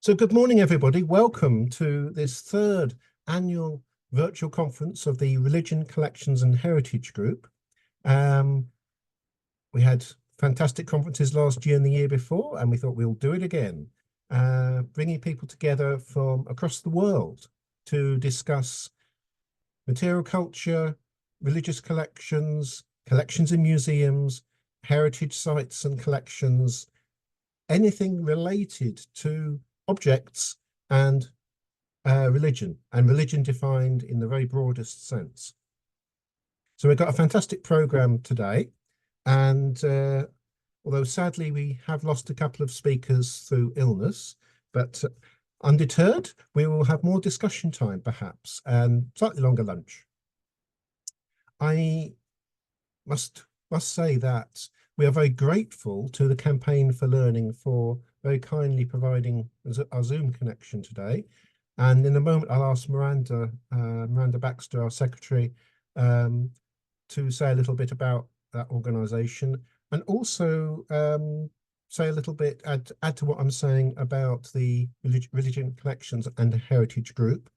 So good morning, everybody. Welcome to this third annual virtual conference of the Religion, Collections and Heritage Group. We had fantastic conferences last year and the year before, and we thought we'll do it again, bringing people together from across the world to discuss material culture, religious collections, collections in museums, heritage sites and collections, anything related to objects and religion defined in the very broadest sense. So we've got a fantastic program today, and although sadly we have lost a couple of speakers through illness, but undeterred, we will have more discussion time perhaps, and slightly longer lunch. I must say that we are very grateful to the Campaign for Learning for very kindly providing our Zoom connection today. And in a moment, I'll ask Miranda Baxter, our secretary, to say a little bit about that organisation, and also say a little bit, add to what I'm saying about the Religion Collections and Heritage Group,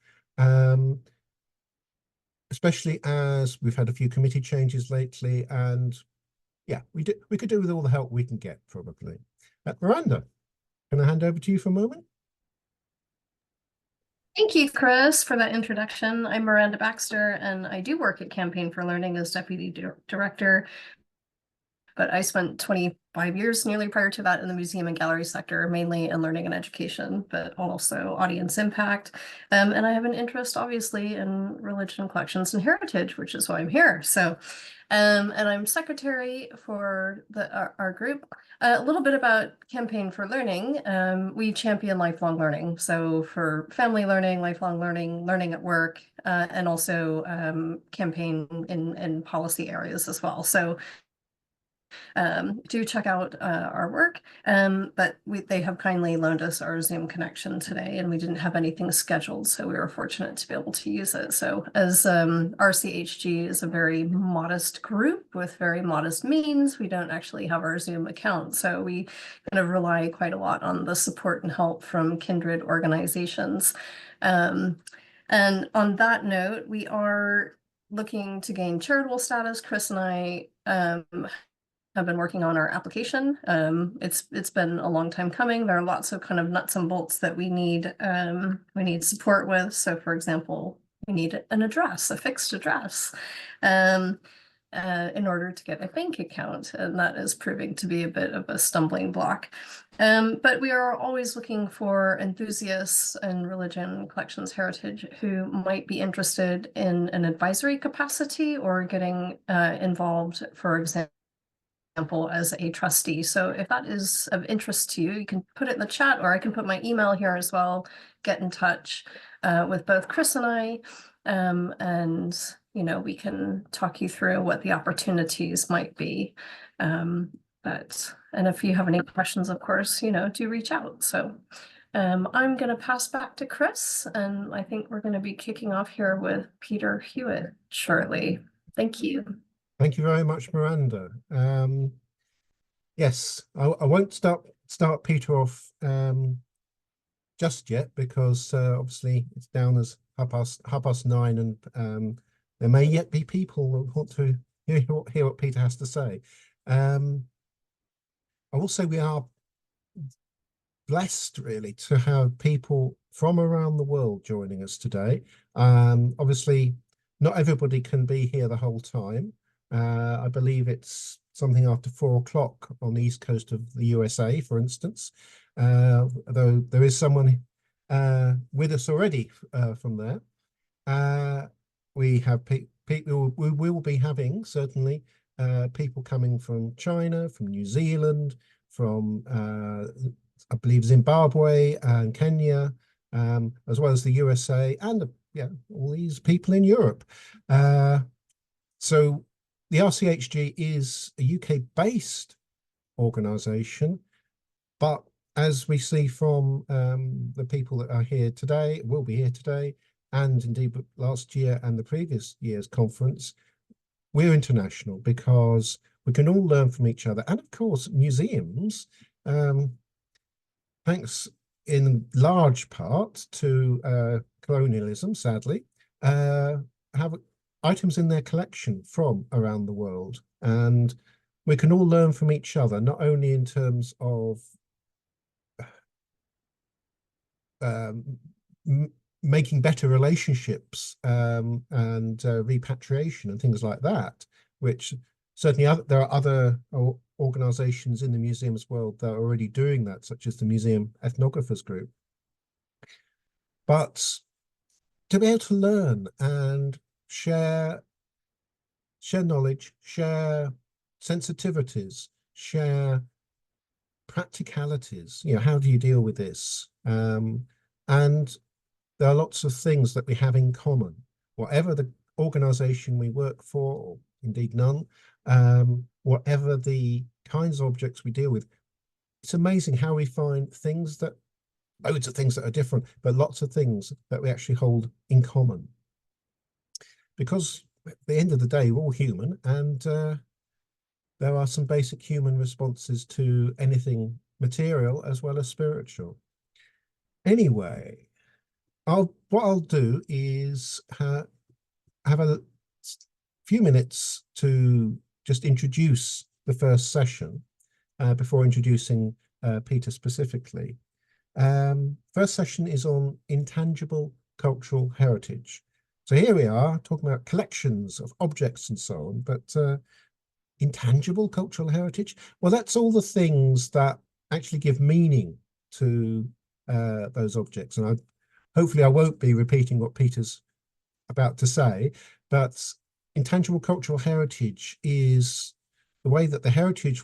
especially as we've had a few committee changes lately, and yeah, we could do with all the help we can get, probably. Miranda, can I hand over to you for a moment? Thank you, Chris, for that introduction. I'm Miranda Baxter, and I do work at Campaign for Learning as Deputy Director, but I spent 25 years nearly prior to that in the museum and gallery sector, mainly in learning and education, but also audience impact. And I have an interest, obviously, in religion, collections, and heritage, which is why I'm here. So, and I'm secretary for our group. A little bit about Campaign for Learning. We champion lifelong learning. So for family learning, lifelong learning, learning at work, and also campaign in policy areas as well. So do check out our work, but they have kindly loaned us our Zoom connection today, and we didn't have anything scheduled, so we were fortunate to be able to use it. So as RCHG is a very modest group with very modest means, we don't actually have our Zoom account, so we kind of rely quite a lot on the support and help from kindred organizations. And on that note, we are looking to gain charitable status. Chris and I have been working on our application. It's been a long time coming. There are lots of kind of nuts and bolts that we need support with. So for example, we need an address, a fixed address, in order to get a bank account, and that is proving to be a bit of a stumbling block. But we are always looking for enthusiasts in religion, collections, heritage who might be interested in an advisory capacity or getting involved, for example, as a trustee. So if that is of interest to you, you can put it in the chat, or I can put my email here as well. Get in touch with both Chris and I, and we can talk you through what the opportunities might be. And if you have any questions, of course, do reach out. So I'm going to pass back to Chris, and I think we're going to be kicking off here with Peter Hewitt shortly. Thank you. Thank you very much, Miranda. Yes, I won't start Peter off just yet, because obviously it's down as half past 9, and there may yet be people who want to hear what Peter has to say. I will say we are blessed, really, to have people from around the world joining us today. Obviously, not everybody can be here the whole time. I believe it's something after 4 o'clock on the east coast of the USA, for instance, though there is someone with us already from there. We have people, we will be having certainly people coming from China, from New Zealand, from I believe Zimbabwe and Kenya, as well as the USA, and all these people in Europe. So the RCHG is a UK-based organisation, but as we see from the people that are here today, will be here today, and indeed last year and the previous year's conference, we're international because we can all learn from each other. And of course, museums, thanks in large part to colonialism, sadly, have items in their collection from around the world. And we can all learn from each other, not only in terms of making better relationships and repatriation and things like that, which certainly there are other organizations in the museums world that are already doing that, such as the Museum Ethnographers Group. But to be able to learn and share knowledge, share sensitivities, share practicalities, how do you deal with this? And there are lots of things that we have in common, whatever the organization we work for, or indeed none, whatever the kinds of objects we deal with. It's amazing how we find loads of things that are different, but lots of things that we actually hold in common. Because at the end of the day, we're all human, and there are some basic human responses to anything material as well as spiritual. Anyway, what I'll do is have a few minutes to just introduce the first session before introducing Peter specifically. First session is on intangible cultural heritage. So here we are talking about collections of objects and so on, but intangible cultural heritage, well, that's all the things that actually give meaning to those objects. And hopefully I won't be repeating what Peter's about to say, but intangible cultural heritage is the way that the heritage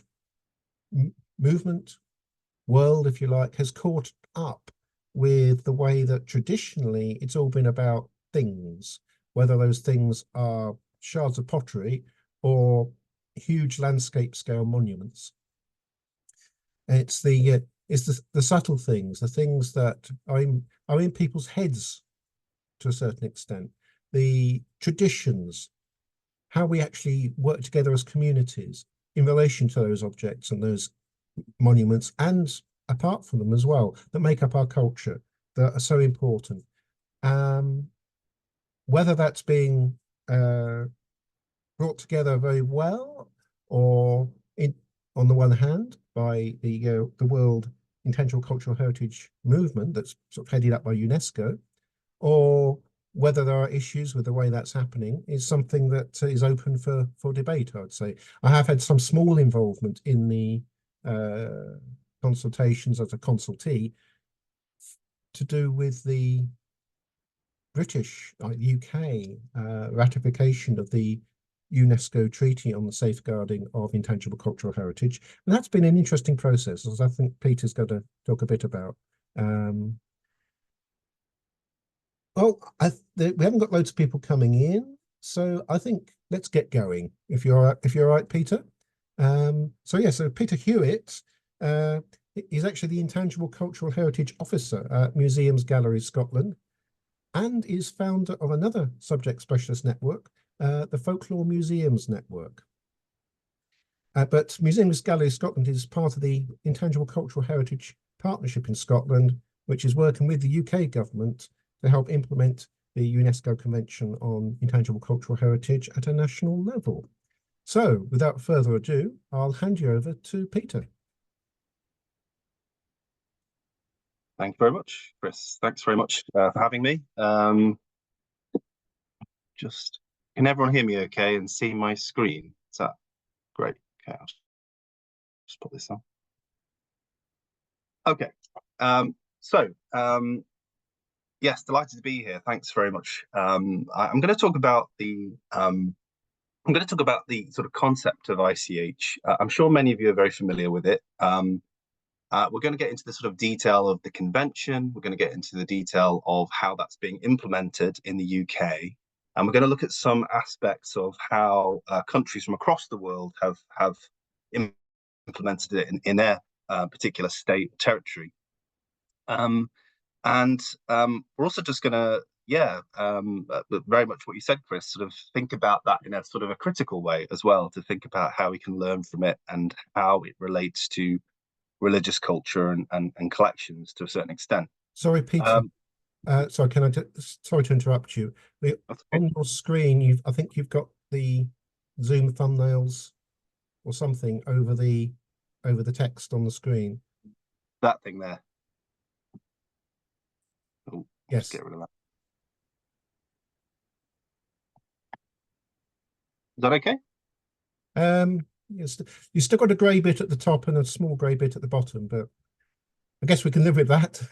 movement world, if you like, has caught up with the way that traditionally it's all been about things, whether those things are shards of pottery or huge landscape scale monuments. It's the subtle things, the things that are in people's heads to a certain extent, the traditions, how we actually work together as communities in relation to those objects and those monuments, and apart from them as well, that make up our culture, that are so important. Whether that's being brought together very well, or on the one hand by the World Intangible Cultural Heritage movement that's sort of headed up by UNESCO, or whether there are issues with the way that's happening, is something that is open for debate, I would say. I have had some small involvement in the consultations as a consultee to do with the British, UK ratification of the UNESCO Treaty on the Safeguarding of Intangible Cultural Heritage. And that's been an interesting process, as I think Peter's going to talk a bit about. Well, we haven't got loads of people coming in, so I think let's get going, if you're all right, Peter. So Peter Hewitt is actually the Intangible Cultural Heritage Officer at Museums Galleries Scotland, and is founder of another subject specialist network, the Folklore Museums Network. But Museums Galleries Scotland is part of the Intangible Cultural Heritage Partnership in Scotland, which is working with the UK government to help implement the UNESCO Convention on Intangible Cultural Heritage at a national level. So, without further ado, I'll hand you over to Peter. Thank you very much, Chris. Thanks very much for having me. Can everyone hear me okay and see my screen? Is that great? Okay, I'll just put this on. Okay, yes, delighted to be here. Thanks very much. I'm going to talk about the sort of concept of ICH. I'm sure many of you are very familiar with it. We're going to get into the sort of detail of the convention. We're going to get into the detail of how that's being implemented in the UK. And we're going to look at some aspects of how countries from across the world have implemented it in their particular state or territory. We're also just going to, very much what you said, Chris, sort of think about that in a sort of a critical way as well, to think about how we can learn from it and how it relates to religious culture and collections to a certain extent. Sorry, Peter. Sorry, sorry to interrupt you. On your screen, I think you've got the Zoom thumbnails or something over the text on the screen. That thing there. Oh, yes. Get rid of that. Is that okay? Yes, you still got a grey bit at the top and a small grey bit at the bottom, but I guess we can live with that.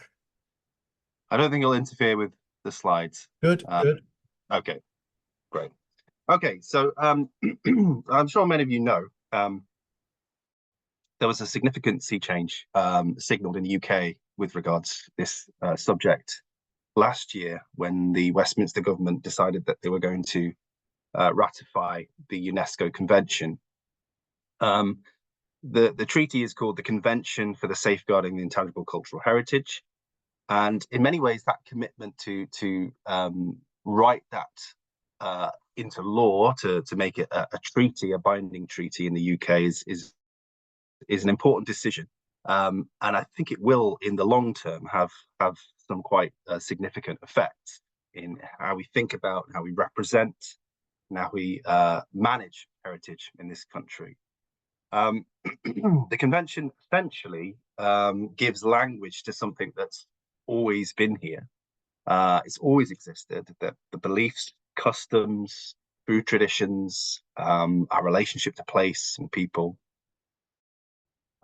I don't think it'll interfere with the slides. Good, good. Okay, great. Okay, so I'm sure many of you know there was a significant sea change signalled in the UK with regards to this subject last year when the Westminster government decided that they were going to ratify the UNESCO Convention. The treaty is called the Convention for the Safeguarding the Intangible Cultural Heritage, and in many ways that commitment to write that into law, to make it a treaty, a binding treaty in the UK is an important decision, and I think it will in the long term have some quite significant effects in how we think about, how we represent, and how we manage heritage in this country. The convention essentially gives language to something that's always been here. It's always existed, that the beliefs, customs, food traditions, our relationship to place and people,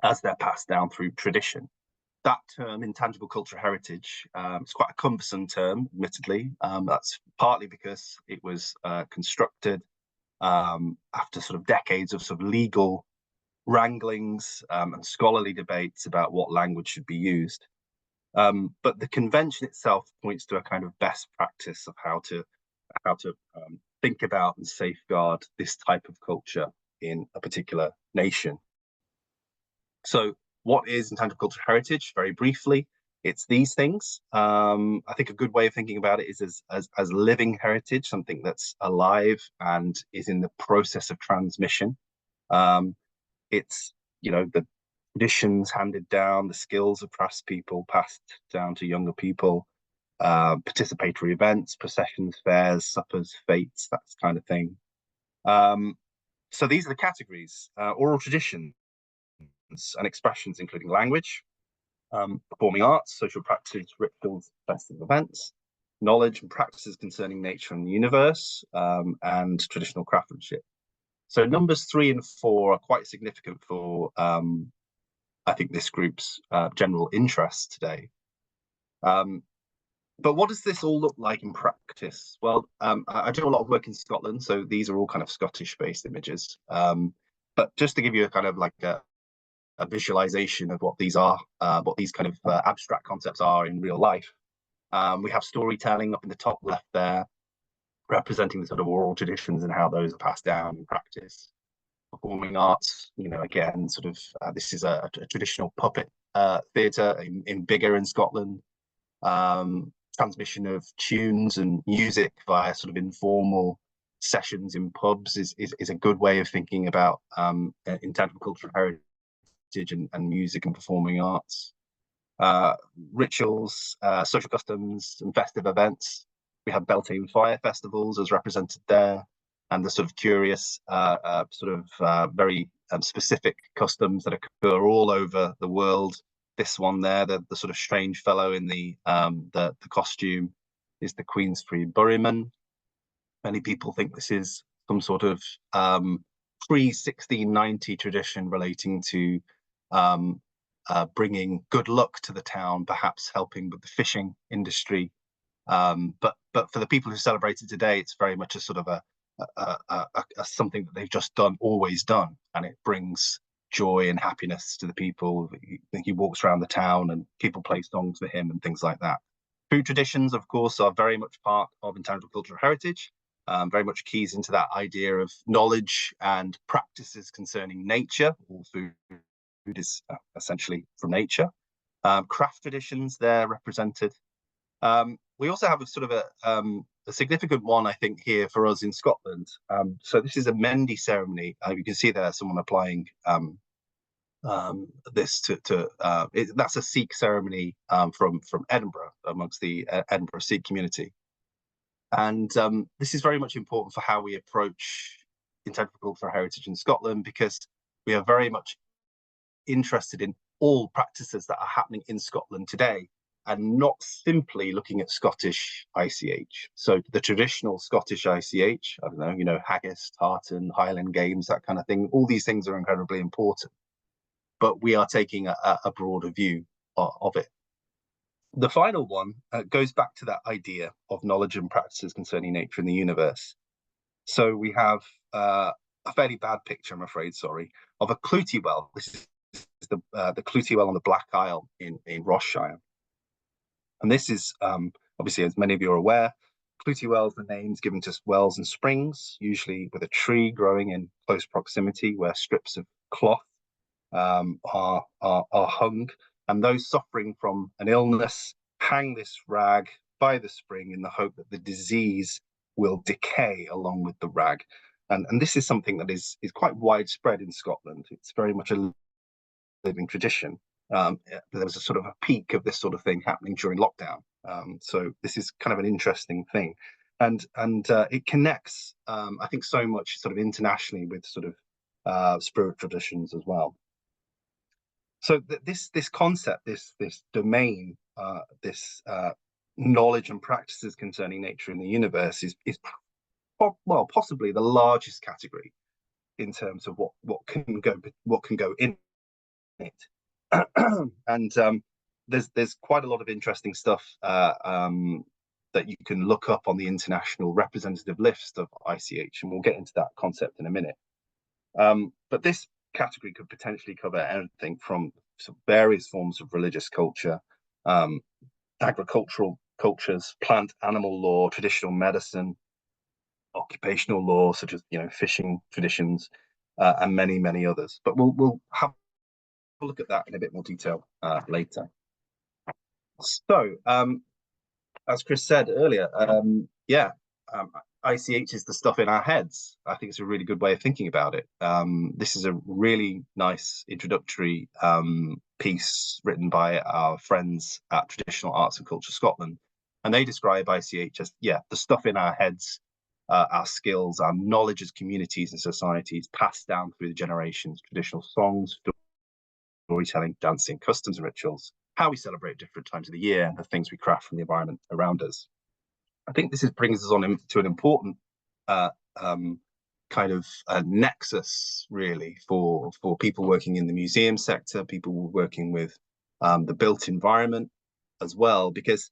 as they're passed down through tradition. That term, intangible cultural heritage, it's quite a cumbersome term, admittedly. That's partly because it was constructed after sort of decades of sort of legal wranglings and scholarly debates about what language should be used. But the convention itself points to a kind of best practice of how to think about and safeguard this type of culture in a particular nation. So what is intangible cultural heritage? Very briefly, it's these things. I think a good way of thinking about it is as living heritage, something that's alive and is in the process of transmission. It's, you know, the traditions handed down, the skills of past people passed down to younger people, participatory events, processions, fairs, suppers, fetes, that kind of thing. So these are the categories: oral traditions and expressions, including language, performing arts, social practices, rituals, festive events, knowledge and practices concerning nature and the universe, and traditional craftsmanship. So numbers 3 and 4 are quite significant for, I think, this group's general interest today. But what does this all look like in practice? Well, I do a lot of work in Scotland, so these are all kind of Scottish-based images. But just to give you a kind of like a visualization of what these are, what these kind of abstract concepts are in real life. We have storytelling up in the top left there, representing the sort of oral traditions and how those are passed down in practice. Performing arts, you know, again, sort of this is a traditional puppet theatre in Biggar in Scotland. Transmission of tunes and music via sort of informal sessions in pubs is a good way of thinking about intangible cultural heritage and music and performing arts. Rituals, social customs and festive events. We have Beltane Fire festivals as represented there, and the sort of curious, very specific customs that occur all over the world. This one there, the sort of strange fellow in the costume, is the Queensferry Burryman. Many people think this is some sort of pre-1690 tradition relating to bringing good luck to the town, perhaps helping with the fishing industry. But for the people who celebrate it today, it's very much a sort of a something that they've just always done, and it brings joy and happiness to the people. He walks around the town and people play songs for him and things like that. Food traditions, of course, are very much part of intangible cultural heritage, very much keys into that idea of knowledge and practices concerning nature. All food is essentially from nature. Craft traditions, they're represented. We also have a sort of a significant one, I think, here for us in Scotland. So this is a Mendi ceremony. You can see there someone applying that's a Sikh ceremony from Edinburgh, amongst the Edinburgh Sikh community. And this is very much important for how we approach intangible cultural heritage in Scotland, because we are very much interested in all practices that are happening in Scotland today, and not simply looking at Scottish ICH. So the traditional Scottish ICH, I don't know, you know, haggis, tartan, Highland games, that kind of thing. All these things are incredibly important, but we are taking a broader view of it. The final one goes back to that idea of knowledge and practices concerning nature in the universe. So we have a fairly bad picture, I'm afraid, sorry, of a Clootie well. This is the Clootie well on the Black Isle in Ross-shire. And this is, obviously, as many of you are aware, Clootie wells, the name's given to wells and springs, usually with a tree growing in close proximity, where strips of cloth are hung, and those suffering from an illness hang this rag by the spring in the hope that the disease will decay along with the rag. And this is something that is quite widespread in Scotland. It's very much a living tradition. There was a sort of a peak of this sort of thing happening during lockdown. So this is kind of an interesting thing, and it connects, I think, so much sort of internationally with sort of spirit traditions as well. So this concept, this domain, this knowledge and practices concerning nature in the universe is well, possibly the largest category in terms of what can go in it. And there's quite a lot of interesting stuff that you can look up on the international representative list of ICH, and we'll get into that concept in a minute. But this category could potentially cover anything from various forms of religious culture, agricultural cultures, plant animal law, traditional medicine, occupational law, such as, you know, fishing traditions, and many others. But we'll have a look at that in a bit more detail later. So as Chris said earlier, ICH is the stuff in our heads. I think it's a really good way of thinking about it. This is a really nice introductory piece written by our friends at Traditional Arts and Culture Scotland, and they describe ICH as, the stuff in our heads, our skills, our knowledge as communities and societies passed down through the generations, traditional songs, storytelling, dancing, customs and rituals, how we celebrate different times of the year, and the things we craft from the environment around us. I think this brings us on to an important kind of nexus, really, for people working in the museum sector, people working with the built environment as well, because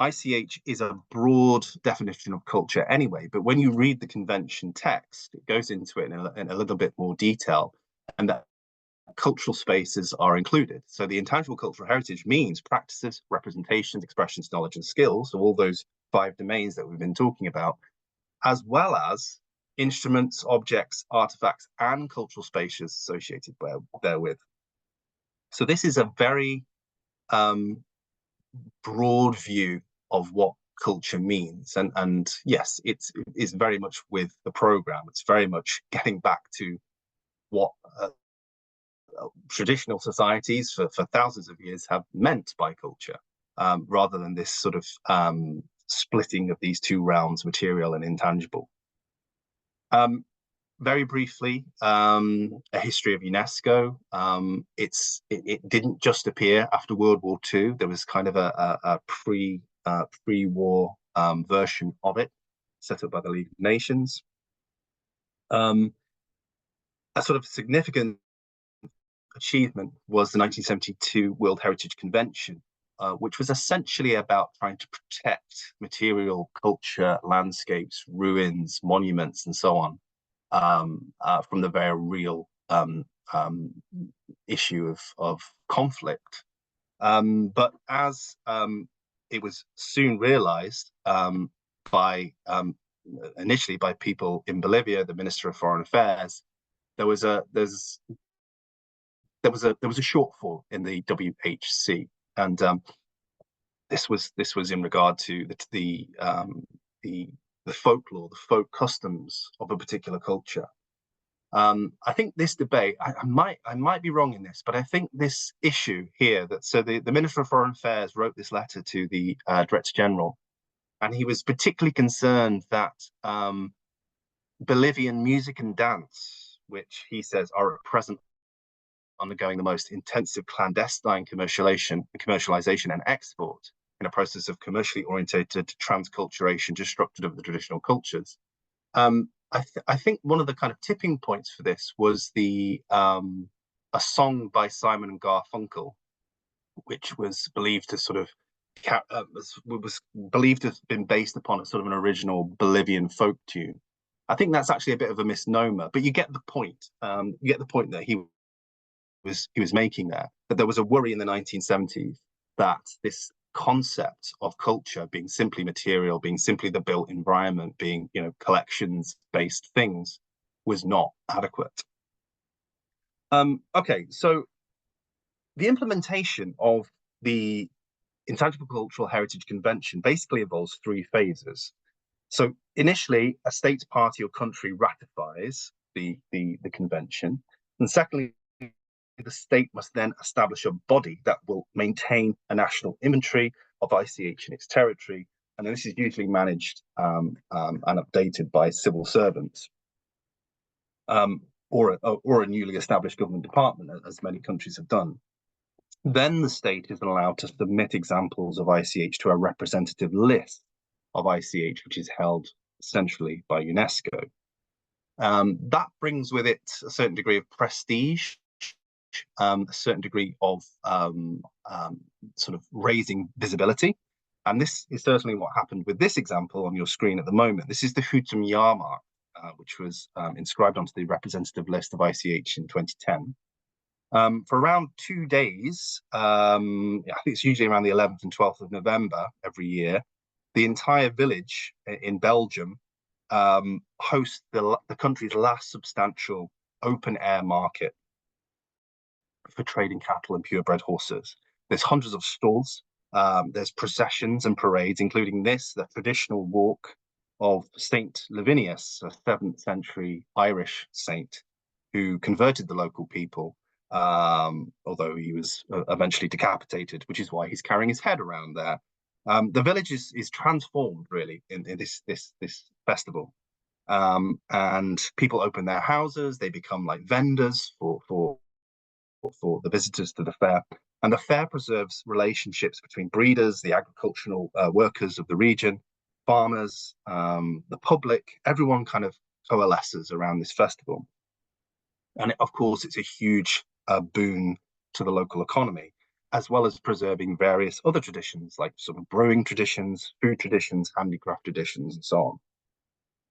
ICH is a broad definition of culture anyway, but when you read the convention text, it goes into it in a little bit more detail, and that cultural spaces are included. So the intangible cultural heritage means practices, representations, expressions, knowledge, and skills, so all those 5 domains that we've been talking about, as well as instruments, objects, artifacts, and cultural spaces associated therewith. So this is a very broad view of what culture means, and yes, it's very much with the program. It's very much getting back to what traditional societies for thousands of years have meant by culture, rather than this sort of splitting of these 2 realms, material and intangible. Very briefly, a history of UNESCO. It didn't just appear after World War II. There was kind of a pre-war version of it, set up by the League of Nations. A sort of significant achievement was the 1972 World Heritage Convention, which was essentially about trying to protect material culture, landscapes, ruins, monuments, and so on, from the very real issue of conflict. But as it was soon realized initially by people in Bolivia, the Minister of Foreign Affairs, there was a shortfall in the WHC, and this was in regard to the folklore, the folk customs of a particular culture. I think this debate, I might be wrong in this, but I think this issue here that the Minister of Foreign Affairs wrote this letter to the Director General, and he was particularly concerned that Bolivian music and dance, which he says are at present undergoing the most intensive clandestine commercialization and export in a process of commercially orientated transculturation, destructive of the traditional cultures. I think one of the kind of tipping points for this was a song by Simon and Garfunkel, which was believed to sort of was believed to have been based upon a sort of an original Bolivian folk tune. I think that's actually a bit of a misnomer, but you get the point. You get the point that he was making there, that there was a worry in the 1970s that this concept of culture being simply material, being simply the built environment, being, you know, collections-based things, was not adequate. Okay, so the implementation of the Intangible Cultural Heritage Convention basically involves three phases. So initially, a state, party, or country ratifies the convention, and secondly, the state must then establish a body that will maintain a national inventory of ICH in its territory, and this is usually managed and updated by civil servants or a newly established government department, as many countries have done. Then the state is allowed to submit examples of ICH to a representative list of ICH, which is held centrally by UNESCO. That brings with it a certain degree of prestige, a certain degree of sort of raising visibility. And this is certainly what happened with this example on your screen at the moment. This is the Hutum Yarmark, which was inscribed onto the representative list of ICH in 2010. For around 2 days, I think it's usually around the 11th and 12th of November every year, the entire village in Belgium hosts the country's last substantial open-air market for trading cattle and purebred horses. There's hundreds of stalls, there's processions and parades, including the traditional walk of Saint Lavinius, a 7th century Irish saint who converted the local people, although he was eventually decapitated, which is why he's carrying his head around there. The village is transformed really in this festival, and people open their houses. They become like vendors for the visitors to the fair, and the fair preserves relationships between breeders, the agricultural workers of the region, farmers, the public. Everyone kind of coalesces around this festival, and of course it's a huge boon to the local economy, as well as preserving various other traditions like sort of brewing traditions, food traditions, handicraft traditions, and so on.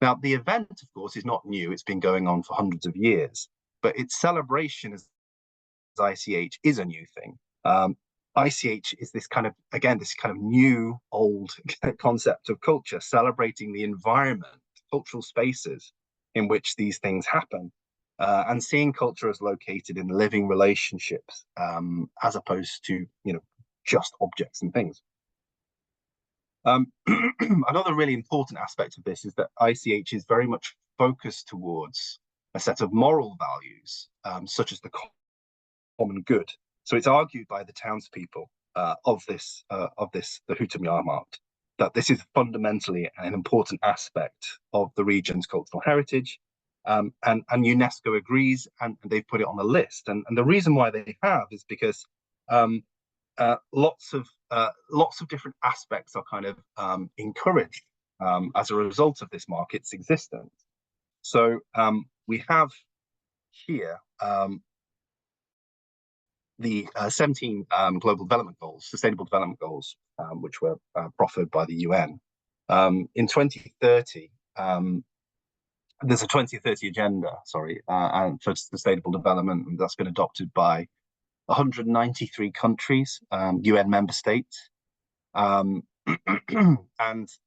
Now, the event, of course, is not new. It's been going on for hundreds of years, but its celebration as ICH is a new thing. ICH is this kind of new, old concept of culture, celebrating the environment, cultural spaces in which these things happen, and seeing culture as located in living relationships, as opposed to, you know, just objects and things. Another really important aspect of this is that ICH is very much focused towards a set of moral values, such as the common good. So it's argued by the townspeople of the Hutum Yarmark that this is fundamentally an important aspect of the region's cultural heritage, and UNESCO agrees, and they've put it on the list. And the reason why they have is because lots of different aspects are kind of encouraged as a result of this market's existence. So we have here the 17 Global Development Goals, Sustainable Development Goals, which were proffered by the UN. In 2030, there's a 2030 agenda, and for sustainable development, and that's been adopted by 193 countries, UN member states. And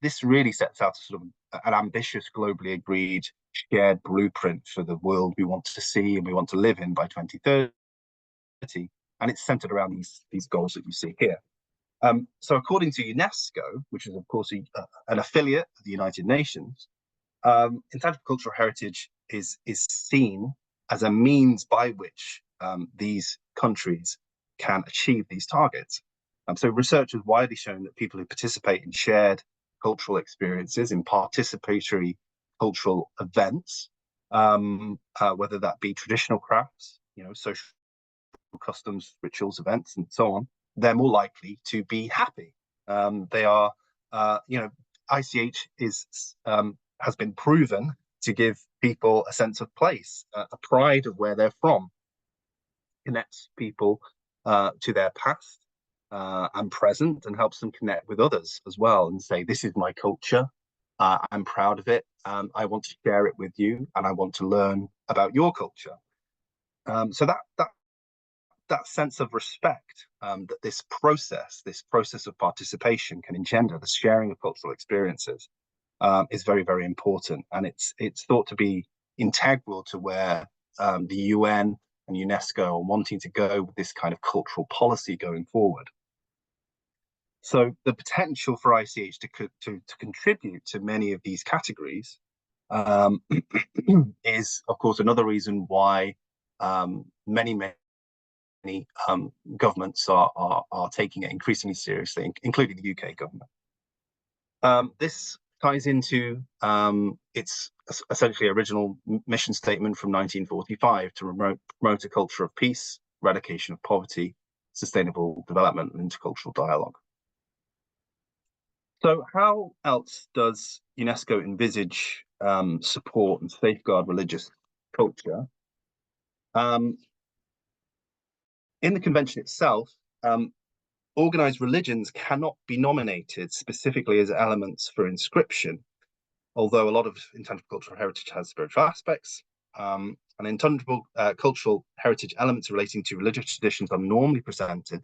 this really sets out a sort of an ambitious, globally agreed, shared blueprint for the world we want to see and we want to live in by 2030. And it's centered around these goals that you see here. So according to UNESCO, which is of course an affiliate of the United Nations, intangible cultural heritage is seen as a means by which these countries can achieve these targets. So research has widely shown that people who participate in shared cultural experiences, in participatory cultural events, whether that be traditional crafts, social customs, rituals, events, and so on, they're more likely to be happy. They are, ICH has been proven to give people a sense of place, a pride of where they're from, connects people to their past and present, and helps them connect with others as well, and say, this is my culture, I'm proud of it, I want to share it with you, and I want to learn about your culture. So that sense of respect that this process of participation can engender, the sharing of cultural experiences, is very, very important, and it's thought to be integral to where the UN and UNESCO are wanting to go with this kind of cultural policy going forward. So the potential for ICH to contribute to many of these categories is, of course, another reason why many governments are taking it increasingly seriously, including the UK government. This ties into its essentially original mission statement from 1945 to promote a culture of peace, eradication of poverty, sustainable development, and intercultural dialogue. So how else does UNESCO envisage support and safeguard religious culture? In the convention itself, organized religions cannot be nominated specifically as elements for inscription, although a lot of intangible cultural heritage has spiritual aspects. And intangible cultural heritage elements relating to religious traditions are normally presented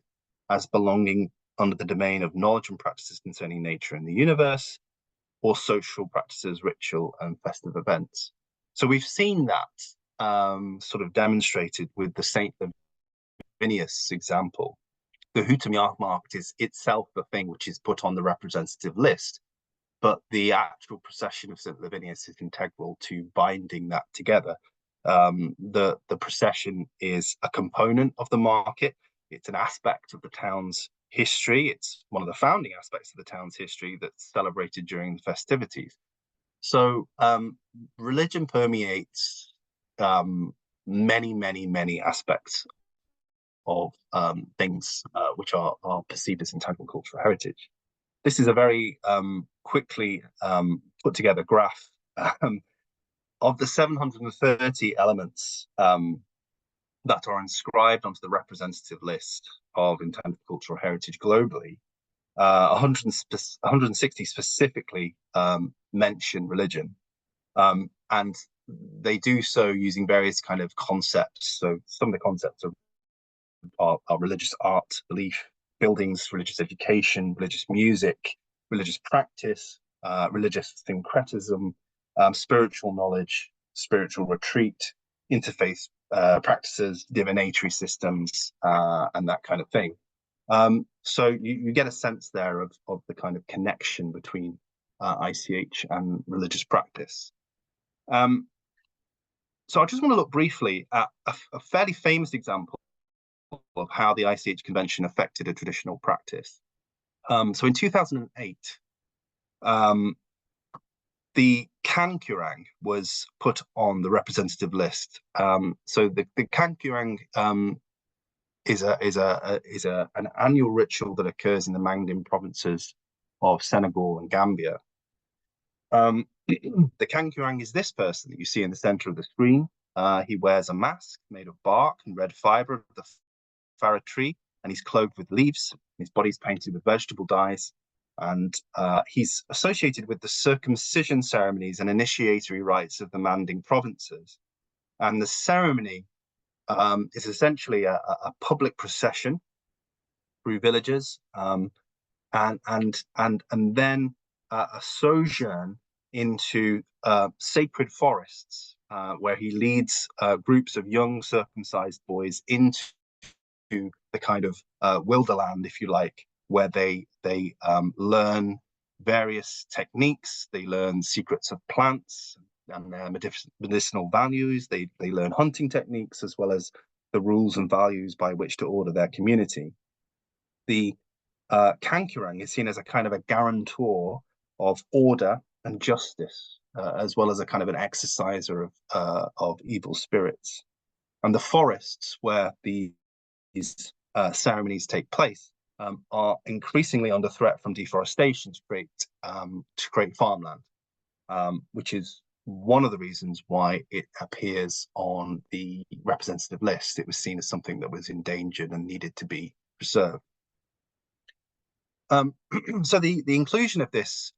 as belonging under the domain of knowledge and practices concerning nature and the universe, or social practices, ritual, and festive events. So we've seen that sort of demonstrated with the Saint Lavinius example. The Hutamiarmarkt is itself the thing which is put on the representative list, but the actual procession of St. Lavinius is integral to binding that together. The procession is a component of the market. It's an aspect of the town's history. It's one of the founding aspects of the town's history that's celebrated during the festivities. So religion permeates many aspects of things which are perceived as intangible cultural heritage. This is a very quickly put together graph of the 730 elements that are inscribed onto the representative list of intangible cultural heritage globally. 160 specifically mention religion, and they do so using various kind of concepts. So some of the concepts are religious art, belief, buildings, religious education, religious music, religious practice, religious syncretism, spiritual knowledge, spiritual retreat, interfaith practices, divinatory systems, and that kind of thing. So you get a sense there of the kind of connection between ICH and religious practice. So I just want to look briefly at a fairly famous example of how the ICH Convention affected a traditional practice. So in 2008, the Kankurang was put on the representative list. So the Kankurang is an annual ritual that occurs in the Mangdim provinces of Senegal and Gambia. The Kankurang is this person that you see in the center of the screen. He wears a mask made of bark and red fiber of the farah tree, and he's clothed with leaves. His body's painted with vegetable dyes, and he's associated with the circumcision ceremonies and initiatory rites of the Manding provinces. And the ceremony is essentially a public procession through villages, and then a sojourn into sacred forests, where he leads groups of young circumcised boys into the kind of wilderland, if you like, where they learn various techniques, they learn secrets of plants, and their medicinal values. They learn hunting techniques as well as the rules and values by which to order their community. The Kankurang is seen as a kind of a guarantor of order and justice, as well as a kind of an exorciser of evil spirits. And the forests where these ceremonies take place are increasingly under threat from deforestation to create farmland, which is one of the reasons why it appears on the representative list. It was seen as something that was endangered and needed to be preserved. So the inclusion of this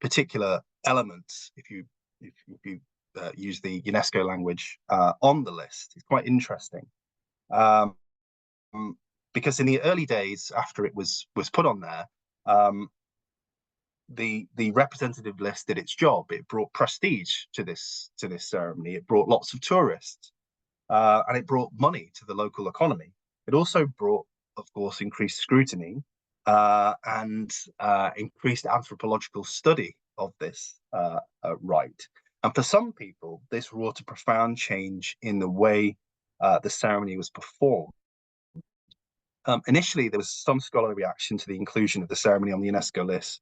particular element, if you use the UNESCO language on the list, is quite interesting, because in the early days after it was put on there, the representative list did its job. It brought prestige to this ceremony. It brought lots of tourists, and it brought money to the local economy. It also brought, of course, increased scrutiny and increased anthropological study of this rite. And for some people, this wrought a profound change in the way the ceremony was performed. Initially, there was some scholarly reaction to the inclusion of the ceremony on the UNESCO list,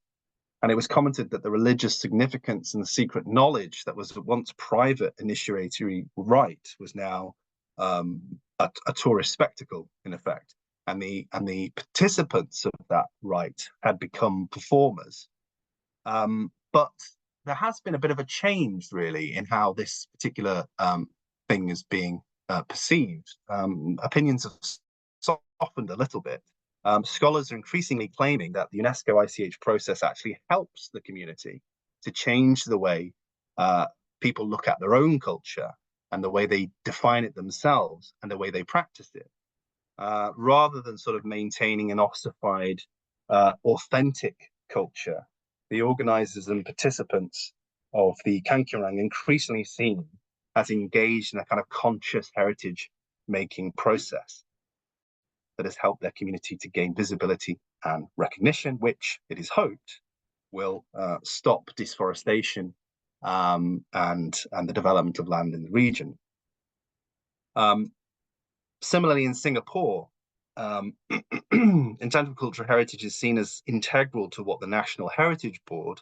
and it was commented that the religious significance and the secret knowledge that was once private initiatory rite was now a tourist spectacle, in effect. And the participants of that rite had become performers. But there has been a bit of a change, really, in how this particular thing is being perceived. Opinions have softened a little bit. Scholars are increasingly claiming that the UNESCO ICH process actually helps the community to change the way people look at their own culture and the way they define it themselves and the way they practice it. Rather than sort of maintaining an ossified, authentic culture, the organizers and participants of the Kankurang increasingly seen as engaged in a kind of conscious heritage-making process that has helped their community to gain visibility and recognition, which it is hoped will stop deforestation and the development of land in the region. Similarly, in Singapore, Intangible Cultural Heritage is seen as integral to what the National Heritage Board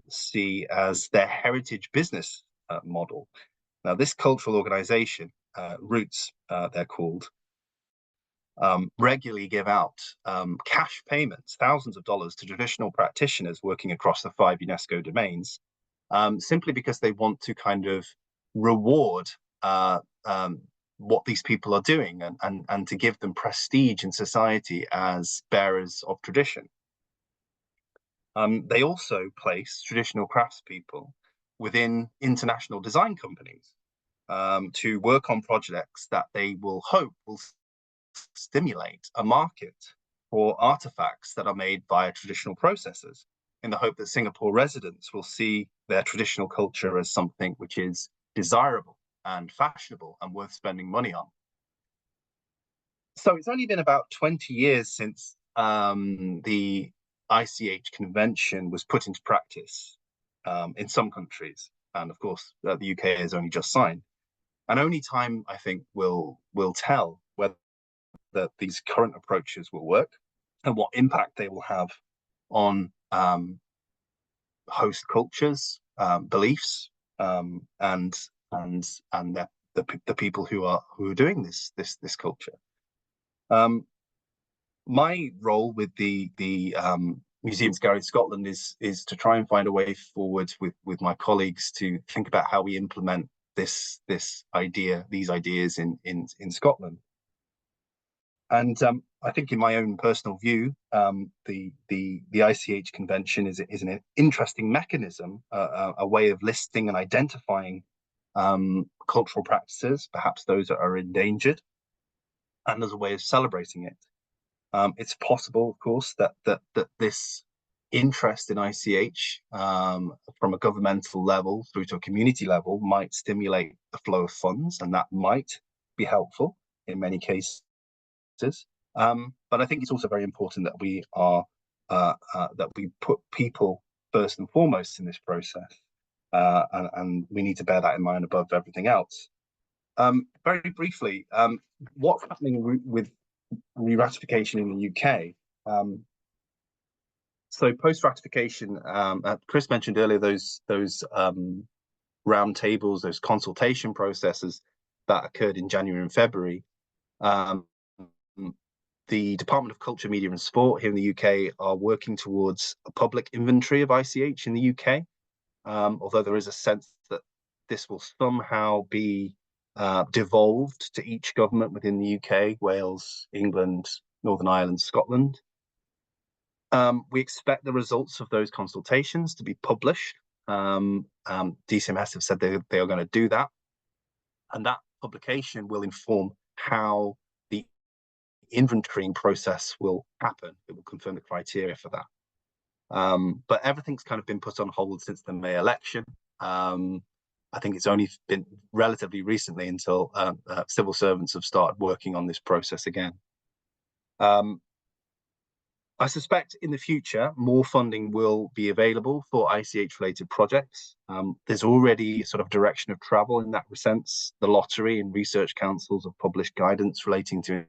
see as their heritage business model. Now, this cultural organization, Roots, they're called, regularly give out cash payments, thousands of dollars, to traditional practitioners working across the 5 UNESCO domains, simply because they want to kind of reward what these people are doing and to give them prestige in society as bearers of tradition. They also place traditional craftspeople within international design companies to work on projects that they will hope will stimulate a market for artifacts that are made via traditional processes, in the hope that Singapore residents will see their traditional culture as something which is desirable and fashionable and worth spending money on. So it's only been about 20 years since the ICH convention was put into practice in some countries, and of course the UK has only just signed. And only time, I think, will tell whether these current approaches will work and what impact they will have on host cultures, beliefs, and the people who are doing this culture. My role with the Museums Gallery Scotland is to try and find a way forward with my colleagues to think about how we implement these ideas in Scotland. And I think, in my own personal view, the ICH convention is an interesting mechanism, a way of listing and identifying cultural practices, perhaps those that are endangered, and as a way of celebrating it. It's possible, of course, that this interest in ICH from a governmental level through to a community level might stimulate the flow of funds, and that might be helpful in many cases. But I think it's also very important that we are that we put people first and foremost in this process, and we need to bear that in mind above everything else. Very briefly, what's happening with re-ratification in the UK? So post-ratification, Chris mentioned earlier those round tables, those consultation processes that occurred in January and February. The Department of Culture, Media and Sport here in the UK are working towards a public inventory of ICH in the UK, although there is a sense that this will somehow be devolved to each government within the UK, Wales, England, Northern Ireland, Scotland. We expect the results of those consultations to be published. DCMS have said they are going to do that. And that publication will inform how the inventorying process will happen. It will confirm the criteria for that. But everything's kind of been put on hold since the May election. I think it's only been relatively recently until civil servants have started working on this process again. I suspect in the future, more funding will be available for ICH-related projects. There's already sort of direction of travel in that sense. The lottery and research councils have published guidance relating to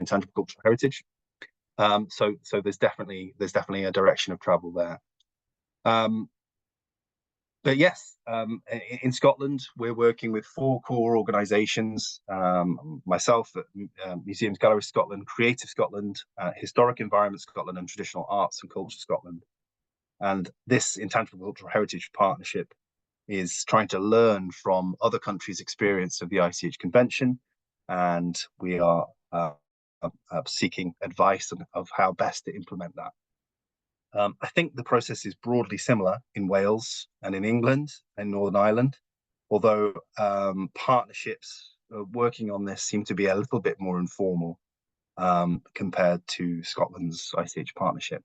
intangible cultural heritage. So there's definitely a direction of travel there. But yes, in Scotland, we're working with 4 core organisations, myself at Museums Galleries Scotland, Creative Scotland, Historic Environment Scotland, and Traditional Arts and Culture Scotland. And this Intangible Cultural Heritage Partnership is trying to learn from other countries' experience of the ICH Convention, and we are seeking advice of how best to implement that. I think the process is broadly similar in Wales and in England and Northern Ireland, although partnerships working on this seem to be a little bit more informal compared to Scotland's ICH partnership.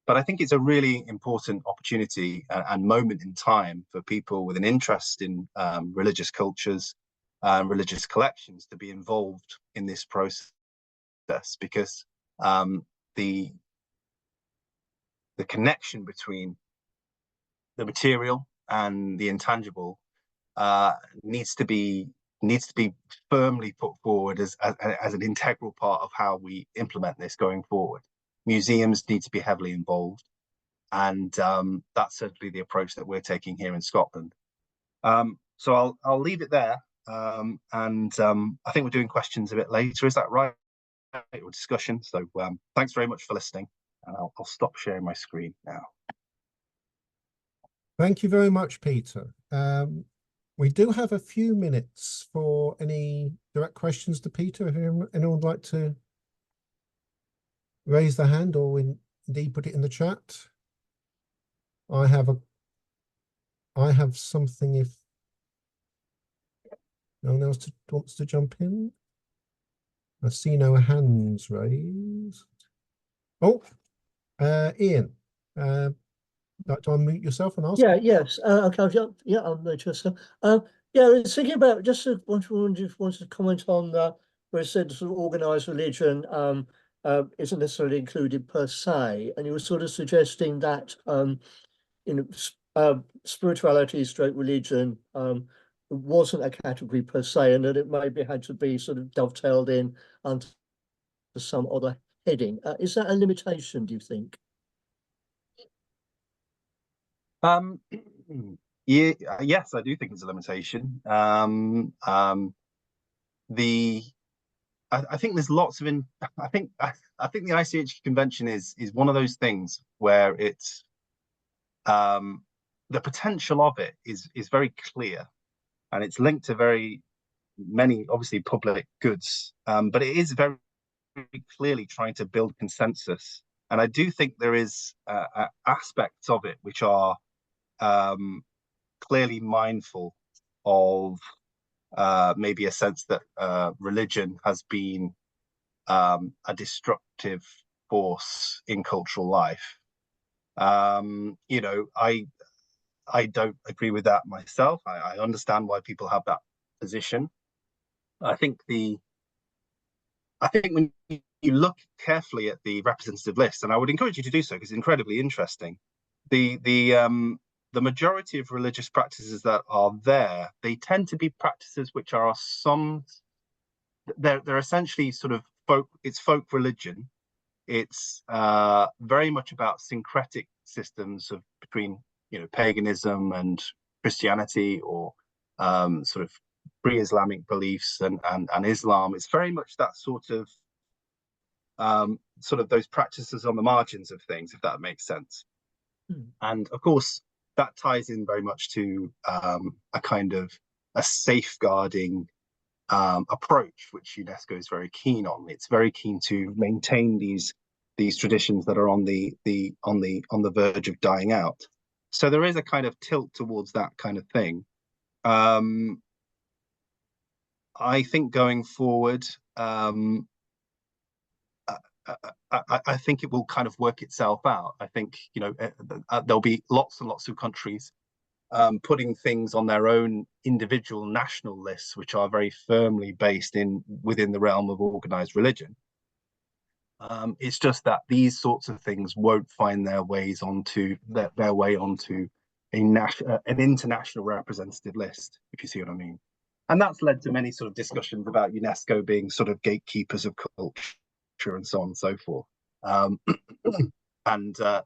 But I think it's a really important opportunity and moment in time for people with an interest in religious cultures and religious collections to be involved in this process, because the connection between the material and the intangible needs to be firmly put forward as an integral part of how we implement this going forward. Museums need to be heavily involved, and that's certainly the approach that we're taking here in Scotland. So I'll leave it there, and I think we're doing questions a bit later. Is that right? Or discussion. So thanks very much for listening. And I'll stop sharing my screen now. Thank you very much, Peter. We do have a few minutes for any direct questions to Peter. If anyone would like to raise their hand or indeed put it in the chat. I have something if no one else wants to jump in. I see no hands raised. Oh. Ian, like to unmute yourself and ask? Yeah, yes. Okay, yeah, I'll unmute yourself. Yeah, I was thinking about just wanted to comment on where it said sort of organised religion isn't necessarily included per se, and you were sort of suggesting that spirituality stroke religion wasn't a category per se, and that it maybe had to be sort of dovetailed in under some other heading. Is that a limitation, do you think? Yeah, yes, I do think it's a limitation. I think there's lots of I think the ICH convention is one of those things where it's the potential of it is very clear, and it's linked to very many obviously public goods, but it is very clearly trying to build consensus. And I do think there is aspects of it which are clearly mindful of maybe a sense that religion has been a destructive force in cultural life. You know, I don't agree with that myself. I understand why people have that position. I think when you look carefully at the representative list, and I would encourage you to do so because it's incredibly interesting, the the majority of religious practices that are there, they tend to be practices which are they're essentially sort of folk religion. It's very much about syncretic systems between, you know, paganism and Christianity, or sort of pre-Islamic beliefs and Islam. It's very much that sort of those practices on the margins of things, if that makes sense. And of course, that ties in very much to a kind of a safeguarding approach, which UNESCO is very keen on. It's very keen to maintain these traditions that are on the verge of dying out. So there is a kind of tilt towards that kind of thing. I think going forward, I think it will kind of work itself out. I think, you know, there'll be lots and lots of countries putting things on their own individual national lists, which are very firmly based within the realm of organized religion. It's just that these sorts of things won't find their way onto an international representative list, if you see what I mean. And that's led to many sort of discussions about UNESCO being sort of gatekeepers of culture and so on and so forth. And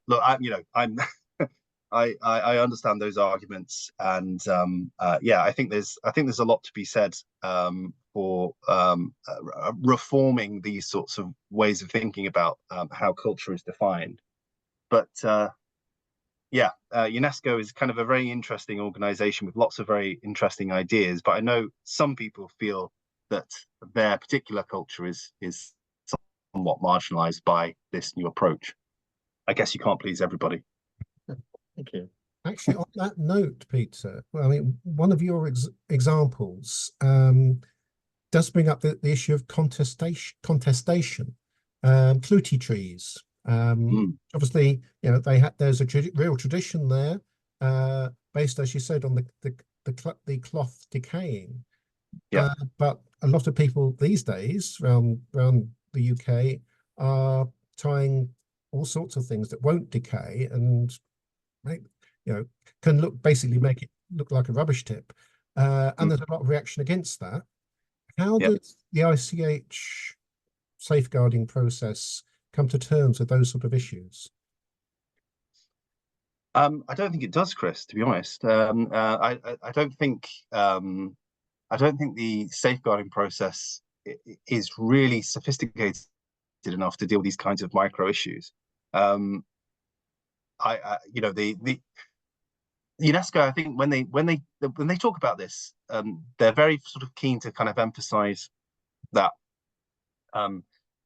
look, I understand those arguments, and yeah, I think there's a lot to be said for reforming these sorts of ways of thinking about how culture is defined. But yeah, UNESCO is kind of a very interesting organization with lots of very interesting ideas. But I know some people feel that their particular culture is somewhat marginalized by this new approach. I guess you can't please everybody. Thank you. Actually, on that note, Peter, I mean, one of your examples does bring up the issue of contestation. Clootie trees. Obviously, you know, there's a real tradition there, based, as you said, on the cloth decaying. Yeah. But a lot of people these days around the UK are tying all sorts of things that won't decay and can make it look like a rubbish tip. And there's a lot of reaction against that. How does the ICH safeguarding process come to terms with those sort of issues? I don't think it does, Chris, to be honest. I don't think the safeguarding process is really sophisticated enough to deal with these kinds of micro issues. The UNESCO, I think when they talk about this, they're very sort of keen to kind of emphasize that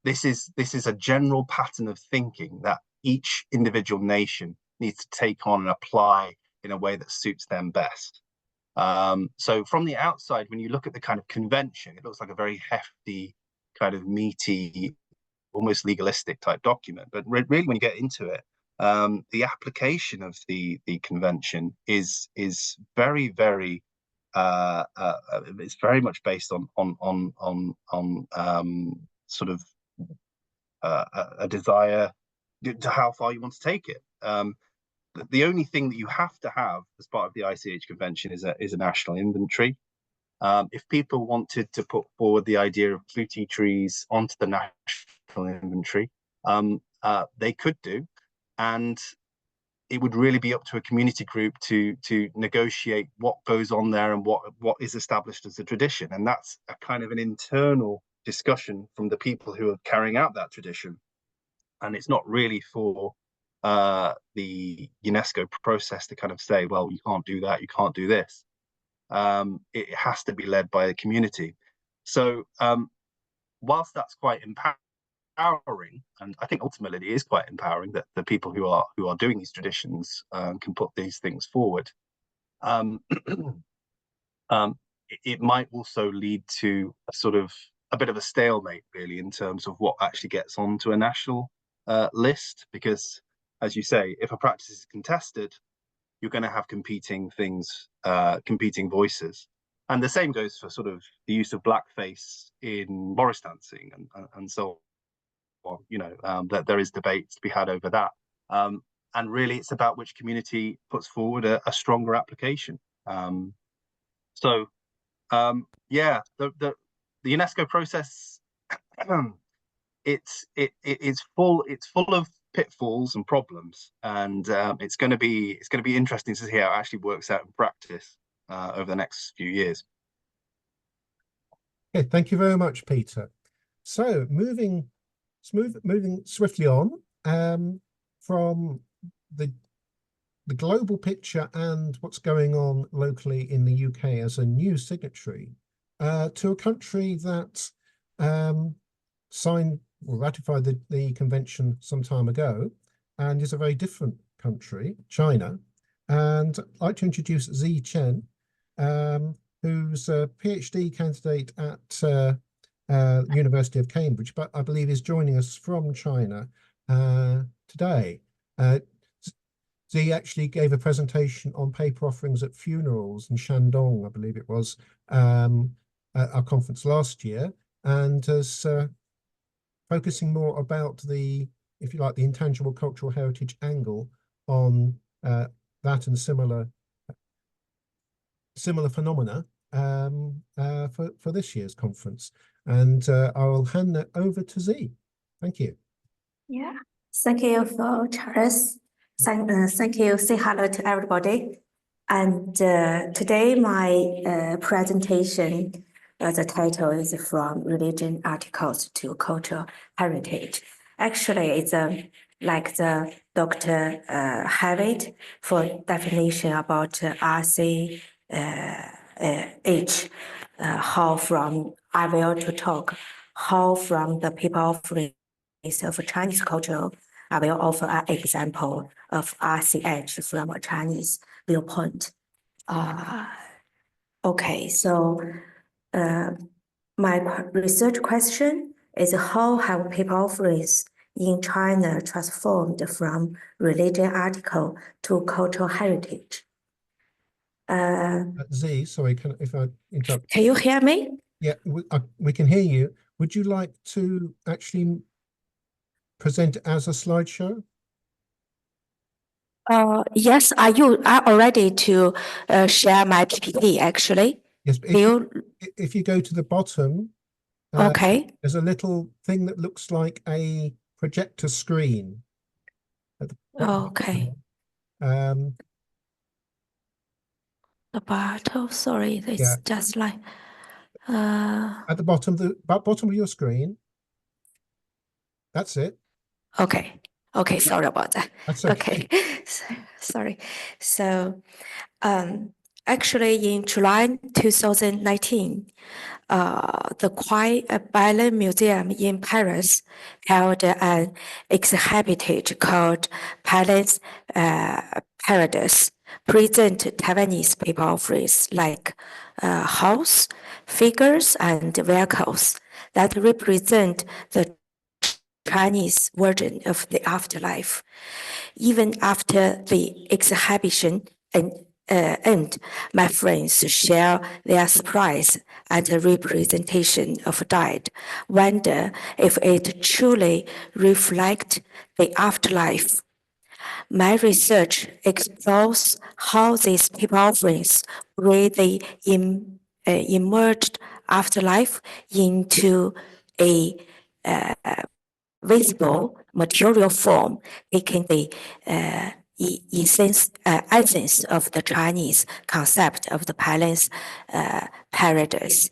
this is a general pattern of thinking that each individual nation needs to take on and apply in a way that suits them best. So from the outside, when you look at the kind of convention, it looks like a very hefty, kind of meaty, almost legalistic type document. But really, when you get into it, the application of the convention is very, very it's very much based on sort of a desire to how far you want to take it. The only thing that you have to have as part of the ICH convention is a national inventory. If people wanted to put forward the idea of clootie trees onto the national inventory, they could do, and it would really be up to a community group to negotiate what goes on there and what is established as a tradition. And that's a kind of an internal discussion from the people who are carrying out that tradition. And it's not really for the UNESCO process to kind of say, well, you can't do that, you can't do this. It has to be led by the community. So whilst that's quite empowering, and I think ultimately it is quite empowering that the people who are doing these traditions can put these things forward, it might also lead to a bit of a stalemate, really, in terms of what actually gets onto a national list. Because, as you say, if a practice is contested, you're going to have competing things, competing voices. And the same goes for sort of the use of blackface in Morris dancing and so on. You know, that there is debate to be had over that. really it's about which community puts forward a stronger application. Yeah, the UNESCO process, it's full of pitfalls and problems, and it's going to be interesting to see how it actually works out in practice over the next few years. Okay, thank you very much, Peter. So moving swiftly on from the global picture and what's going on locally in the UK as a new signatory to a country that signed or ratified the convention some time ago and is a very different country, China. And I'd like to introduce Zi Chen, who's a PhD candidate at University of Cambridge, but I believe is joining us from China today. Zi actually gave a presentation on paper offerings at funerals in Shandong, I believe it was, at our conference last year, and is focusing more about the, if you like, the intangible cultural heritage angle on that and similar phenomena for this year's conference. And I will hand that over to Zi. Thank you. Yeah, thank you for Charles. Thank you. Say hello to everybody. And today my presentation, the title is From Religion Articles to Cultural Heritage. Actually, it's like the Dr. Hewitt for definition about RCHG, how from I will to talk, how from the people offering of Chinese culture, I will offer an example of RCH from a Chinese viewpoint. Okay, so my research question is how have people offerings in China transformed from religion article to cultural heritage? Zi, sorry, if I interrupt? Can you hear me? Yeah, we can hear you. Would you like to actually present it as a slideshow? Yes, I already to share my PPT actually. Yes, but if you go to the bottom, Okay. there's a little thing that looks like a projector screen. At the bottom. Okay. The bottom, sorry, it's Yeah. just like At the bottom of your screen. That's it. okay. Okay, sorry about that. That's okay. Sorry. So actually in July 2019, the Quiet Ballet Museum in Paris held an exhibit called Palace Paradise, present Taiwanese people offerings like house, figures, and vehicles that represent the Chinese version of the afterlife. Even after the exhibition end, my friends share their surprise at the representation of dead, wonder if it truly reflects the afterlife. My research explores how these people offerings bring the emerged afterlife into a visible material form, taking the essence of the Chinese concept of the palace paradise.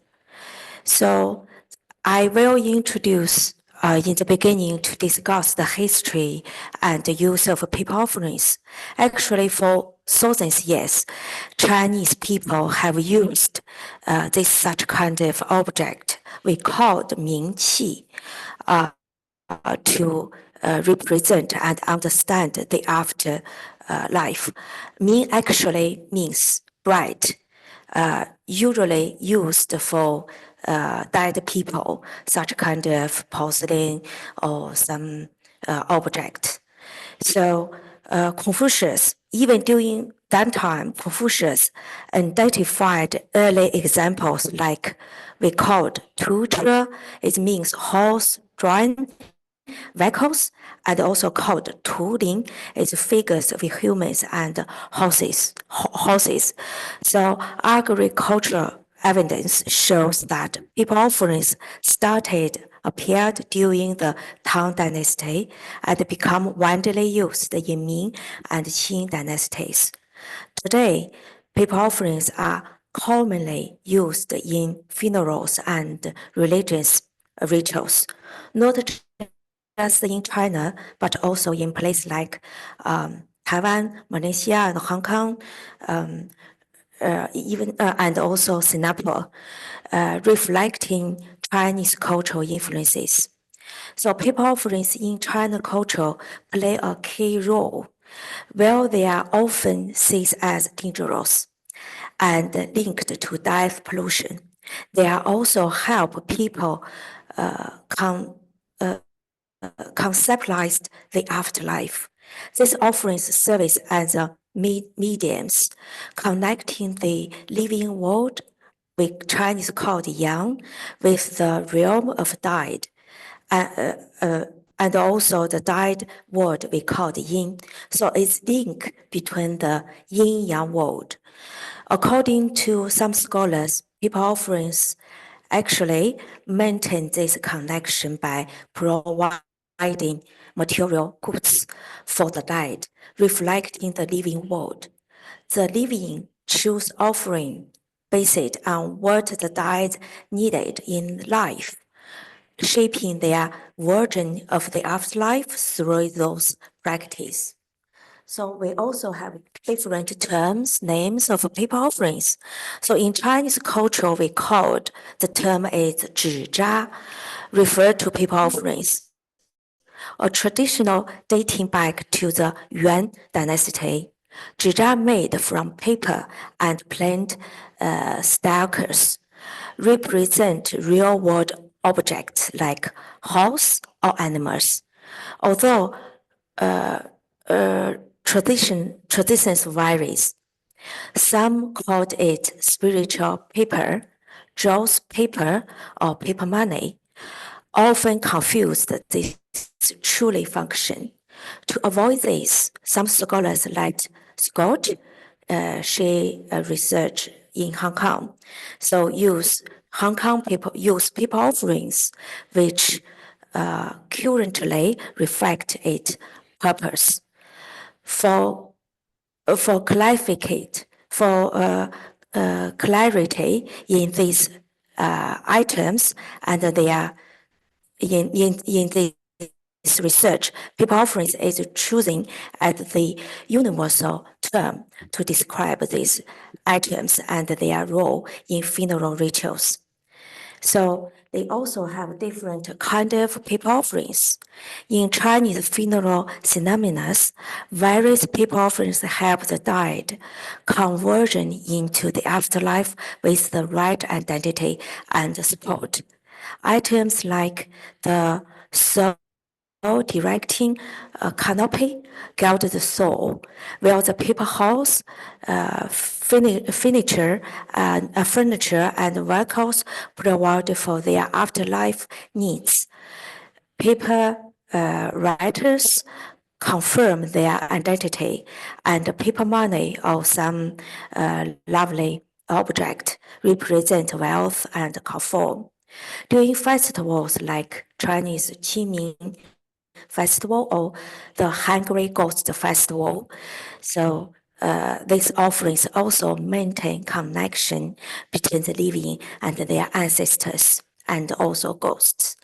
So I will introduce in the beginning to discuss the history and the use of people offerings. Actually, for thousands of years, Chinese people have used this such kind of object we called 名器 to represent and understand the afterlife. Ming actually means bright, usually used for dead people, such kind of porcelain or some object. So Confucius, even during that time, Confucius identified early examples like we called 图车, it means horse drawn vehicles, and also called tuling, is figures of humans and horses. So agricultural evidence shows that people offerings appeared during the Tang Dynasty and become widely used in Ming and Qing dynasties. Today, people offerings are commonly used in funerals and religious rituals, not just in China, but also in places like Taiwan, Malaysia, and Hong Kong, and also Singapore, reflecting Chinese cultural influences. So people offerings in China culture play a key role. While they are often seen as dangerous and linked to death pollution, they are also help people conceptualize the afterlife. These offerings serve as mediums connecting the living world, with Chinese called yang, with the realm of died, and also the died world we call yin. So it's link between the yin-yang world. According to some scholars, people offerings actually maintain this connection by providing material goods for the dead, reflecting the living world. The living choose offering based on what the dead needed in life, shaping their version of the afterlife through those practices. So we also have different terms, names of people offerings. So in Chinese culture, we called the term is 纸扎, refer to people offerings, a traditional dating back to the Yuan dynasty. 纸扎 made from paper and plant stalks represent real-world objects like horse or animals. Although traditions varies. Some called it spiritual paper, Joe's paper, or paper money, often confused this truly function. To avoid this, some scholars like Scott, she research in Hong Kong, so use paper offerings which currently reflect its purpose. For clarity in these items, and they are in this research, people offerings is choosing as the universal term to describe these items and their role in funeral rituals. So they also have different kind of people offerings. In Chinese funeral phenomena, various people offerings help the dead conversion into the afterlife with the right identity and support. Items like the soul directing canopy guide the soul, while the paper house, furniture and vehicles provide for their afterlife needs. Paper writers confirm their identity, and paper money or some lovely object represent wealth and comfort. During festivals like Chinese Qingming Festival or the Hungry Ghost Festival, so these offerings also maintain connection between the living and their ancestors and also ghosts.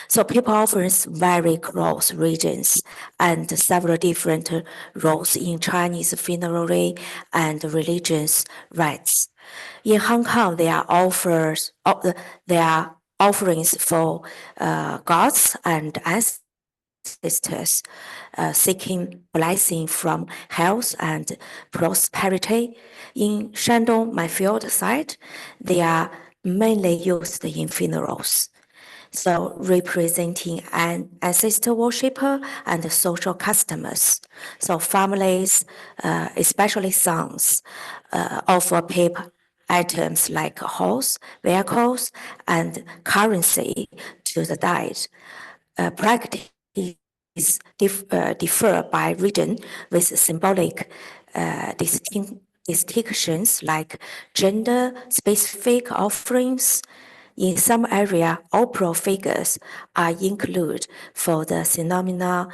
So people offerings vary across regions and several different roles in Chinese funerary and religious rites. In Hong Kong, there are offerings for gods and ancestors seeking blessing from health and prosperity. In Shandong minefield site, they are mainly used in funerals. So representing an ancestor worshiper and social customers. So families, especially sons, offer paper items like horse, vehicles, and currency to the dead. Practice differ by region with symbolic distinctions like gender-specific offerings. In some area, opera figures are included for the phenomena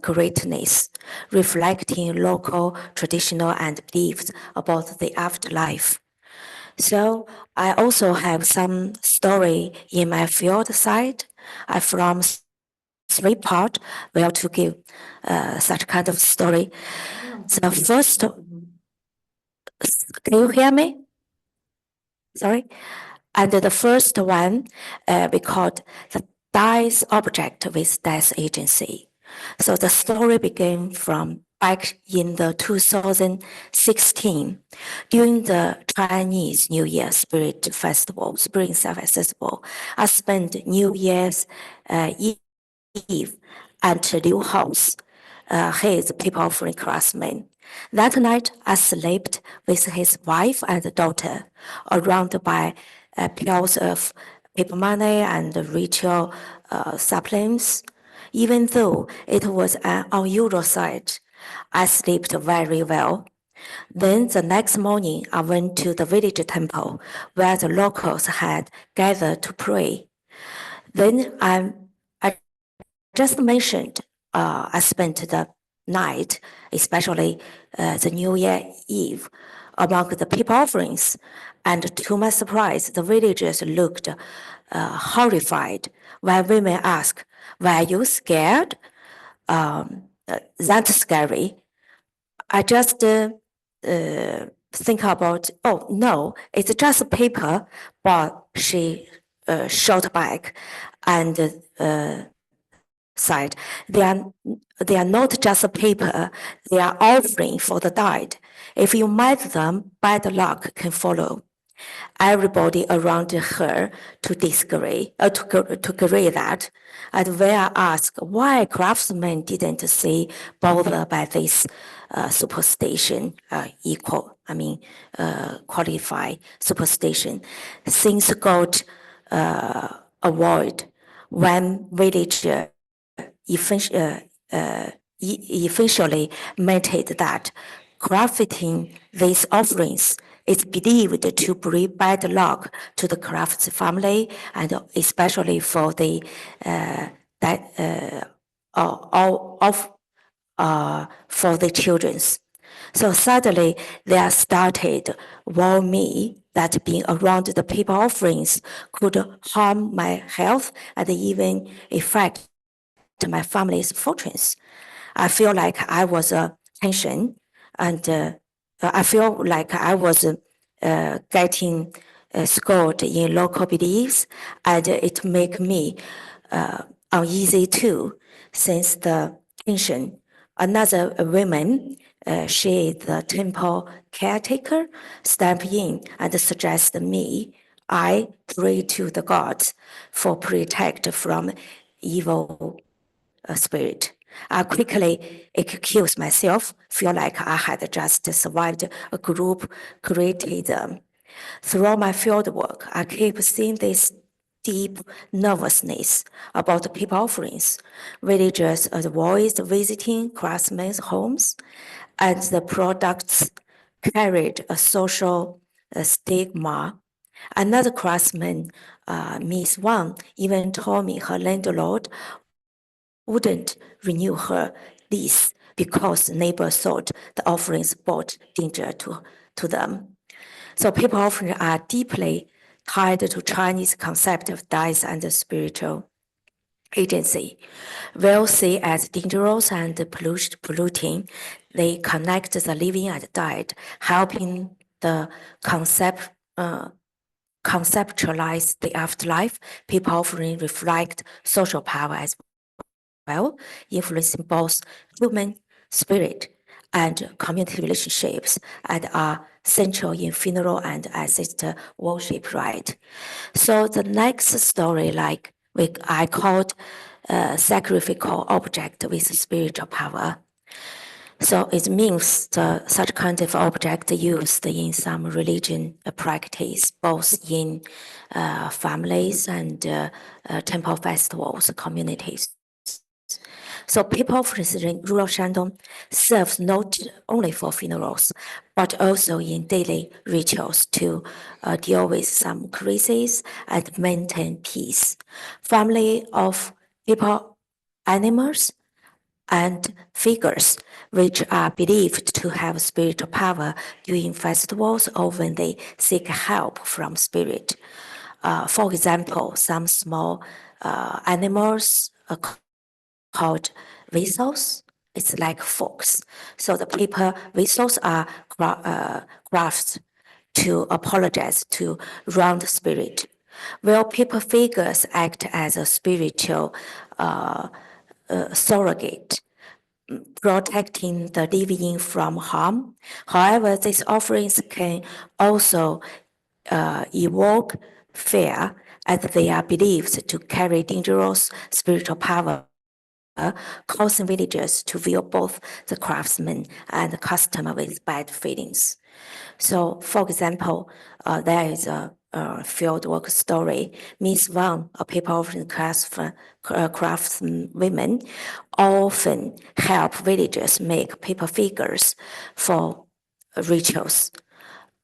greatness, reflecting local traditional and beliefs about the afterlife. So I also have some story in my field side. I'm from 3 parts where to give such kind of story. The first, can you hear me? Sorry. And the first one we called the dice object with death agency. So the story began from back in the 2016 during the Chinese New Year Spring Festival. I spent New Year's Eve at Liu House, his people offering classmate. That night, I slept with his wife and daughter, around by piles of paper money and ritual supplements. Even though it was an unusual sight, I slept very well. Then the next morning, I went to the village temple where the locals had gathered to pray. Then I just mentioned I spent the night, especially the New Year Eve, among the people offerings. And to my surprise, the villagers looked horrified when women asked, "Were you scared?" That's scary. I just think about, oh no, it's just paper, but she shot back and said, they are not just a paper, they are offering for the dead. If you met them, bad luck can follow. Everybody around her to disagree, to agree that. And when I asked why craftsmen didn't say bothered by this superstition, qualify superstition, things got avoided when villager eventually mentioned that crafting these offerings is believed to bring bad luck to the crafts family, and especially for the for the children's. So suddenly they started warn me that being around the paper offerings could harm my health and even affect my family's fortunes. I feel like I was tension, and I feel like I was getting scored in local beliefs, and it make me uneasy too, since the tension. Another woman, she is the temple caretaker, step in and suggest me I pray to the gods for protect from evil spirit. I quickly excused myself, feel like I had just survived a group criticism. Throughout my field work, I keep seeing this deep nervousness about the people offerings. Villagers avoid visiting craftsmen's homes, and the products carried a social stigma. Another craftsman, Miss Wang, even told me her landlord wouldn't renew her lease because neighbors thought the offerings brought danger to them. So people offerings are deeply tied to Chinese concept of dice and spiritual agency. While seen as dangerous and polluting, they connect the living and dead, helping the conceptualize the afterlife. People offering reflect social power as well, influencing both human spirit and community relationships, and are central in funeral and ancestor worship rite. So the next story, I called sacrificial object with spiritual power. So it means such kind of object used in some religion practice, both in families and temple festivals, communities. So paper offerings in rural Shandong serves not only for funerals, but also in daily rituals to deal with some crises and maintain peace. Family of people, animals, and figures which are believed to have spiritual power during festivals or when they seek help from spirit. For example, some small animals called vessels. It's like forks. So the paper vessels are crafted to apologize to wronged spirit, while paper figures act as a spiritual surrogate, protecting the living from harm. However, these offerings can also evoke fear, as they are believed to carry dangerous spiritual power, causing villagers to view both the craftsman and the customer with bad feelings. So, for example, there is a fieldwork story. Miss Wang, a paper offering craftswomen, often help villagers make paper figures for rituals.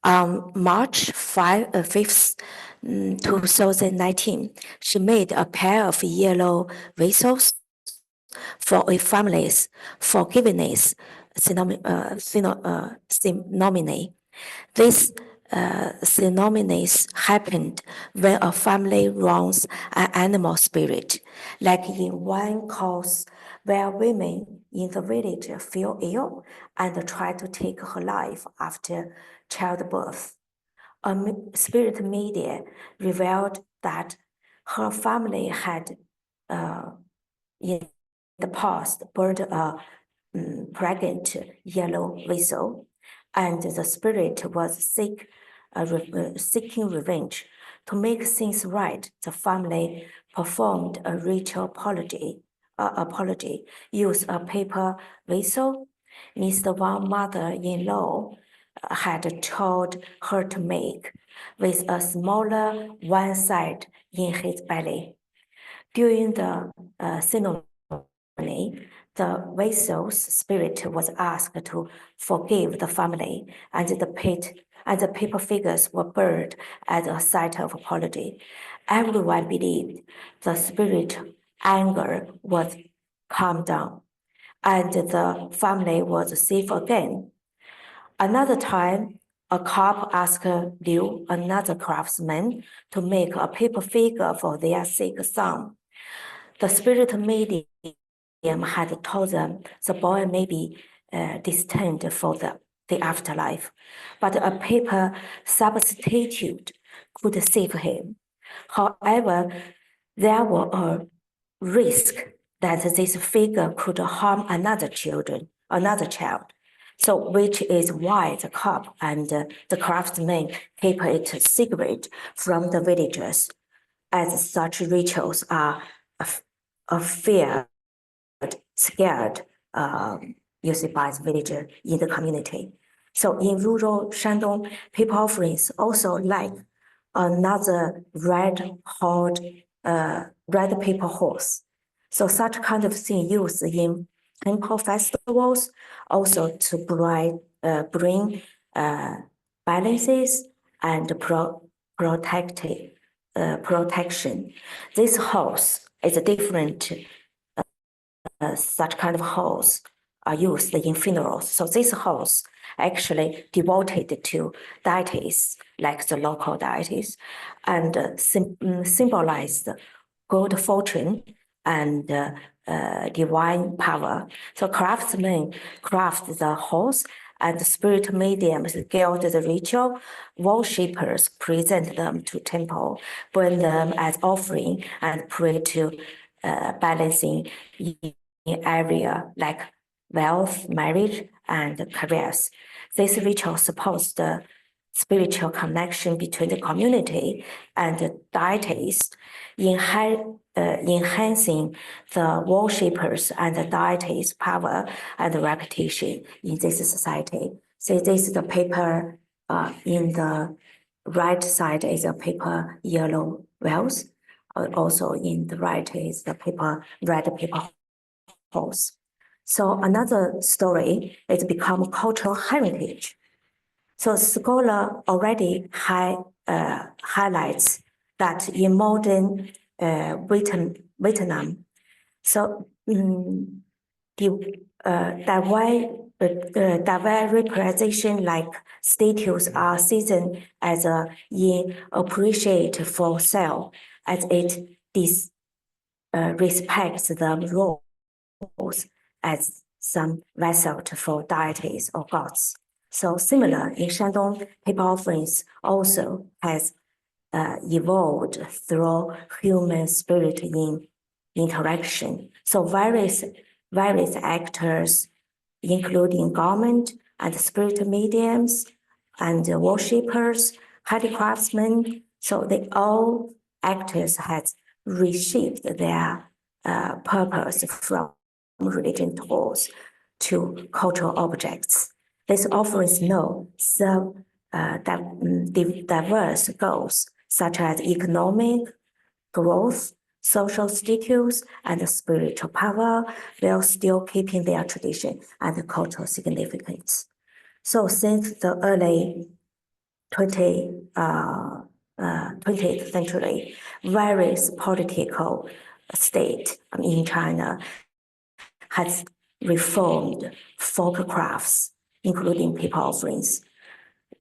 On March 5th, 2019, she made a pair of yellow vessels for a family's forgiveness ceremony. This ceremony happened when a family wrongs an animal spirit, like in one case where women in the village fell ill and tried to take her life after childbirth. A spirit medium revealed that her family had in the past burned a pregnant yellow vessel, and the spirit was seeking revenge. To make things right, the family performed a ritual apology, used a paper vessel Mr. Wang's mother-in-law had told her to make, with a smaller one side in his belly. During the ceremony, the vessel's spirit was asked to forgive the family, and the paper figures were burned as a sign of apology. Everyone believed the spirit anger was calmed down, and the family was safe again. Another time, a couple asked Liu, another craftsman, to make a paper figure for their sick son. The spirit medium had told them the boy may be destined for the afterlife, but a paper substitute could save him. However, there was a risk that this figure could harm another child. So, which is why the couple and the craftsman keep it secret from the villagers, as such rituals are scared used by the villager in the community. So in rural Shandong, paper offerings also like another red paper horse. So such kind of thing used in temple festivals, also to bring balances and protection. This horse is a different. Such kind of halls are used in funerals. So this halls actually devoted to deities, like the local deities, and symbolized good fortune and divine power. So craftsmen craft the halls, and the spirit mediums guide the ritual. Worshippers present them to temple, burn them as offering, and pray to balancing area like wealth, marriage, and careers. This ritual supports the spiritual connection between the community and the deities, enhancing the worshippers and the deities' power and reputation in this society. So this is the paper in the right side is a paper yellow wells. Also in the right is the red paper halls. So another story is become cultural heritage. So scholar already highlights that in modern Vietnam, so diverse representation like statues are seen as in appreciate for sale, as it respects the roles as some vessel for deities or gods. So similar in Shandong, paper offerings also has evolved through human spirit in interaction. So various actors, including government and spirit mediums and worshippers, handicraftsmen, so they all actors has reshaped their purpose from religion tools to cultural objects. These offerings now serve diverse goals such as economic growth, social status, and spiritual power, while still keeping their tradition and cultural significance. So since the early 20th century, various political state in China has reformed folk crafts, including paper offerings,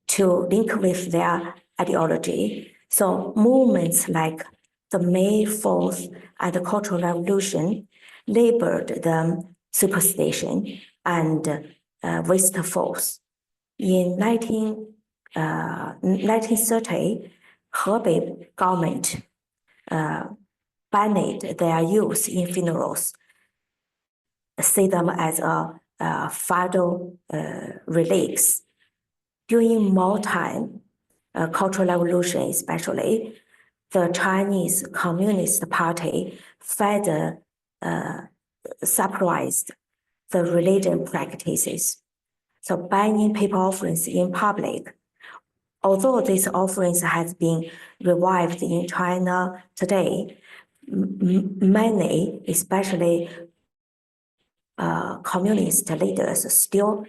to link with their ideology. So movements like the May 4th and the Cultural Revolution labeled them superstition and wasteful. In 1930, Hebei government banned their use in funerals, see them as feudal relics. During wartime, Cultural Revolution especially, the Chinese Communist Party further suppressed the religion practices. So banning paper offerings in public. Although these offerings has been revived in China today, many, especially communist leaders, still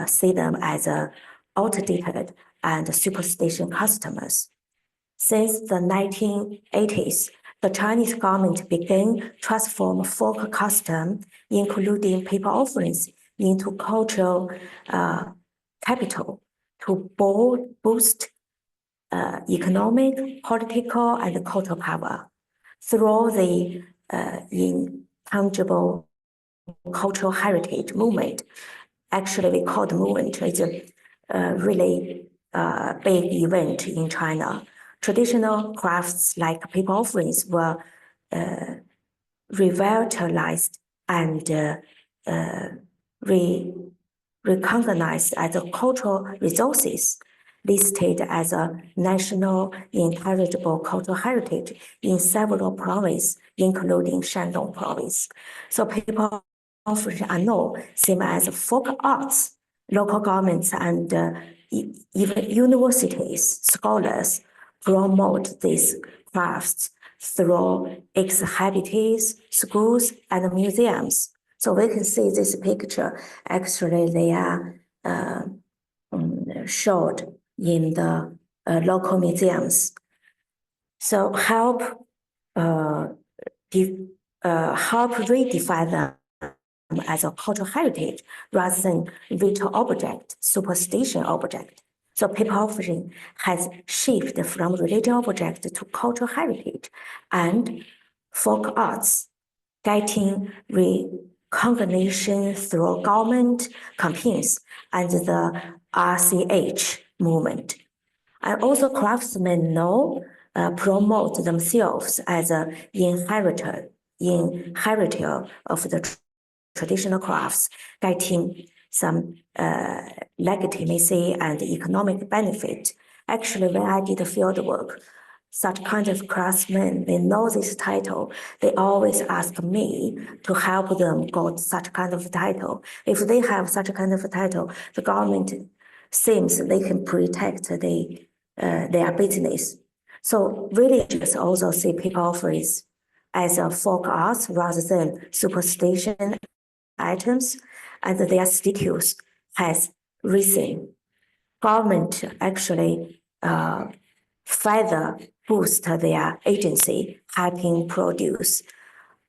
see them as outdated and superstition customers. Since the 1980s, the Chinese government began transform folk custom, including paper offerings, into cultural capital to boost economic, political, and cultural power through the Intangible Cultural Heritage movement. Actually, we call the movement. It's a really big event in China. Traditional crafts like paper offerings were revitalized and recognized as a cultural resources, listed as a national intangible cultural heritage in several provinces, including Shandong province. So paper offerings are now seen as folk arts. Local governments and even universities, scholars promote these crafts through exhibits, schools, and museums. So we can see this picture. Actually, they are showed in the local museums. So help redefine them as a cultural heritage rather than ritual object, superstition object. So paper offering has shifted from religious object to cultural heritage and folk arts, getting recognition through government campaigns and the RCH movement. And also craftsmen now promote themselves as an inheritor of the traditional crafts, getting some legitimacy and economic benefit. Actually, when I did the field work, such kind of craftsmen, they know this title. They always ask me to help them get such kind of title. If they have such a kind of title, the government seems they can protect their business. So villagers also see paper offerings as a folk arts rather than superstition items, and their status has risen. Government actually further boost their agency, helping produce,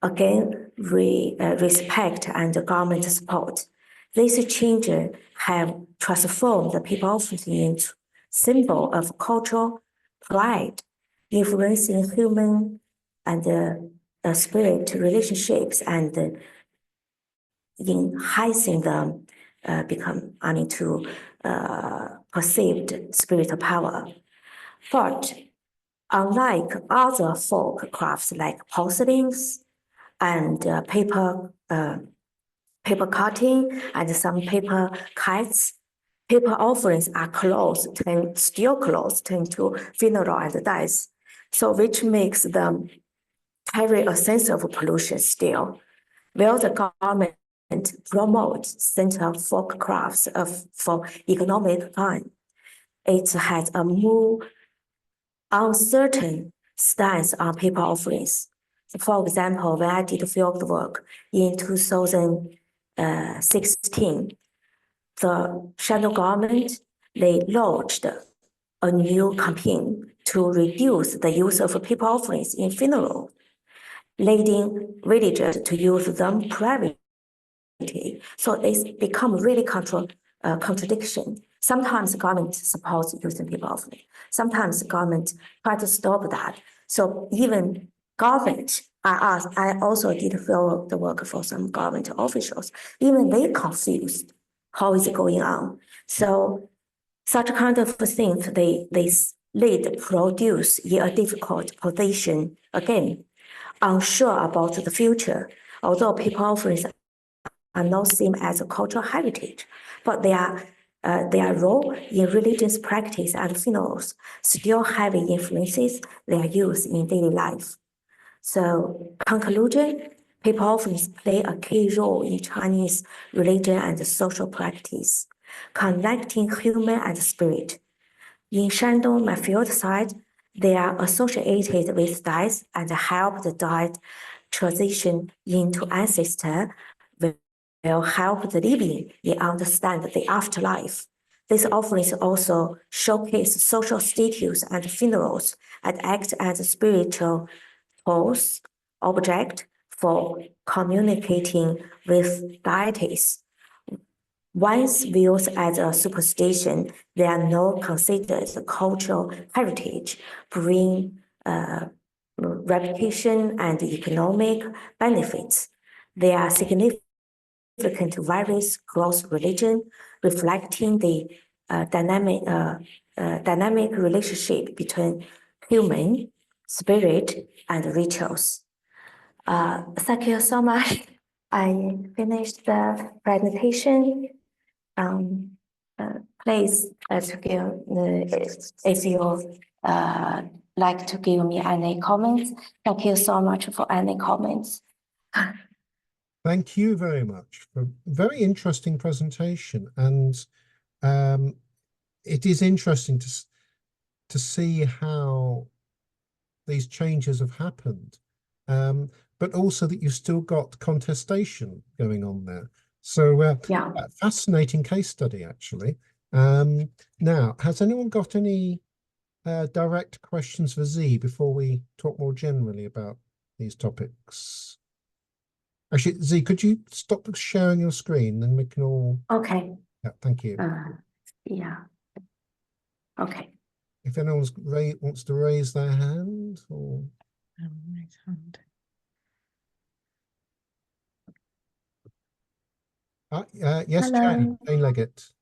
again, respect and government support. These changes have transformed the people office into symbol of cultural pride, influencing human and spirit relationships and enhancing them to perceived spiritual power. But unlike other folk crafts like porcelains and paper cutting and some paper kites, paper offerings are steel closed to funeral and death, so which makes them carry a sense of pollution still. While the government promotes center folk crafts for economic gain, it has a more uncertain stance on paper offerings. For example, when I did field work in 2016, the Shandong government, they launched a new campaign to reduce the use of paper offerings in funeral, leading villagers to use them privately. So it's become really contradiction. Sometimes the government supports using paper offering. Sometimes the government try to stop that. So even government, I also did field work for some government officials. Even they confused how is it going on. So such kind of things they lead produce in a difficult position again, unsure about the future. Although paper offerings are not seen as a cultural heritage, but their role in religious practice and funerals still heavy influences their use in daily life. So, conclusion, paper offerings play a key role in Chinese religion and social practice, connecting human and spirit. In Shandong, my field site, they are associated with death and help the dead transition into ancestor, will help the living understand the afterlife. These offerings also showcase social status and funerals and act as a spiritual tools, object for communicating with deities. Once viewed as a superstition, they are now considered cultural heritage, bring reputation and economic benefits. They are significant various cross religion, reflecting the dynamic relationship between human, spirit, and rituals. Thank you so much. I finished the presentation. Please, if you like to give me any comments, thank you so much for any comments. Thank you very much for a very interesting presentation, and it is interesting to see how these changes have happened, but also that you've still got contestation going on there. So Yeah. a fascinating case study, actually. Now, has anyone got any direct questions for Z before we talk more generally about these topics? Actually, Z, could you stop sharing your screen, then we can all... Okay. Yeah, thank you. Yeah. Okay. If anyone wants to raise their hand, or... Raise hand. Yes, Hello. Jane Leggett.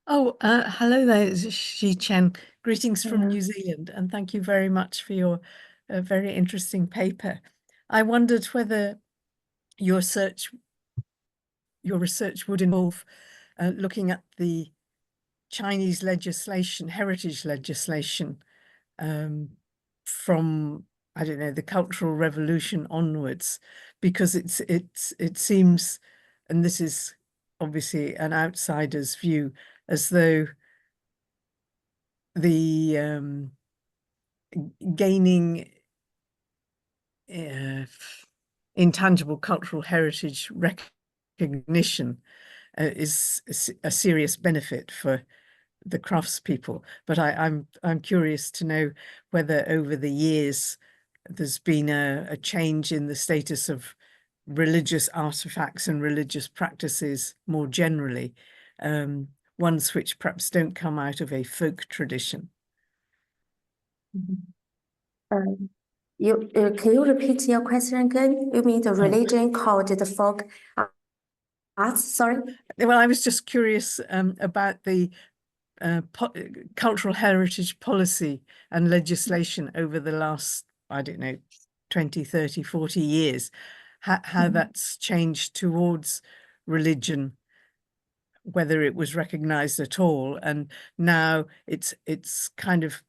Oh, hello there, it's Xi Chen. Greetings from Yeah. New Zealand, and thank you very much for your very interesting paper. I wondered whether your research would involve looking at the Chinese legislation, heritage legislation, from, I don't know, the Cultural Revolution onwards, because it seems, and this is obviously an outsider's view, as though the gaining intangible cultural heritage recognition is a serious benefit for the craftspeople. But I'm curious to know whether over the years there's been a change in the status of religious artifacts and religious practices more generally, ones which perhaps don't come out of a folk tradition. Can you repeat your question again? You mean the religion called the folk arts? Sorry. Well, I was just curious about the cultural heritage policy and legislation over the last, I don't know, 20, 30, 40 years, how that's changed towards religion, whether it was recognized at all, and now it's kind of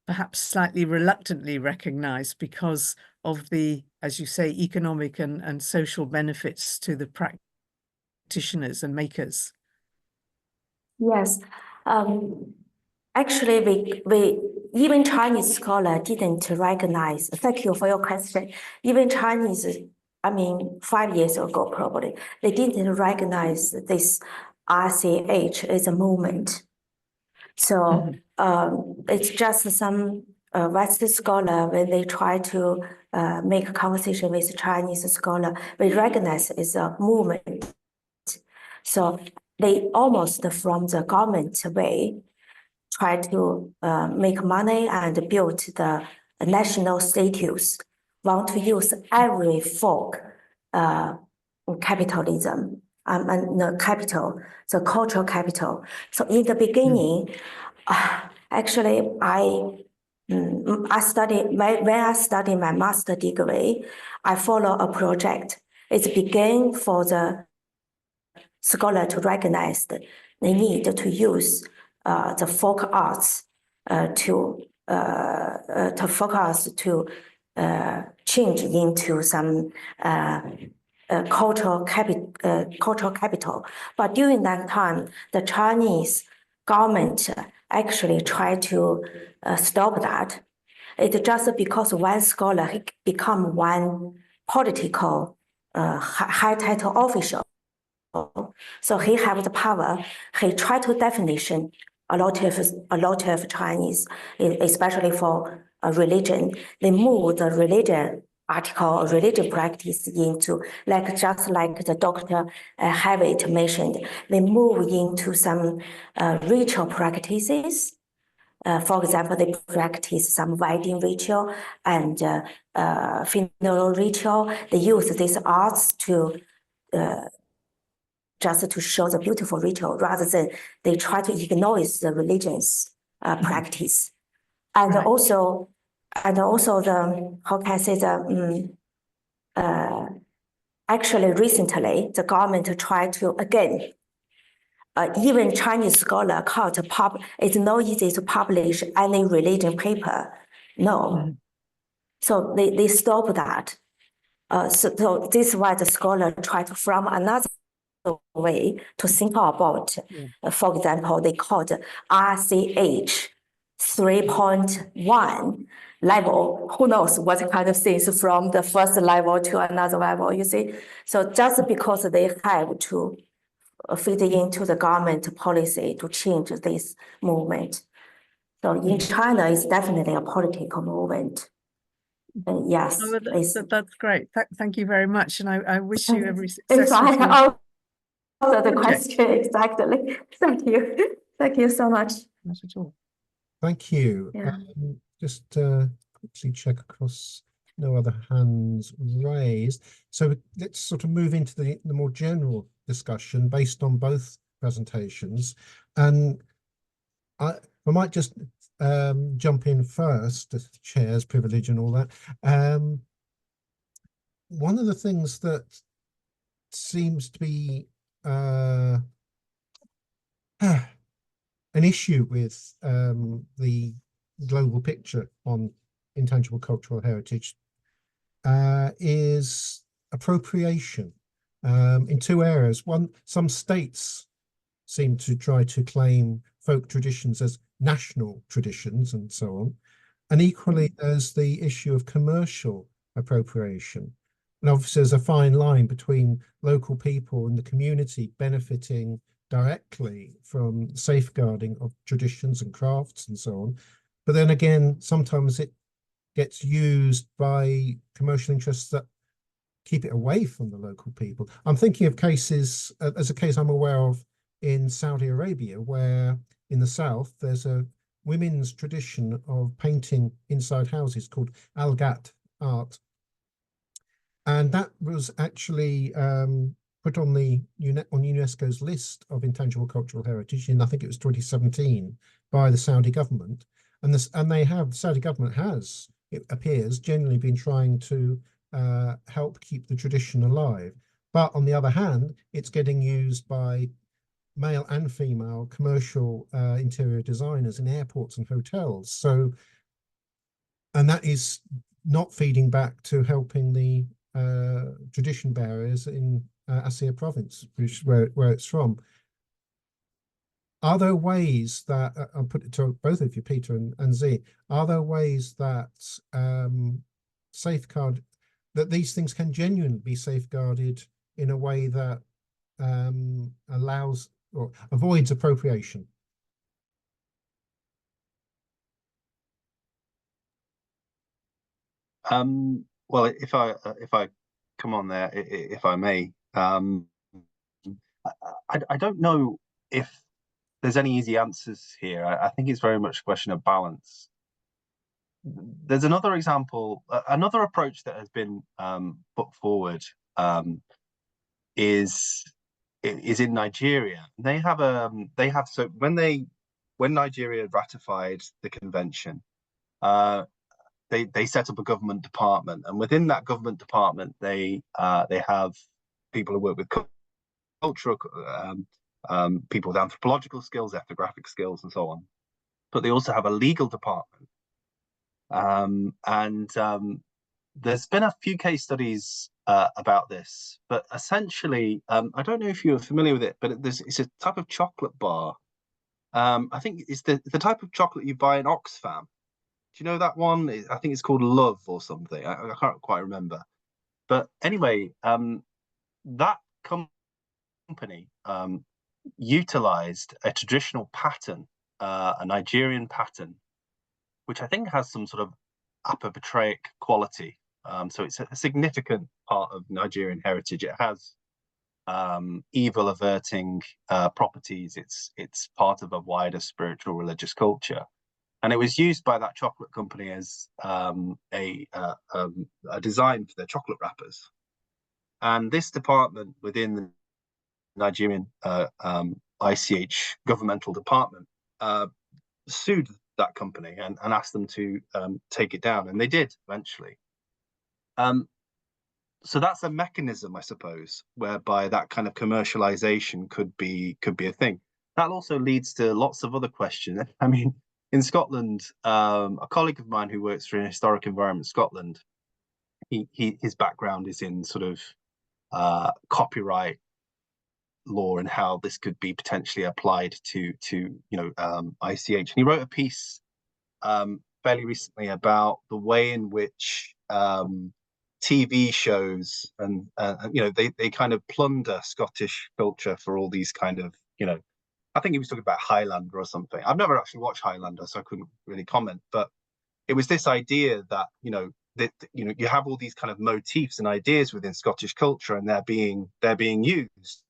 perhaps slightly reluctantly recognized because of the, as you say, economic and social benefits to the practitioners and makers. Yes. Actually, we even Chinese scholar didn't recognize. Thank you for your question. Even Chinese, I mean, 5 years ago probably, they didn't recognize this RCH as a movement. So it's just some Western scholar, when they try to make a conversation with Chinese scholar, we recognize it's a movement. So they almost from the government way try to make money and build the national status, want to use every folk capitalism and the capital, the cultural capital. So in the beginning, actually, when I studied my master degree, I follow a project. It began for the scholar to recognize the need to use the folk arts to focus to change into some cultural capital. But during that time, the Chinese government actually tried to stop that. It's just because one scholar become one political high title official. So he have the power. He tried to definition a lot of Chinese, especially for religion. They move the religion article or religion practice into just like the Dr. Hewitt mentioned. They move into some ritual practices. For example, they practice some wedding ritual and funeral ritual. They use these arts to just to show the beautiful ritual rather than they try to ignore the religion's practice. And Right. also the, how can I say, the, actually recently, the government tried to, again, even Chinese scholar can't it's not easy to publish any religion paper. No. So they stop that. So this is why the scholar tried to, from another way to think about, for example, they called RCH 3.1 level. Who knows what kind of things from the first level to another level, you see? So just because they have to fit into the government policy to change this movement. So in China, it's definitely a political movement. Yes, Oh, that's great. Thank you very much. And I wish you every success. If I answer the Okay. question exactly. Thank you. Thank you so much. Not at all. Thank you. Yeah. Just quickly check across, no other hands raised. So let's sort of move into the more general discussion based on both presentations. And I might just jump in first, chair's privilege and all that. One of the things that seems to be an issue with the global picture on intangible cultural heritage is appropriation in two areas. One, some states seem to try to claim folk traditions as national traditions and so on. And equally, there's the issue of commercial appropriation. And obviously there's a fine line between local people and the community benefiting directly from safeguarding of traditions and crafts and so on. But then again, sometimes it gets used by commercial interests that keep it away from the local people. I'm thinking of cases, as a case I'm aware of in Saudi Arabia, where in the south there's a women's tradition of painting inside houses called Algat art. And that was actually put on the UNESCO's list of intangible cultural heritage in, I think it was 2017, by the Saudi government. And the Saudi government has, it appears, generally been trying to help keep the tradition alive. But on the other hand, it's getting used by male and female commercial interior designers in airports and hotels. So, and that is not feeding back to helping the tradition bearers in Aceh province, which is where it's from. Are there ways that, I'll put it to both of you, Peter and Z, are there ways that safeguard, that these things can genuinely be safeguarded in a way that allows or avoids appropriation? Well, if I come on there, if I may, I don't know if there's any easy answers here. I think it's very much a question of balance. There's another example, another approach that has been put forward is in Nigeria. They have so when Nigeria ratified the convention, they set up a government department, and within that government department, they have people who work with cultural, people with anthropological skills, ethnographic skills, and so on. But they also have a legal department, and there's been a few case studies about this. But essentially, I don't know if you're familiar with it, but it's a type of chocolate bar. I think it's the type of chocolate you buy in Oxfam. Do you know that one? I think it's called Love or something. I can't quite remember. But anyway, that company utilized a traditional pattern, a Nigerian pattern, which I think has some sort of apotropaic quality. So it's a significant part of Nigerian heritage. It has evil averting properties. It's part of a wider spiritual religious culture. And it was used by that chocolate company as a design for their chocolate wrappers. And this department within the Nigerian ICH governmental department sued that company and asked them to take it down, and they did eventually. So that's a mechanism, I suppose, whereby that kind of commercialization could be a thing. That also leads to lots of other questions. I mean, in Scotland, a colleague of mine who works for an historic environment Scotland, his background is in sort of copyright law and how this could be potentially applied to ICH. And he wrote a piece fairly recently about the way in which TV shows and they kind of plunder Scottish culture for all these kind of I think he was talking about Highlander or something. I've never actually watched Highlander, so I couldn't really comment. But it was this idea that you have all these kind of motifs and ideas within Scottish culture, and they're being used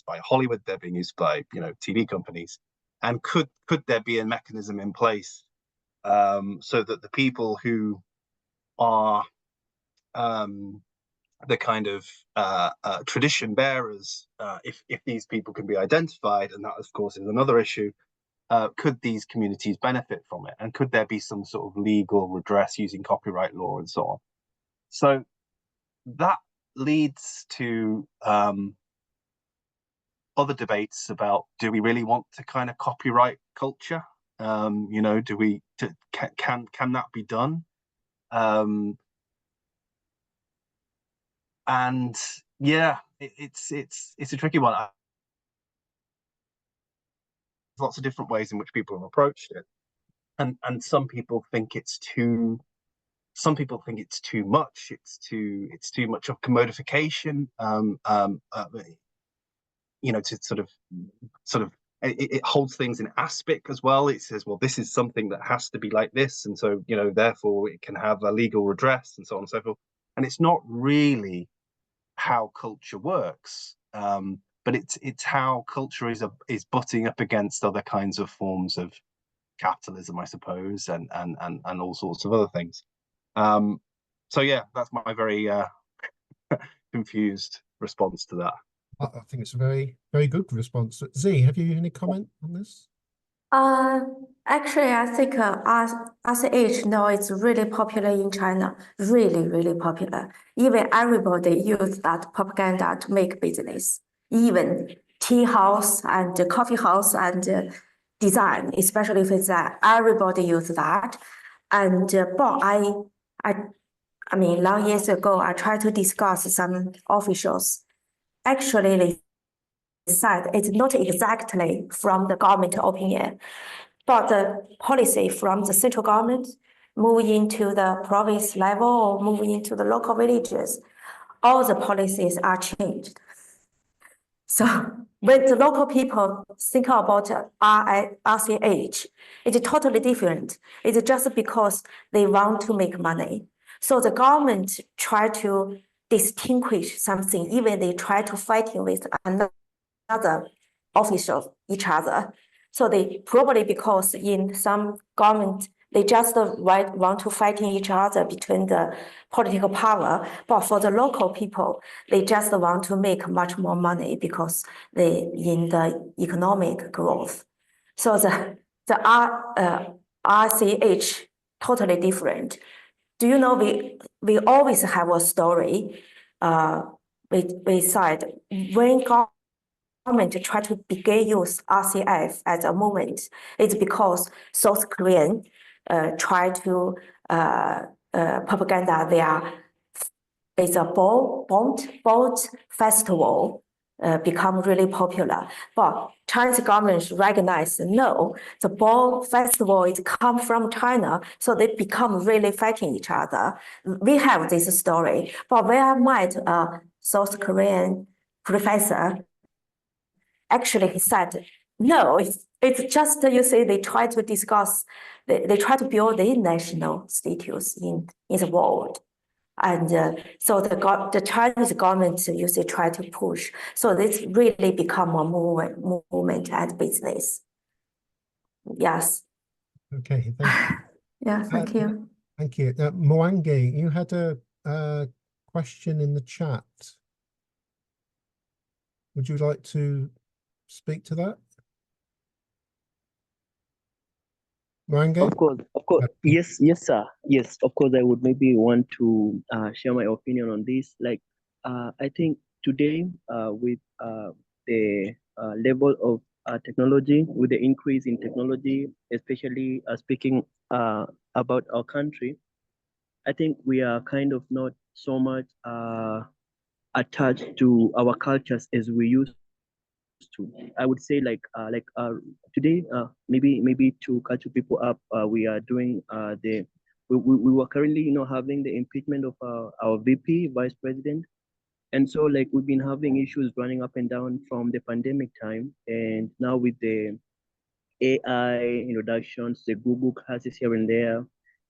by Hollywood, they're being used by TV companies. And could there be a mechanism in place so that the people who are the kind of tradition bearers, if these people can be identified, and that of course is another issue, could these communities benefit from it, and could there be some sort of legal redress using copyright law and so on? So that leads to other debates about, do we really want to kind of copyright culture? Do we can that be done? And yeah, it's a tricky one. There's lots of different ways in which people have approached it, and some people think it's too some people think it's too much. It's too much of commodification. You know, to sort of it holds things in aspic as well. It says, well, this is something that has to be like this, and so, you know, therefore it can have a legal redress and so on and so forth. And it's not really how culture works, but it's how culture is butting up against other kinds of forms of capitalism, I suppose, and all sorts of other things. So yeah, that's my very confused response to that. I think it's a very, very good response. Z, have you any comment on this? Actually, I think RCH now it's really popular in China, really, really popular. Even everybody use that propaganda to make business. Even tea house and coffee house and design, especially if it's that, everybody use that. And but I mean, long years ago, I tried to discuss some officials. Actually, they said it's not exactly from the government opinion, but the policy from the central government move into the province level or move into the local villages, all the policies are changed. So when the local people think about RCH, it's totally different. It's just because they want to make money. So the government try to distinguish something, even they try to fighting with another officials, each other. So they probably because in some government, they just want to fighting each other between the political power. But for the local people, they just want to make much more money because they in the economic growth. So the RCH totally different. Do you know we always have a story we said when government try to begin use RCF as a movement, it's because South Korean try to propaganda it's a boat festival become really popular. But Chinese government recognize no, the boat festival is come from China, so they become really fighting each other. We have this story, but when I met a South Korean professor, actually he said, no, it's just, you see, they try to discuss, they try to build their national status in the world. And so the Chinese government, you see, try to push. So this really become a movement and business. Yes. Okay, thank you. Yeah, thank you. Thank you. Mwangi, you had a question in the chat. Would you like to speak to that? Mwangi? Of course. Yes, sir. Yes, of course, I would maybe want to share my opinion on this. Like, I think today, with the level of technology, with the increase in technology, especially speaking about our country, I think we are kind of not so much attached to our cultures as we used to. I would say today, maybe to catch people up, we are doing we were currently having the impeachment of our VP, vice president, and so like we've been having issues running up and down from the pandemic time, and now with the AI introductions, the Google classes here and there,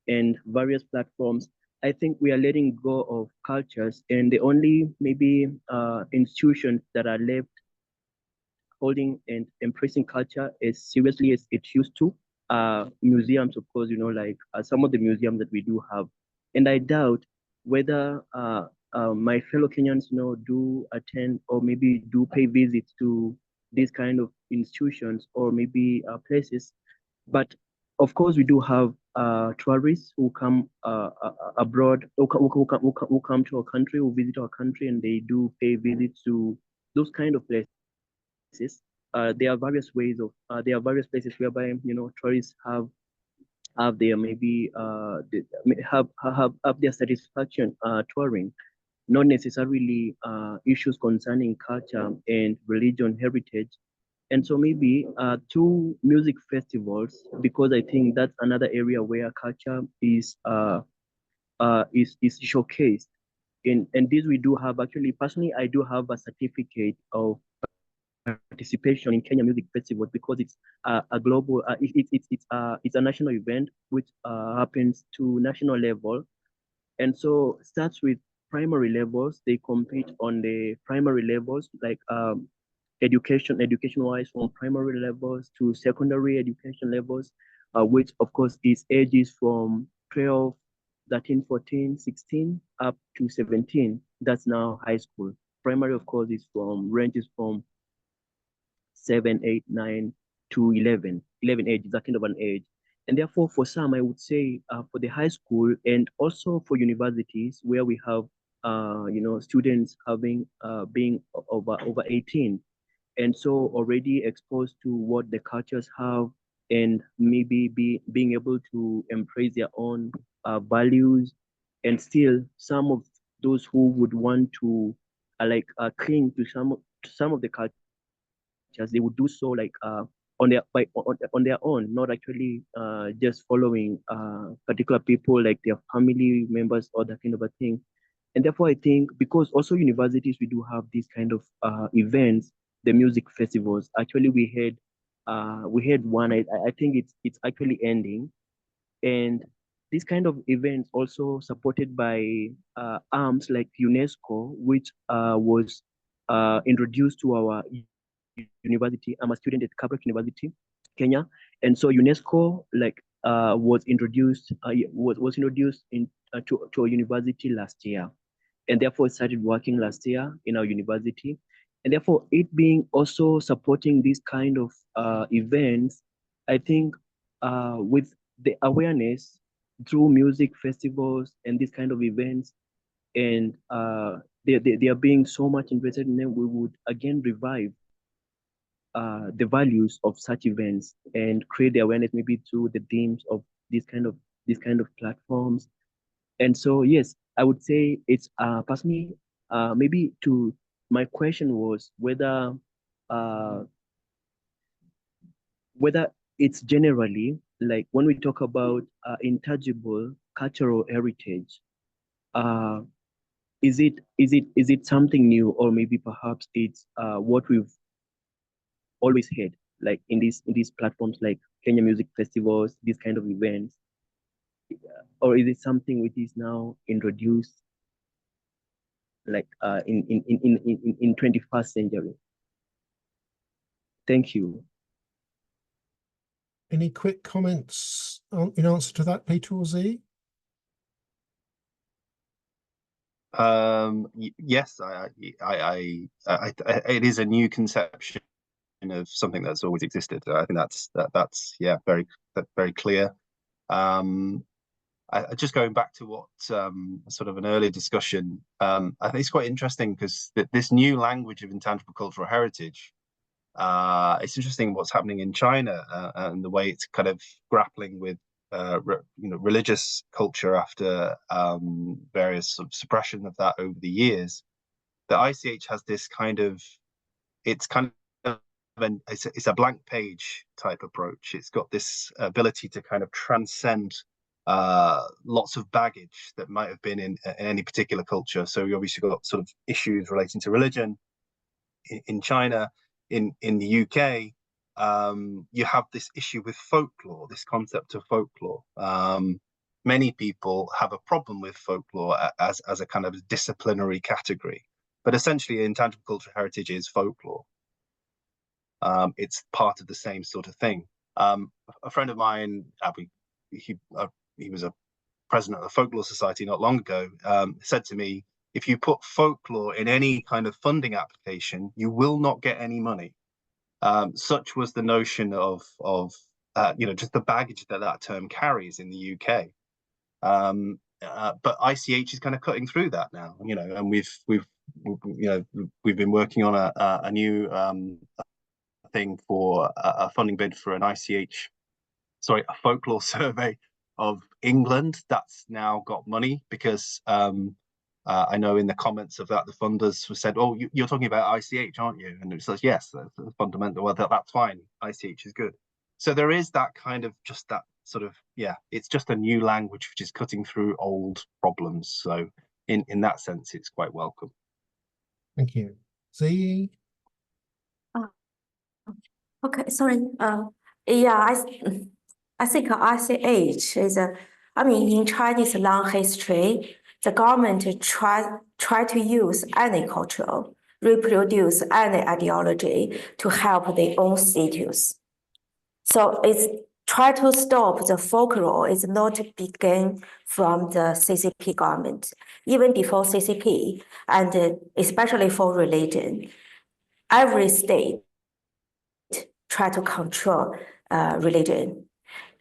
and various platforms, I think we are letting go of cultures, and the only maybe institutions that are left holding and embracing culture as seriously as it used to. Museums, of course, like some of the museums that we do have. And I doubt whether my fellow Kenyans, do attend or maybe do pay visits to these kind of institutions or maybe places. But of course, we do have tourists who come abroad, who come to our country, who visit our country, and they do pay visits to those kind of places. There are various ways of there are various places whereby tourists have their maybe have their satisfaction touring, not necessarily issues concerning culture and religion heritage. And so maybe two music festivals, because I think that's another area where culture is is showcased. And this we do have, actually, personally, I do have a certificate of participation in Kenya Music Festival, because it's a global, it's a national event which happens to national level. And so starts with primary levels. They compete on the primary levels, like education-wise, from primary levels to secondary education levels, which of course is ages from 12, 13, 14, 16 up to 17. That's now high school. Primary, of course, ranges from 7, 8, 9 to 11. 11 age is that kind of an age. And therefore, for some, I would say for the high school and also for universities where we have, students having being over 18, and so already exposed to what the cultures have, and maybe being able to embrace their own values, and still some of those who would want to cling to some of the cultures, they would do so like on their own, not actually just following particular people like their family members or that kind of a thing. And therefore, I think because also universities, we do have these kind of events, the music festivals. Actually, we had one. I think it's actually ending, and this kind of events also supported by arms like UNESCO, which was introduced to our university. I'm a student at Kabrak University, Kenya, and so UNESCO was introduced to a university last year, and therefore it started working last year in our university, and therefore it being also supporting these kind of events, I think with the awareness through music festivals and these kind of events, and they are being so much invested in them, we would again revive the values of such events and create the awareness maybe through the themes of these kind of platforms. And so yes, I would say it's personally maybe to my question was whether it's generally like when we talk about intangible cultural heritage, is it something new, or maybe perhaps it's what we've always had, like in these platforms like Kenya Music Festivals, these kind of events, or is it something which is now introduced like in 21st century? Thank you. Any quick comments in answer to that, Peter or Z? Yes, it is a new conception of something that's always existed. I think that's yeah, very clear. Just going back to what sort of an earlier discussion, I think it's quite interesting because this new language of intangible cultural heritage, it's interesting what's happening in China and the way it's kind of grappling with religious culture after various sort of suppression of that over the years. The ICH has this kind of, it's a blank page type approach. It's got this ability to kind of transcend lots of baggage that might have been in any particular culture. So we obviously got sort of issues relating to religion in China. In the UK, you have this issue with folklore, this concept of folklore. Many people have a problem with folklore as a kind of disciplinary category, but essentially intangible cultural heritage is folklore. It's part of the same sort of thing. A friend of mine, he was a president of the Folklore Society not long ago, said to me, if you put folklore in any kind of funding application, you will not get any money. Such was the notion of just the baggage that term carries in the UK. But ICH is kind of cutting through that now, and we've been working on a new thing for a funding bid for a folklore survey of England. That's now got money because I know in the comments of that, the funders said, "Oh, you're talking about ICH, aren't you?" And it says, "Yes, that's fundamental. Well, that's fine. ICH is good." So there is that kind of just that sort of, yeah, it's just a new language which is cutting through old problems. So in that sense, it's quite welcome. Thank you. Z? Okay, sorry. Yeah, I think RCH is I mean, in Chinese long history, the government try to use any culture, reproduce any ideology to help their own status. So it's try to stop the folklore is not begin from the CCP government, even before CCP, and especially for religion. Every state try to control religion.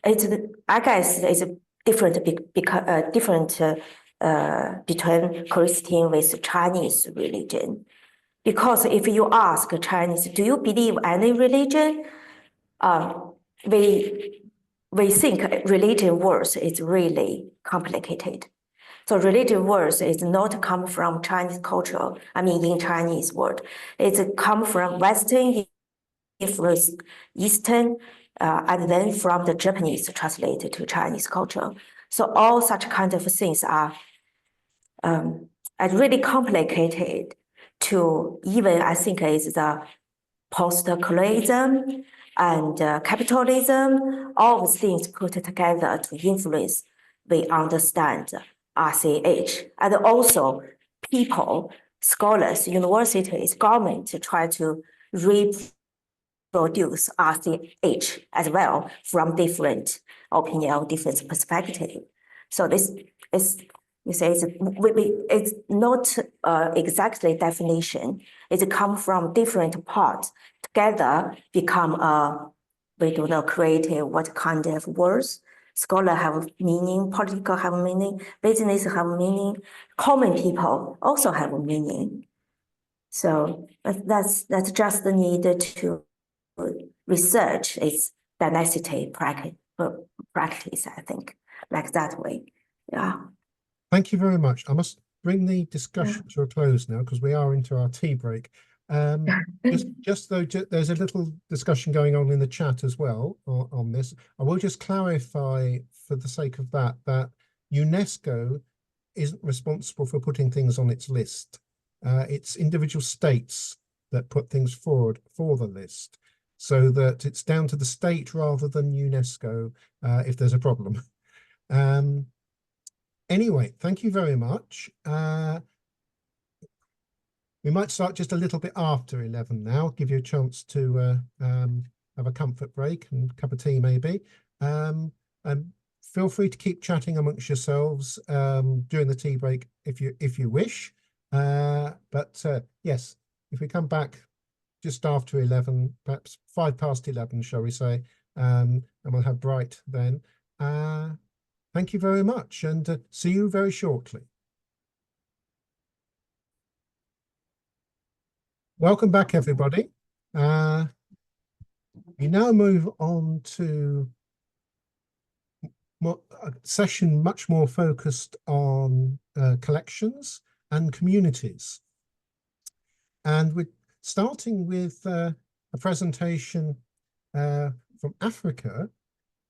I guess it's different because different between Christian with Chinese religion. Because if you ask Chinese, do you believe any religion? We think religion words is really complicated. So religion words is not come from Chinese culture. I mean, in Chinese word, it's come from Western influence, Eastern, and then from the Japanese translated to Chinese culture. So all such kind of things are really complicated to even, I think, is the post-colonialism and capitalism, all these things put together to influence, we understand RCH. And also people, scholars, universities, government to try to reproduce RCH as well from different opinion, different perspective. So this is, you say, it's not exactly definition. It's come from different parts together, become we don't know, creative, what kind of words. Scholar have meaning, political have meaning, business have meaning, common people also have meaning. So that's just the need to research its dynasty practice, I think, like that way. Yeah. Thank you very much. I must bring the discussion to a close now because we are into our tea break. Just though there's a little discussion going on in the chat as well on this. I will just clarify for the sake of that UNESCO isn't responsible for putting things on its list. It's individual states that put things forward for the list, so that it's down to the state rather than UNESCO if there's a problem. Anyway, thank you very much. We might start just a little bit after 11 now, give you a chance to have a comfort break and a cup of tea maybe. And feel free to keep chatting amongst yourselves during the tea break if you wish. But yes, if we come back just after 11, perhaps 11, shall we say, and we'll have Bright then. Thank you very much, and see you very shortly. Welcome back, everybody. We now move on to a session much more focused on collections and communities. And we're starting with a presentation from Africa,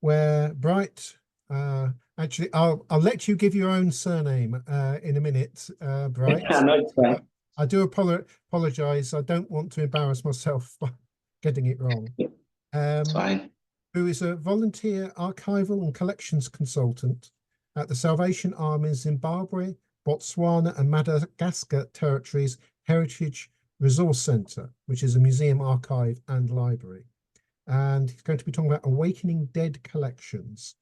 where Bright, actually, I'll let you give your own surname in a minute, Bright. No, it's fine. I do apologize. I don't want to embarrass myself by getting it wrong. It's fine. Who is a volunteer archival and collections consultant at the Salvation Army Zimbabwe, Botswana and Madagascar Territories Heritage Resource Centre, which is a museum, archive and library. And he's going to be talking about Awakening Dead Collections.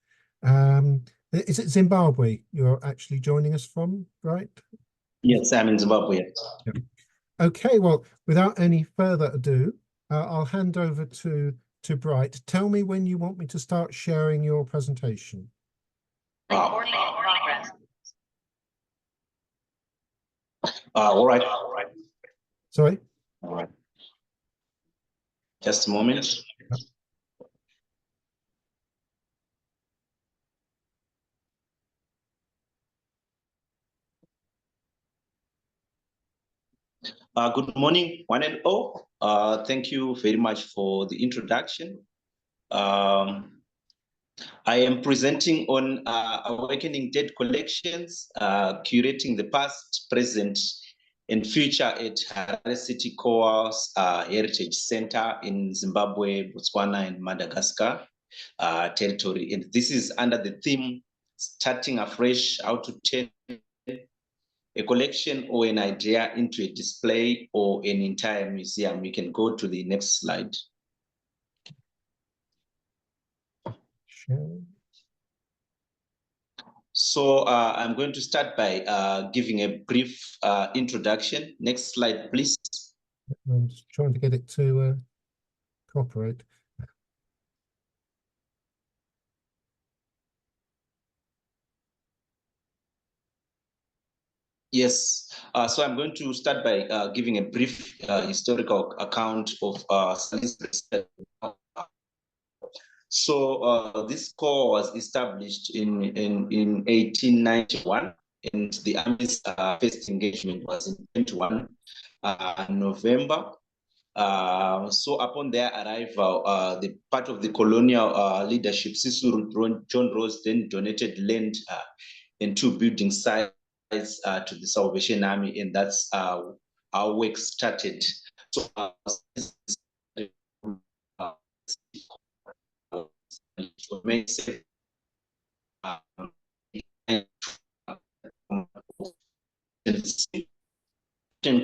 Is it Zimbabwe you're actually joining us from, right? Yes, I'm in Zimbabwe. Yeah. Okay, well, without any further ado, I'll hand over to Bright. Tell me when you want me to start sharing your presentation. All right. Sorry? All right. Just a moment. Good morning, one and all. Thank you very much for the introduction. I am presenting on Awakening Dead Collections, curating the past, present, and future at Harare City Core's Heritage Center in Zimbabwe, Botswana, and Madagascar territory. And this is under the theme, starting afresh, how to turn a collection or an idea into a display or an entire museum. We can go to the next slide. Sure. So I'm going to start by giving a brief introduction. Next slide, please. I'm just trying to get it to cooperate. Yes, so I'm going to start by giving a brief historical account of So this corps was established in 1891, and the Army's first engagement was in 21 November. So upon their arrival, the part of the colonial leadership, Sisulu John Rose, then donated land and 2 building sites to the Salvation Army, and that's our work started. So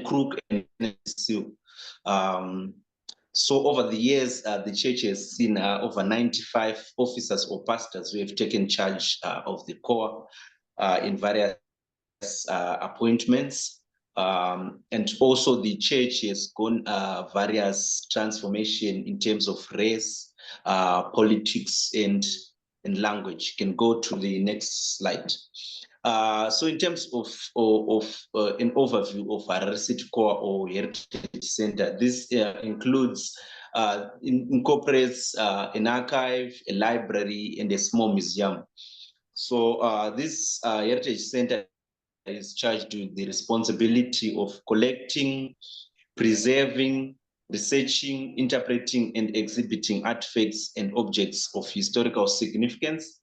Crook and so over the years, the church has seen over 95 officers or pastors who have taken charge of the corps in various appointments. And also the church has gone various transformation in terms of race, politics, and language. You can go to the next slide. So in terms of an overview of Harare City Core or Heritage Center, this includes, incorporates an archive, a library, and a small museum. So this Heritage Center is charged with the responsibility of collecting, preserving, researching, interpreting, and exhibiting artifacts and objects of historical significance,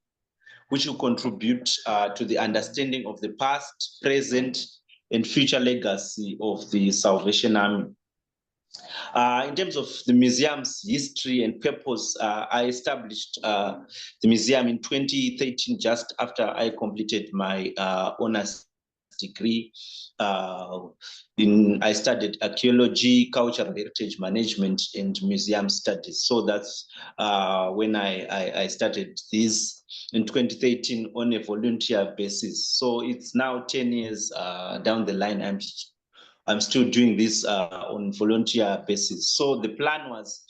which will contribute to the understanding of the past, present, and future legacy of the Salvation Army. In terms of the museum's history and purpose, I established the museum in 2013, just after I completed my honors degree. I studied archaeology, cultural heritage management, and museum studies. So that's when I started this in 2013 on a volunteer basis. So it's now 10 years down the line. I'm still doing this on volunteer basis. So the plan was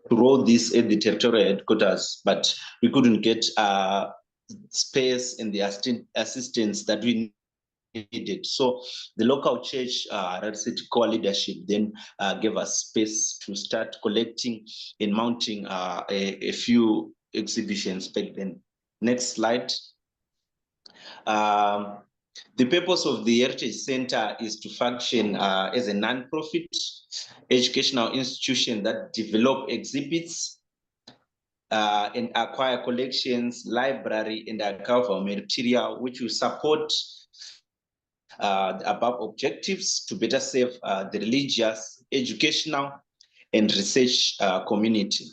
to roll this at the territorial headquarters, but we couldn't get space and the assistance that we needed. So the local church, Harare City Core leadership, then gave us space to start collecting and mounting a few exhibitions back then. Next slide. The purpose of the Heritage Center is to function as a non-profit educational institution that develop exhibits and acquire collections, library, and archival material, which will support the above objectives to better serve the religious, educational, and research community.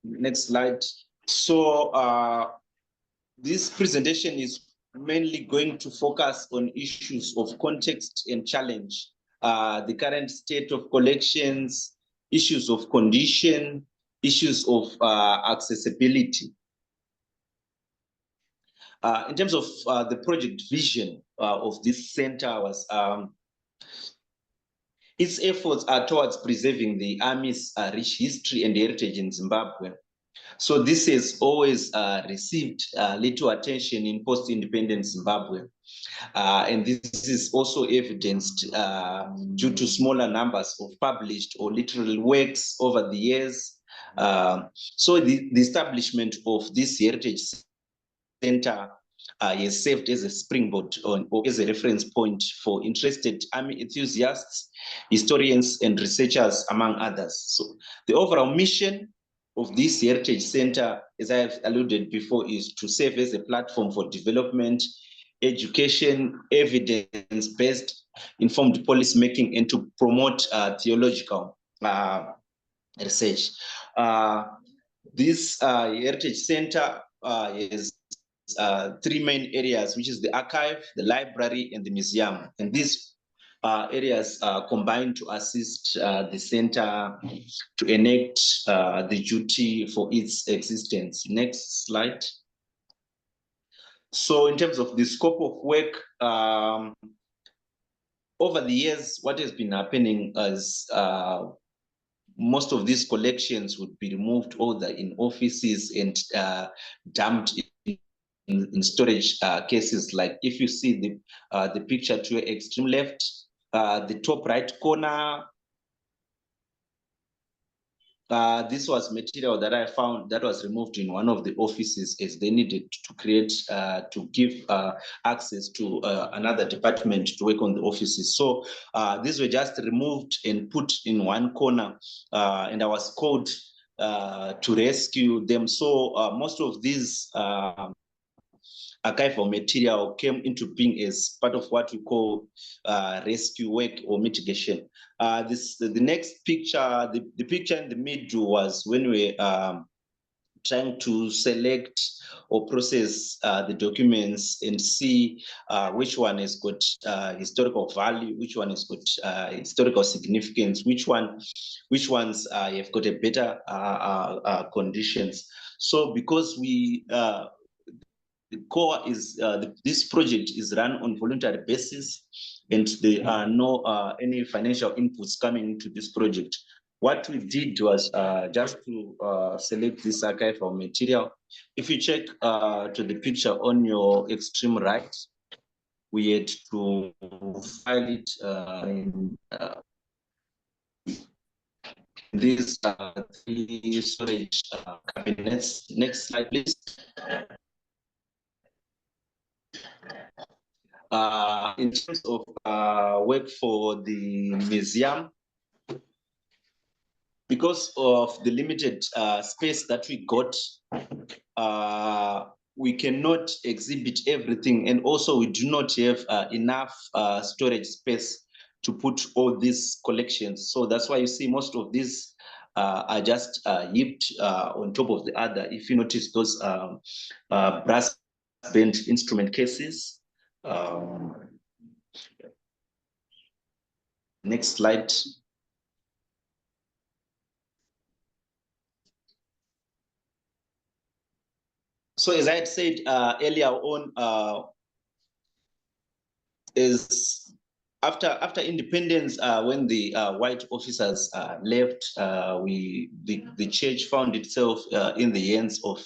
Next slide. So this presentation is mainly going to focus on issues of context and challenge, the current state of collections, issues of condition, issues of accessibility. In terms of the project vision of this center was its efforts are towards preserving the Army's rich history and heritage in Zimbabwe. So this has always received little attention in post-independence Zimbabwe. And this is also evidenced due to smaller numbers of published or literary works over the years. So the establishment of this Heritage Center has served as a springboard or as a reference point for interested army enthusiasts, historians, and researchers, among others. So the overall mission of this Heritage Center, as I have alluded before, is to serve as a platform for development, education, evidence-based informed policymaking, and to promote theological research. This Heritage Center is three main areas, which is the archive, the library, and the museum. And these areas combine to assist the center to enact the duty for its existence. Next slide. So in terms of the scope of work, over the years, what has been happening is most of these collections would be removed either in offices and dumped in storage cases. Like if you see the picture to your extreme left, the top right corner, this was material that I found that was removed in one of the offices as they needed to create, to give access to another department to work on the offices. So these were just removed and put in one corner, and I was called to rescue them. So most of these archival material came into being as part of what we call rescue work or mitigation. The next picture, the picture in the middle was when we trying to select or process the documents and see which one has got historical value, which one has got historical significance, which ones have got a better conditions. So because we the core is this project is run on voluntary basis, and there are no any financial inputs coming into this project. What we did was just to select this archival material. If you check to the picture on your extreme right, we had to file it in these three storage cabinets. Next slide, please. In terms of work for the museum, because of the limited space that we got, we cannot exhibit everything, and also we do not have enough storage space to put all these collections. So that's why you see most of these are just heaped on top of the other. If you notice those brass band instrument cases. Next slide. So as I had said earlier on, is after independence, when the white officers left, the church found itself in the hands of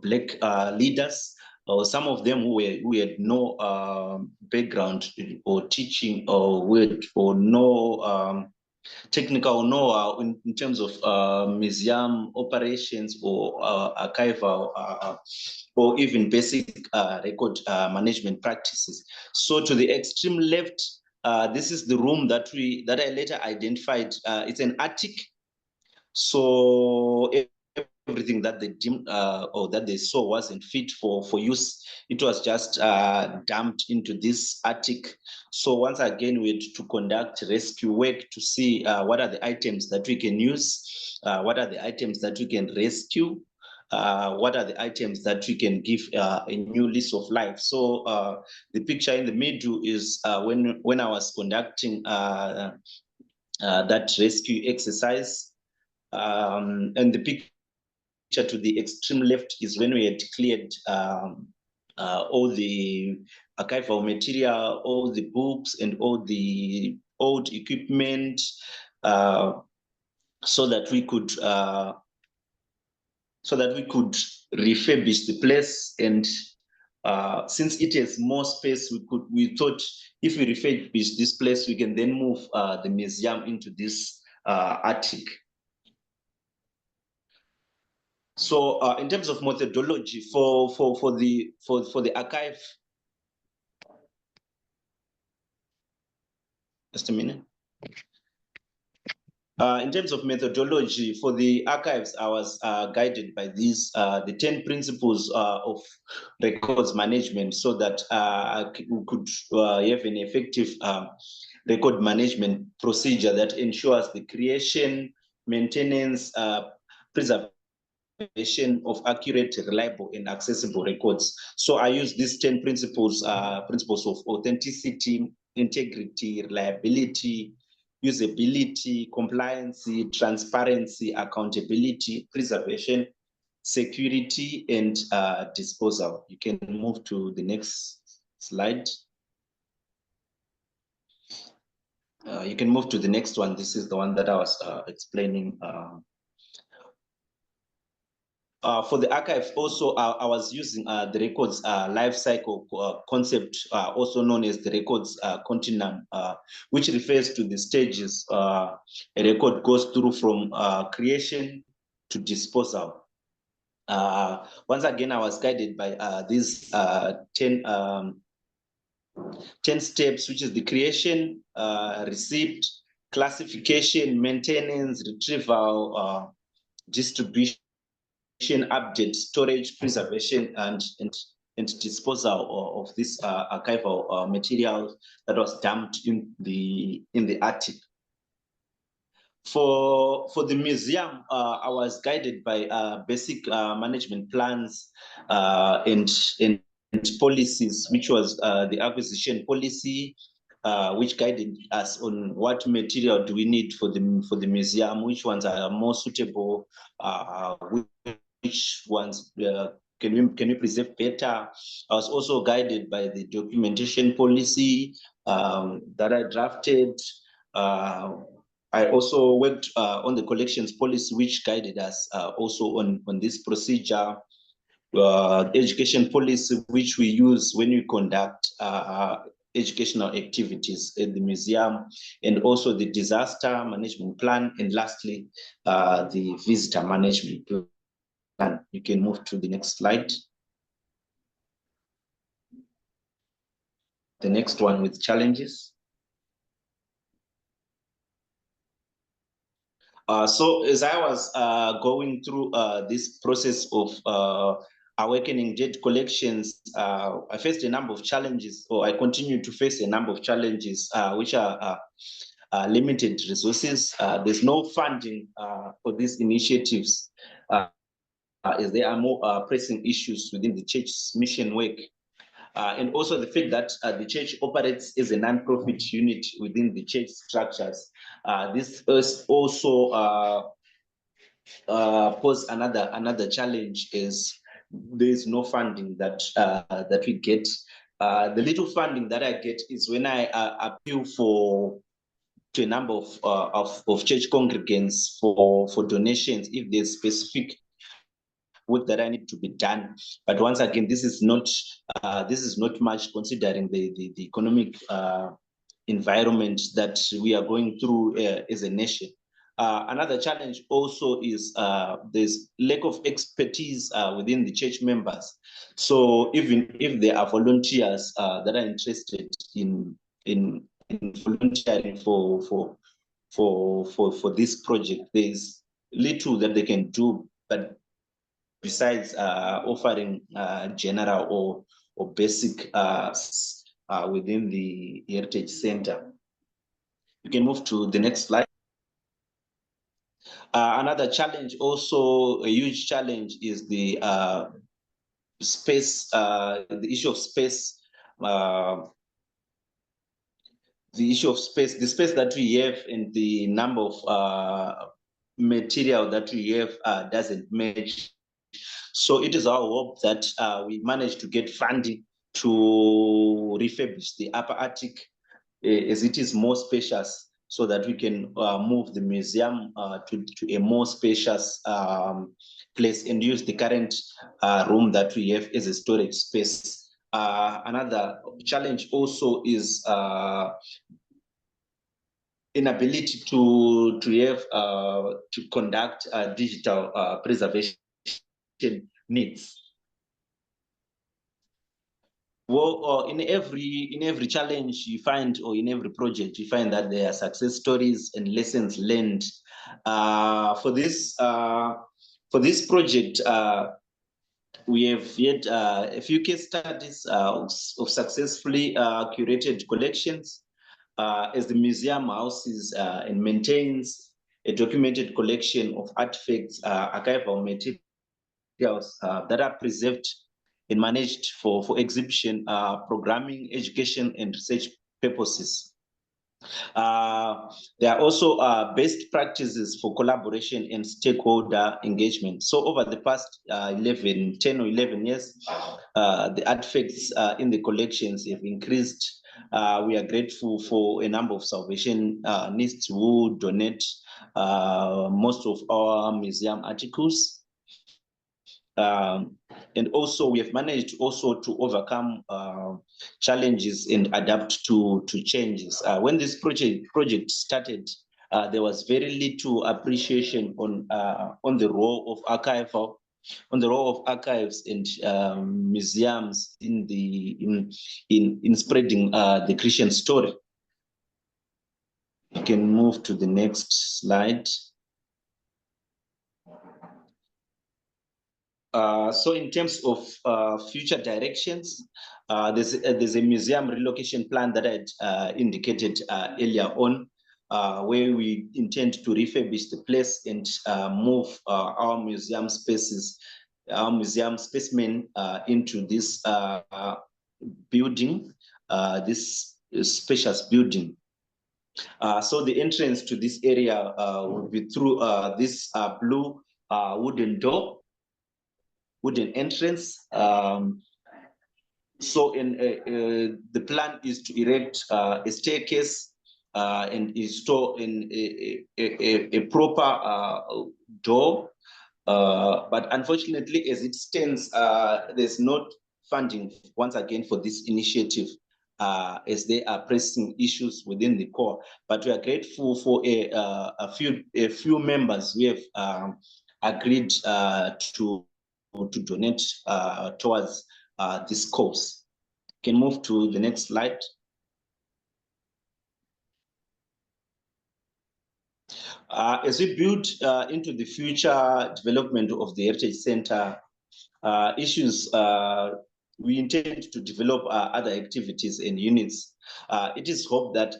black leaders, or some of them who had no background or teaching or no technical know-how in terms of museum operations or archival or even basic record management practices. So to the extreme left, this is the room that I later identified. It's an attic. So everything that they deemed or that they saw wasn't fit for use. It was just dumped into this attic. So once again, we had to conduct rescue work to see what are the items that we can use, what are the items that we can rescue, what are the items that we can give a new lease of life. So the picture in the middle is when I was conducting that rescue exercise, and the picture to the extreme left is when we had cleared all the archival material, all the books, and all the old equipment, so that we could refurbish the place. And since it has more space, we thought if we refurbish this place, we can then move the museum into this attic. So in terms of methodology for the archive, just a minute. In terms of methodology for the archives, I was guided by these the 10 principles of records management, so that we could have an effective record management procedure that ensures the creation, maintenance, preservation of accurate, reliable, and accessible records. So I use these 10 principles, principles of authenticity, integrity, reliability, usability, compliance, transparency, accountability, preservation, security, and disposal. You can move to the next slide. You can move to the next one. This is the one that I was explaining. For the archive, also, I was using the records life cycle concept, also known as the records continuum, which refers to the stages a record goes through from creation to disposal. Once again, I was guided by these 10 steps, which is the creation, receipt, classification, maintenance, retrieval, distribution, update, storage, preservation, and disposal of this archival material that was dumped in the attic. For the museum, I was guided by basic management plans and policies, which was the acquisition policy, which guided us on what material do we need for the museum, which ones are more suitable, which ones can we preserve better. I was also guided by the documentation policy that I drafted. I also worked on the collections policy, which guided us also on this procedure. Education policy, which we use when we conduct educational activities at the museum, and also the disaster management plan, and lastly, the visitor management plan. You can move to the next slide. The next one with challenges. So as I was going through this process of awakening dead collections, I faced a number of challenges, or I continue to face a number of challenges, which are limited resources. There's no funding for these initiatives, as there are more pressing issues within the church's mission work. And also the fact that the church operates as a non-profit unit within the church structures. This is also pose another challenge, is there is no funding that we get. The little funding that I get is when I appeal to a number of church congregants for donations, if there's specific work that I need to be done. But once again, this is not much, considering the economic environment that we are going through as a nation. Another challenge also is there's lack of expertise within the church members. So even if there are volunteers that are interested in volunteering for this project, there's little that they can do, but besides offering general or basic within the Heritage Center. You can move to the next slide. Another challenge, also a huge challenge, is the space, the issue of space. The issue of space, the space that we have and the number of material that we have doesn't match. So it is our hope that we manage to get funding to refurbish the upper attic as it is more spacious, so that we can move the museum to a more spacious place and use the current room that we have as a storage space. Another challenge also is inability to have to conduct digital preservation needs. Well, in every challenge you find, or in every project you find, that there are success stories and lessons learned. For this project, we have yet a few case studies of successfully curated collections, as the museum houses and maintains a documented collection of artifacts, archival materials that are preserved and managed for exhibition, programming, education, and research purposes. There are also best practices for collaboration and stakeholder engagement. So over the past 10 or 11 years, the artifacts in the collections have increased. We are grateful for a number of salvationists who donate most of our museum articles. And also we have managed also to overcome challenges and adapt to changes. When this project started, there was very little appreciation on the role of archives and museums in spreading the Christian story. You can move to the next slide. So in terms of future directions, there's a museum relocation plan that I had indicated earlier on, where we intend to refurbish the place and move our museum spaces, our museum specimen into this building, this spacious building. So the entrance to this area will be through this blue wooden entrance. So the plan is to erect a staircase and install in a proper door. But unfortunately, as it stands, there's not funding once again for this initiative, as they are pressing issues within the core. But we are grateful for a few members who have agreed to donate towards this cause. Can move to the next slide. As we build into the future development of the Heritage Center issues, we intend to develop other activities and units. It is hoped that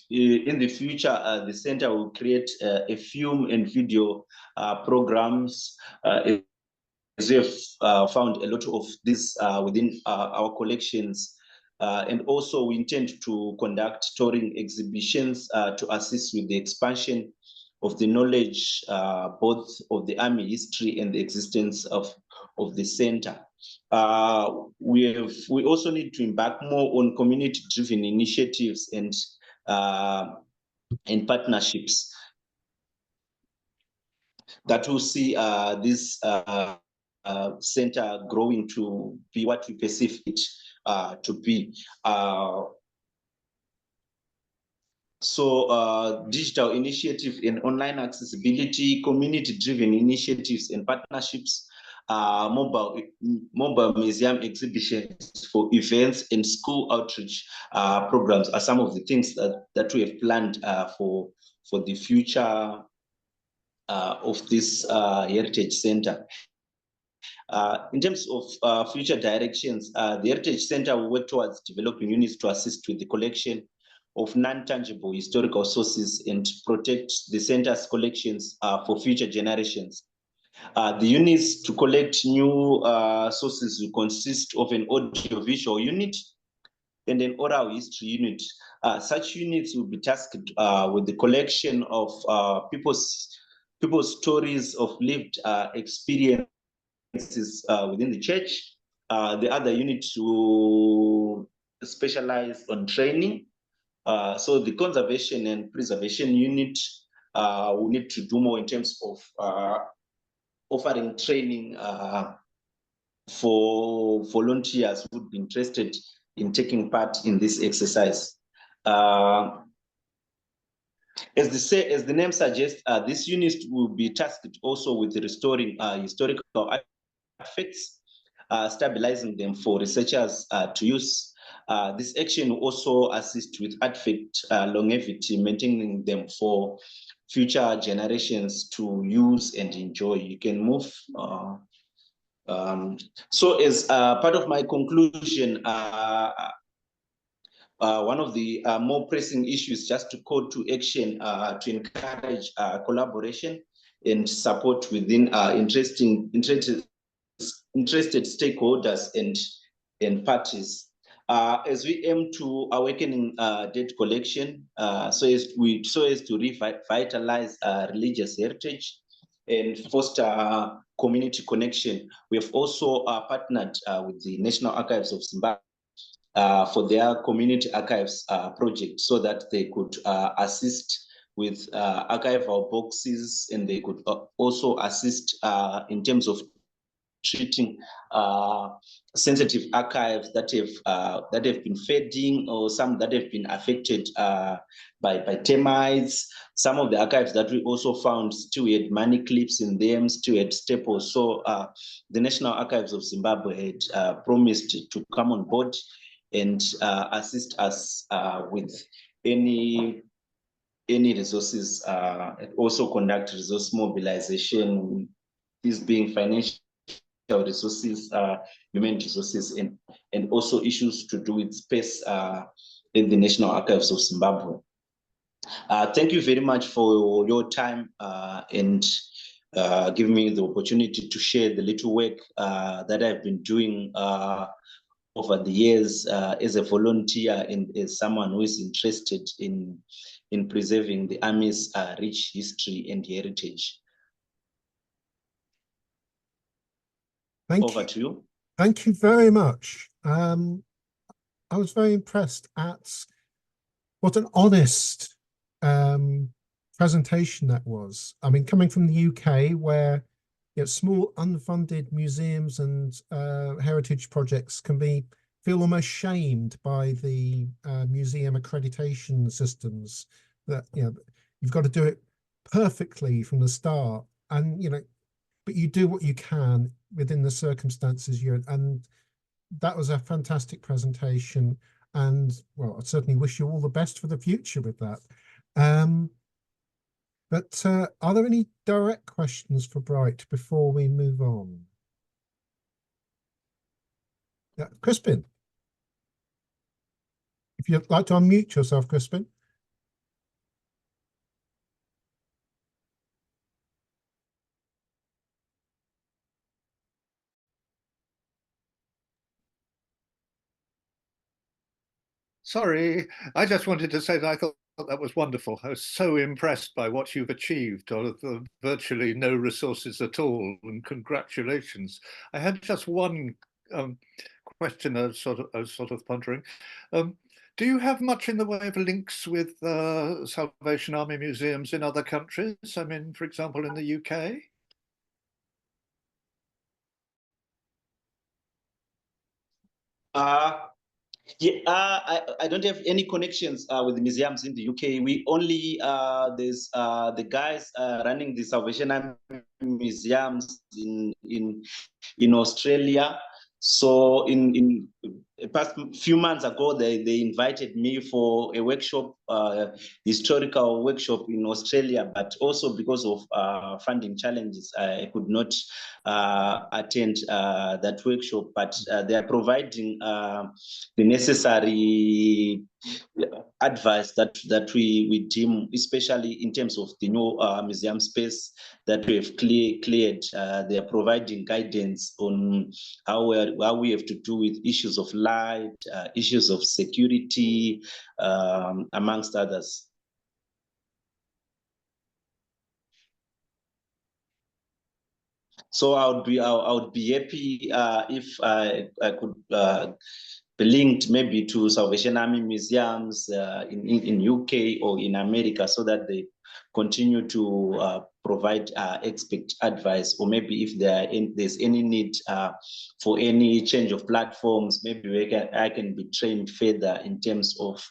in the future, the center will create a film and video programs. As we have found a lot of this within our collections. And also we intend to conduct touring exhibitions to assist with the expansion of the knowledge, both of the army history and the existence of the center. We also need to embark more on community-driven initiatives and partnerships that will see this center growing to be what we perceive it to be. So digital initiative and online accessibility, community-driven initiatives and partnerships, mobile museum exhibitions for events and school outreach programs are some of the things that we have planned for the future of this Heritage Center. In terms of future directions, the Heritage Center will work towards developing units to assist with the collection of non-tangible historical sources and protect the center's collections for future generations. The units to collect new sources will consist of an audiovisual unit and an oral history unit. Such units will be tasked with the collection of people's stories of lived experience within the church. The other unit to specialize on training. So the conservation and preservation unit will need to do more in terms of offering training for volunteers who would be interested in taking part in this exercise. As the name suggests, this unit will be tasked also with restoring historical artifacts, stabilizing them for researchers to use. This action will also assist with artifact longevity, maintaining them for future generations to use and enjoy. You can move. So as part of my conclusion, one of the more pressing issues, just to call to action to encourage collaboration and support within interested stakeholders and parties. As we aim to awakening debt collection, so as to revitalize religious heritage and foster community connection, we have also partnered with the National Archives of Zimbabwe for their community archives project, so that they could assist with archival boxes, and they could also assist in terms of treating sensitive archives that have been fading, or some that have been affected by termites. Some of the archives that we also found still had money clips in them, still had staples. So the National Archives of Zimbabwe had promised to come on board and assist us with any resources, and also conduct resource mobilization, these being financial resources, human resources, and also issues to do with space in the National Archives of Zimbabwe. Thank you very much for your time and giving me the opportunity to share the little work that I've been doing over the years as a volunteer and as someone who is interested in preserving the Army's rich history and heritage. Over to you. Thank you very much. I was very impressed at what an honest presentation that was. I mean, coming from the UK, where small unfunded museums and heritage projects can feel almost shamed by the museum accreditation systems, that you've got to do it perfectly from the start, and but you do what you can within the circumstances you're in. And that was a fantastic presentation, and well, I certainly wish you all the best for the future with that. But are there any direct questions for Bright before we move on? Yeah, Crispin, if you'd like to unmute yourself, Crispin. Sorry, I just wanted to say that I thought that was wonderful. I was so impressed by what you've achieved, or the virtually no resources at all, and congratulations. I had just one question I was sort of pondering. Do you have much in the way of links with Salvation Army museums in other countries? I mean, for example, in the UK? Yeah, I don't have any connections with the museums in the UK. We only there's the guys running the Salvation Army museums in Australia. So in past few months ago, they invited me for a workshop, historical workshop in Australia, but also because of funding challenges, I could not attend that workshop. But they are providing the necessary advice that we deem, especially in terms of the new museum space that we have cleared. They are providing guidance on how we have to do with issues of light, issues of security, amongst others. So I would be happy if I could be linked maybe to Salvation Army museums in UK or in America, so that they continue to provide expert advice, or maybe if there's any need for any change of platforms, maybe I can be trained further in terms of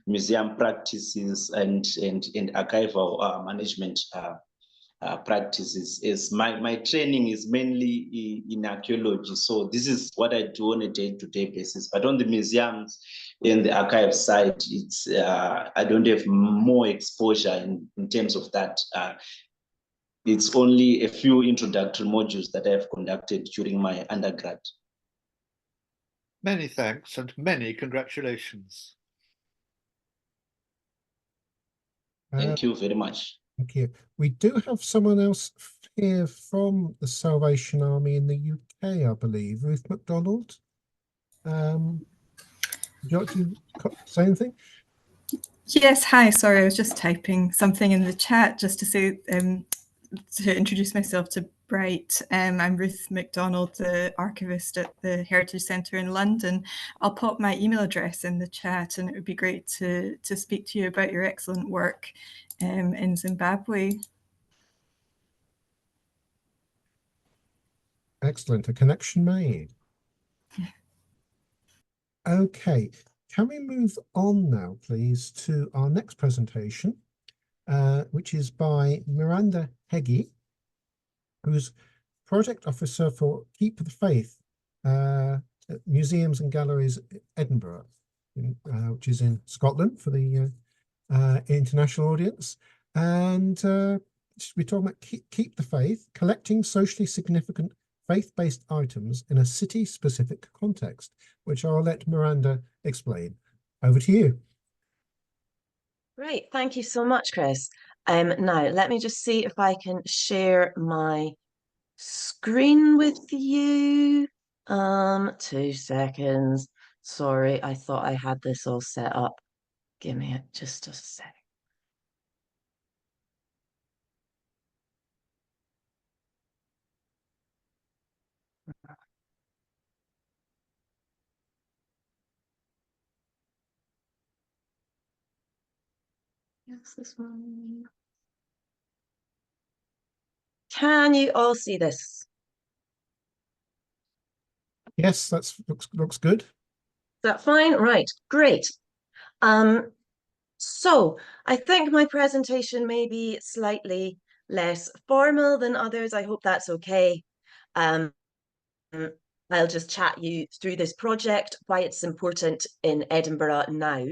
museum practices and archival management practices. As my training is mainly in archaeology, so this is what I do on a day-to-day basis. But on the museums and the archive side, it's I don't have more exposure in terms of that. It's only a few introductory modules that I have conducted during my undergrad. Many thanks and many congratulations. Thank you very much. Thank you. We do have someone else here from the Salvation Army in the UK, I believe, Ruth MacDonald. Would you like to say anything? Yes, hi. Sorry, I was just typing something in the chat just to say, to introduce myself to Bright. I'm Ruth MacDonald, the archivist at the Heritage Centre in London. I'll pop my email address in the chat, and it would be great to speak to you about your excellent work in Zimbabwe. Excellent, a connection made. Okay, can we move on now, please, to our next presentation, which is by Miranda Heggie, who's Project Officer for Keep the Faith at Museums and Galleries Edinburgh, which is in Scotland for the international audience. And we're talking about Keep the Faith, collecting socially significant faith-based items in a city-specific context, which I'll let Miranda explain. Over to you. Great, thank you so much, Chris. Now, let me just see if I can share my screen with you. 2 seconds. Sorry, I thought I had this all set up. Give me just a sec. Yes, this one. Can you all see this? Yes, that looks good. Is that fine? Right, great. So I think my presentation may be slightly less formal than others. I hope that's okay. I'll just chat you through this project, why it's important in Edinburgh now.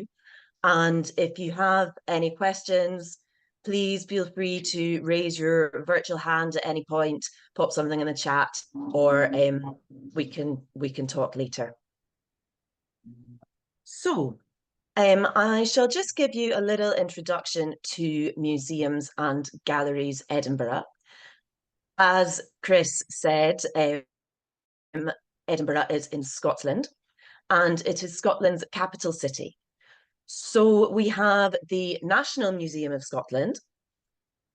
And if you have any questions, please feel free to raise your virtual hand at any point, pop something in the chat, or we can talk later. So I shall just give you a little introduction to Museums and Galleries Edinburgh. As Chris said, Edinburgh is in Scotland, and it is Scotland's capital city. So we have the National Museum of Scotland,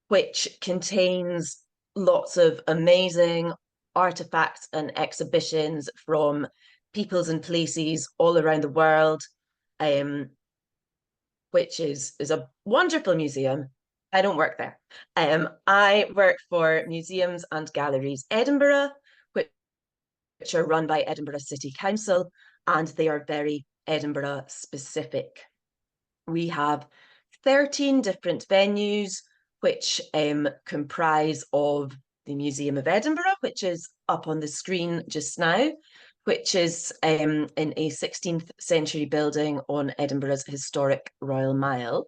which contains lots of amazing artifacts and exhibitions from peoples and places all around the world, which is a wonderful museum. I don't work there. I work for Museums and Galleries Edinburgh, which are run by Edinburgh City Council, and they are very Edinburgh specific. We have 13 different venues, which comprise of the Museum of Edinburgh, which is up on the screen just now, which is in a 16th century building on Edinburgh's historic Royal Mile.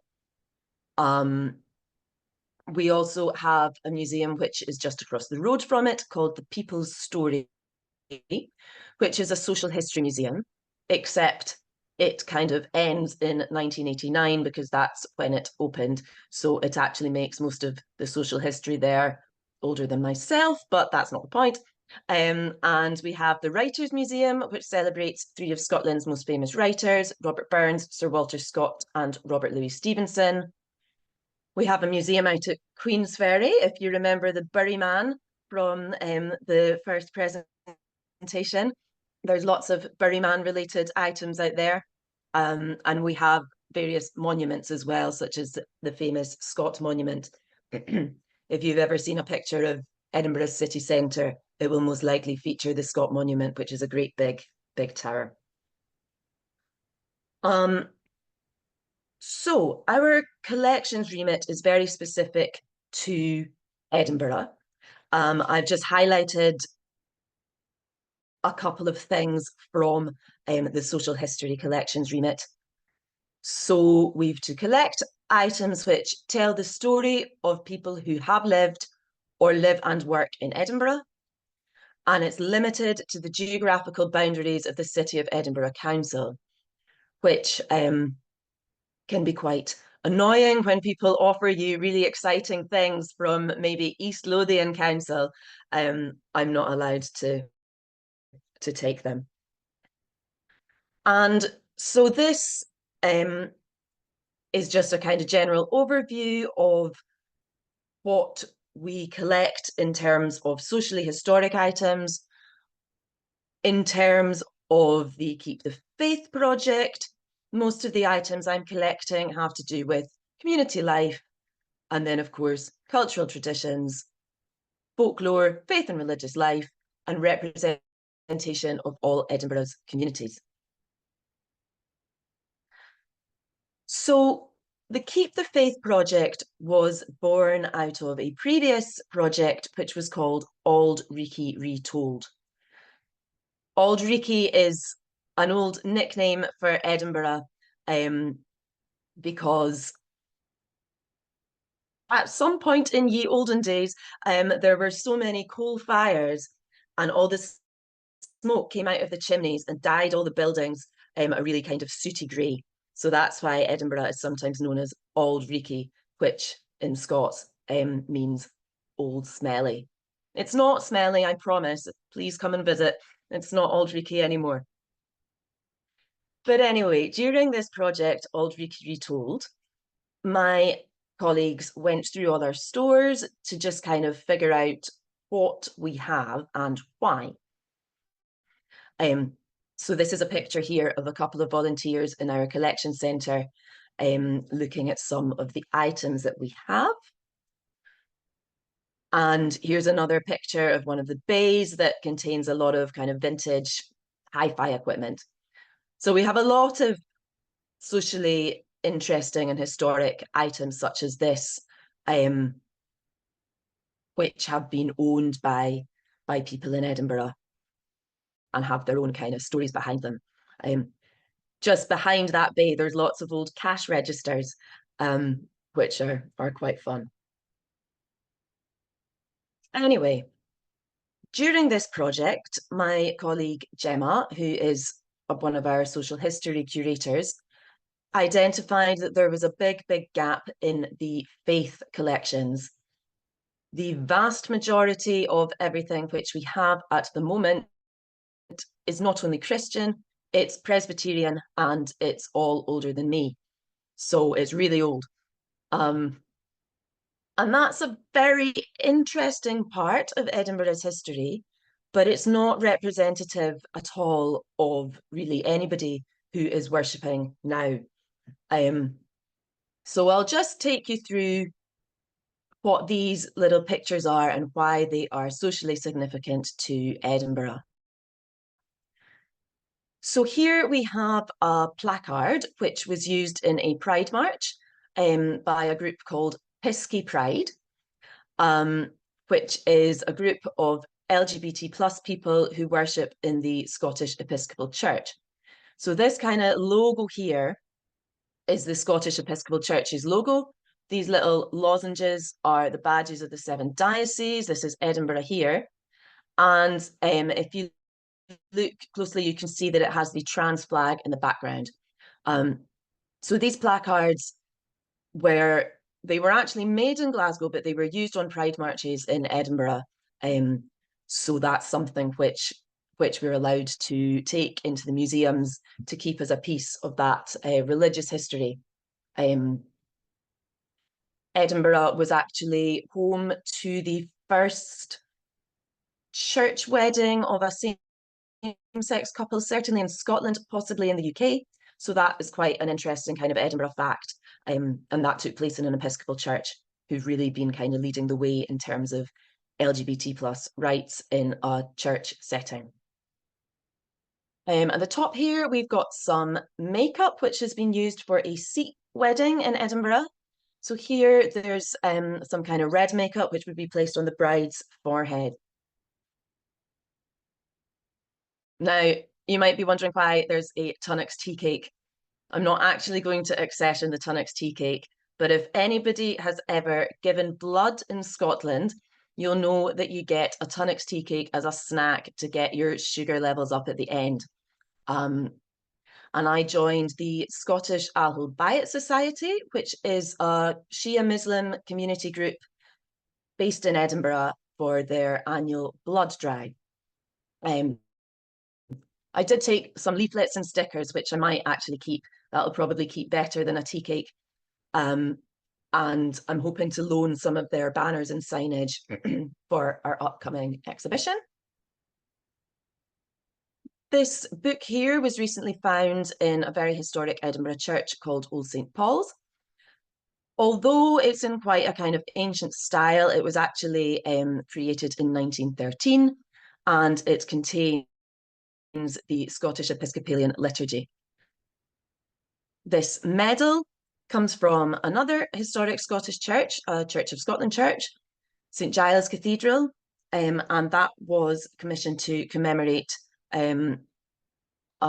We also have a museum which is just across the road from it called the People's Story, which is a social history museum, except it kind of ends in 1989 because that's when it opened. So it actually makes most of the social history there older than myself, but that's not the point. And we have the Writers' Museum, which celebrates 3 of Scotland's most famous writers, Robert Burns, Sir Walter Scott, and Robert Louis Stevenson. We have a museum out at Queensferry, if you remember the Buryman from the first presentation. There's lots of Buryman related items out there. And we have various monuments as well, such as the famous Scott Monument. If you've ever seen a picture of Edinburgh city centre, it will most likely feature the Scott Monument, which is a great big tower. So our collections remit is very specific to Edinburgh. I've just highlighted a couple of things from the social history collections remit. So we've to collect items which tell the story of people who have lived or live and work in Edinburgh. And it's limited to the geographical boundaries of the City of Edinburgh Council, which can be quite annoying when people offer you really exciting things from maybe East Lothian Council. I'm not allowed to take them. And so this is just a kind of general overview of what we collect in terms of socially historic items, in terms of the Keep the Faith project. Most of the items I'm collecting have to do with community life, and then of course cultural traditions, folklore, faith and religious life, and representation of all Edinburgh's communities. So the Keep the Faith project was born out of a previous project which was called Auld Reekie Retold. Auld Reekie is an old nickname for Edinburgh because at some point in ye olden days, there were so many coal fires and all this smoke came out of the chimneys and dyed all the buildings a really kind of sooty grey. So that's why Edinburgh is sometimes known as Auld Reekie, which in Scots means old smelly. It's not smelly, I promise. Please come and visit. It's not Auld Reekie anymore. But anyway, during this project, Auld Reekie Retold, my colleagues went through all our stores to just kind of figure out what we have and why. So this is a picture here of a couple of volunteers in our collection centre looking at some of the items that we have. And here's another picture of one of the bays that contains a lot of kind of vintage hi-fi equipment. So we have a lot of socially interesting and historic items such as this, which have been owned by people in Edinburgh and have their own kind of stories behind them. Just behind that bay, there's lots of old cash registers, which are quite fun. Anyway, during this project, my colleague Gemma, who is one of our social history curators, identified that there was a big gap in the faith collections. The vast majority of everything which we have at the moment is not only Christian, it's Presbyterian, and it's all older than me. So it's really old. And that's a very interesting part of Edinburgh's history, but it's not representative at all of really anybody who is worshipping now. So I'll just take you through what these little pictures are and why they are socially significant to Edinburgh. So here we have a placard which was used in a Pride March by a group called Pisky Pride, which is a group of LGBT plus people who worship in the Scottish Episcopal Church. So this kind of logo here is the Scottish Episcopal Church's logo. These little lozenges are the badges of the 7 dioceses. This is Edinburgh here. And if you look closely, you can see that it has the trans flag in the background. So these placards they were actually made in Glasgow, but they were used on Pride marches in Edinburgh. So that's something which we're allowed to take into the museums to keep as a piece of that religious history. Edinburgh was actually home to the first church wedding of a same-sex couple, certainly in Scotland, possibly in the UK. So that is quite an interesting kind of Edinburgh fact. And that took place in an Episcopal church who've really been kind of leading the way in terms of LGBT plus rights in a church setting. At the top here, we've got some makeup, which has been used for a Sikh wedding in Edinburgh. So here there's some kind of red makeup which would be placed on the bride's forehead. Now, you might be wondering why there's a Tunnocks tea cake. I'm not actually going to accession the Tunnocks tea cake, but if anybody has ever given blood in Scotland, you'll know that you get a Tunnocks tea cake as a snack to get your sugar levels up at the end. And I joined the Scottish Ahlul Bayat Society, which is a Shia Muslim community group based in Edinburgh for their annual blood drive. I did take some leaflets and stickers, which I might actually keep. That'll probably keep better than a tea cake. And I'm hoping to loan some of their banners and signage for our upcoming exhibition. This book here was recently found in a very historic Edinburgh church called Old St. Paul's. Although it's in quite a kind of ancient style, it was actually created in 1913, and it contains the Scottish Episcopalian liturgy. This medal comes from another historic Scottish church, a Church of Scotland church, St Giles Cathedral, and that was commissioned to commemorate a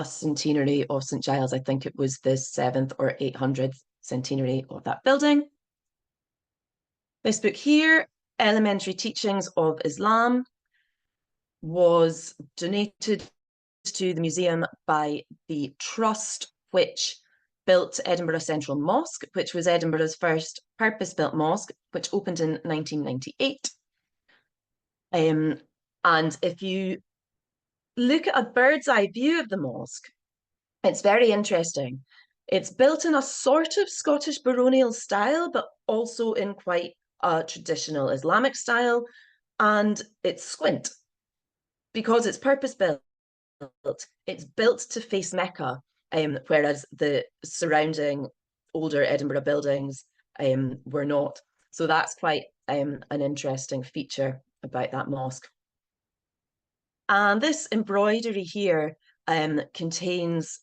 centenary of St Giles. I think it was the 7th or 800th centenary of that building. This book here, Elementary Teachings of Islam, was donated to the museum by the trust which built Edinburgh Central Mosque, which was Edinburgh's first purpose-built mosque, which opened in 1998. And if you look at a bird's eye view of the mosque, it's very interesting. It's built in a sort of Scottish baronial style, but also in quite a traditional Islamic style, and it's squint. Because it's purpose-built, it's built to face Mecca, whereas the surrounding older Edinburgh buildings were not. So that's quite an interesting feature about that mosque. And this embroidery here contains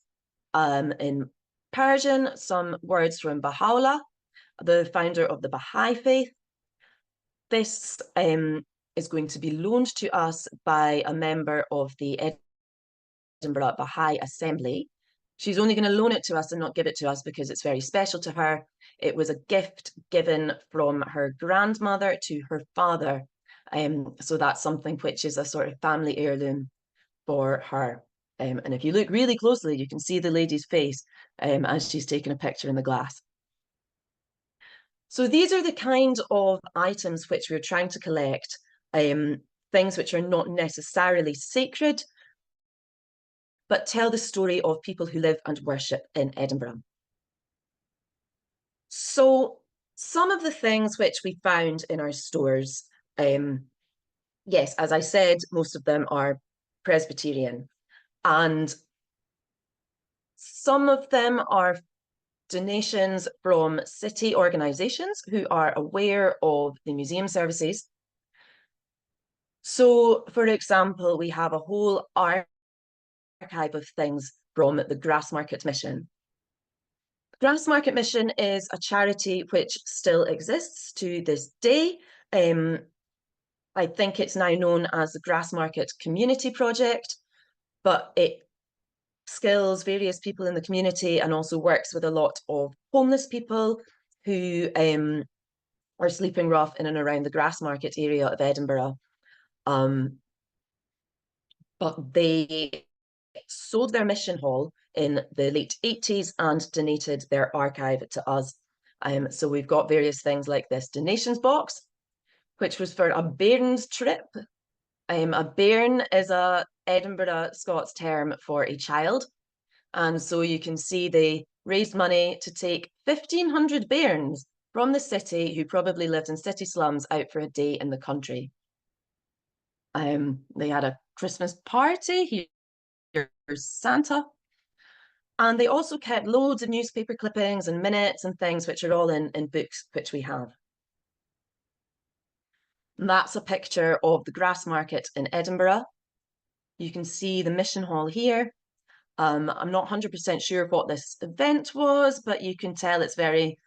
in Persian some words from Baha'u'llah, the founder of the Baha'i faith. This is going to be loaned to us by a member of the Edinburgh Baha'i Assembly. She's only going to loan it to us and not give it to us because it's very special to her. It was a gift given from her grandmother to her father. So that's something which is a sort of family heirloom for her. And if you look really closely, you can see the lady's face as she's taking a picture in the glass. So these are the kind of items which we're trying to collect, things which are not necessarily sacred, but tell the story of people who live and worship in Edinburgh. So some of the things which we found in our stores, yes, as I said, most of them are Presbyterian, and some of them are donations from city organisations who are aware of the museum services. So, for example, we have a whole archive of things from the Grassmarket Mission. Grassmarket Mission is a charity which still exists to this day. I think it's now known as the Grassmarket Community Project, but it skills various people in the community and also works with a lot of homeless people who are sleeping rough in and around the Grassmarket area of Edinburgh. But they sold their mission hall in the late 80s and donated their archive to us. So we've got various things like this donations box, which was for a bairn's trip. A bairn is a Edinburgh Scots term for a child. And so you can see they raised money to take 1,500 bairns from the city who probably lived in city slums out for a day in the country. They had a Christmas party, here's Santa. And they also kept loads of newspaper clippings and minutes and things which are all in books which we have. And that's a picture of the Grassmarket in Edinburgh. You can see the mission hall here. I'm not 100% sure what this event was, but you can tell it's very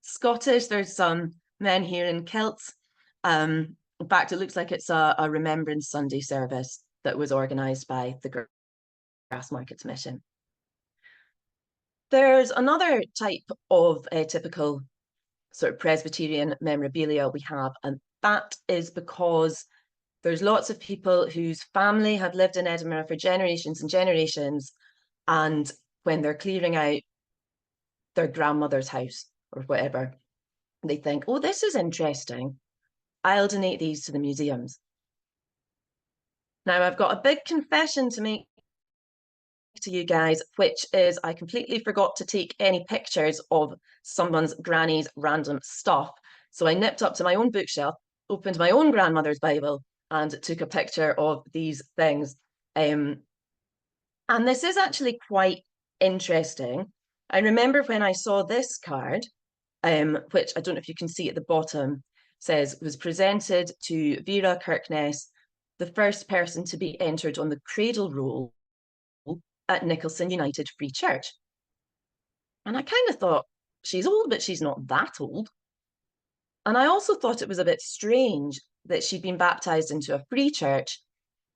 Scottish. There's some men here in kilts. In fact, it looks like it's a Remembrance Sunday service that was organised by the Grassmarkets Mission. There's another type of typical sort of Presbyterian memorabilia we have, and that is because there's lots of people whose family have lived in Edinburgh for generations and generations, and when they're clearing out their grandmother's house or whatever, they think, oh, this is interesting, I'll donate these to the museums. Now, I've got a big confession to make to you guys, which is I completely forgot to take any pictures of someone's granny's random stuff. So I nipped up to my own bookshelf, opened my own grandmother's Bible, and took a picture of these things. And this is actually quite interesting. I remember when I saw this card, which I don't know if you can see at the bottom, says was presented to Vera Kirkness, the first person to be entered on the cradle roll at Nicholson United Free Church. And I kind of thought, she's old, but she's not that old. And I also thought it was a bit strange that she'd been baptised into a free church,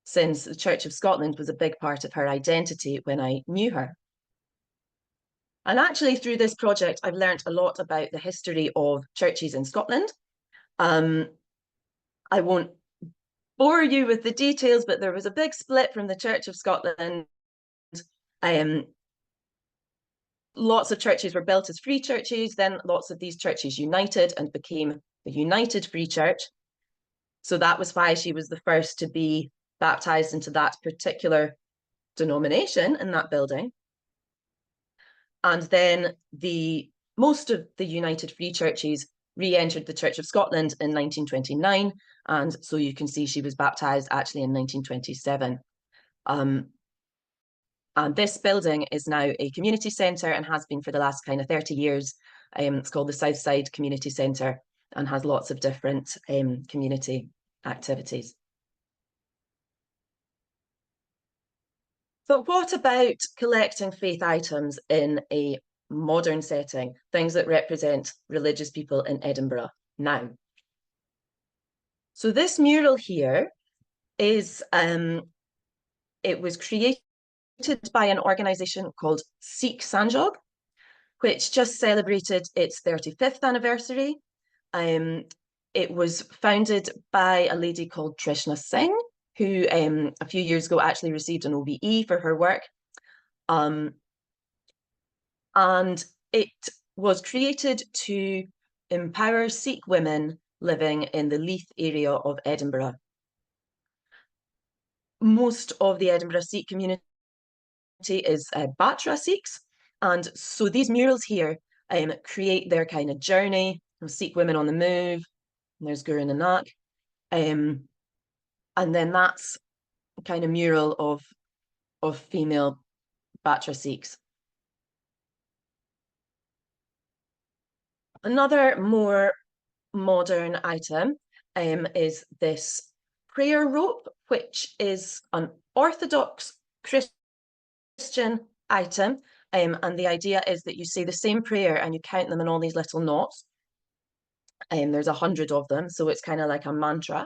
since the Church of Scotland was a big part of her identity when I knew her. And actually, through this project, I've learned a lot about the history of churches in Scotland. I won't bore you with the details, but there was a big split from the Church of Scotland. Lots of churches were built as free churches, then lots of these churches united and became the United Free Church. So that was why she was the first to be baptised into that particular denomination in that building. And then most of the United Free Churches re-entered the Church of Scotland in 1929. And so you can see she was baptised actually in 1927. And this building is now a community centre and has been for the last kind of 30 years. It's called the Southside Community Centre and has lots of different community activities. But what about collecting faith items in a modern setting, things that represent religious people in Edinburgh now? So this mural here is, it was created by an organisation called Sikh Sanjog, which just celebrated its 35th anniversary. It was founded by a lady called Trishna Singh, who a few years ago actually received an OBE for her work. And it was created to empower Sikh women living in the Leith area of Edinburgh. Most of the Edinburgh Sikh community is Batra Sikhs, and so these murals here create their kind of journey. Sikh women on the move. There's Guru Nanak, and then that's a kind of mural of female Batra Sikhs. Another more modern item is this prayer rope, which is an Orthodox Christian item, and the idea is that you say the same prayer and you count them in all these little knots. There's 100 of them, so it's kind of like a mantra.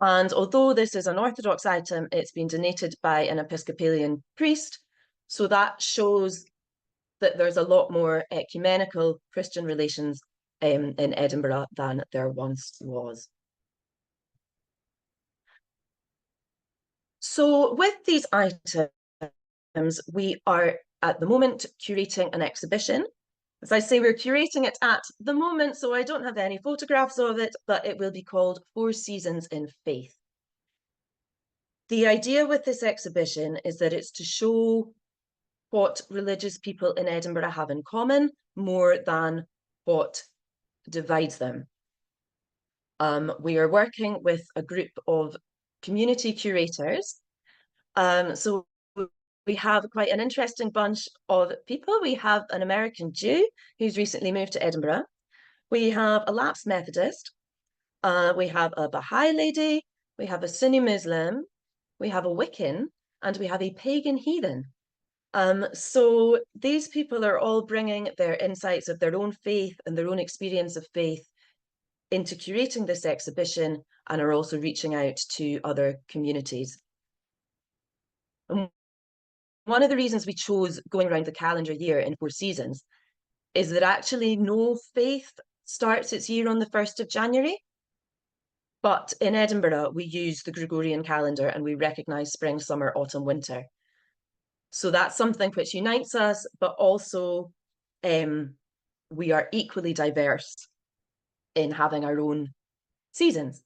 And although this is an Orthodox item, it's been donated by an Episcopalian priest, so that shows that there's a lot more ecumenical Christian relations in Edinburgh than there once was. So with these items, we are at the moment curating an exhibition. As I say, we're curating it at the moment, so I don't have any photographs of it, but it will be called 4 Seasons in Faith. The idea with this exhibition is that it's to show what religious people in Edinburgh have in common more than what divides them. We are working with a group of community curators. So we have quite an interesting bunch of people. We have an American Jew who's recently moved to Edinburgh. We have a lapsed Methodist. We have a Baha'i lady. We have a Sunni Muslim. We have a Wiccan, and we have a pagan heathen. So these people are all bringing their insights of their own faith and their own experience of faith into curating this exhibition, and are also reaching out to other communities. And one of the reasons we chose going around the calendar year in 4 seasons is that actually no faith starts its year on the 1st of January. But in Edinburgh, we use the Gregorian calendar and we recognise spring, summer, autumn, winter. So that's something which unites us, but also we are equally diverse in having our own seasons.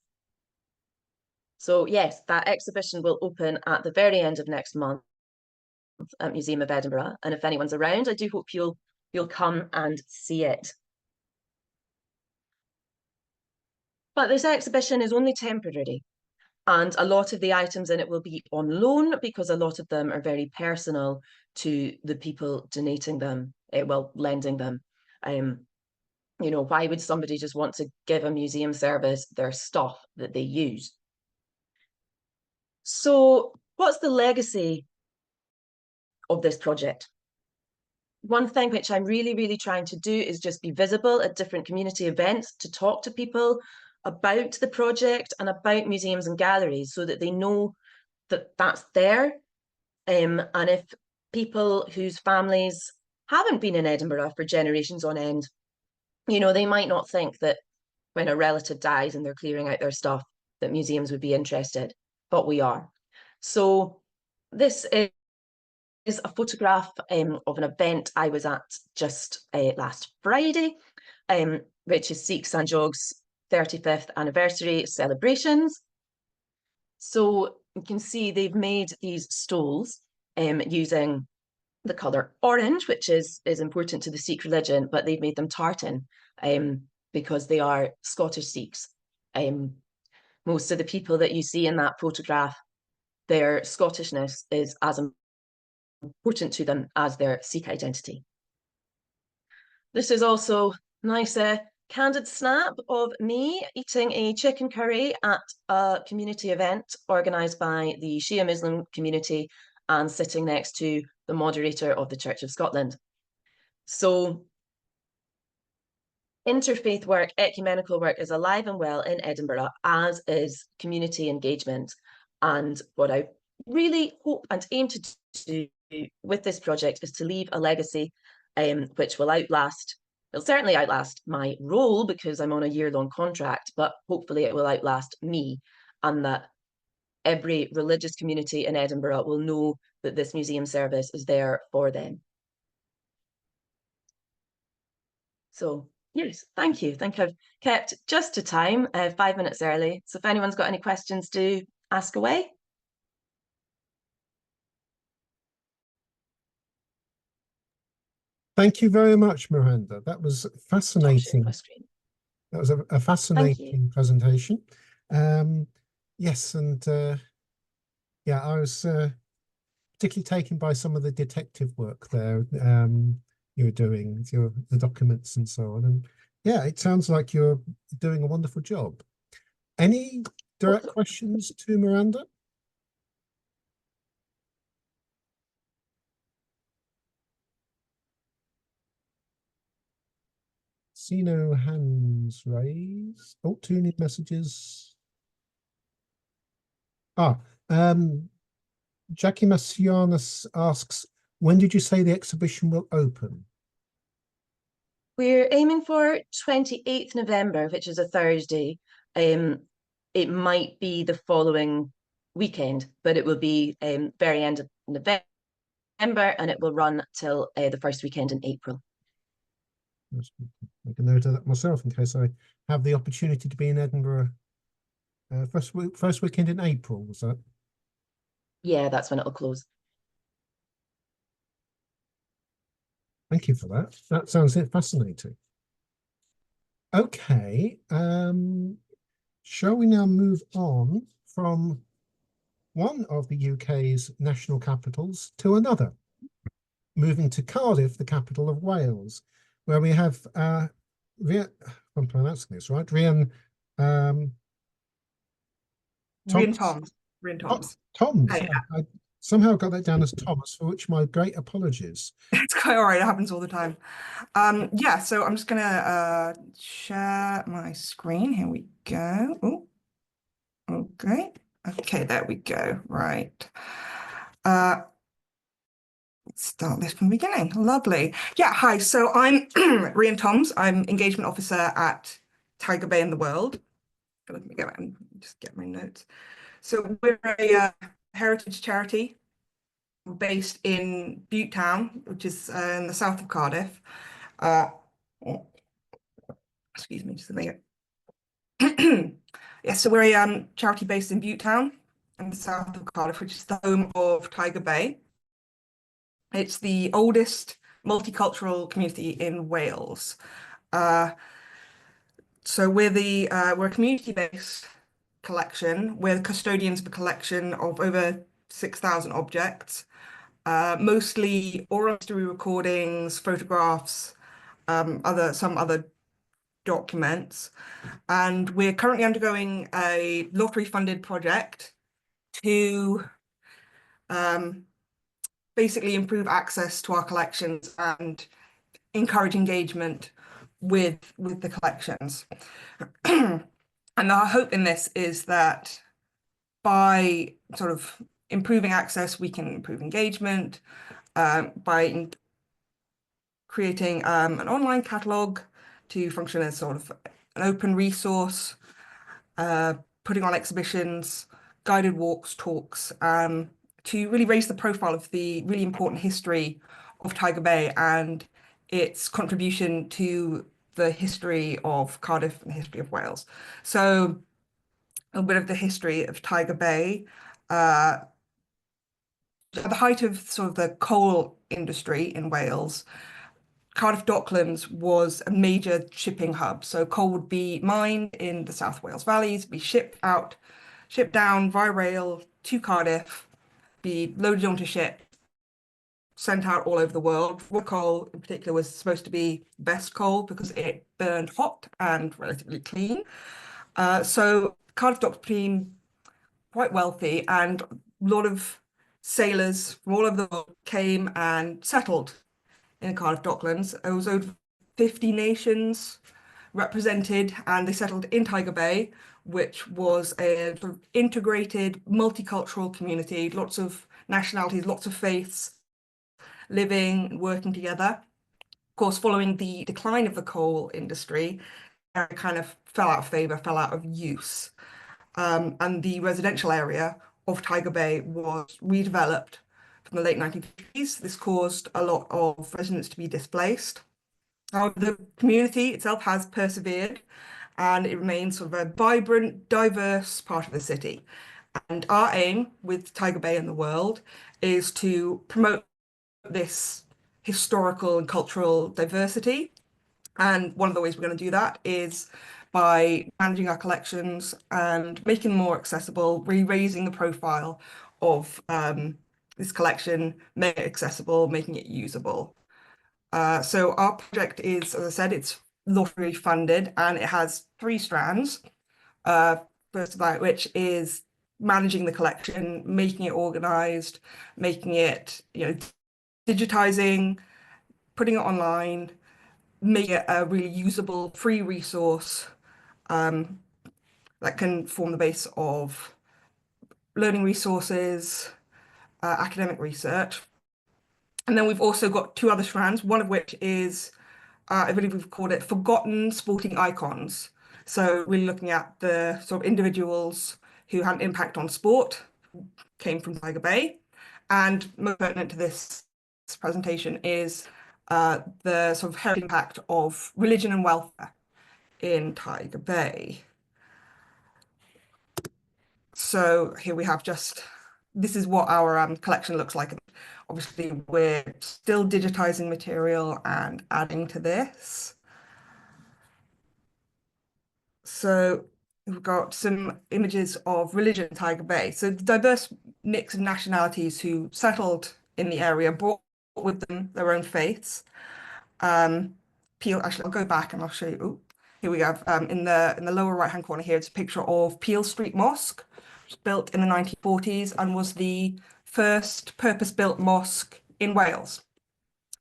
So yes, that exhibition will open at the very end of next month at Museum of Edinburgh. And if anyone's around, I do hope you'll come and see it. But this exhibition is only temporary, and a lot of the items in it will be on loan because a lot of them are very personal to the people donating them, lending them. You know, why would somebody just want to give a museum service their stuff that they use? So what's the legacy of this project? One thing which I'm really, really trying to do is just be visible at different community events to talk to people about the project and about museums and galleries so that they know that that's there. And if people whose families haven't been in Edinburgh for generations on end, you know, they might not think that when a relative dies and they're clearing out their stuff, that museums would be interested, but we are. So this is a photograph of an event I was at just last Friday, which is Sikh Sanjog's 35th anniversary celebrations. So you can see they've made these stoles using the colour orange, which is important to the Sikh religion, but they've made them tartan because they are Scottish Sikhs. Most of the people that you see in that photograph, their Scottishness is as important to them as their Sikh identity. This is also nice candid snap of me eating a chicken curry at a community event organised by the Shia Muslim community and sitting next to the moderator of the Church of Scotland. So interfaith work, ecumenical work is alive and well in Edinburgh, as is community engagement. And what I really hope and aim to do with this project is to leave a legacy which will outlast, it'll certainly outlast my role because I'm on a year-long contract, but hopefully it will outlast me, and that every religious community in Edinburgh will know that this museum service is there for them. So yes, thank you. I think I've kept just to time, 5 minutes early. So if anyone's got any questions, do ask away. Thank you very much, Miranda. That was fascinating. That was a fascinating presentation. Yes, and yeah, I was particularly taken by some of the detective work there you were doing, the documents and so on. And yeah, it sounds like you're doing a wonderful job. Any direct questions to Miranda? See no hands raised. Oh, 2 new messages. Jackie Massianis asks, when did you say the exhibition will open? We're aiming for 28th November, which is a Thursday. It might be the following weekend, but it will be very end of November, and it will run till the first weekend in April. Make a note of that myself in case I have the opportunity to be in Edinburgh. First weekend in April, was that? Yeah, that's when it'll close. Thank you for that. That sounds fascinating. Okay, shall we now move on from one of the UK's national capitals to another, moving to Cardiff, the capital of Wales, where we have if I'm pronouncing this right, Rhian Toms. Toms. Hi. somehow got that down as Thomas, for which my great apologies. It's quite all right. It happens all the time. Yeah, so I'm just gonna share my screen. Here we go. Oh, okay. Okay, there we go. Right. Let's start this from the beginning. Lovely. Yeah, hi. So I'm Rian Toms. I'm engagement officer at Tiger Bay in the World. Let me just get my notes. So we're a heritage charity based in Butte Town, which is in the south of Cardiff. Excuse me, just a minute. Yes, so we're a charity based in Butte Town in the south of Cardiff, which is the home of Tiger Bay. It's the oldest multicultural community in Wales. So we're a community-based collection. We're the custodians of a collection of over 6,000 objects, mostly oral history recordings, photographs, some other documents. And we're currently undergoing a lottery-funded project to basically improve access to our collections and encourage engagement with the collections. And our hope in this is that by sort of improving access, we can improve engagement by creating an online catalogue to function as sort of an open resource, putting on exhibitions, guided walks, talks, to really raise the profile of the really important history of Tiger Bay and its contribution to the history of Cardiff and the history of Wales. So a bit of the history of Tiger Bay. At the height of sort of the coal industry in Wales, Cardiff Docklands was a major shipping hub. So coal would be mined in the South Wales valleys, be shipped down via rail to Cardiff, be loaded onto ships, sent out all over the world. Raw coal in particular was supposed to be best coal because it burned hot and relatively clean. So Cardiff Docks became quite wealthy, and a lot of sailors from all over the world came and settled in Cardiff Docklands. There was over 50 nations represented, and they settled in Tiger Bay, which was a sort of integrated multicultural community, lots of nationalities, lots of faiths living and working together. Of course, following the decline of the coal industry, it kind of fell out of favor, fell out of use. And the residential area of Tiger Bay was redeveloped from the late 1950s. This caused a lot of residents to be displaced. However, the community itself has persevered, and it remains sort of a vibrant, diverse part of the city. And our aim with Tiger Bay in the World is to promote this historical and cultural diversity. And one of the ways we're going to do that is by managing our collections and making them more accessible, really raising the profile of this collection, making it accessible, making it usable. So our project is, as I said, it's lottery funded, and it has 3 strands. First of all, which is managing the collection, making it organized, making it, digitizing, putting it online, make it a really usable free resource that can form the base of learning resources, academic research. And then we've also got 2 other strands, one of which is, I believe we've called it Forgotten Sporting Icons. So really looking at the sort of individuals who had an impact on sport, came from Tiger Bay. And most pertinent to this presentation is the sort of heritage impact of religion and welfare in Tiger Bay. So here we have this is what our collection looks like. Obviously, we're still digitizing material and adding to this. So we've got some images of religion in Tiger Bay. So the diverse mix of nationalities who settled in the area brought with them their own faiths. Actually, I'll go back and I'll show you. Ooh, here we have in the lower right-hand corner here, it's a picture of Peel Street Mosque, which was built in the 1940s and was the first purpose-built mosque in Wales.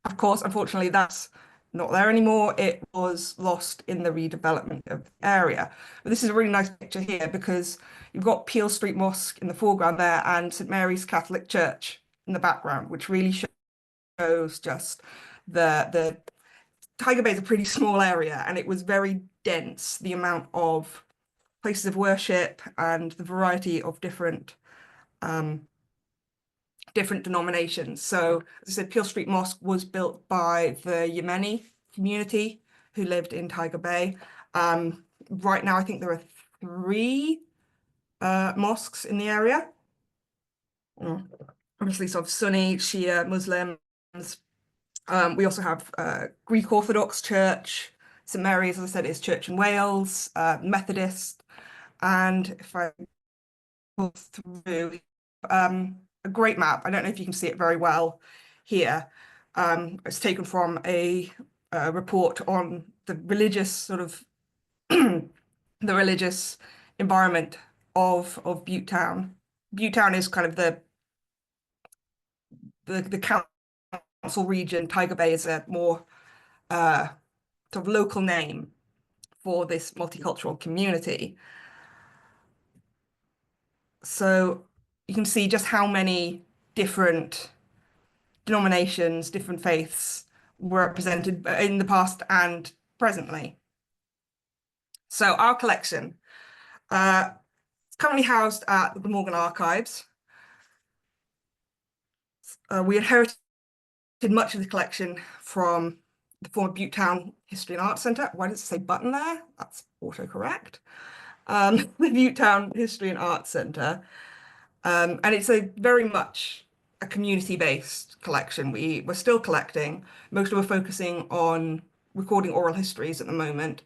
Of course, unfortunately, that's not there anymore. It was lost in the redevelopment of the area. But this is a really nice picture here because you've got Peel Street Mosque in the foreground there and St Mary's Catholic Church in the background, which really shows just the Tiger Bay is a pretty small area and it was very dense, the amount of places of worship and the variety of different denominations. So, as I said, Peel Street Mosque was built by the Yemeni community who lived in Tiger Bay. Right now, I think there are 3 mosques in the area. Obviously, sort of Sunni, Shia, Muslims. We also have Greek Orthodox Church, St Mary's, as I said, is church in Wales, Methodist, and if I go through a great map. I don't know if you can see it very well here. It's taken from a report on the religious sort of the religious environment of Butte Town. Butte Town is kind of the council region. Tiger Bay is a more sort of local name for this multicultural community. So you can see just how many different denominations, different faiths were represented in the past and presently. So our collection is currently housed at the Morgan Archives. We inherited much of the collection from the former Butte Town History and Arts Centre. Why does it say button there? That's autocorrect. The Butte Town History and Arts Centre. And it's very much a community-based collection. We're still collecting. Most of us are focusing on recording oral histories at the moment,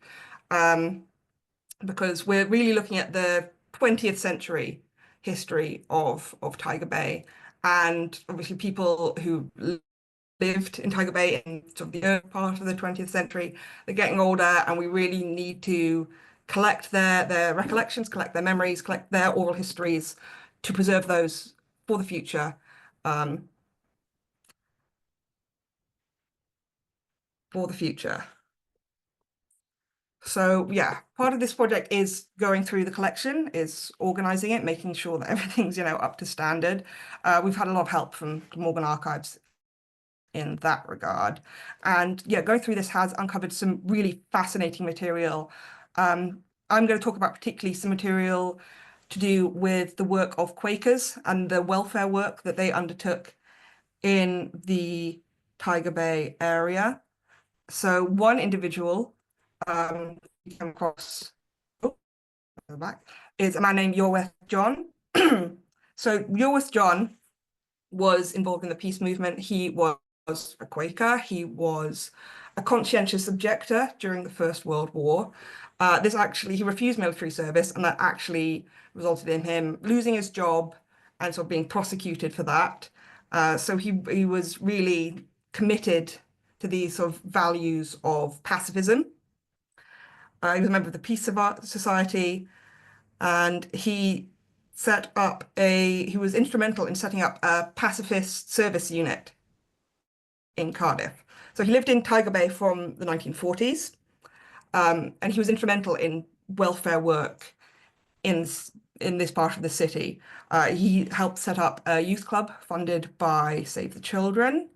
because we're really looking at the 20th century history of Tiger Bay, and obviously people who lived in Tiger Bay in sort of the early part of the 20th century. They're getting older, and we really need to collect their recollections, collect their memories, collect their oral histories to preserve those for the future. So yeah, part of this project is going through the collection, is organizing it, making sure that everything's, up to standard. We've had a lot of help from the Morgan Archives in that regard. And yeah, going through this has uncovered some really fascinating material. I'm going to talk about particularly some material to do with the work of Quakers and the welfare work that they undertook in the Tiger Bay area. So one individual we come across is a man named Yorweth John. So Yorweth John was involved in the peace movement. He was a Quaker. He was a conscientious objector during the First World War. He refused military service, and that actually resulted in him losing his job and sort of being prosecuted for that. So he was really committed to these sort of values of pacifism. He was a member of the Peace Society, and he was instrumental in setting up a pacifist service unit in Cardiff. So he lived in Tiger Bay from the 1940s, and he was instrumental in welfare work in this part of the city. He helped set up a youth club funded by Save the Children.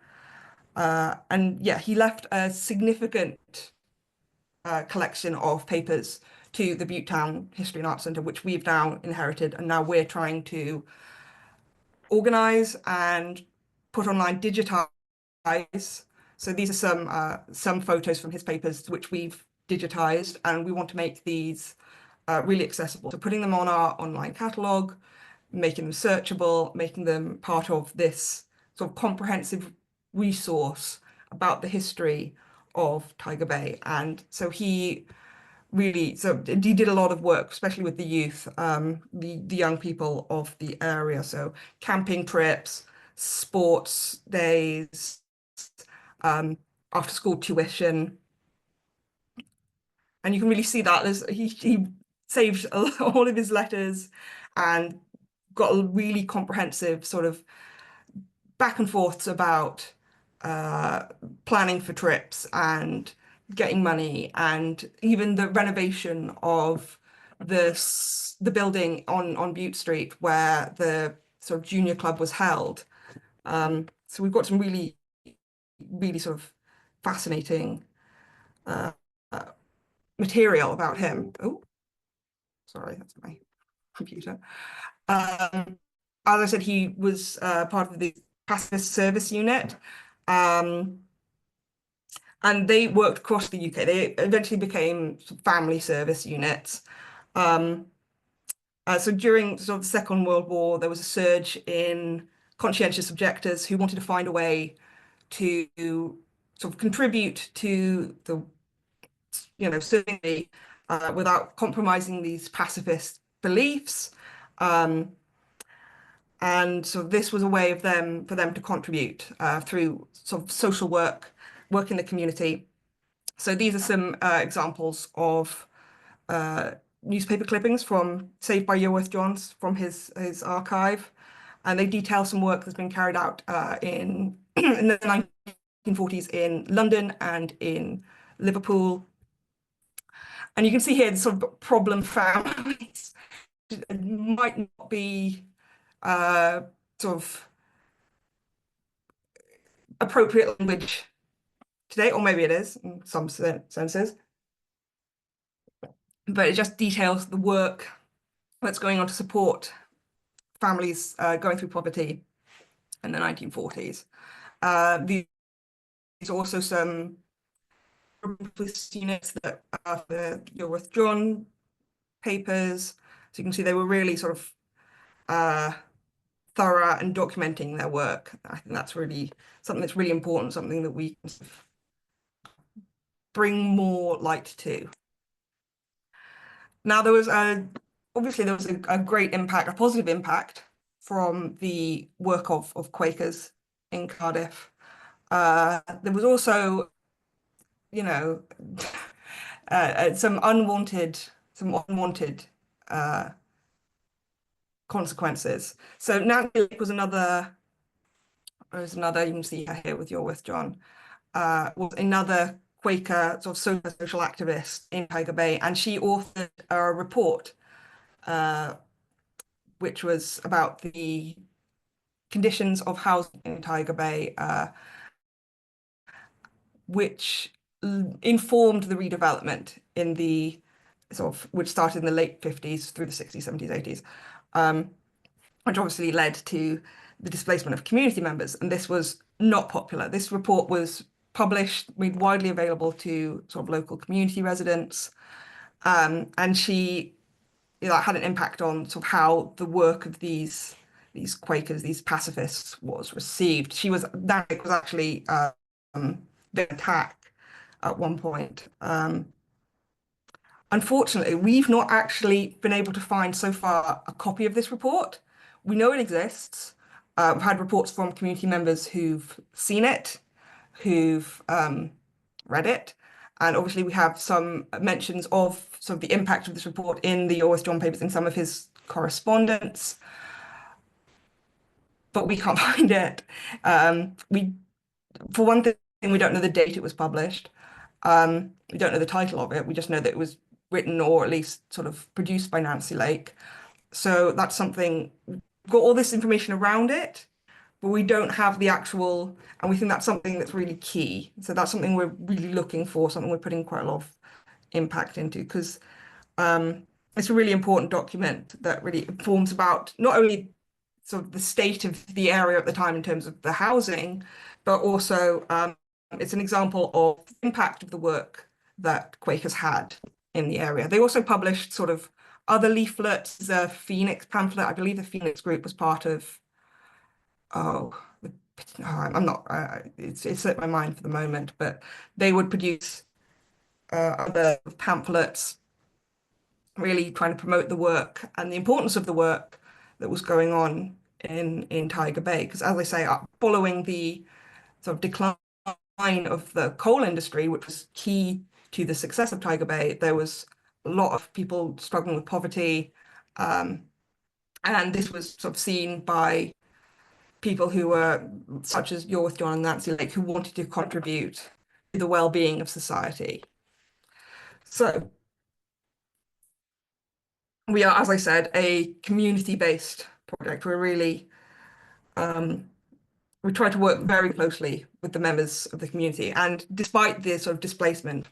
And yeah, he left a significant collection of papers to the Butte Town History and Arts Centre, which we've now inherited, and now we're trying to organise and put online, digitise. So these are some photos from his papers which we've digitised, and we want to make these really accessible. So putting them on our online catalogue, making them searchable, making them part of this sort of comprehensive resource about the history of Tiger Bay. And so he did a lot of work, especially with the youth, the young people of the area. So camping trips, sports days, after school tuition. And you can really see that he saved all of his letters and got a really comprehensive sort of back and forths about planning for trips and getting money, and even the renovation of the building on Bute Street where the sort of junior club was held. So we've got some really sort of fascinating material about him. Oh, sorry, that's my computer. As I said, he was part of the pacifist service unit, and they worked across the UK. They eventually became family service units. So during sort of the Second World War, there was a surge in conscientious objectors who wanted to find a way to sort of contribute to the, certainly without compromising these pacifist beliefs. And so this was a way for them to contribute through sort of social work in the community. So these are some examples of newspaper clippings from Saved by Yeoworth Johns from his archive, and they detail some work that's been carried out in the 1940s in London and in Liverpool. And you can see here the sort of problem families. It might not be sort of appropriate language today, or maybe it is in some senses, but it just details the work that's going on to support families going through poverty in the 1940s. These are also some units that are the Yeoworth John papers. So you can see they were really sort of thorough and documenting their work. I think that's really something that's really important, something that we can sort of bring more light to. Now, there was obviously there was a great impact, a positive impact from the work of Quakers in Cardiff. There was also, some unwanted consequences. So Nancy Lake was another, you can see here with Yeoworth John, was another Quaker sort of social activist in Tiger Bay, and she authored a report which was about the conditions of housing in Tiger Bay, which informed the redevelopment in the which started in the late 50s through the 60s, 70s, 80s, which obviously led to the displacement of community members. And this was not popular. This report was published, made widely available to sort of local community residents, and she had an impact on sort of how the work of these Quakers, these pacifists, was received. Nancy was actually been attacked at one point. Unfortunately, we've not actually been able to find so far a copy of this report. We know it exists. We've had reports from community members who've seen it, who've read it, and obviously we have some mentions of sort of the impact of this report in the Yeoworth John papers in some of his correspondence, but we can't find it. For one thing, we don't know the date it was published. We don't know the title of it. We just know that it was written or at least sort of produced by Nancy Lake. So that's something, we've got all this information around it, but we don't have the actual, and we think that's something that's really key. So that's something we're really looking for, something we're putting quite a lot of impact into, because it's a really important document that really informs about not only sort of the state of the area at the time in terms of the housing, but also it's an example of the impact of the work that Quakers had in the area. They also published sort of other leaflets, the Phoenix pamphlet. I believe the Phoenix group was part of, I'm not, it's slipped my mind for the moment, but they would produce other pamphlets really trying to promote the work and the importance of the work that was going on in Tiger Bay. Because as I say, following the sort of decline of the coal industry, which was key to the success of Tiger Bay, there was a lot of people struggling with poverty. And this was sort of seen by people who were, such as You're With John and Nancy Lake, who wanted to contribute to the well-being of society. So we are, as I said, a community-based project. We're really, we try to work very closely with the members of the community. And despite the sort of displacement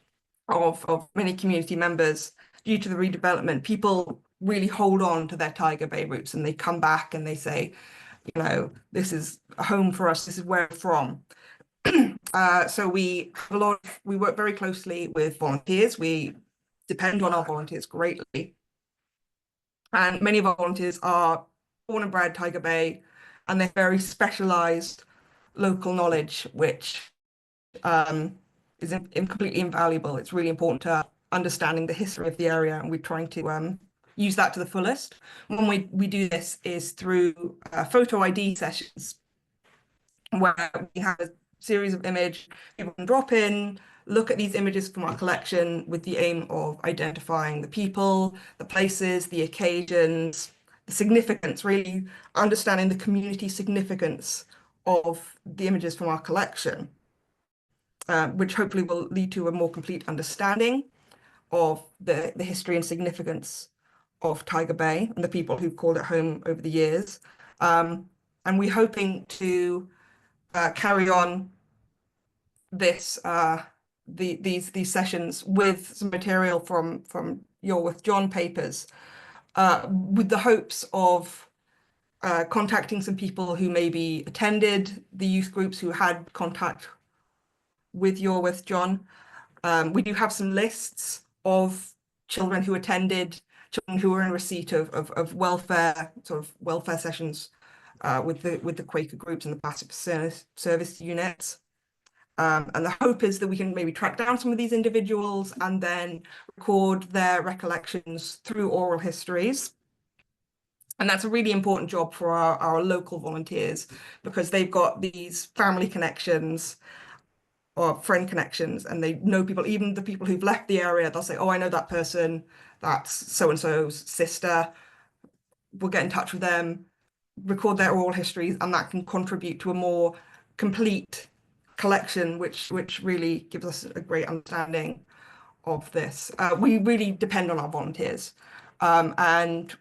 of many community members due to the redevelopment, people really hold on to their Tiger Bay roots, and they come back and they say, you know, this is a home for us, this is where we're from. So we work very closely with volunteers. We depend on our volunteers greatly. And many of our volunteers are born and bred Tiger Bay, and they're very specialized local knowledge, which is completely invaluable. It's really important to understanding the history of the area, and we're trying to use that to the fullest. When we do this is through photo ID sessions, where we have a series of images people can drop in, look at these images from our collection with the aim of identifying the people, the places, the occasions, the significance, really understanding the community significance of the images from our collection, which hopefully will lead to a more complete understanding of the history and significance of Tiger Bay and the people who've called it home over the years. And we're hoping to carry on this these sessions with some material from You're With John papers, with the hopes of contacting some people who maybe attended the youth groups who had contact with You're With John. We do have some lists of children who attended, children who were in receipt of welfare, sort of welfare sessions with the Quaker groups and the passive service units. And the hope is that we can maybe track down some of these individuals and then record their recollections through oral histories. And that's a really important job for our local volunteers, because they've got these family connections or friend connections, and they know people, even the people who've left the area. They'll say, oh, I know that person, that's so-and-so's sister. We'll get in touch with them, record their oral histories, and that can contribute to a more complete collection, which really gives us a great understanding of this. We really depend on our volunteers. And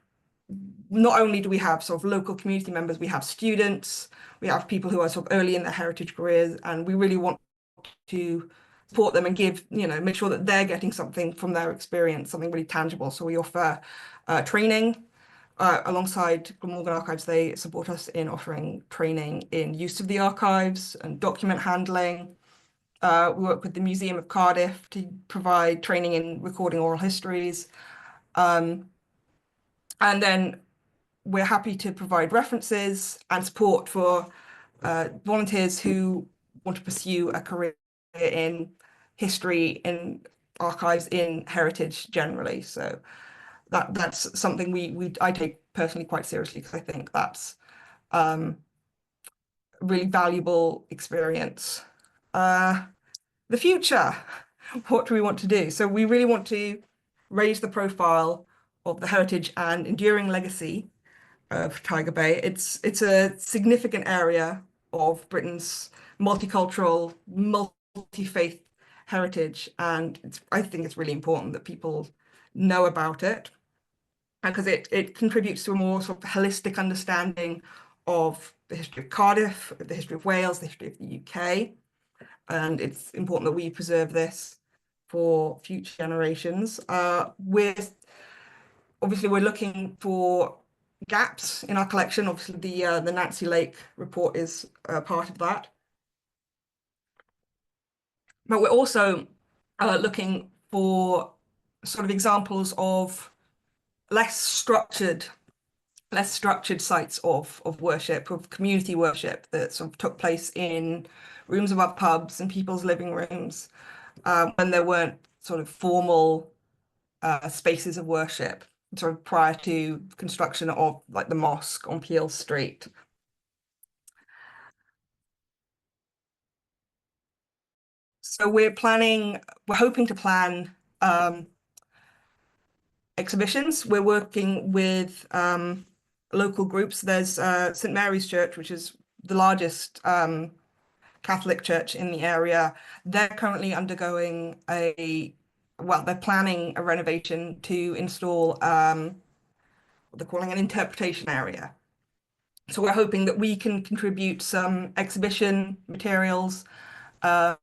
not only do we have sort of local community members, we have students, we have people who are sort of early in their heritage careers, and we really want to support them and give, you know, make sure that they're getting something from their experience, something really tangible. So we offer training. Alongside Glamorgan Archives, they support us in offering training in use of the archives and document handling. We work with the Museum of Cardiff to provide training in recording oral histories. And then we're happy to provide references and support for volunteers who want to pursue a career in history, in archives, in heritage generally. So that's something I take personally quite seriously, because I think that's a really valuable experience. The future, what do we want to do? So we really want to raise the profile of the heritage and enduring legacy of Tiger Bay. It's a significant area of Britain's multicultural, multi-faith heritage, and I think it's really important that people know about it, because it contributes to a more sort of holistic understanding of the history of Cardiff, the history of Wales, the history of the UK. And it's important that we preserve this for future generations. We're looking for gaps in our collection. Obviously, the Nancy Lake report is part of that. But we're also looking for sort of examples of less structured sites of worship, of community worship that sort of took place in rooms above pubs and people's living rooms, when there weren't sort of formal spaces of worship, sort of prior to construction of like the mosque on Peel Street. So we're hoping to plan exhibitions. We're working with local groups. There's St Mary's Church, which is the largest Catholic church in the area. They're currently undergoing they're planning a renovation to install what they're calling an interpretation area. So we're hoping that we can contribute some exhibition materials to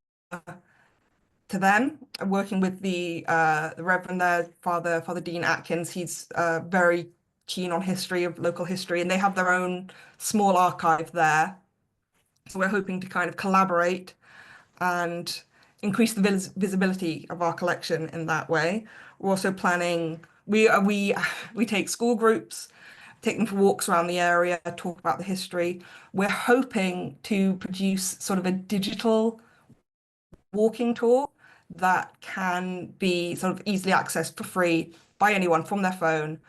them, working with the Reverend there, Father Dean Atkins. He's very keen on history, of local history, and they have their own small archive there. So we're hoping to kind of collaborate and increase the visibility of our collection in that way. We're also planning, we take school groups, take them for walks around the area, talk about the history. We're hoping to produce sort of a digital walking tour that can be sort of easily accessed for free by anyone from their phone,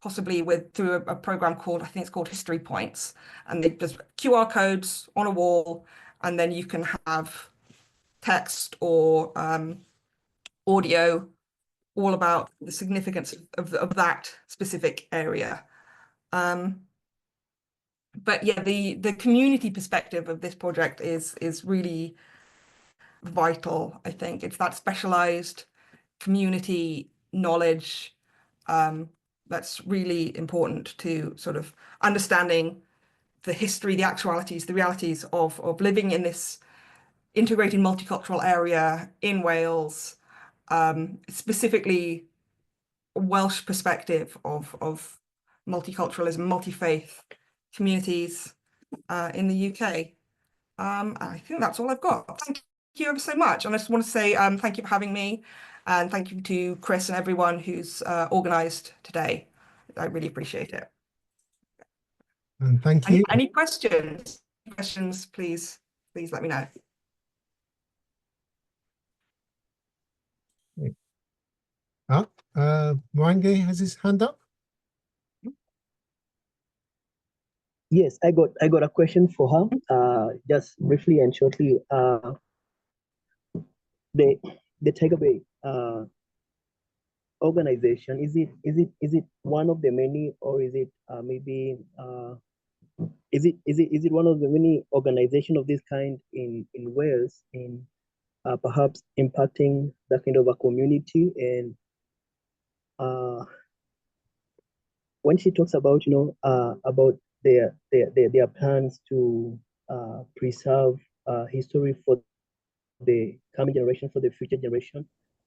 possibly through a program called, I think it's called History Points, and they just QR codes on a wall, and then you can have text or audio all about the significance of that specific area. But yeah, the community perspective of this project is really vital. I think it's that specialized community knowledge that's really important to sort of understanding the history, the actualities, the realities of living in this integrated multicultural area in Wales, specifically a Welsh perspective of multiculturalism, multi-faith communities in the UK. I think that's all I've got. Thank you ever so much. And I just want to say thank you for having me, and thank you to Chris and everyone who's organised today. I really appreciate it. And thank you. Any questions? Questions, please let me know. Mwangi has his hand up. Yes, I got a question for her. Just briefly and shortly. The Tiger Bay organization, is it one of the many, or is it maybe is it one of the many organizations of this kind in Wales, in perhaps impacting that kind of a community? And when she talks about about their plans to preserve history for the coming generation, for the future generation,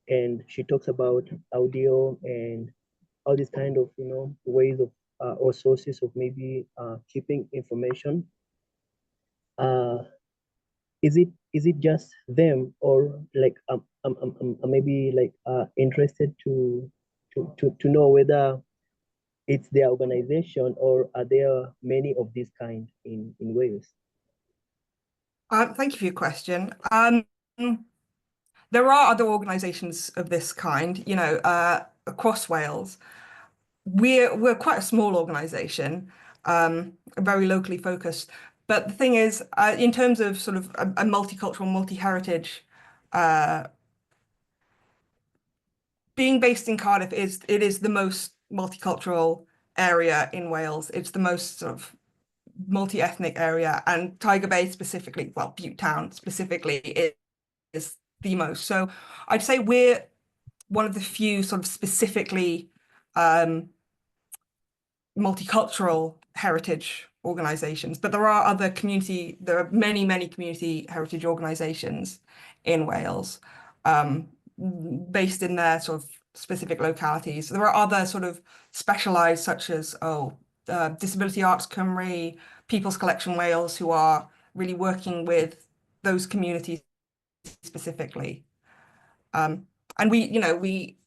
and she talks about audio and all these kind of ways of or sources of maybe keeping information. Is it just them, or like I'm maybe like interested to know whether it's their organization, or are there many of this kind in Wales? Thank you for your question. There are other organisations of this kind, across Wales. We're quite a small organisation, very locally focused. But the thing is, in terms of sort of a multicultural, multi-heritage, being based in Cardiff it is the most multicultural area in Wales. It's the most sort of multi-ethnic area, and Tiger Bay specifically, well, Butte Town specifically is the most. So I'd say we're one of the few sort of specifically multicultural heritage organizations, but there are many community heritage organizations in Wales, based in their sort of specific localities. There are other sort of specialized, such as Disability Arts Cymru, People's Collection Wales, who are really working with those communities specifically. And we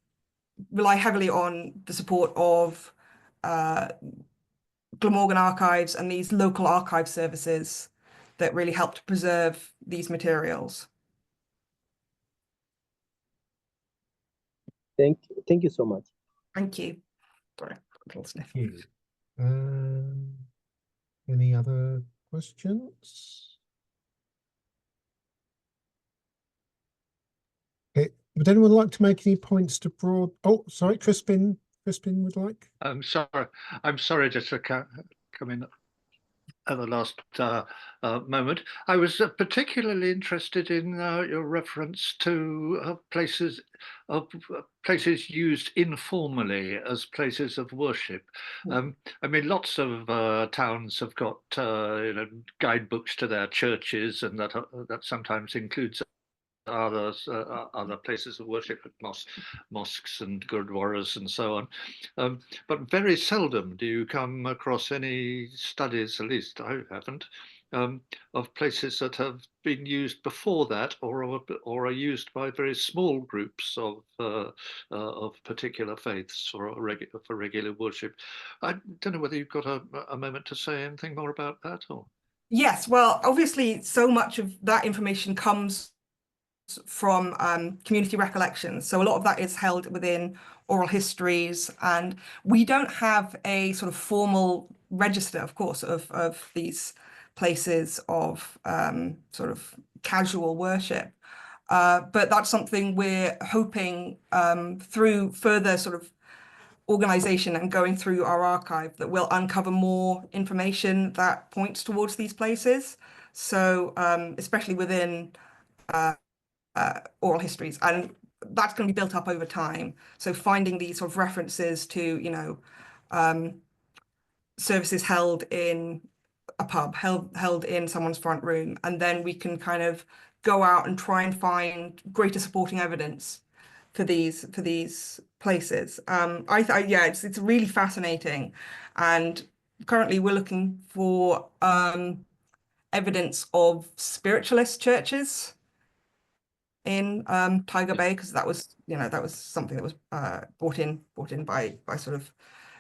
rely heavily on the support of Glamorgan Archives and these local archive services that really help to preserve these materials. Thank you so much. Thank you. Sorry, sniff. Thank you. Any other questions? Okay. Would anyone like to make any points to broad? Oh, sorry, Crispin would like. I'm sorry just to come in. at the last moment. I was particularly interested in your reference to places used informally as places of worship. I mean, lots of towns have got guidebooks to their churches, and that sometimes includes other places of worship, mosques and gurdwaras and so on. But very seldom do you come across any studies, at least I haven't, of places that have been used before that, or are used by very small groups of particular faiths for regular worship. I don't know whether you've got a moment to say anything more about that, or. Yes, well, obviously, so much of that information comes from community recollections. So a lot of that is held within oral histories, and we don't have a sort of formal register, of course, of these places of sort of casual worship. But that's something we're hoping through further sort of organization and going through our archive that will uncover more information that points towards these places. So especially within oral histories, and that's going to be built up over time. So finding these sort of references to, services held in a pub, held in someone's front room, and then we can kind of go out and try and find greater supporting evidence for these places. Yeah, it's really fascinating, and currently we're looking for evidence of spiritualist churches in Tiger Bay, because that was something that was brought in by sort of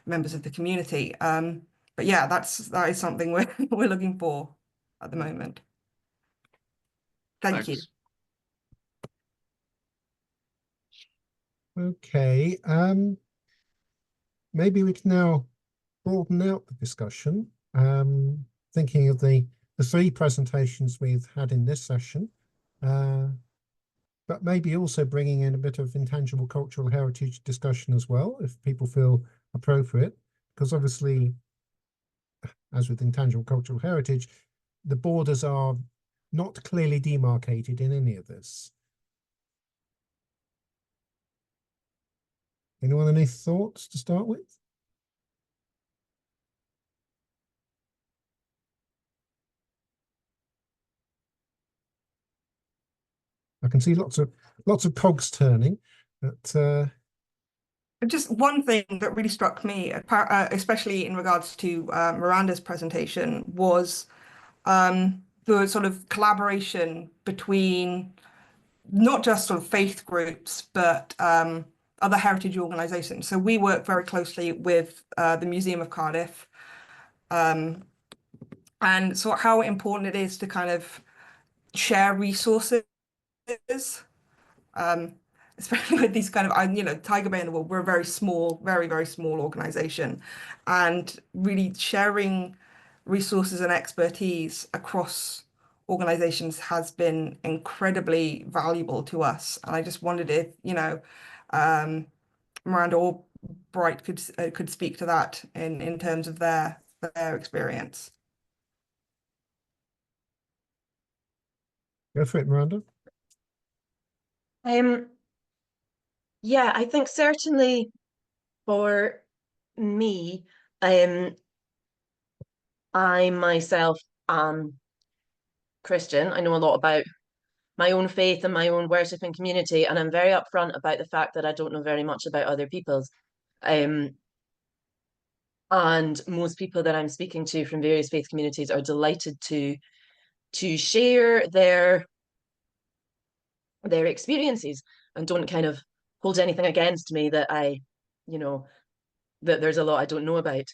members of the community. But yeah, that is something we're looking for at the moment. Thank you. Okay, maybe we can now broaden out the discussion. Thinking of the three presentations we've had in this session, but maybe also bringing in a bit of intangible cultural heritage discussion as well, if people feel appropriate, because obviously, as with intangible cultural heritage, the borders are not clearly demarcated in any of this. Anyone, any thoughts to start with? I can see lots of cogs turning, but just one thing that really struck me, especially in regards to Miranda's presentation, was the sort of collaboration between not just sort of faith groups, but other heritage organisations. So we work very closely with the Museum of Cardiff, and so how important it is to kind of share resources, especially with these kind of, Tiger Bay and the World, we're a very small, very, very small organisation, and really sharing resources and expertise across organizations has been incredibly valuable to us. And I just wondered if, Miranda or Bright could speak to that in terms of their experience. Go for it, Miranda. Yeah, I think certainly for me, I myself am Christian. I know a lot about my own faith and my own worship and community, and I'm very upfront about the fact that I don't know very much about other people's. And most people that I'm speaking to from various faith communities are delighted to share their experiences and don't kind of hold anything against me that that there's a lot I don't know about.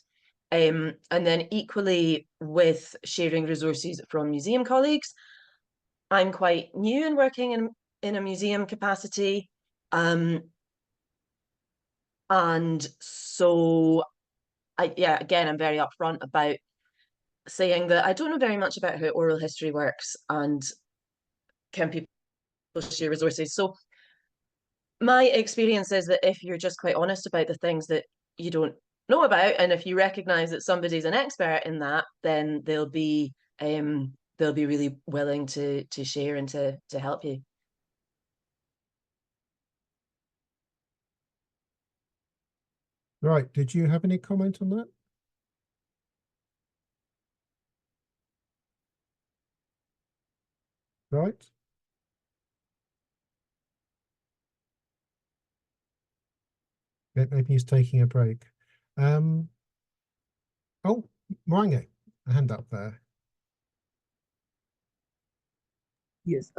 And then equally with sharing resources from museum colleagues, I'm quite new in working in a museum capacity. And so again, I'm very upfront about saying that I don't know very much about how oral history works and can people share resources. So my experience is that if you're just quite honest about the things that you don't know about. And if you recognize that somebody's an expert in that, then they'll be really willing to share and to help you. Right, did you have any comment on that? Right. Maybe he's taking a break. Oh, Mwange, a hand up there. Yes,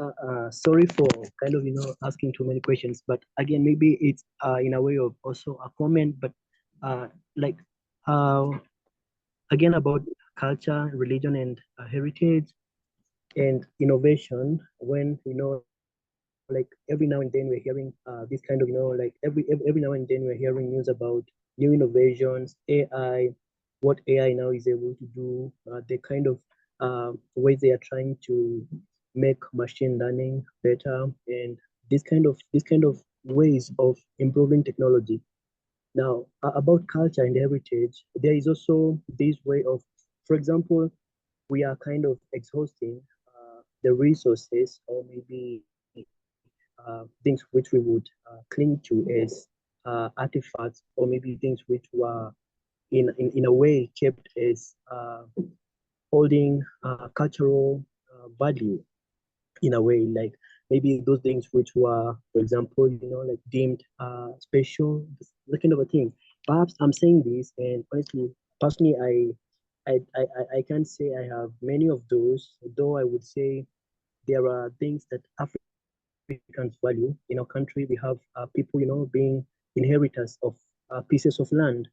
sorry for kind of, asking too many questions, but again, maybe it's in a way of also a comment, but like again about culture, religion, and heritage and innovation. When like every now and then we're hearing this kind of like every now and then we're hearing news about new innovations, AI, what AI now is able to do, the kind of ways they are trying to make machine learning better, and this kind of ways of improving technology. Now, about culture and heritage, there is also this way of, for example, we are kind of exhausting the resources, or maybe things which we would cling to as artifacts, or maybe things which were in a way kept as holding cultural value, in a way, like maybe those things which were, for example, like deemed special, that kind of a thing. Perhaps I'm saying this, and honestly, personally, I can't say I have many of those, though I would say there are things that Africans value. In our country, we have people, being inheritors of pieces of land,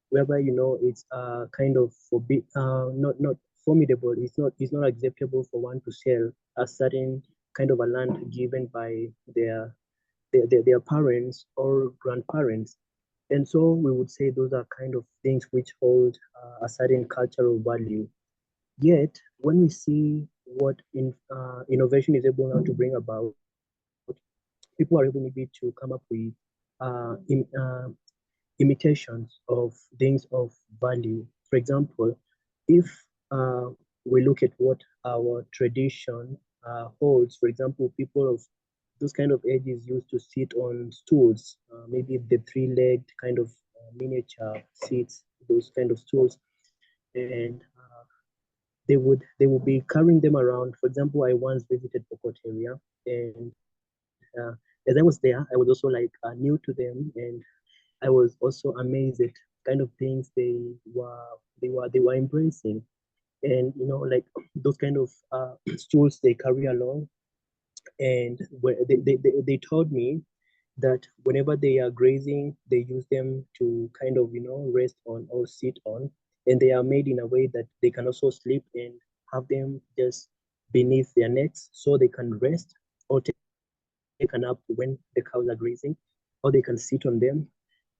whereby it's kind of forbid, not formidable. It's not acceptable for one to sell a certain kind of a land given by their parents or grandparents. And so we would say those are kind of things which hold a certain cultural value. Yet, when we see what innovation is able now to bring about, people are able maybe to come up with imitations of things of value. For example, if we look at what our tradition holds, for example, people of those kind of ages used to sit on stools, maybe the three-legged kind of miniature seats, those kind of stools, and they would be carrying them around. For example, I once visited Pokot area, and as I was there, I was also like new to them, and I was also amazed at kind of things they were embracing, and like those kind of stools they carry along, and where they told me that whenever they are grazing, they use them to kind of rest on or sit on, and they are made in a way that they can also sleep and have them just beneath their necks so they can rest or take a nap when the cows are grazing, or they can sit on them.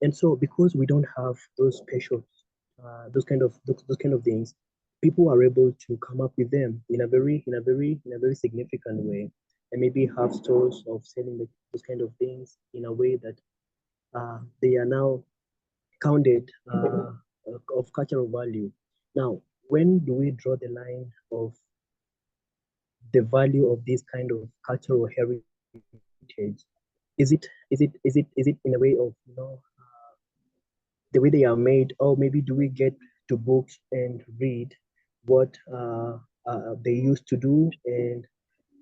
And so, because we don't have those special, those kind of things, people are able to come up with them in a very significant way, and maybe have stores of selling those kind of things in a way that they are now counted of cultural value. Now, when do we draw the line of the value of this kind of cultural heritage? Is it in a way of the way they are made, or maybe do we get to books and read what they used to do, and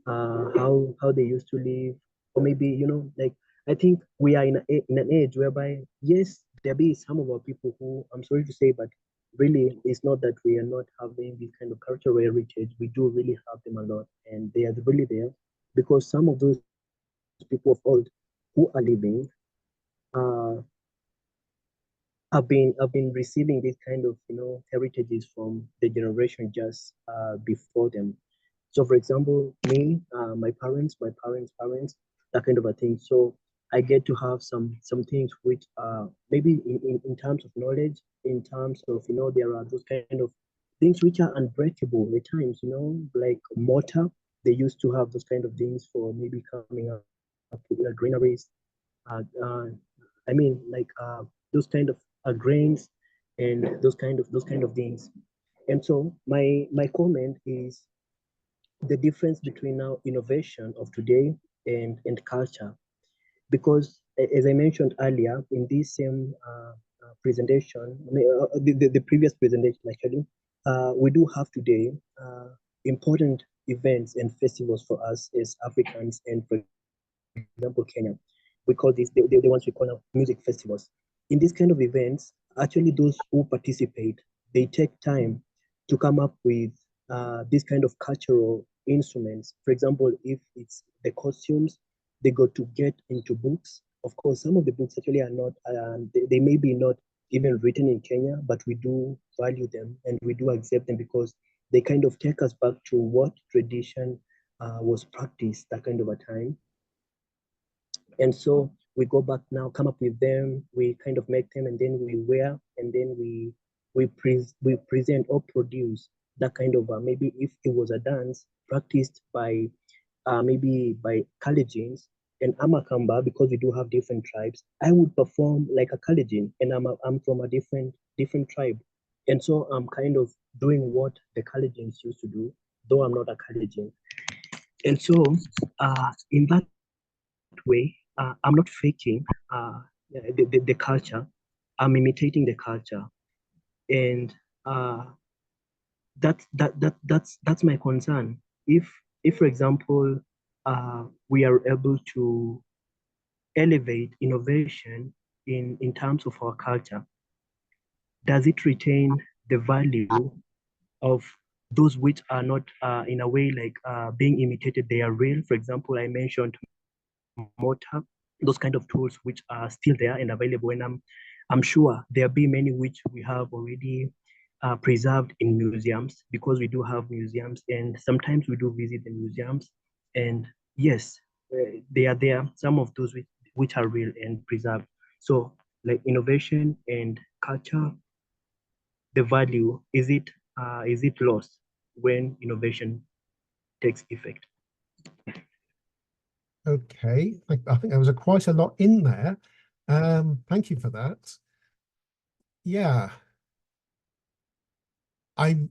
how they used to live, or maybe like I think we are in an age whereby, yes, there be some of our people who, I'm sorry to say, but really it's not that we are not having this kind of cultural heritage. We do really have them a lot, and they are really there, because some of those people of old who are living uh, have been receiving this kind of heritages from the generation just before them. So, for example, me, my parents, that kind of a thing. So I get to have some things which maybe in terms of knowledge, in terms of there are those kind of things which are unbreakable at times. Like mortar, they used to have those kind of things for maybe coming up with granaries. Uh, uh, I mean, like those kind of grains. and those kind of things. And so my comment is the difference between now innovation of today and culture, because as I mentioned earlier in this same presentation, the previous presentation actually, we do have today important events and festivals for us as Africans, and for example Kenya, we call this the ones we call now music festivals. In these kind of events, actually those who participate, they take time to come up with this kind of cultural instruments. For example, if it's the costumes, they go to get into books. Of course, some of the books actually are not, they may be not even written in Kenya, but we do value them and we do accept them because they kind of take us back to what tradition was practiced that kind of a time. And so we go back now, come up with them, we kind of make them, and then we wear, and then we present or produce that kind of maybe if it was a dance practiced by maybe by Kalenjins and Amakamba, because we do have different tribes, I would perform like a Kalenjin, and I'm from a different tribe, and so I'm kind of doing what the Kalenjins used to do, though I'm not a Kalenjin. And so in that way, I'm not faking the culture. I'm imitating the culture, and that's my concern. If for example, we are able to elevate innovation in terms of our culture, does it retain the value of those which are not in a way like being imitated? They are real. For example, I mentioned mortar, those kind of tools which are still there and available, and I'm sure there'll be many which we have already preserved in museums, because we do have museums, and sometimes we do visit the museums, and yes, they are there, some of those which are real and preserved. So like innovation and culture, the value, is it lost when innovation takes effect? Okay, I think there was quite a lot in there. Thank you for that. Yeah, I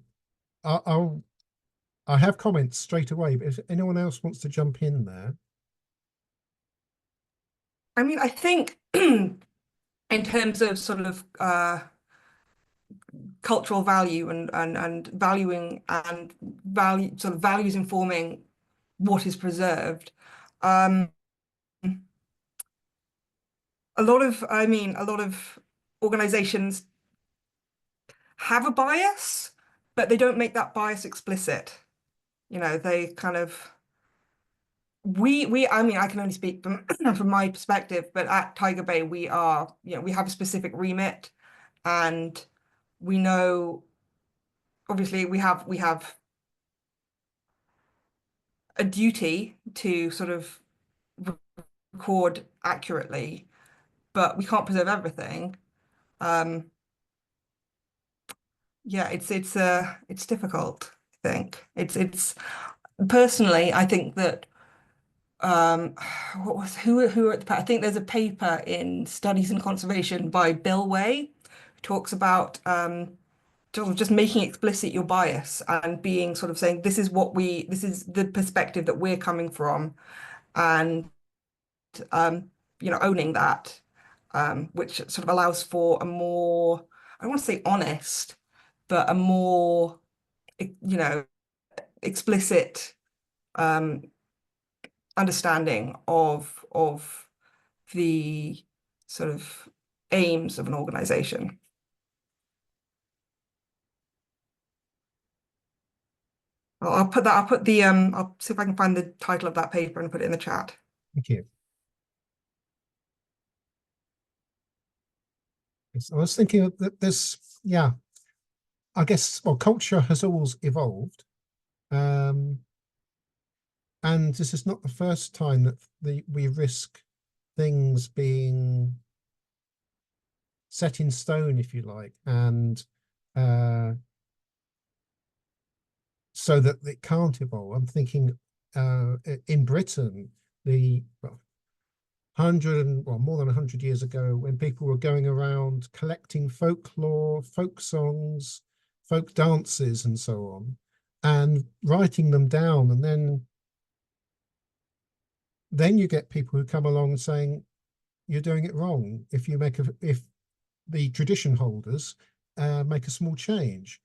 have comments straight away, but if anyone else wants to jump in there. I mean, I think in terms of sort of cultural value and valuing and values informing what is preserved, a lot of organizations have a bias, but they don't make that bias explicit. You know, they kind of I mean, I can only speak from from my perspective, but at Tiger Bay we are, you know, we have a specific remit, and we know obviously we have a duty to sort of record accurately, but we can't preserve everything. Yeah, it's difficult, I think. It's personally, I think that who are at the, I think there's a paper in Studies in Conservation by Bill Way, who talks about just making explicit your bias and being sort of saying this is the perspective that we're coming from, and you know, owning that, which sort of allows for a more, I don't want to say honest, but a more, you know, explicit understanding of the sort of aims of an organization. I'll put the I'll see if I can find the title of that paper and put it in the chat. Thank you. Yes, I was thinking that this, yeah, I guess, well, culture has always evolved. And this is not the first time that we risk things being set in stone, if you like, and so that it can't evolve. I'm thinking in Britain, more than 100 years ago, when people were going around collecting folklore, folk songs, folk dances, and so on, and writing them down. And then you get people who come along saying, you're doing it wrong if if the tradition holders make a small change.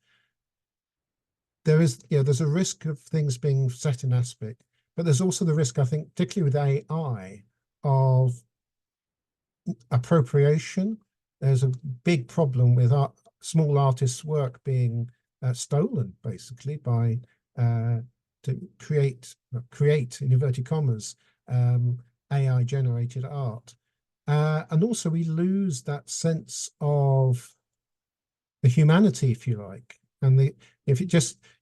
There's a risk of things being set in aspect, but there's also the risk, I think, particularly with AI, of appropriation. There's a big problem with small artists' work being stolen, basically, by to create in inverted commas AI generated art, and also we lose that sense of the humanity, if you like, and if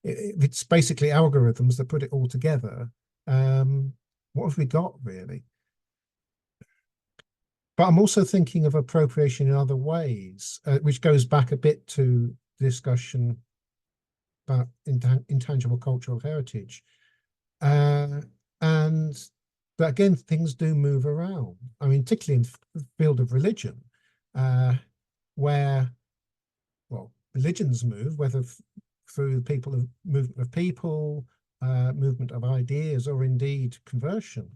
it's basically algorithms that put it all together. What have we got, really? But I'm also thinking of appropriation in other ways, which goes back a bit to discussion about intangible cultural heritage. But again, things do move around. I mean, particularly in the field of religion, where, well, religions move, whether through movement of people, movement of ideas, or indeed conversion.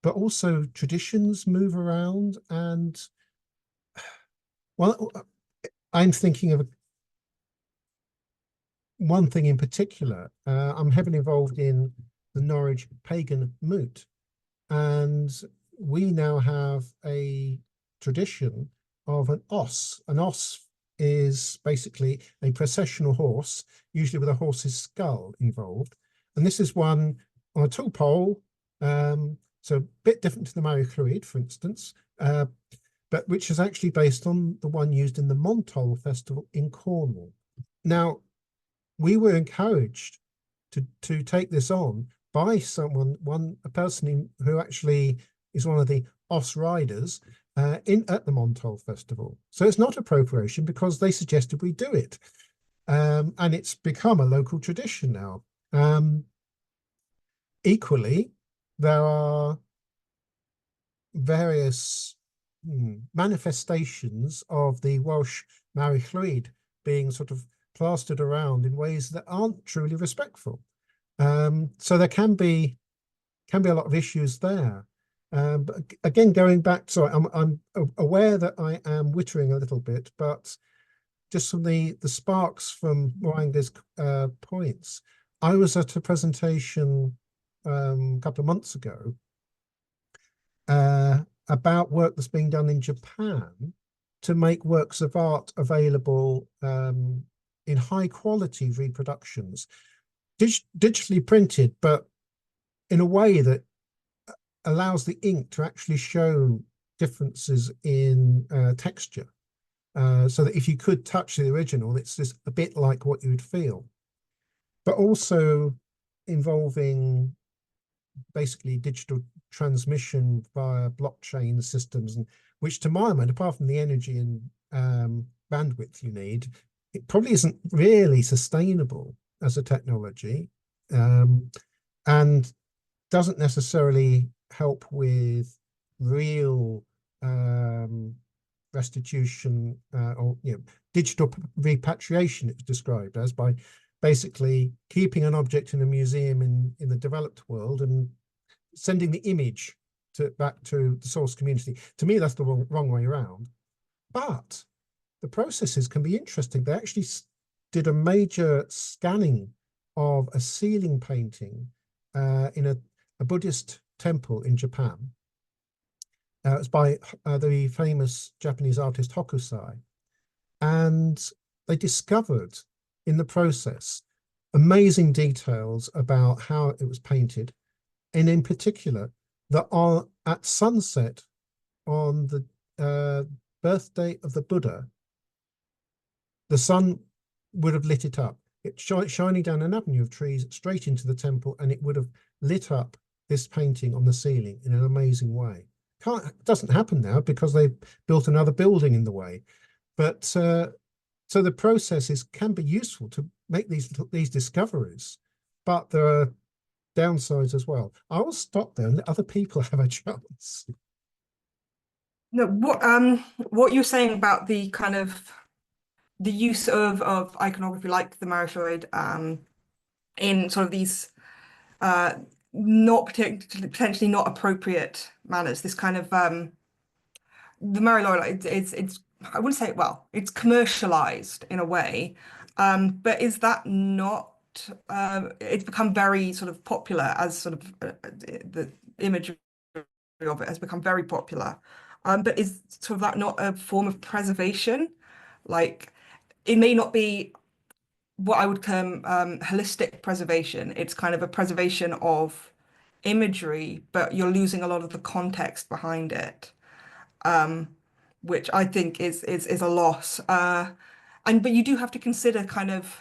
But also traditions move around, and, well, I'm thinking of one thing in particular. I'm heavily involved in the Norwich pagan moot, and we now have a tradition of an os. An os is basically a processional horse, usually with a horse's skull involved, and this is one on a tall pole. So a bit different to the Mary Llwyd, for instance, but which is actually based on the one used in the Montol Festival in Cornwall. Now, we were encouraged to take this on by a person who actually is one of the os riders at the Montol Festival. So it's not appropriation, because they suggested we do it, and it's become a local tradition now. Equally, there are various manifestations of the Welsh Mary Llwyd being sort of plastered around in ways that aren't truly respectful. So there can be a lot of issues there. But again, going back, sorry, I'm aware that I am wittering a little bit, but just from the sparks from Mwanga's points, I was at a presentation a couple of months ago about work that's being done in Japan to make works of art available in high quality reproductions, digitally printed, but in a way that allows the ink to actually show differences in texture, so that if you could touch the original, it's just a bit like what you would feel, but also involving basically digital transmission via blockchain systems, and which, to my mind, apart from the energy and bandwidth you need, it probably isn't really sustainable as a technology, and doesn't necessarily help with real restitution, or digital repatriation. It's described as, by basically keeping an object in a museum in the developed world and sending the image back to the source community. To me, that's the wrong way around. But the processes can be interesting. They actually did a major scanning of a ceiling painting in a Buddhist temple in Japan. It was by the famous Japanese artist Hokusai. And they discovered in the process amazing details about how it was painted, and in particular that at sunset on the birthday of the Buddha, the sun would have lit it up. It's shining down an avenue of trees straight into the temple, and it would have lit up this painting on the ceiling in an amazing way. It doesn't happen now because they've built another building in the way. But so the processes can be useful to make these discoveries, but there are downsides as well. I will stop there and let other people have a chance. No, what you're saying about the kind of the use of iconography like the Marishoid in sort of these not potentially not appropriate manners, this kind of the Marilord, it's I wouldn't say, well, it's commercialized in a way, but is that not it's become very sort of popular as sort of the imagery of it has become very popular, but is sort of that not a form of preservation? Like, it may not be what I would term holistic preservation. It's kind of a preservation of imagery, but you're losing a lot of the context behind it, which I think is a loss. But you do have to consider kind of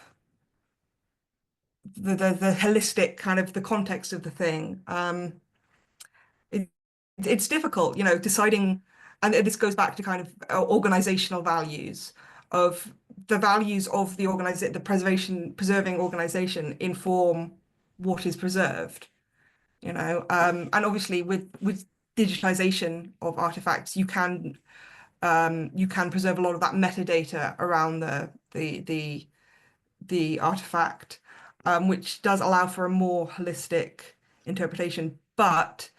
the holistic kind of the context of the thing. It's difficult, you know, deciding, and this goes back to kind of organizational values of the values of the preserving organization inform what is preserved, you know, and obviously with digitization of artifacts, you can preserve a lot of that metadata around the artifact, which does allow for a more holistic interpretation, but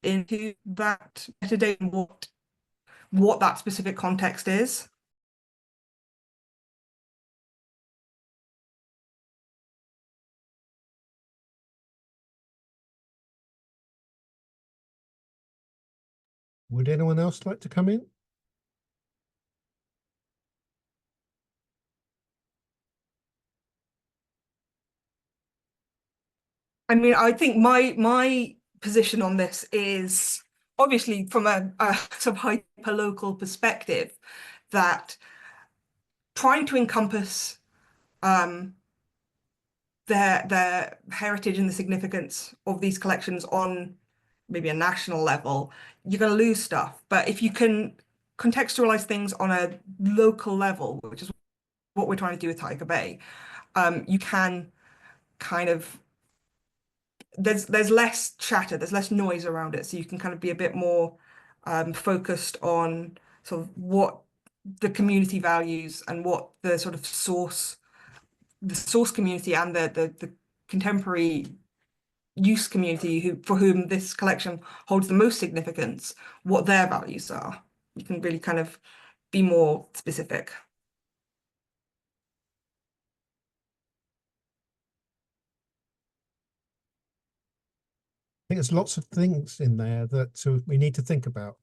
into that metadata and what that specific context is. Would anyone else like to come in? I mean, I think my position on this is obviously from a sort of hyper-local perspective, that trying to encompass their heritage and the significance of these collections on maybe a national level, you're going to lose stuff. But if you can contextualize things on a local level, which is what we're trying to do with Tiger Bay, you can kind of there's less chatter, there's less noise around it, so you can kind of be a bit more focused on sort of what the community values and what the sort of source community and the contemporary use community for whom this collection holds the most significance, what their values are. You can really kind of be more specific. I think there's lots of things in there that we need to think about.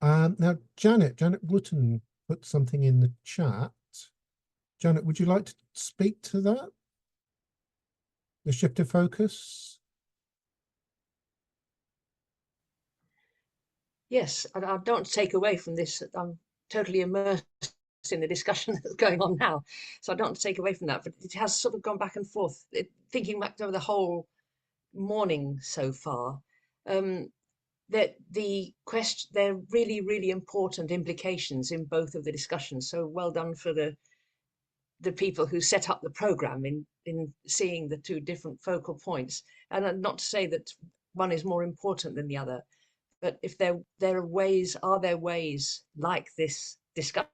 Now, Janet Wooten put something in the chat. Janet, would you like to speak to that? The shift of focus? Yes, I don't take away from this. I'm totally immersed in the discussion that's going on now, so I don't take away from that. But it has sort of gone back and forth, thinking back over the whole morning so far. That there are really, really important implications in both of the discussions. So well done for the people who set up the program in seeing the two different focal points. And not to say that one is more important than the other, but if there are ways like this discussion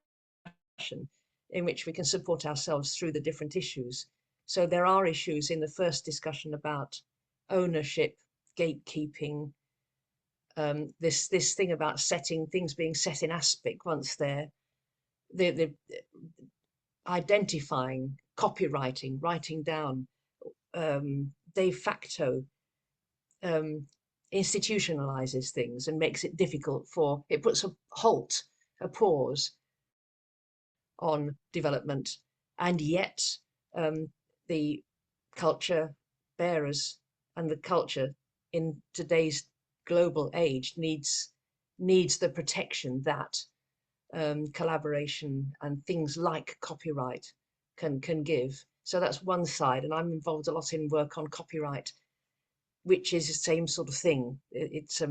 in which we can support ourselves through the different issues. So there are issues in the first discussion about ownership, gatekeeping, this thing about things being set in aspic once they're identifying, copywriting, writing down, de facto institutionalizes things and makes it difficult it puts a pause on development, and yet the culture bearers and the culture in today's global age needs the protection that collaboration and things like copyright can give. So that's one side, and I'm involved a lot in work on copyright, which is the same sort of thing. It's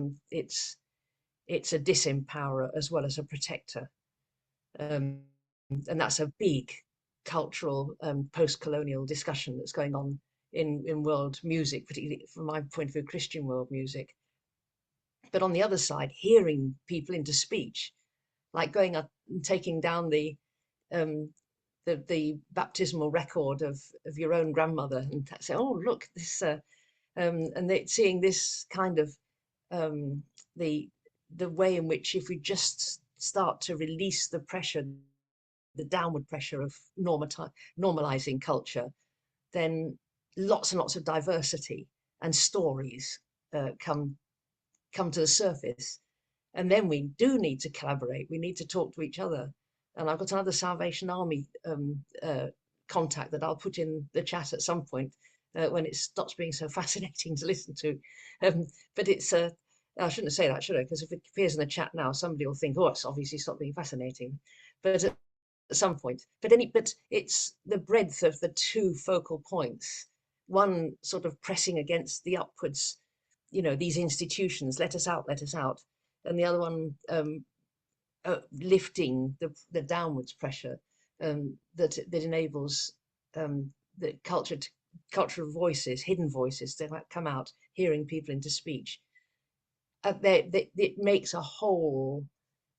it's a disempowerer as well as a protector. And that's a big cultural post-colonial discussion that's going on in world music, particularly from my point of view, Christian world music. But on the other side, hearing people into speech, like going up and taking down the baptismal record of your own grandmother and say, oh, look, this, and seeing this kind of the way in which if we just start to release the pressure, the downward pressure of normalizing culture, then lots and lots of diversity and stories come to the surface. And then we do need to collaborate. We need to talk to each other. And I've got another Salvation Army contact that I'll put in the chat at some point when it stops being so fascinating to listen to. But it's I shouldn't say that, should I? Because if it appears in the chat now, somebody will think, oh, it's obviously stopped being fascinating. But at some point, but it's the breadth of the two focal points. One sort of pressing against the upwards, these institutions, let us out, and the other one lifting the downwards pressure that enables the cultural voices, hidden voices, to come out, hearing people into speech. It makes a whole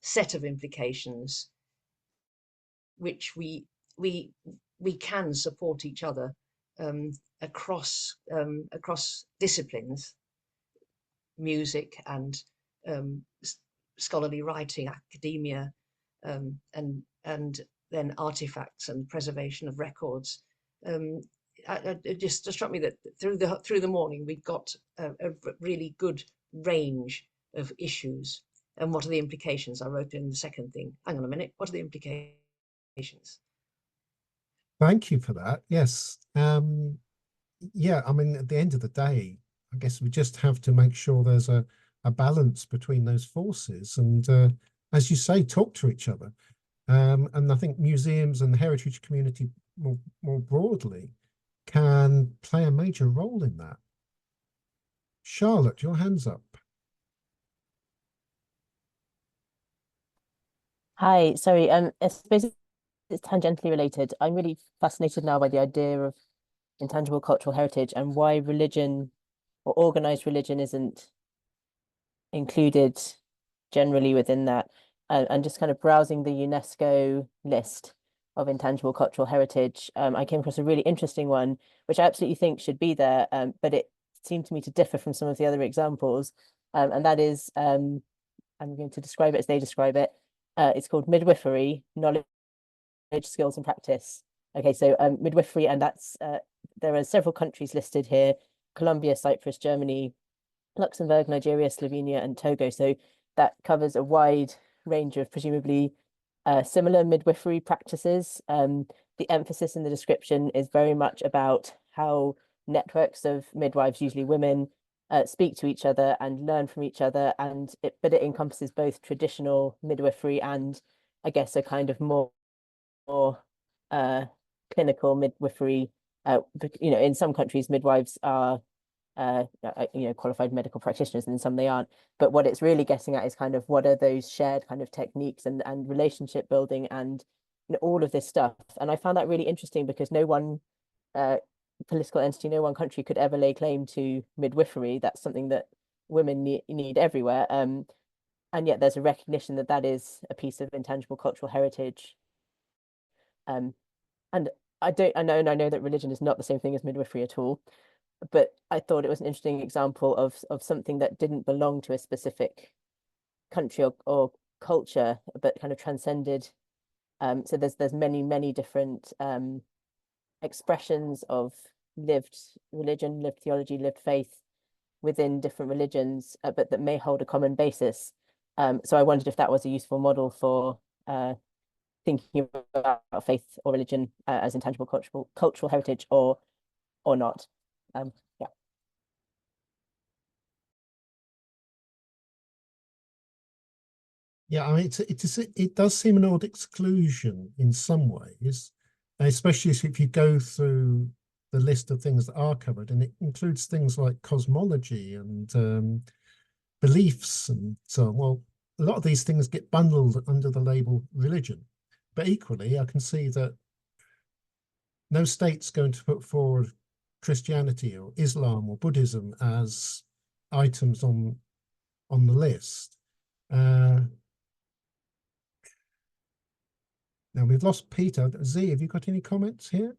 set of implications which we can support each other across disciplines, music and scholarly writing, academia, and then artifacts and preservation of records. It just struck me that through the morning we got a really good range of issues. And what are the implications? I wrote in the second thing. Hang on a minute. What are the implications? Thank you for that. Yes. Yeah, I mean, at the end of the day, I guess we just have to make sure there's a balance between those forces and, as you say, talk to each other. And I think museums and the heritage community more broadly can play a major role in that. Charlotte, your hand's up. Hi, sorry, I suppose it's tangentially related. I'm really fascinated now by the idea of intangible cultural heritage and why religion or organized religion isn't included generally within that. And just kind of browsing the UNESCO list of intangible cultural heritage, I came across a really interesting one, which I absolutely think should be there, but it seemed to me to differ from some of the other examples. And that is, I'm going to describe it as they describe it. It's called midwifery, knowledge, skills and practice. Okay, so midwifery, and that's, there are several countries listed here: Colombia, Cyprus, Germany, Luxembourg, Nigeria, Slovenia, and Togo. So that covers a wide range of presumably similar midwifery practices. The emphasis in the description is very much about how networks of midwives, usually women, speak to each other and learn from each other, but it encompasses both traditional midwifery and, I guess, a kind of more clinical midwifery. In some countries, midwives are qualified medical practitioners, and in some they aren't. But what it's really getting at is kind of what are those shared kind of techniques and relationship building and all of this stuff. And I found that really interesting because no one political entity, no one country could ever lay claim to midwifery. That's something that women need everywhere. And yet there's a recognition that that is a piece of intangible cultural heritage. And I know that religion is not the same thing as midwifery at all, but I thought it was an interesting example of something that didn't belong to a specific country or culture, but kind of transcended. So there's many different expressions of lived religion, lived theology, lived faith within different religions, but that may hold a common basis. So I wondered if that was a useful model for thinking about faith or religion as intangible cultural heritage or not. Yeah. Yeah, I mean, it does seem an odd exclusion in some ways, especially if you go through the list of things that are covered, and it includes things like cosmology and beliefs and so on. Well, a lot of these things get bundled under the label religion. But equally, I can see that no state's going to put forward Christianity or Islam or Buddhism as items on the list. Now we've lost Peter. Z, have you got any comments here?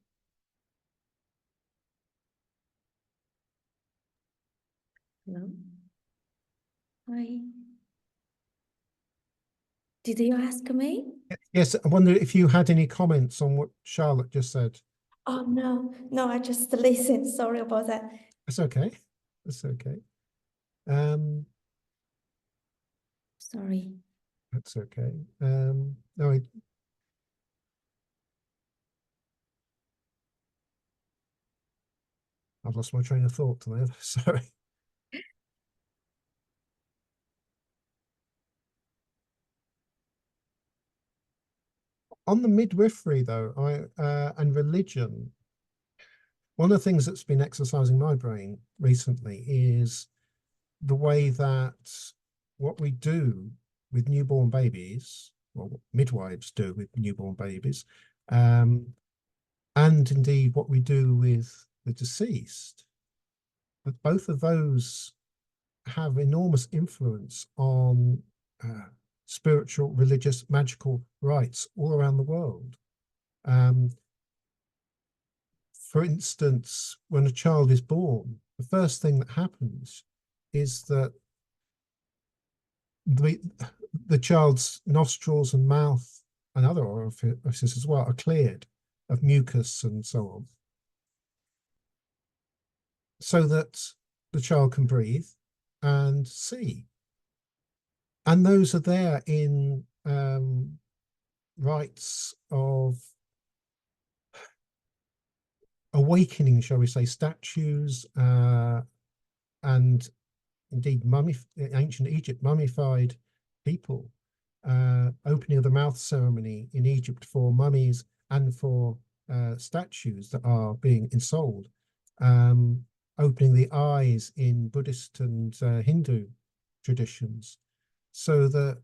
No. Did you ask me? Yes, I wonder if you had any comments on what Charlotte just said. Oh, no, I just listened. Sorry about that. That's okay. That's okay. Sorry. That's okay. No, I've lost my train of thought there. Sorry. On the midwifery, though, and religion, one of the things that's been exercising my brain recently is the way that what we do with newborn babies, or what midwives do with newborn babies, and indeed what we do with the deceased, that both of those have enormous influence on spiritual, religious, magical rites all around the world. For instance, when a child is born, the first thing that happens is that the child's nostrils and mouth and other orifices as well are cleared of mucus and so on, so that the child can breathe and see. And those are there in rites of awakening, shall we say, statues, and indeed ancient Egypt, mummified people, opening of the mouth ceremony in Egypt for mummies and for statues that are being ensouled, opening the eyes in Buddhist and Hindu traditions. So that,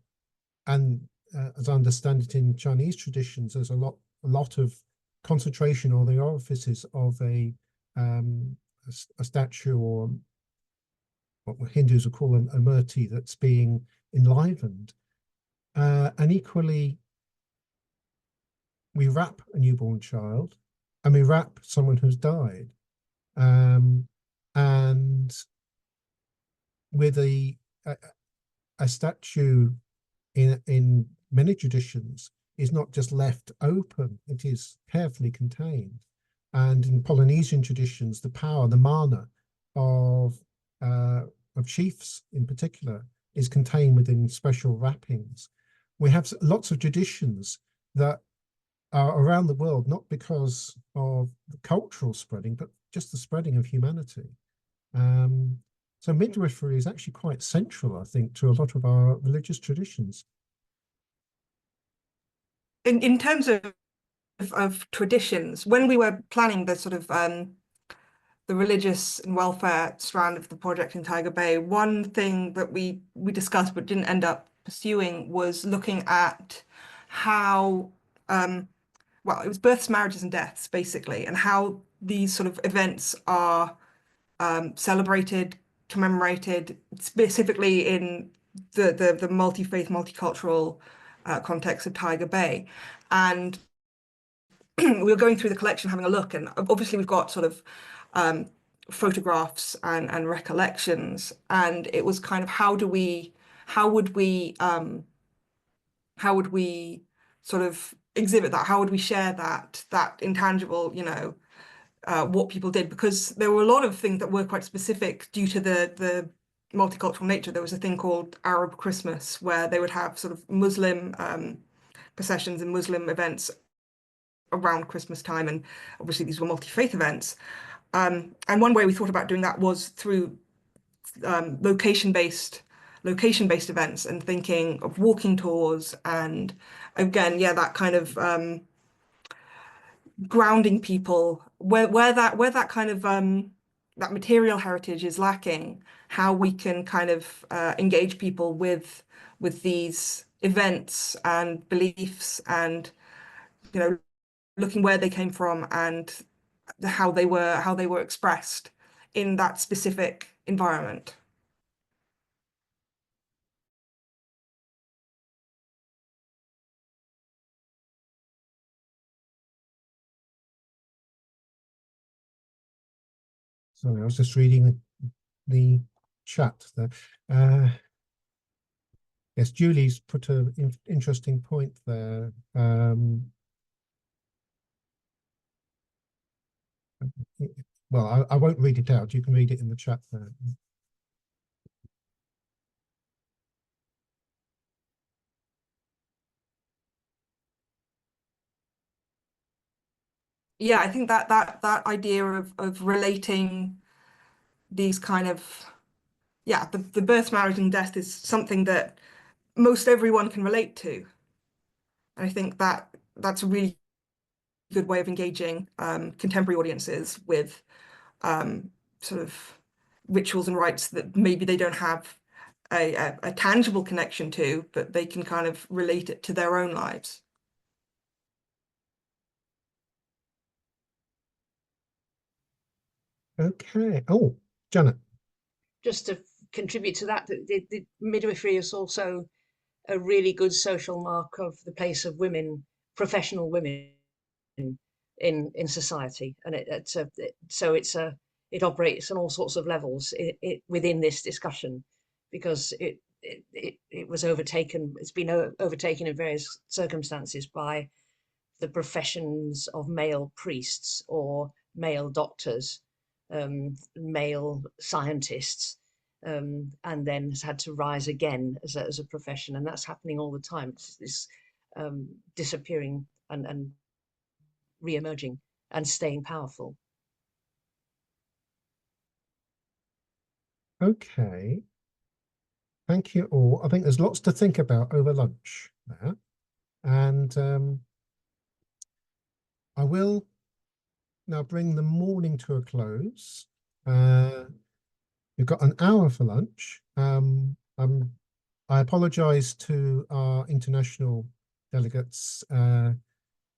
and as I understand it in Chinese traditions, there's a lot of concentration on the orifices of a statue, or what Hindus would call a murti, that's being enlivened. And equally, we wrap a newborn child and we wrap someone who's died. And with a statue in many traditions is not just left open, it is carefully contained. And in Polynesian traditions, the power, the mana of chiefs in particular is contained within special wrappings. We have lots of traditions that are around the world, not because of the cultural spreading, but just the spreading of humanity. So midwifery is actually quite central, I think, to a lot of our religious traditions. In terms of traditions, when we were planning the sort of the religious and welfare strand of the project in Tiger Bay, one thing that we discussed but didn't end up pursuing was looking at how, well, it was births, marriages, and deaths, basically, and how these sort of events are celebrated, commemorated, specifically in the multi-faith, multicultural context of Tiger Bay. And we were going through the collection, having a look, and obviously we've got sort of photographs and recollections, and it was kind of how would we sort of exhibit that? How would we share that intangible, you know, what people did? Because there were a lot of things that were quite specific due to the multicultural nature. There was a thing called Arab Christmas, where they would have sort of Muslim processions and Muslim events around Christmas time, and obviously these were multi-faith events. And one way we thought about doing that was through location-based events, and thinking of walking tours, and again, yeah, that kind of grounding people where that kind of that material heritage is lacking, how we can kind of engage people with these events and beliefs, and looking where they came from and how they were expressed in that specific environment. Sorry, I was just reading the chat there. Yes, Julie's put an interesting point there. Well, I won't read it out. You can read it in the chat there. Yeah, I think that idea of relating these kind of, yeah, the birth, marriage, and death is something that most everyone can relate to. And I think that that's a really good way of engaging contemporary audiences with sort of rituals and rites that maybe they don't have a tangible connection to, but they can kind of relate it to their own lives. Okay. Oh, Janet. Just to contribute to that, the midwifery is also a really good social mark of the place of women, professional women in society, and it operates on all sorts of levels within this discussion, because it was overtaken. It's been overtaken in various circumstances by the professions of male priests or male doctors, male scientists, and then has had to rise again as a profession, and that's happening all the time. It's this disappearing and re-emerging and staying powerful. Okay. Thank you all. I think there's lots to think about over lunch there. And I will now bring the morning to a close. We've got an hour for lunch. I apologise to our international delegates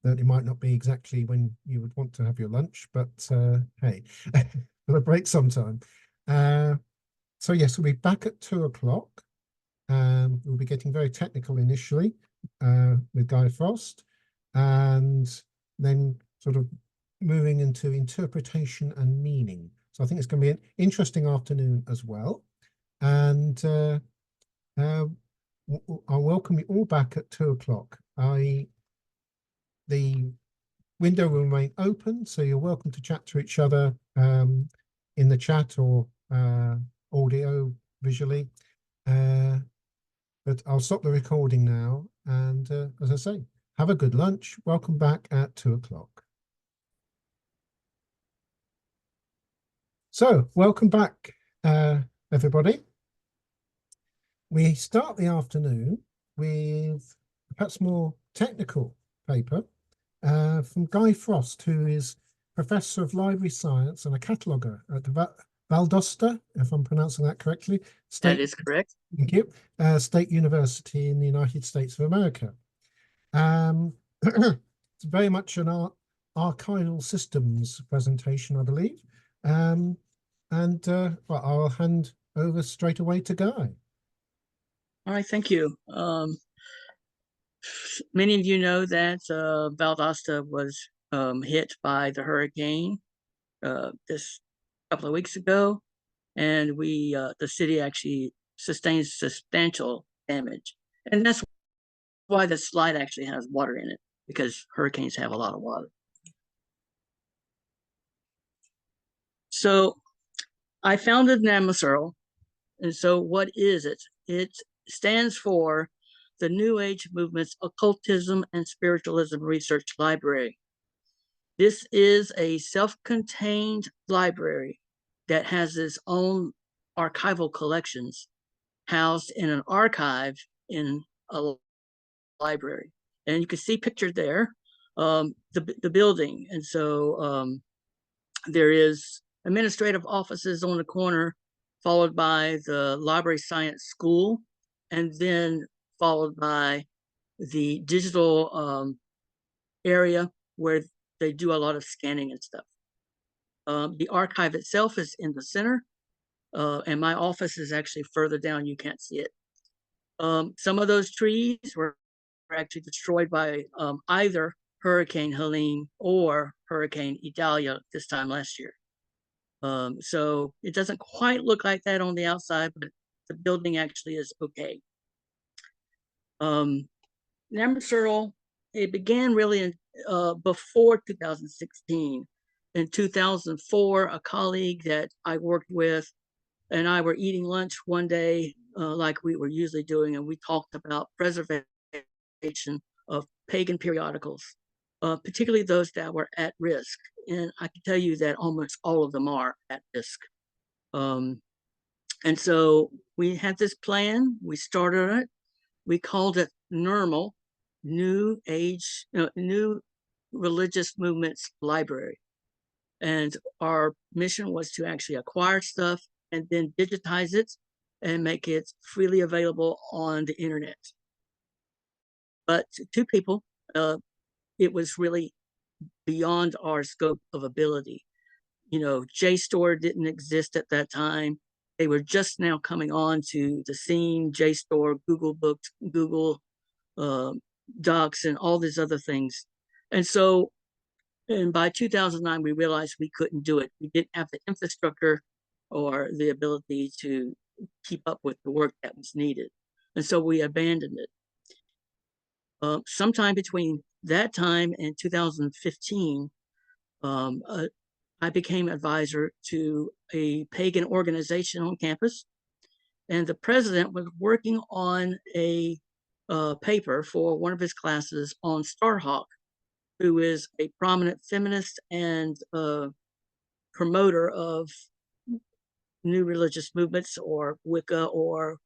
that it might not be exactly when you would want to have your lunch, but hey, we'll break sometime. So yes, we'll be back at 2 o'clock. We'll be getting very technical initially with Guy Frost, and then sort of moving into interpretation and meaning. So I think it's going to be an interesting afternoon as well. And I'll welcome you all back at 2 o'clock. The window will remain open, so you're welcome to chat to each other in the chat or audio visually. But I'll stop the recording now. And as I say, have a good lunch. Welcome back at 2 o'clock. So welcome back, everybody. We start the afternoon with perhaps more technical paper from Guy Frost, who is Professor of Library Science and a cataloguer at the Valdosta, if I'm pronouncing that correctly. That is correct. Thank you. State University in the United States of America. It's very much an archival systems presentation, I believe. Well, I'll hand over straight away to Guy. All right, thank you. Many of you know that Valdosta was hit by the hurricane this couple of weeks ago, and the city actually sustained substantial damage. And that's why the slide actually has water in it, because hurricanes have a lot of water. So I founded NAMASERL, and so what is it? It stands for the New Age Movement's Occultism and Spiritualism Research Library. This is a self-contained library that has its own archival collections housed in an archive in a library. And you can see pictured there the building. And so there is administrative offices on the corner, followed by the library science school, and then followed by the digital area where they do a lot of scanning and stuff. The archive itself is in the center, and my office is actually further down. You can't see it. Some of those trees were actually destroyed by either Hurricane Helene or Hurricane Idalia this time last year. So it doesn't quite look like that on the outside, but the building actually is okay. Namasurl, it began really in, before 2016. In 2004, a colleague that I worked with and I were eating lunch one day, like we were usually doing, and we talked about preservation of pagan periodicals, particularly those that were at risk. And I can tell you that almost all of them are at risk. And so we had this plan, we started it, we called it NERML, New Religious Movements Library. And our mission was to actually acquire stuff and then digitize it and make it freely available on the internet. But to 2 people, it was really beyond our scope of ability. You know, JSTOR didn't exist at that time. They were just now coming on to the scene, JSTOR, Google Books, Google Docs, and all these other things. And so, and by 2009, we realized we couldn't do it. We didn't have the infrastructure or the ability to keep up with the work that was needed. And so we abandoned it. Sometime between that time and 2015, I became advisor to a pagan organization on campus. And the president was working on a paper for one of his classes on Starhawk, who is a prominent feminist and promoter of new religious movements or Wicca or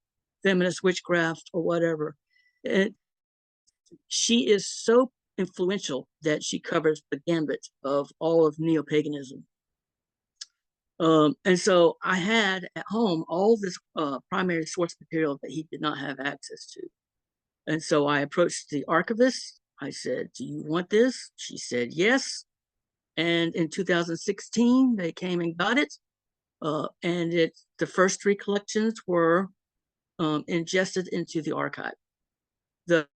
feminist witchcraft or whatever. And she is so influential that she covers the gambit of all of neo-paganism. And so I had at home all this primary source material that he did not have access to. And so I approached the archivist. I said, "Do you want this?" She said, "Yes." And in 2016, they came and got it. And the first 3 collections were ingested into the archive. The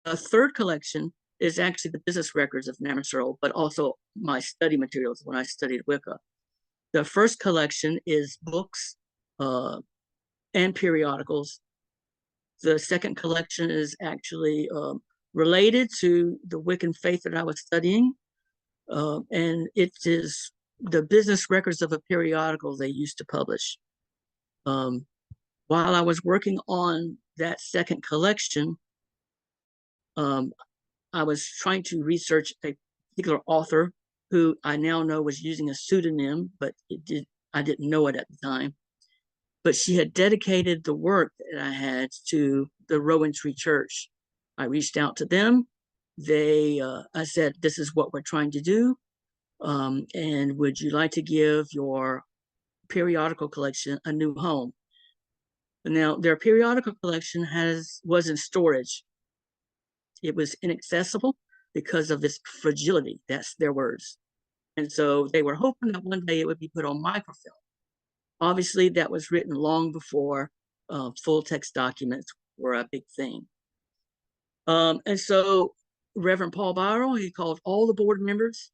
3rd collection is actually the business records of Namasurl, but also my study materials when I studied Wicca. The first collection is books and periodicals. The second collection is actually related to the Wiccan faith that I was studying. And it is the business records of a periodical they used to publish. While I was working on that second collection, I was trying to research a particular author who I now know was using a pseudonym, but I didn't know it at the time. But she had dedicated the work that I had to the Rowan Tree Church. I reached out to them. I said, "This is what we're trying to do. And would you like to give your periodical collection a new home?" Now, their periodical collection was in storage. It was inaccessible because of its fragility. That's their words. And so they were hoping that one day it would be put on microfilm. Obviously, that was written long before full text documents were a big thing. And so Reverend Paul Byro, he called all the board members,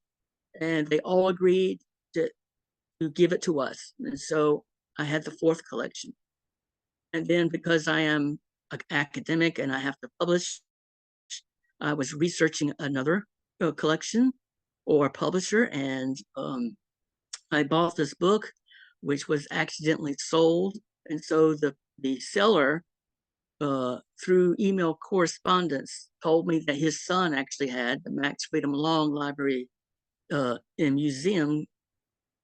and they all agreed to give it to us. And so I had the 4th collection. And then because I am an academic and I have to publish, I was researching another collection or publisher, and I bought this book, which was accidentally sold. And so the seller, through email correspondence, told me that his son actually had the Max Freedom Long Library and Museum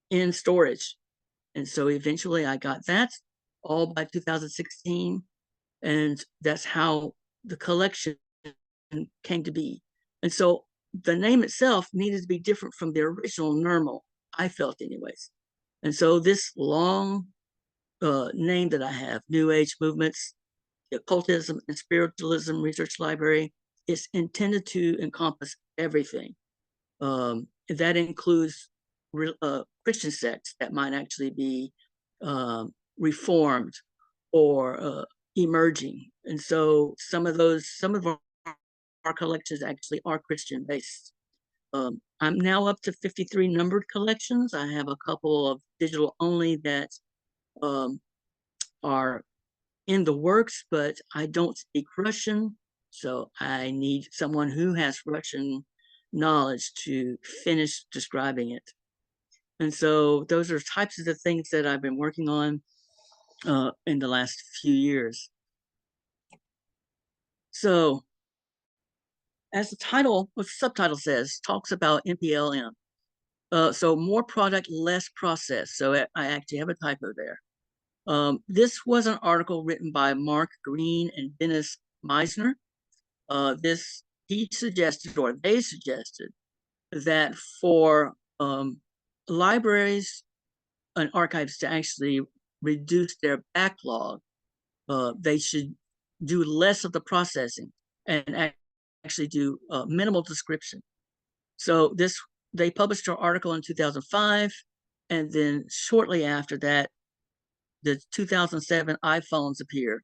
in storage. And so eventually I got that, all by 2016. And that's how the collection came to be. And so the name itself needed to be different from the original NERML, I felt anyways. And so this long name that I have, New Age Movements, Occultism and Spiritualism Research Library, is intended to encompass everything. That includes Christian sects that might actually be reformed or emerging. And so some of our collections actually are Christian based. I'm now up to 53 numbered collections. I have a couple of digital only that are in the works, but I don't speak Russian, so I need someone who has Russian knowledge to finish describing it. And so those are types of the things that I've been working on in the last few years. So as the title, what the subtitle says, talks about MPLM. So more product, less process. So I actually have a typo there. This was an article written by Mark Green and Dennis Meisner. He suggested, or they suggested, that for libraries and archives to actually reduce their backlog, they should do less of the processing and actually do minimal description. So they published an article in 2005, and then shortly after that, the 2007 iPhones appeared,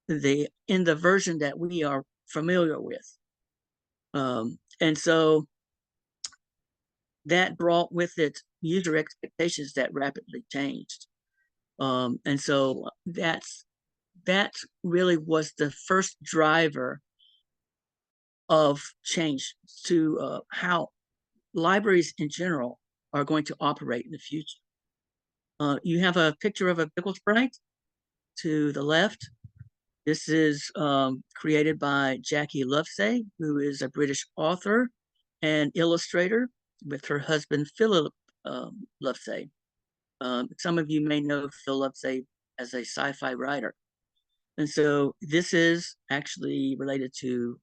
in the version that we are familiar with. And so that brought with it user expectations that rapidly changed. And so that really was the first driver of change to how libraries in general are going to operate in the future. You have a picture of a Bigglesbright to the left. This is created by Jackie Lovesay, who is a British author and illustrator, with her husband, Philip Lovesay. Some of you may know Phil Lovesay as a sci-fi writer. And so this is actually related to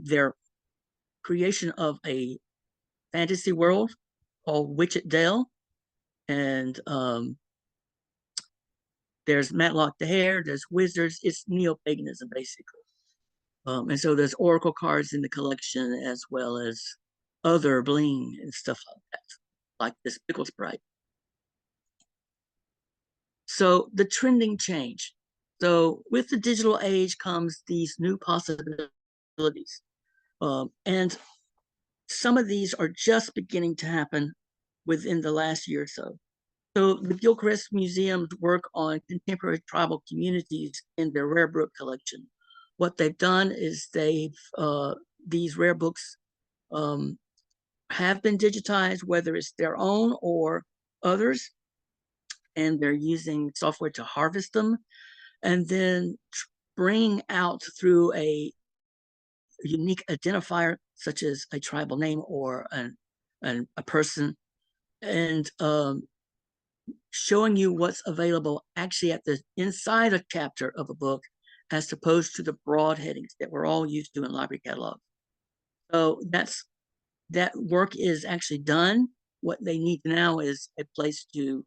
their creation of a fantasy world called Witchet Dale. And there's Matlock the Hare, there's wizards, it's neo-paganism basically. And so there's oracle cards in the collection, as well as other bling and stuff like that, like this Bigglesbright. So the trending change. So with the digital age comes these new possibilities. And some of these are just beginning to happen within the last year or so. So the Gilchrist Museum's work on contemporary tribal communities in their rare book collection. What they've done is these rare books have been digitized, whether it's their own or others, and they're using software to harvest them, and then bring out through a unique identifier, such as a tribal name or a person, and showing you what's available actually at the inside a chapter of a book, as opposed to the broad headings that we're all used to in library catalogs. So that work is actually done. What they need now is a place to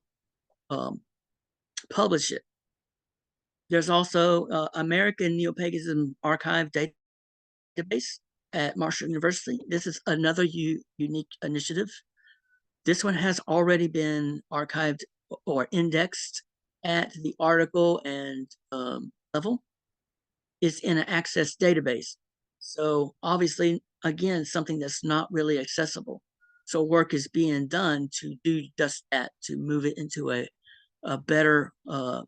publish it. There's also American Neo-Paganism Archive database at Marshall University. This is another unique initiative. This one has already been archived or indexed at the article and level. It's in an access database. So obviously, again, something that's not really accessible. So work is being done to do just that, to move it into a better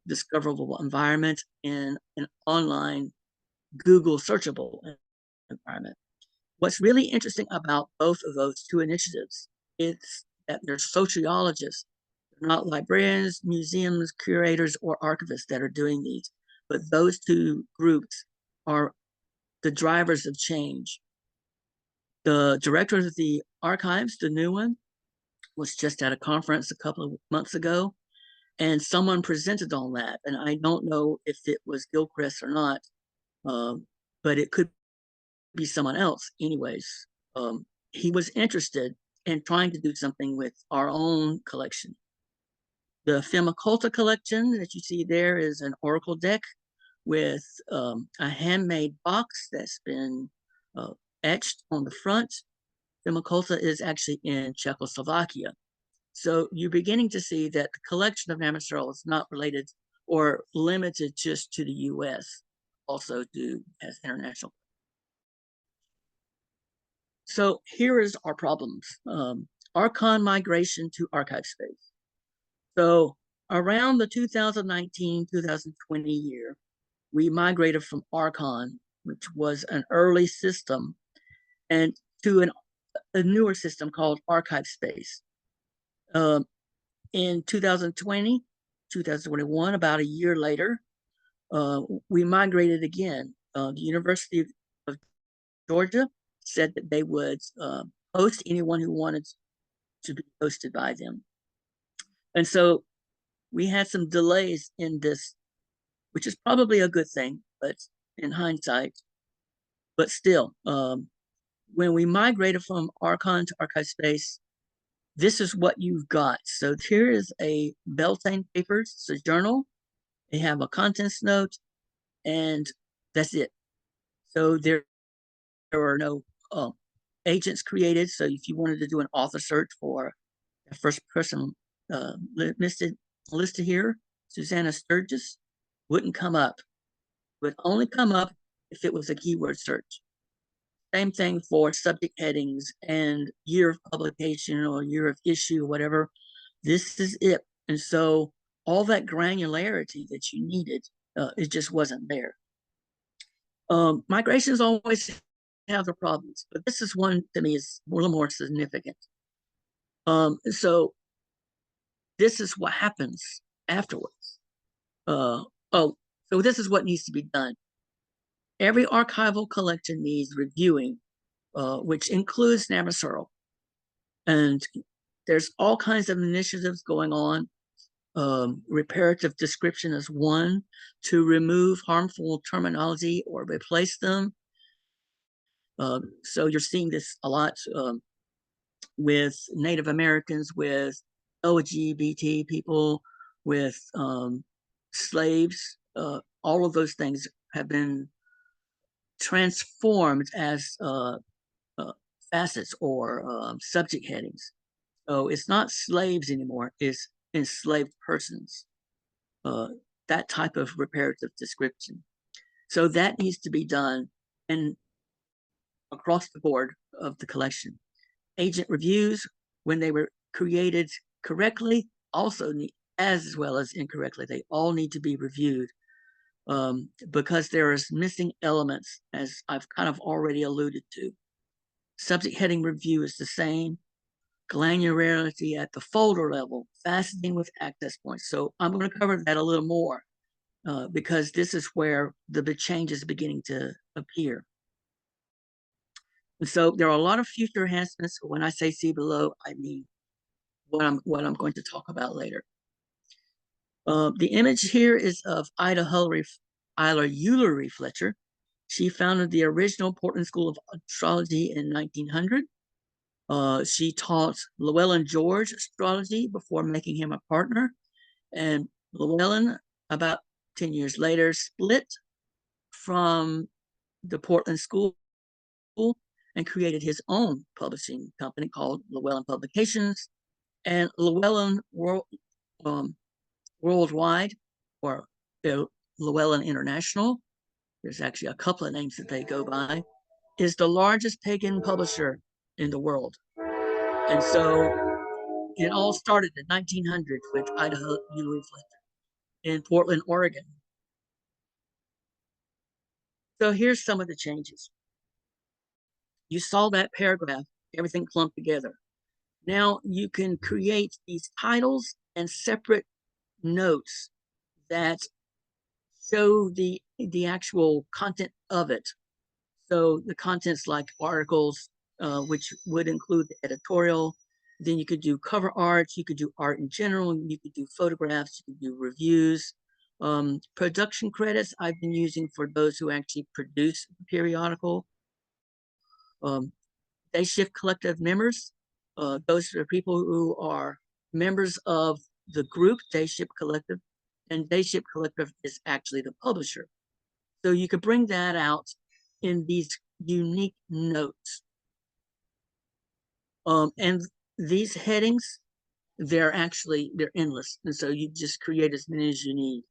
discoverable environment in an online Google searchable environment. What's really interesting about both of those two initiatives is that they're sociologists. They're not librarians, museums, curators, or archivists that are doing these, but those two groups are the drivers of change. The director of the archives, the new one, was just at a conference a couple of months ago, and someone presented on that. And I don't know if it was Gilchrist or not, but it could be someone else. Anyways, he was interested in trying to do something with our own collection The Femiculta collection that you see there is an oracle deck with a handmade box that's been etched on the front. Femiculta is actually in Czechoslovakia. So you're beginning to see that the collection of Namasorol is not related or limited just to the US, also as international. So here is our problems. Archon migration to archive space. So around the 2019-2020 year, we migrated from Archon, which was an early system, and to a newer system called Archive Space. In 2020, 2021, about a year later, we migrated again. The University of Georgia said that they would host anyone who wanted to be hosted by them. And so we had some delays in this, which is probably a good thing, but in hindsight, but still, when we migrated from Archon to Archive Space, this is what you've got. So here is a Beltane Papers, it's a journal. They have a contents note, and that's it. So there are no agents created. So if you wanted to do an author search for the first person listed here, Susanna Sturgis, wouldn't come up. Would only come up if it was a keyword search. Same thing for subject headings and year of publication or year of issue or whatever. This is it. And so all that granularity that you needed, it just wasn't there. Migrations always have their problems, but this is one to me is a little more significant. So this is what happens afterwards. So this is what needs to be done. Every archival collection needs reviewing, which includes Namasorol. And there's all kinds of initiatives going on. Reparative description is one, to remove harmful terminology or replace them. So you're seeing this a lot with Native Americans, with LGBT people, with slaves. All of those things have been transformed as facets or subject headings. So it's not slaves anymore, it's enslaved persons, that type of reparative description. So that needs to be done and across the board of the collection. Agent reviews, when they were created correctly, also need, as well as incorrectly, they all need to be reviewed. Because there is missing elements, as I've kind of already alluded to. Subject heading review is the same. Granularity at the folder level, faceting with access points. So I'm going to cover that a little more because this is where the big change is beginning to appear. And so there are a lot of future enhancements. When I say see below, I mean what I'm going to talk about later. The image here is of Ida Ullery Fletcher. She founded the original Portland School of Astrology in 1900. She taught Llewellyn George astrology before making him a partner. And Llewellyn, about 10 years later, split from the Portland School and created his own publishing company called Llewellyn Publications. And Llewellyn Worldwide, or Llewellyn International, there's actually a couple of names that they go by, is the largest pagan publisher in the world. And so it all started in 1900 with Ida Ullery Fletcher in Portland, Oregon. So here's some of the changes. You saw that paragraph, everything clumped together. Now you can create these titles and separate notes that show the actual content of it. So the contents like articles, which would include the editorial. Then you could do cover art, you could do art in general, you could do photographs, you could do reviews. Production credits I've been using for those who actually produce the periodical. Day shift collective members, those are people who are members of the group Dayship Collective, and Dayship Collective is actually the publisher. So you could bring that out in these unique notes. And these headings, they're endless. And so you just create as many as you need.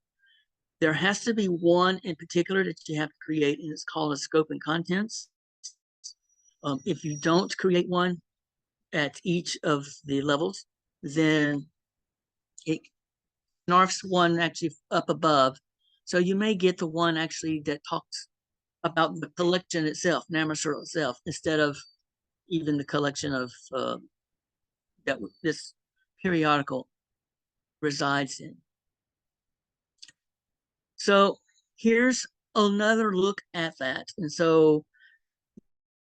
There has to be one in particular that you have to create, and it's called a scope and contents. If you don't create one at each of the levels, then it snarfs one actually up above. So you may get the one actually that talks about the collection itself, Namasur itself, instead of even the collection of that this periodical resides in. So here's another look at that. And so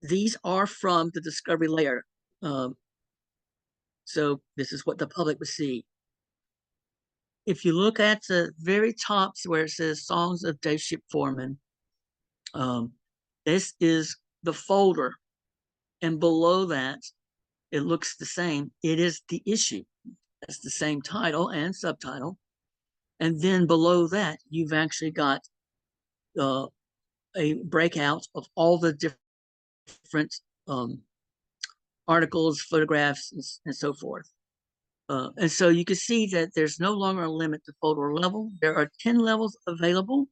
these are from the discovery layer. So this is what the public would see. If you look at the very top where it says Songs of Dayship Foreman, this is the folder. And below that, it looks the same. It is the issue. That's the same title and subtitle. And then below that, you've actually got a breakout of all the different articles, photographs, and so forth. And so you can see that there's no longer a limit to folder level. There are 10 levels available.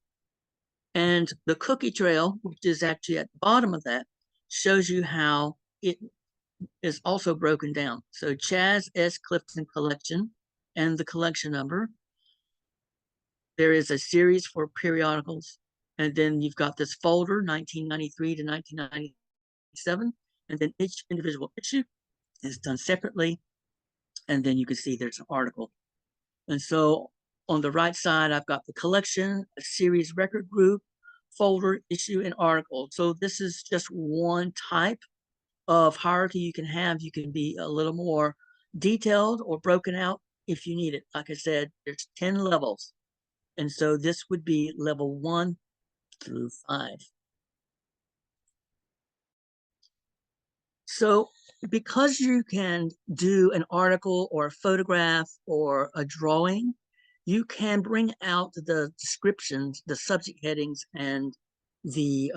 And the cookie trail, which is actually at the bottom of that, shows you how it is also broken down. So Chaz S. Clifton collection and the collection number. There is a series for periodicals. And then you've got this folder, 1993 to 1997. And then each individual issue is done separately. And then you can see there's an article. And so on the right side, I've got the collection, a series record group, folder, issue, and article. So this is just one type of hierarchy you can have. You can be a little more detailed or broken out if you need it. Like I said, there's 10 levels. And so this would be level 1 through 5. So because you can do an article or a photograph or a drawing, you can bring out the descriptions, the subject headings, and the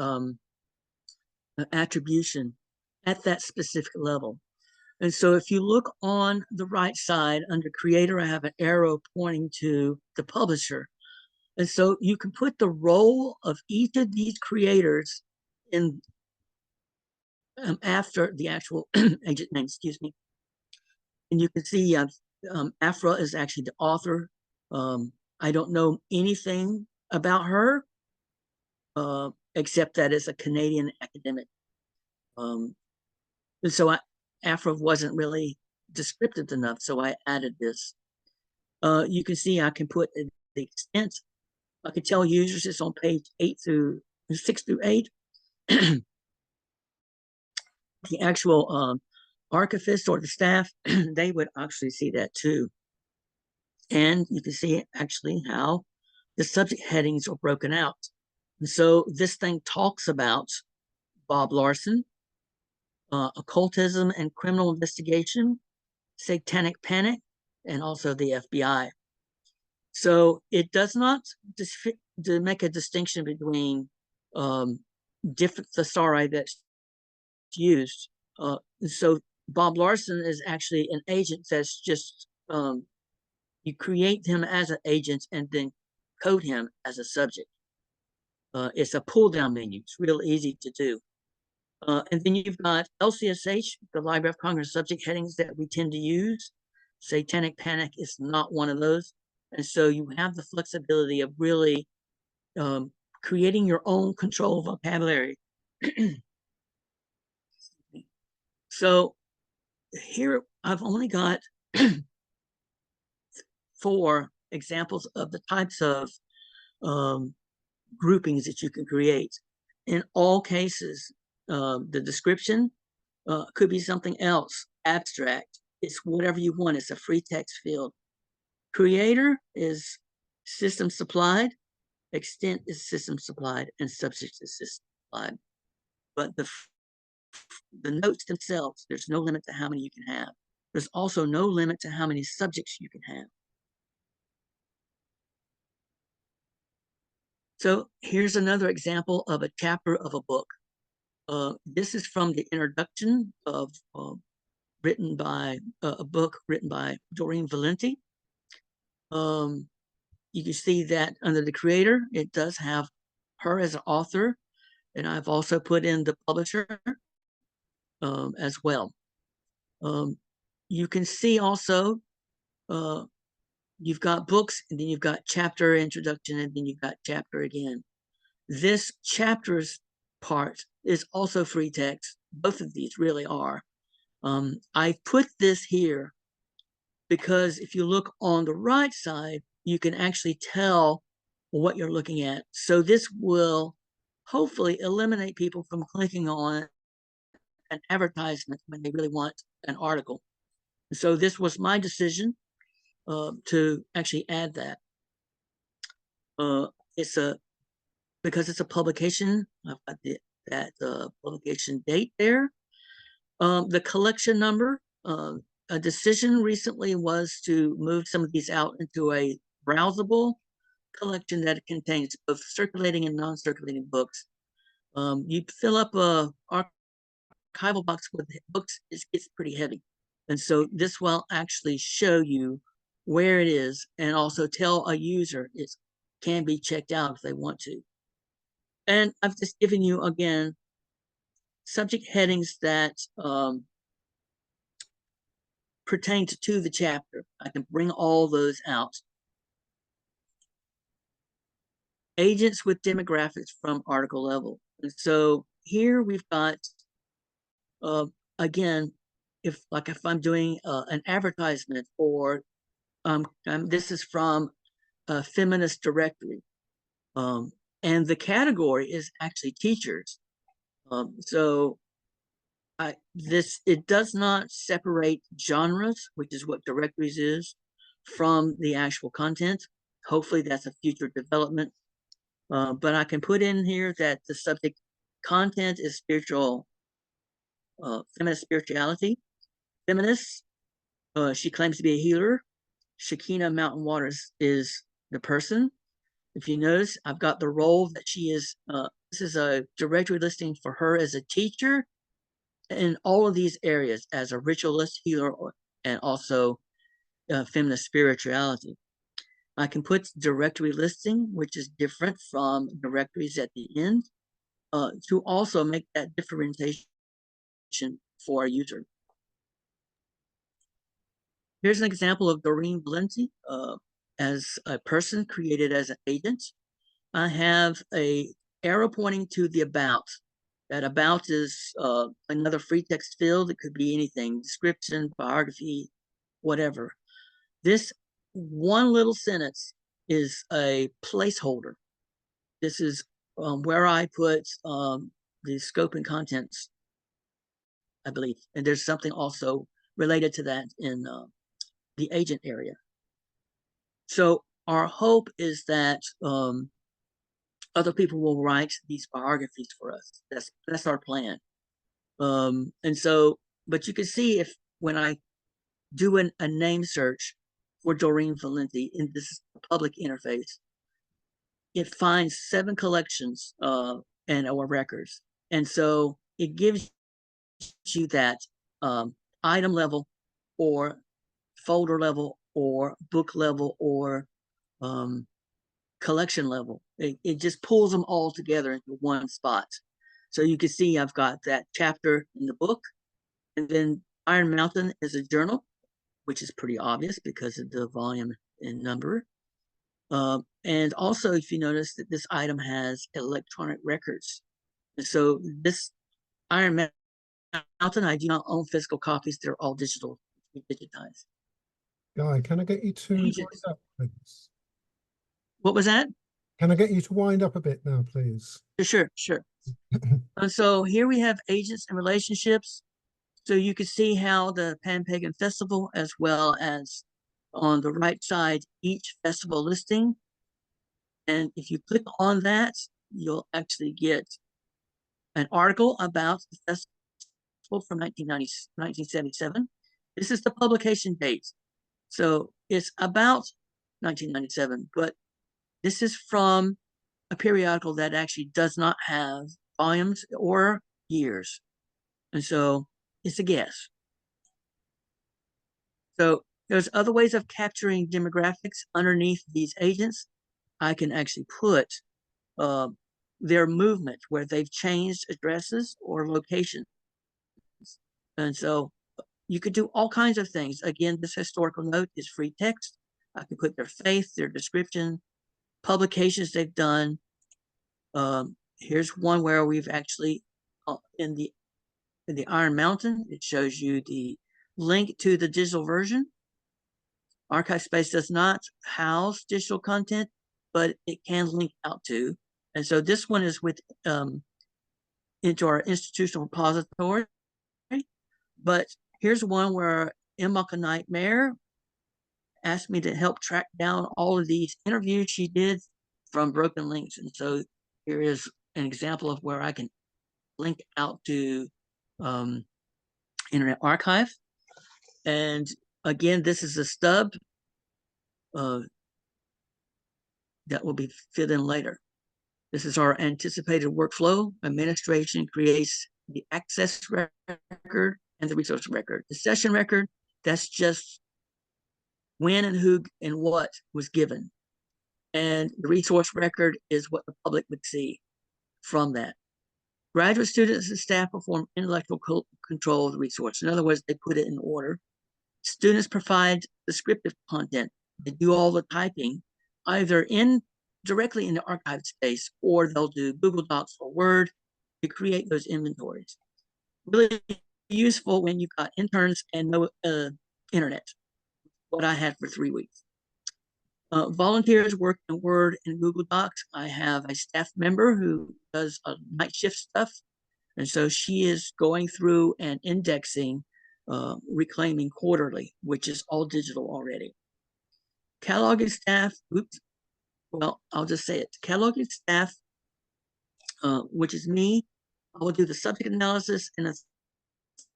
attribution at that specific level. And so if you look on the right side under creator, I have an arrow pointing to the publisher. And so you can put the role of each of these creators in after the actual agent name, excuse me. And you can see Afra is actually the author. I don't know anything about her, except that it's a Canadian academic. And so Afra wasn't really descriptive enough, so I added this. You can see I can put the extent. I can tell users it's on page 6 through 8. The actual archivist or the staff, they would actually see that too. And you can see actually how the subject headings are broken out. And so this thing talks about Bob Larson, occultism and criminal investigation, satanic panic, and also the FBI. So it does not make a distinction between different thesauri that's used. So Bob Larson is actually an agent that's just, you create him as an agent and then code him as a subject. It's a pull down menu. It's real easy to do. And then you've got LCSH, the Library of Congress subject headings that we tend to use. Satanic panic is not one of those. And so you have the flexibility of really creating your own control vocabulary. So here I've only got 4 examples of the types of groupings that you can create. In all cases, the description could be something else, abstract. It's whatever you want. It's a free text field. Creator is system supplied. Extent is system supplied, and subject is system supplied. But the notes themselves, there's no limit to how many you can have. There's also no limit to how many subjects you can have. So here's another example of a chapter of a book. This is from the introduction of written by a book written by Doreen Valenti. You can see that under the creator, it does have her as an author, and I've also put in the publisher as well. You can see also you've got books, and then you've got chapter introduction, and then you've got chapter again. This chapters part is also free text. Both of these really are. I put this here because if you look on the right side, you can actually tell what you're looking at. So this will hopefully eliminate people from clicking on an advertisement when they really want an article. So this was my decision to actually add that. Because it's a publication, I've got that publication date there. The collection number, a decision recently was to move some of these out into a browsable collection that contains both circulating and non-circulating books. You fill up a archival box with books, it gets pretty heavy. And so this will actually show you where it is and also tell a user it can be checked out if they want to. And I've just given you, again, subject headings that pertain to the chapter. I can bring all those out. Agents with demographics from article level. And so here we've got, again, if I'm doing an advertisement, or this is from a feminist directory, and the category is actually teachers. So it does not separate genres, which is what directories is, from the actual content. Hopefully that's a future development. But I can put in here that the subject content is spiritual, feminist spirituality. Feminist, she claims to be a healer. Shakina Mountain Waters is the person. If you notice, I've got the role that she is, this is a directory listing for her as a teacher in all of these areas, as a ritualist, healer, and also feminist spirituality. I can put directory listing, which is different from directories at the end, to also make that differentiation for a user. Here's an example of Doreen Valenti as a person created as an agent. I have a arrow pointing to the about. That about is another free text field. It could be anything, description, biography, whatever. This one little sentence is a placeholder. This is where I put the scope and contents, I believe. And there's something also related to that in the agent area. So our hope is that other people will write these biographies for us. That's our plan. And so, but you can see if when I do a name search for Doreen Valenti in this public interface, it finds 7 collections and or records. And so it gives you that item level or folder level or book level or collection level. It just pulls them all together into one spot. So you can see I've got that chapter in the book, and then Iron Mountain is a journal, which is pretty obvious because of the volume and number. And also, if you notice that this item has electronic records. And so this Iron Mountain, I do not own physical copies. They're all digital, digitized. Guy, can I get you to wind up, please? What was that? Can I get you to wind up a bit now, please? Sure. And so here we have agents and relationships. So you can see how the Pan Pagan Festival, as well as on the right side, each festival listing. And if you click on that, you'll actually get an article about the festival from 1977. This is the publication date. So it's about 1997, but this is from a periodical that actually does not have volumes or years. And so it's a guess. So there's other ways of capturing demographics underneath these agents. I can actually put their movement where they've changed addresses or locations. And so you could do all kinds of things. Again, this historical note is free text. I can put their faith, their description, publications they've done. Here's one where we've actually in the Iron Mountain, it shows you the link to the digital version. Archive space does not house digital content, but it can link out to. And so this one is with into our institutional repository. But here's one where Imaka Nightmare asked me to help track down all of these interviews she did from broken links. And so here is an example of where I can link out to Internet Archive. And again, this is a stub that will be fit in later. This is our anticipated workflow. Administration creates the access record and the resource record. The session record, that's just when and who and what was given. And the resource record is what the public would see from that. Graduate students and staff perform intellectual control of the resource. In other words, they put it in order. Students provide descriptive content. They do all the typing, either directly in the archive space, or they'll do Google Docs or Word to create those inventories. Really useful when you've got interns and no internet, what I had for 3 weeks. Volunteers work in Word and Google Docs. I have a staff member who does night shift stuff. And so she is going through and indexing Reclaiming Quarterly, which is all digital already. Cataloging staff, well, I'll just say it. Cataloging staff, which is me, I will do the subject analysis and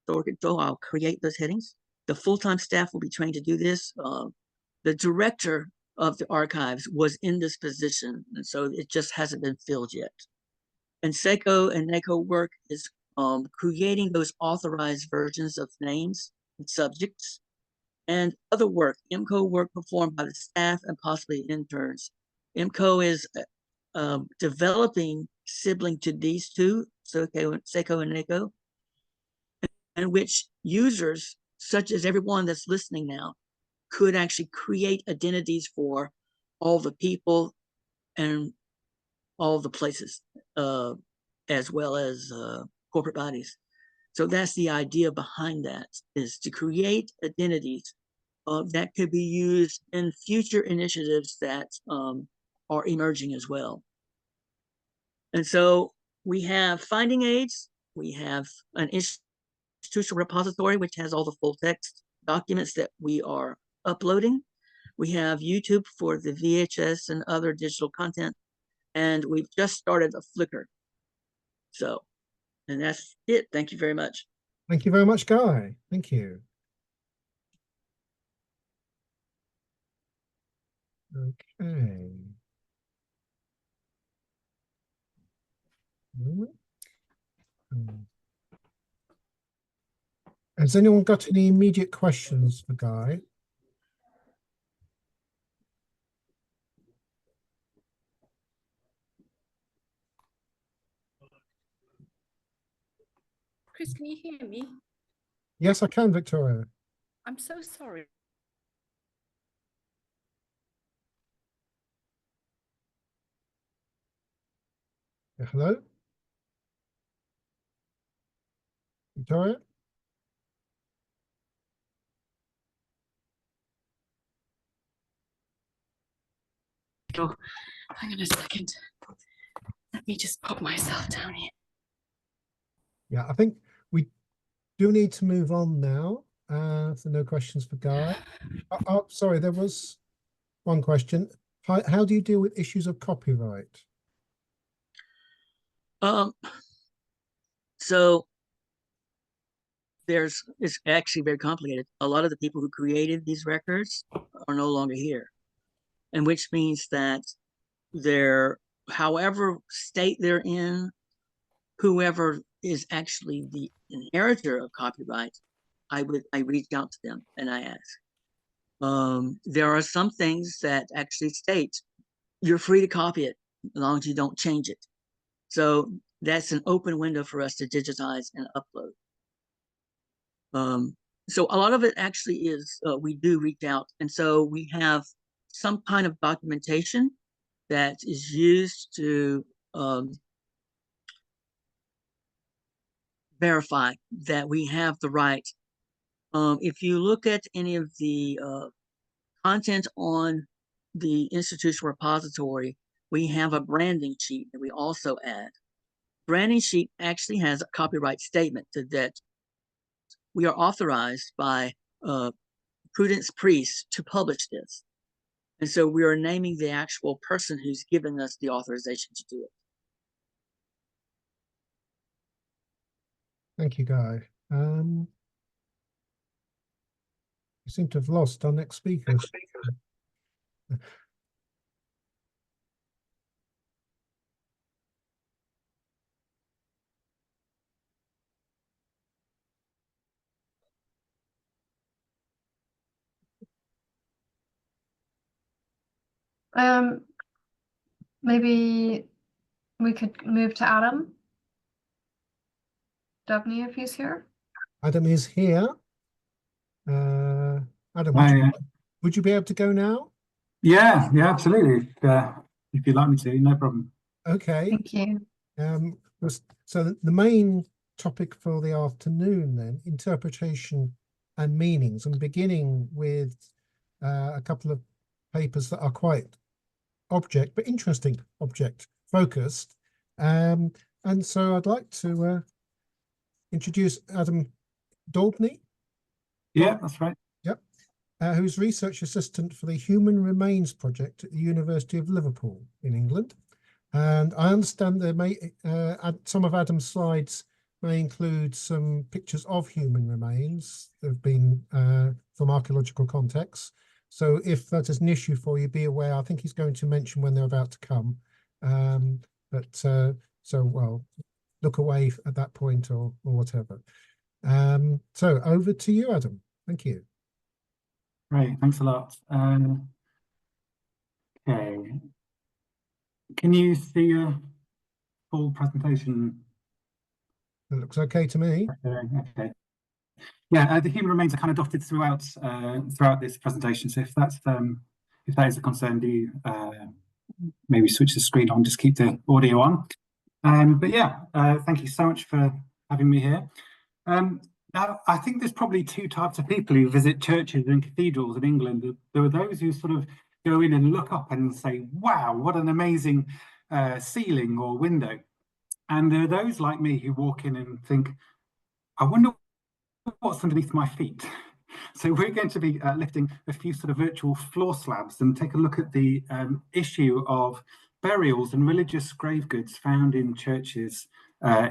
authority control. I'll create those headings. The full-time staff will be trained to do this. The director of the archives was in this position, and so it just hasn't been filled yet. And Seiko and NACO work is creating those authorized versions of names and subjects, and other work, IMCO work performed by the staff and possibly interns. IMCO is developing sibling to these two, Seiko and NACO, in which users, such as everyone that's listening now, could actually create identities for all the people and all the places, as well as corporate bodies. So that's the idea behind that, is to create identities that could be used in future initiatives that are emerging as well. And so we have finding aids, we have an institutional repository, which has all the full text documents that we are uploading. We have YouTube for the VHS and other digital content, and we've just started a Flickr. So, and that's it. Thank you very much. Thank you very much, Guy. Thank you. Okay. Has anyone got any immediate questions for Guy? Chris, can you hear me? Yes, I can, Victoria. I'm so sorry. Hello? Victoria? Oh, hang on a second. Let me just pop myself down here. Yeah, I think we do need to move on now. So no questions for Guy. Oh, sorry, there was one question. How do you deal with issues of copyright? So it's actually very complicated. A lot of the people who created these records are no longer here, and which means that their however state they're in, whoever is actually the inheritor of copyright, I reach out to them and I ask. There are some things that actually state you're free to copy it as long as you don't change it. So that's an open window for us to digitize and upload. So a lot of it actually is we do reach out, and so we have some kind of documentation that is used to verify that we have the right. If you look at any of the content on the institutional repository, we have a branding sheet that we also add. Branding sheet actually has a copyright statement that we are authorized by Prudence Priest to publish this. And so we are naming the actual person who's given us the authorization to do it. Thank you, Guy. We seem to have lost our next speaker. Maybe we could move to Adam Dubney if he's here. Adam is here. Adam, would you be able to go now? Yeah, absolutely. If you'd like me to, no problem. Okay. Thank you. So the main topic for the afternoon then, interpretation and meanings, and beginning with a couple of papers that are quite object, but interesting object focused. And so I'd like to introduce Adam Dubney. Yeah, that's right. Yep. Who's research assistant for the Human Remains Project at the University of Liverpool in England. And I understand there may some of Adam's slides may include some pictures of human remains that have been from archaeological contexts. So if that is an issue for you, be aware. I think he's going to mention when they're about to come. Well, look away at that point or whatever. So over to you, Adam. Thank you. Great, thanks a lot. Okay. Can you see a full presentation? It looks okay to me. Okay. Yeah, the human remains are kind of dotted throughout this presentation. So if that is a concern, do maybe switch the screen on, just keep the audio on. But yeah, thank you so much for having me here. Now, I think there's probably two types of people who visit churches and cathedrals in England. There are those who sort of go in and look up and say, wow, what an amazing ceiling or window. And there are those like me who walk in and think, I wonder what's underneath my feet. So we're going to be lifting a few sort of virtual floor slabs and take a look at the issue of burials and religious grave goods found in churches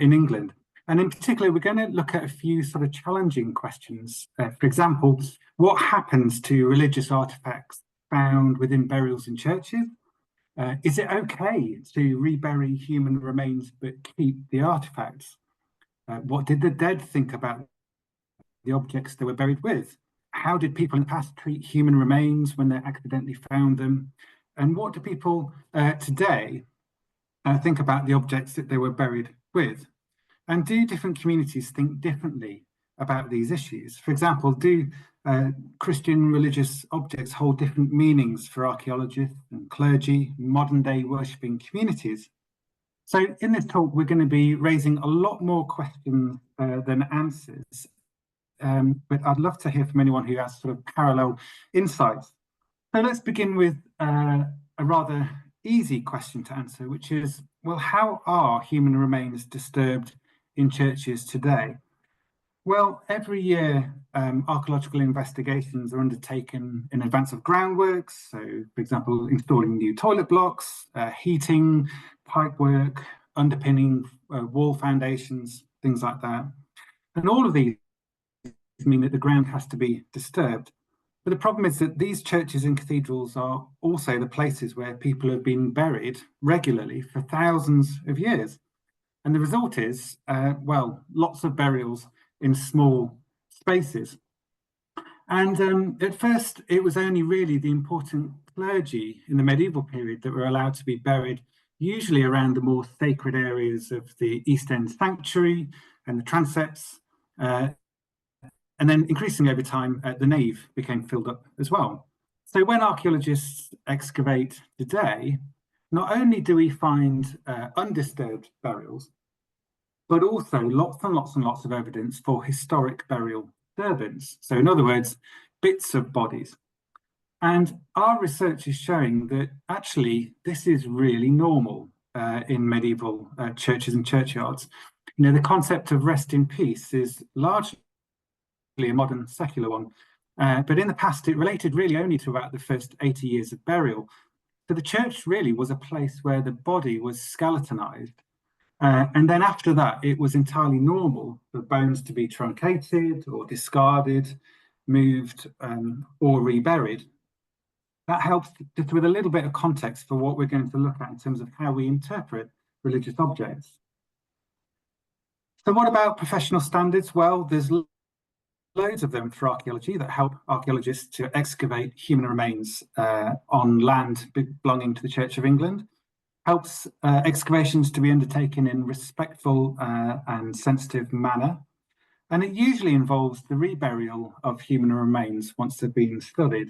in England. And in particular, we're going to look at a few sort of challenging questions. For example, what happens to religious artifacts found within burials in churches? Is it okay to rebury human remains but keep the artifacts? What did the dead think about the objects they were buried with? How did people in the past treat human remains when they accidentally found them? And what do people today think about the objects that they were buried with? And do different communities think differently about these issues? For example, do Christian religious objects hold different meanings for archaeologists and clergy, modern day worshipping communities? So in this talk, we're going to be raising a lot more questions than answers. But I'd love to hear from anyone who has sort of parallel insights. So let's begin with a rather easy question to answer, which is, well, how are human remains disturbed in churches today? Well, every year, archaeological investigations are undertaken in advance of groundworks. So, for example, installing new toilet blocks, heating, pipework, underpinning wall foundations, things like that. And all of these mean that the ground has to be disturbed. But the problem is that these churches and cathedrals are also the places where people have been buried regularly for thousands of years. And the result is, well, lots of burials in small spaces. And at first, it was only really the important clergy in the medieval period that were allowed to be buried, usually around the more sacred areas of the East End sanctuary and the transepts. And then increasingly over time, the nave became filled up as well. So when archaeologists excavate today, not only do we find undisturbed burials, but also lots and lots and lots of evidence for historic burial disturbance. So in other words, bits of bodies. And our research is showing that actually this is really normal in medieval churches and churchyards. You know, the concept of rest in peace is largely a modern secular one, but in the past it related really only to about the first 80 years of burial. So the church really was a place where the body was skeletonized, and then after that it was entirely normal for bones to be truncated or discarded, moved, or reburied. That helps just with a little bit of context for what we're going to look at in terms of how we interpret religious objects. So what about professional standards? Well, there's loads of them for archaeology that help archaeologists to excavate human remains on land belonging to the Church of England. Helps excavations to be undertaken in respectful and sensitive manner. And it usually involves the reburial of human remains once they've been studied.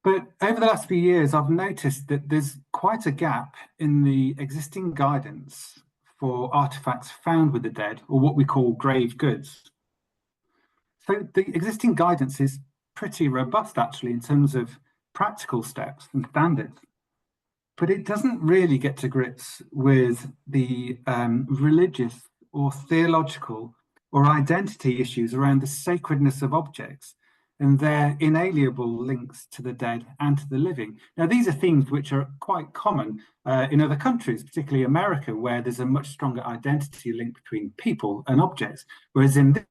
But over the last few years, I've noticed that there's quite a gap in the existing guidance for artifacts found with the dead, or what we call grave goods. So the existing guidance is pretty robust, actually, in terms of practical steps and standards. But it doesn't really get to grips with the religious or theological or identity issues around the sacredness of objects and their inalienable links to the dead and to the living. Now, these are themes which are quite common in other countries, particularly America, where there's a much stronger identity link between people and objects, whereas in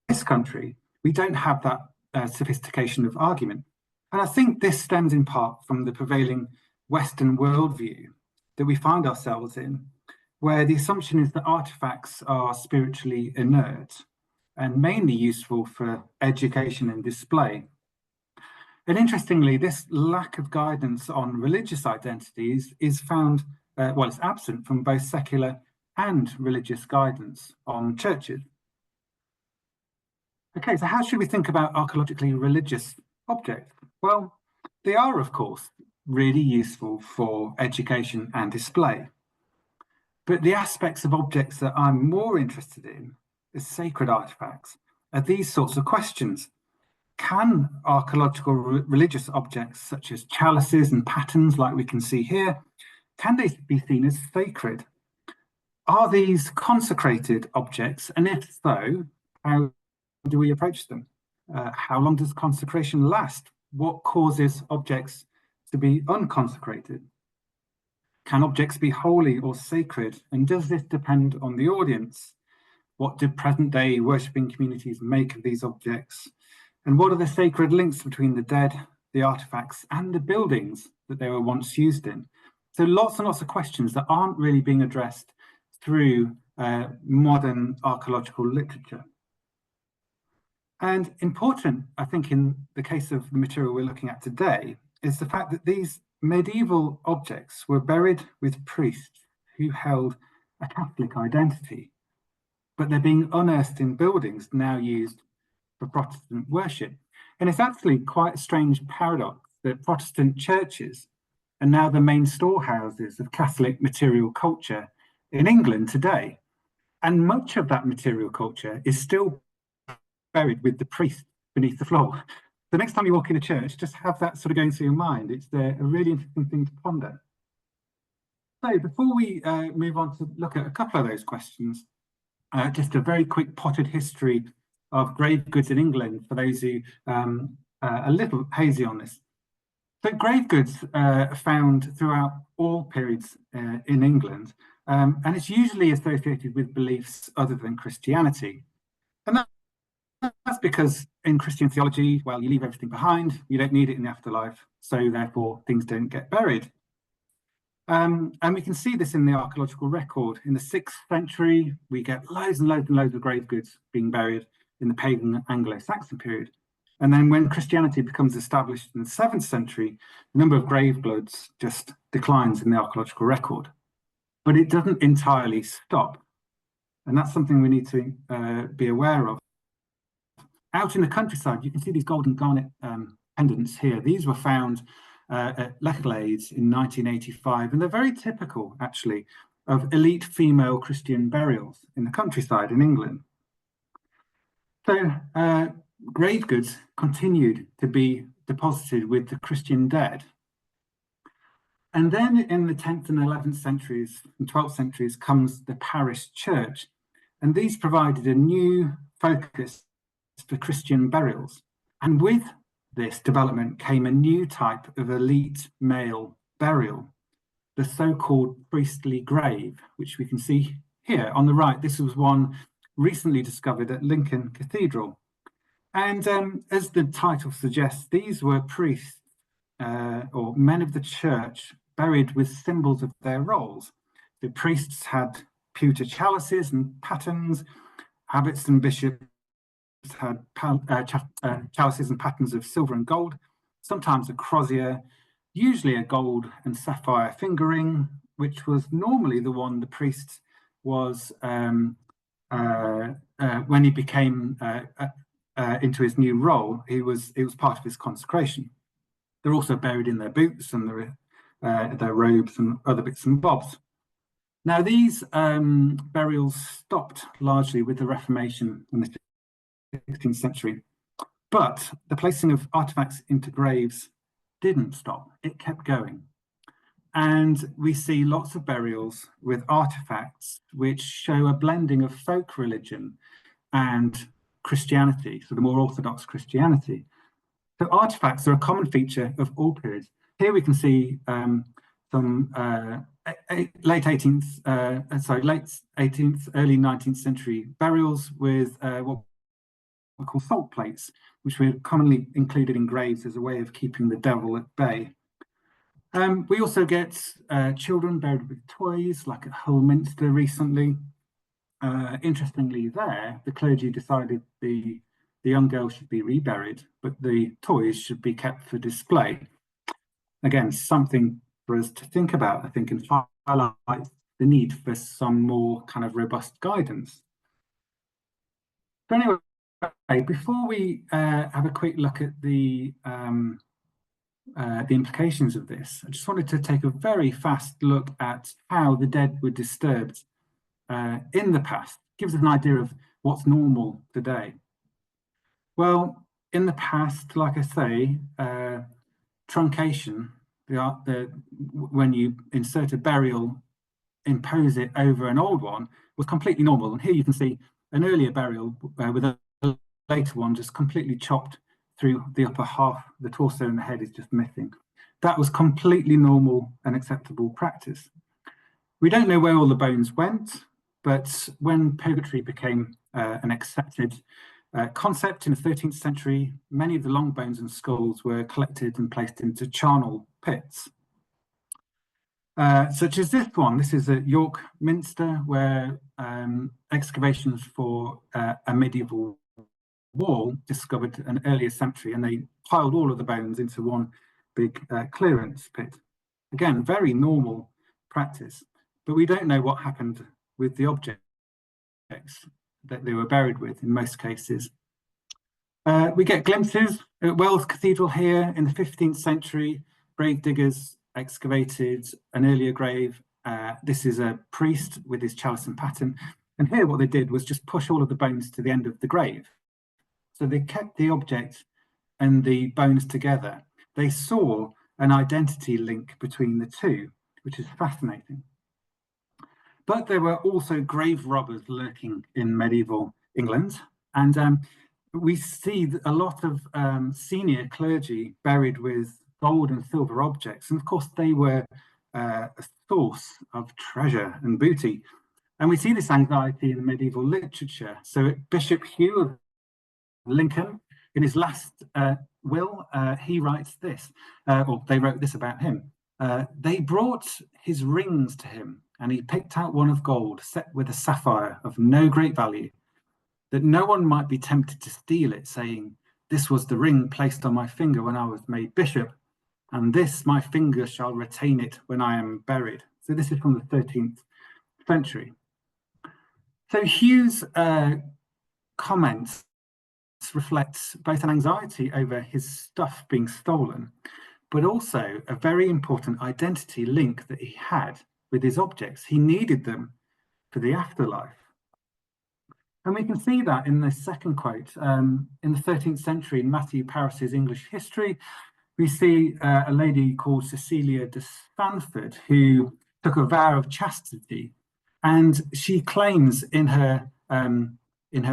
this country, we don't have that sophistication of argument. And I think this stems in part from the prevailing Western worldview that we find ourselves in, where the assumption is that artifacts are spiritually inert and mainly useful for education and display. And interestingly, this lack of guidance on religious identities is found, well, it's absent from both secular and religious guidance on churches. Okay, so how should we think about archaeologically religious objects? Well, they are, of course, really useful for education and display. But the aspects of objects that I'm more interested in as sacred artifacts are these sorts of questions. Can archaeological religious objects, such as chalices and patterns like we can see here, can they be seen as sacred? Are these consecrated objects? And if so, how do we approach them? How long does consecration last? What causes objects to be unconsecrated? Can objects be holy or sacred? And does this depend on the audience? What do present-day worshipping communities make of these objects? And what are the sacred links between the dead, the artifacts, and the buildings that they were once used in? So lots and lots of questions that aren't really being addressed through modern archaeological literature. And important, I think, in the case of the material we're looking at today, is the fact that these medieval objects were buried with priests who held a Catholic identity, but they're being unearthed in buildings now used for Protestant worship. And it's actually quite a strange paradox that Protestant churches are now the main storehouses of Catholic material culture in England today. And much of that material culture is still buried with the priest beneath the floor. The next time you walk in a church, just have that sort of going through your mind. It's a really interesting thing to ponder. So before we move on to look at a couple of those questions, just a very quick potted history of grave goods in England for those who are a little hazy on this. So grave goods are found throughout all periods in England, and it's usually associated with beliefs other than Christianity. And that's because in Christian theology, well, you leave everything behind, you don't need it in the afterlife, so therefore things don't get buried. And we can see this in the archaeological record. In the 6th century, we get loads and loads and loads of grave goods being buried in the pagan Anglo-Saxon period. And then when Christianity becomes established in the 7th century, the number of grave goods just declines in the archaeological record. But it doesn't entirely stop. And that's something we need to be aware of. Out in the countryside, you can see these golden garnet pendants here. These were found at Lechlades in 1985, and they're very typical, actually, of elite female Christian burials in the countryside in England. So grave goods continued to be deposited with the Christian dead. And then in the 10th and 11th centuries and 12th centuries comes the parish church, and these provided a new focus for Christian burials. And with this development came a new type of elite male burial, the so-called priestly grave, which we can see here on the right. This was one recently discovered at Lincoln Cathedral. And as the title suggests, these were priests or men of the church buried with symbols of their roles. The priests had pewter chalices and patens, abbots and bishops had chalices and patterns of silver and gold, sometimes a crozier, usually a gold and sapphire finger ring, which was normally the one the priest was when he became into his new role. It was part of his consecration. They're also buried in their boots and their robes and other bits and bobs. Now these burials stopped largely with the Reformation in the 16th century, but the placing of artifacts into graves didn't stop. It kept going. And we see lots of burials with artifacts which show a blending of folk religion and Christianity, so the more orthodox Christianity. So artifacts are a common feature of all periods. Here we can see some late 18th, early 19th century burials with what we call salt plates, which were commonly included in graves as a way of keeping the devil at bay. We also get children buried with toys, like at Hull Minster recently. Interestingly there, the clergy decided the young girl should be reburied, but the toys should be kept for display. Again, something for us to think about, I think, and highlight the need for some more kind of robust guidance. So anyway, before we have a quick look at the implications of this, I just wanted to take a very fast look at how the dead were disturbed in the past. Gives us an idea of what's normal today. Well, in the past, like I say, truncation, when you insert a burial, impose it over an old one, was completely normal. And here you can see an earlier burial with a later one just completely chopped through the upper half. The torso and the head is just missing. That was completely normal and acceptable practice. We don't know where all the bones went, but when purgatory became an accepted concept in the 13th century, many of the long bones and skulls were collected and placed into charnel pits. Such as this one. This is at York Minster, where excavations for a medieval wall discovered an earlier cemetery, and they piled all of the bones into one big clearance pit. Again, very normal practice, but we don't know what happened with the objects that they were buried with in most cases. We get glimpses at Wells Cathedral here in the 15th century. Grave diggers excavated an earlier grave. This is a priest with his chalice and paten. And here what they did was just push all of the bones to the end of the grave. So they kept the object and the bones together. They saw an identity link between the two, which is fascinating. But there were also grave robbers lurking in medieval England. And we see a lot of senior clergy buried with gold and silver objects. And of course, they were a source of treasure and booty. And we see this anxiety in the medieval literature. So Bishop Hewitt Lincoln. In his last will, he writes this, or they wrote this about him. They brought his rings to him, and he picked out one of gold, set with a sapphire of no great value, that no one might be tempted to steal it, saying, "This was the ring placed on my finger when I was made bishop, and this my finger shall retain it when I am buried." So this is from the 13th century. So Hugh's comments reflects both an anxiety over his stuff being stolen, but also a very important identity link that he had with his objects. He needed them for the afterlife. And we can see that in the second quote. In the 13th century, in Matthew Paris's English History, we see a lady called Cecilia de Stanford who took a vow of chastity, and she claims in her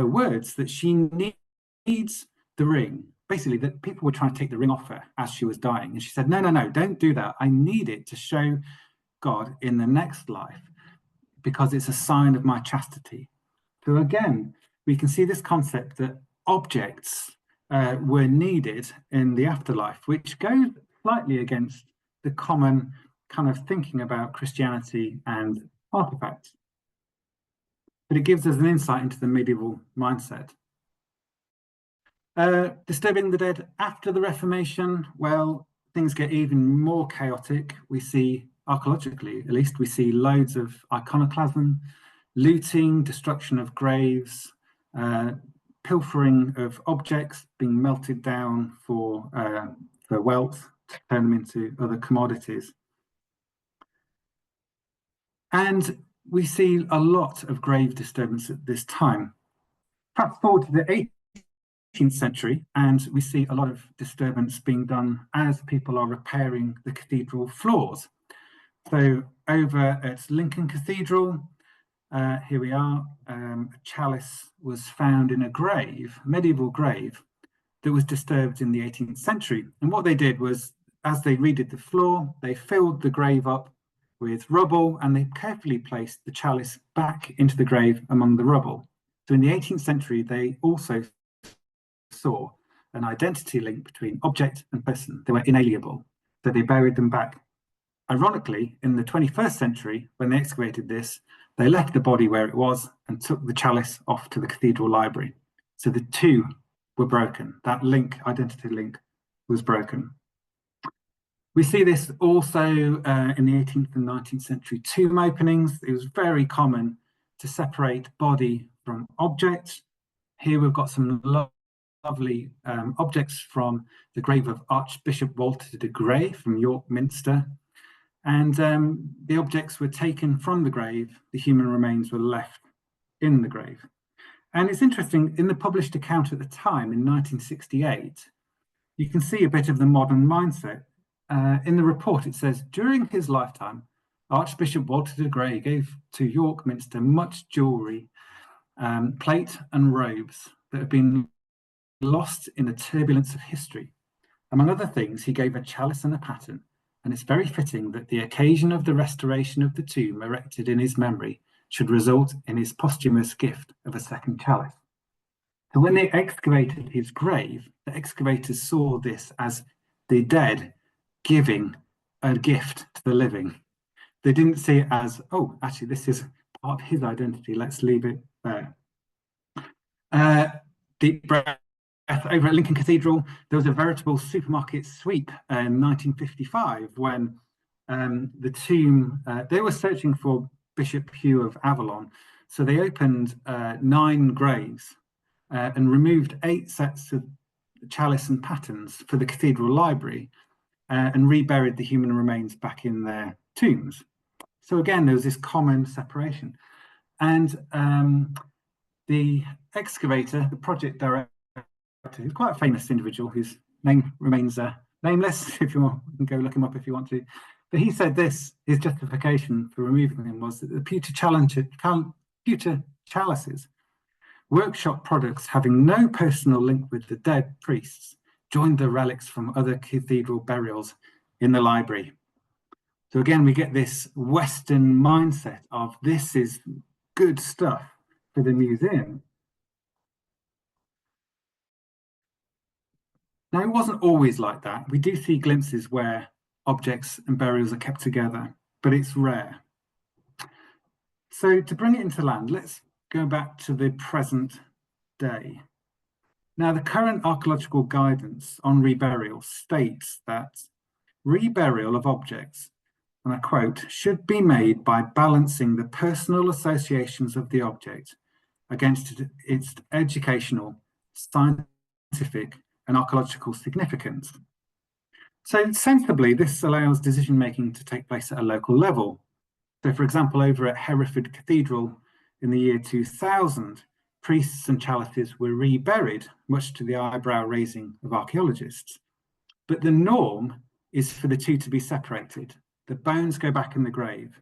words that she needs the ring. Basically, that people were trying to take the ring off her as she was dying, and she said, "No, no, no, don't do that. I need it to show God in the next life because it's a sign of my chastity." So again, we can see this concept that objects were needed in the afterlife, which goes slightly against the common kind of thinking about Christianity and artifacts. But it gives us an insight into the medieval mindset. Disturbing the dead after the Reformation, well, things get even more chaotic. We see, archaeologically at least, we see loads of iconoclasm, looting, destruction of graves, pilfering of objects, being melted down for wealth, to turn them into other commodities. And we see a lot of grave disturbance at this time. Fast forward to the 18th century, and we see a lot of disturbance being done as people are repairing the cathedral floors. So over at Lincoln Cathedral, here we are, a chalice was found in a grave, a medieval grave, that was disturbed in the 18th century. And what they did was, as they redid the floor, they filled the grave up with rubble, and they carefully placed the chalice back into the grave among the rubble. So in the 18th century, they also saw an identity link between object and person. They were inalienable, so they buried them back. Ironically, in the 21st century, when they excavated this, they left the body where it was and took the chalice off to the cathedral library. So the two were broken. That link, identity link, was broken. We see this also in the 18th and 19th century tomb openings. It was very common to separate body from object. Here we've got some lovely objects from the grave of Archbishop Walter de Grey from York Minster. And the objects were taken from the grave, the human remains were left in the grave. And it's interesting, in the published account at the time, in 1968, you can see a bit of the modern mindset. In the report, it says, during his lifetime, Archbishop Walter de Grey gave to York Minster much jewellery, plate and robes that have been lost in the turbulence of history. Among other things, he gave a chalice and a paten, and it's very fitting that the occasion of the restoration of the tomb erected in his memory should result in his posthumous gift of a second chalice. So when they excavated his grave, the excavators saw this as the dead giving a gift to the living. They didn't see it as, oh, actually, this is part of his identity, let's leave it there. Deep breath. Over at Lincoln Cathedral, there was a veritable supermarket sweep in 1955 when the tomb, they were searching for Bishop Hugh of Avalon. So they opened 9 graves and removed 8 sets of chalice and patens for the cathedral library and reburied the human remains back in their tombs. So again, there was this common separation. And the excavator, the project director, who's quite a famous individual whose name remains nameless, if you want, you can go look him up if you want to. But he said this, his justification for removing them was that the pewter chalices, workshop products having no personal link with the dead priests, joined the relics from other cathedral burials in the library. So again, we get this Western mindset of this is good stuff for the museum. Now, it wasn't always like that. We do see glimpses where objects and burials are kept together, but it's rare. So to bring it into land, let's go back to the present day. Now, the current archaeological guidance on reburial states that reburial of objects, and I quote, should be made by balancing the personal associations of the object against its educational, scientific, and archaeological significance. So sensibly, this allows decision-making to take place at a local level. So for example, over at Hereford Cathedral in the year 2000, priests and chalices were reburied, much to the eyebrow raising of archaeologists. But the norm is for the two to be separated. The bones go back in the grave,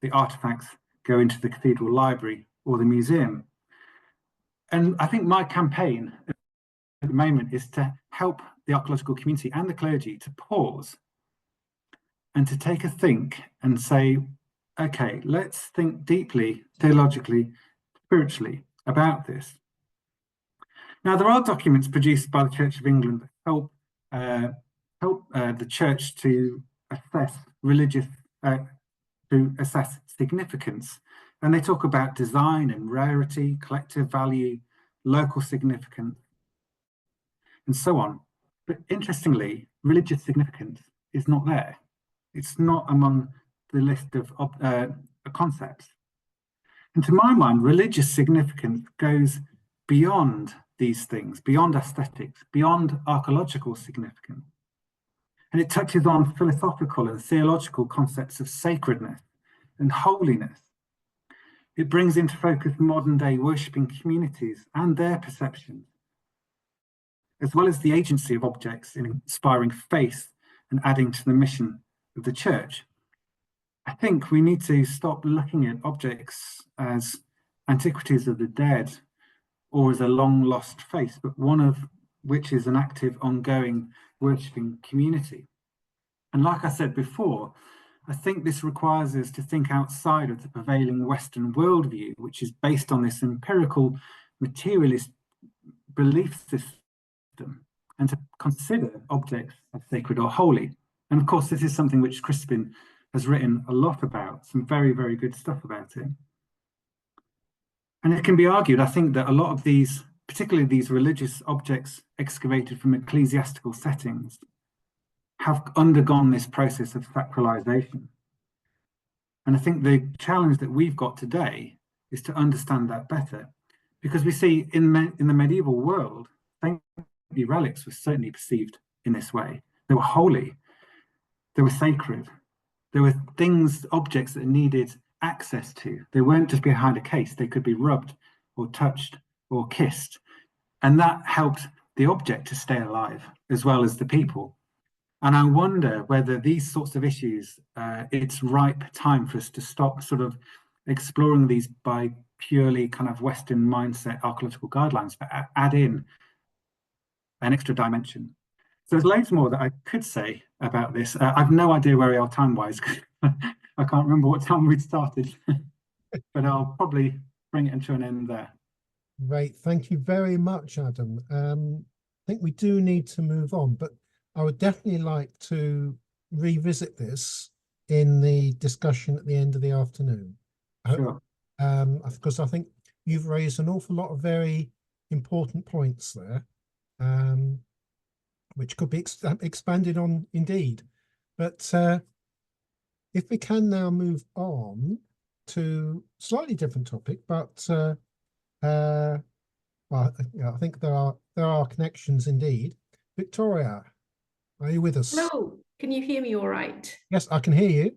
the artifacts go into the cathedral library or the museum. And I think my campaign at the moment is to help the archaeological community and the clergy to pause and to take a think and say, okay, let's think deeply, theologically, spiritually about this. Now, there are documents produced by the Church of England that help the church to assess assess significance. And they talk about design and rarity, collective value, local significance, and so on. But interestingly, religious significance is not there. It's not among the list of concepts. And to my mind, religious significance goes beyond these things, beyond aesthetics, beyond archaeological significance. And it touches on philosophical and theological concepts of sacredness and holiness. It brings into focus modern day worshipping communities and their perceptions, as well as the agency of objects in inspiring faith and adding to the mission of the church. I think we need to stop looking at objects as antiquities of the dead or as a long lost faith, but one of which is an active, ongoing worshipping community. And like I said before, I think this requires us to think outside of the prevailing Western worldview, which is based on this empirical materialist belief system, and to consider objects as sacred or holy. And of course, this is something which Crispin has written a lot about, some very, very good stuff about it. And it can be argued, I think, that a lot of these, particularly these religious objects excavated from ecclesiastical settings, have undergone this process of sacralization. And I think the challenge that we've got today is to understand that better, because we see in the medieval world, saintly relics were certainly perceived in this way. They were holy, they were sacred, there were things, objects that needed access to. They weren't just behind a case, they could be rubbed or touched or kissed. And that helped the object to stay alive as well as the people. And I wonder whether these sorts of issues, it's ripe time for us to stop sort of exploring these by purely kind of Western mindset archaeological guidelines, but add in an extra dimension. So there's loads more that I could say about this. I've no idea where we are time-wise. I can't remember what time we'd started, but I'll probably bring it to an end there. Great, thank you very much, Adam. I think we do need to move on, but I would definitely like to revisit this in the discussion at the end of the afternoon. Sure. Because I think you've raised an awful lot of very important points there, which could be expanded on indeed. But if we can now move on to slightly different topic, but well, I think there are connections indeed. Victoria, are you with us? Hello, can you hear me all right? Yes, I can hear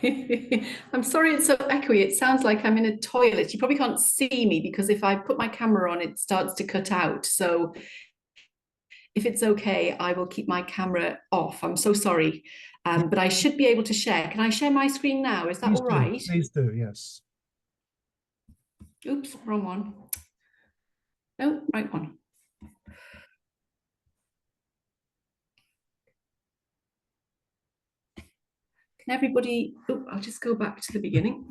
you. I'm sorry it's so echoey. It sounds like I'm in a toilet. You probably can't see me because if I put my camera on, it starts to cut out. So if it's okay, I will keep my camera off. I'm so sorry, but I should be able to share. Can I share my screen now? Is that all right? Please do, yes. Oops, wrong one. No, right one. Can everybody, oh, I'll just go back to the beginning.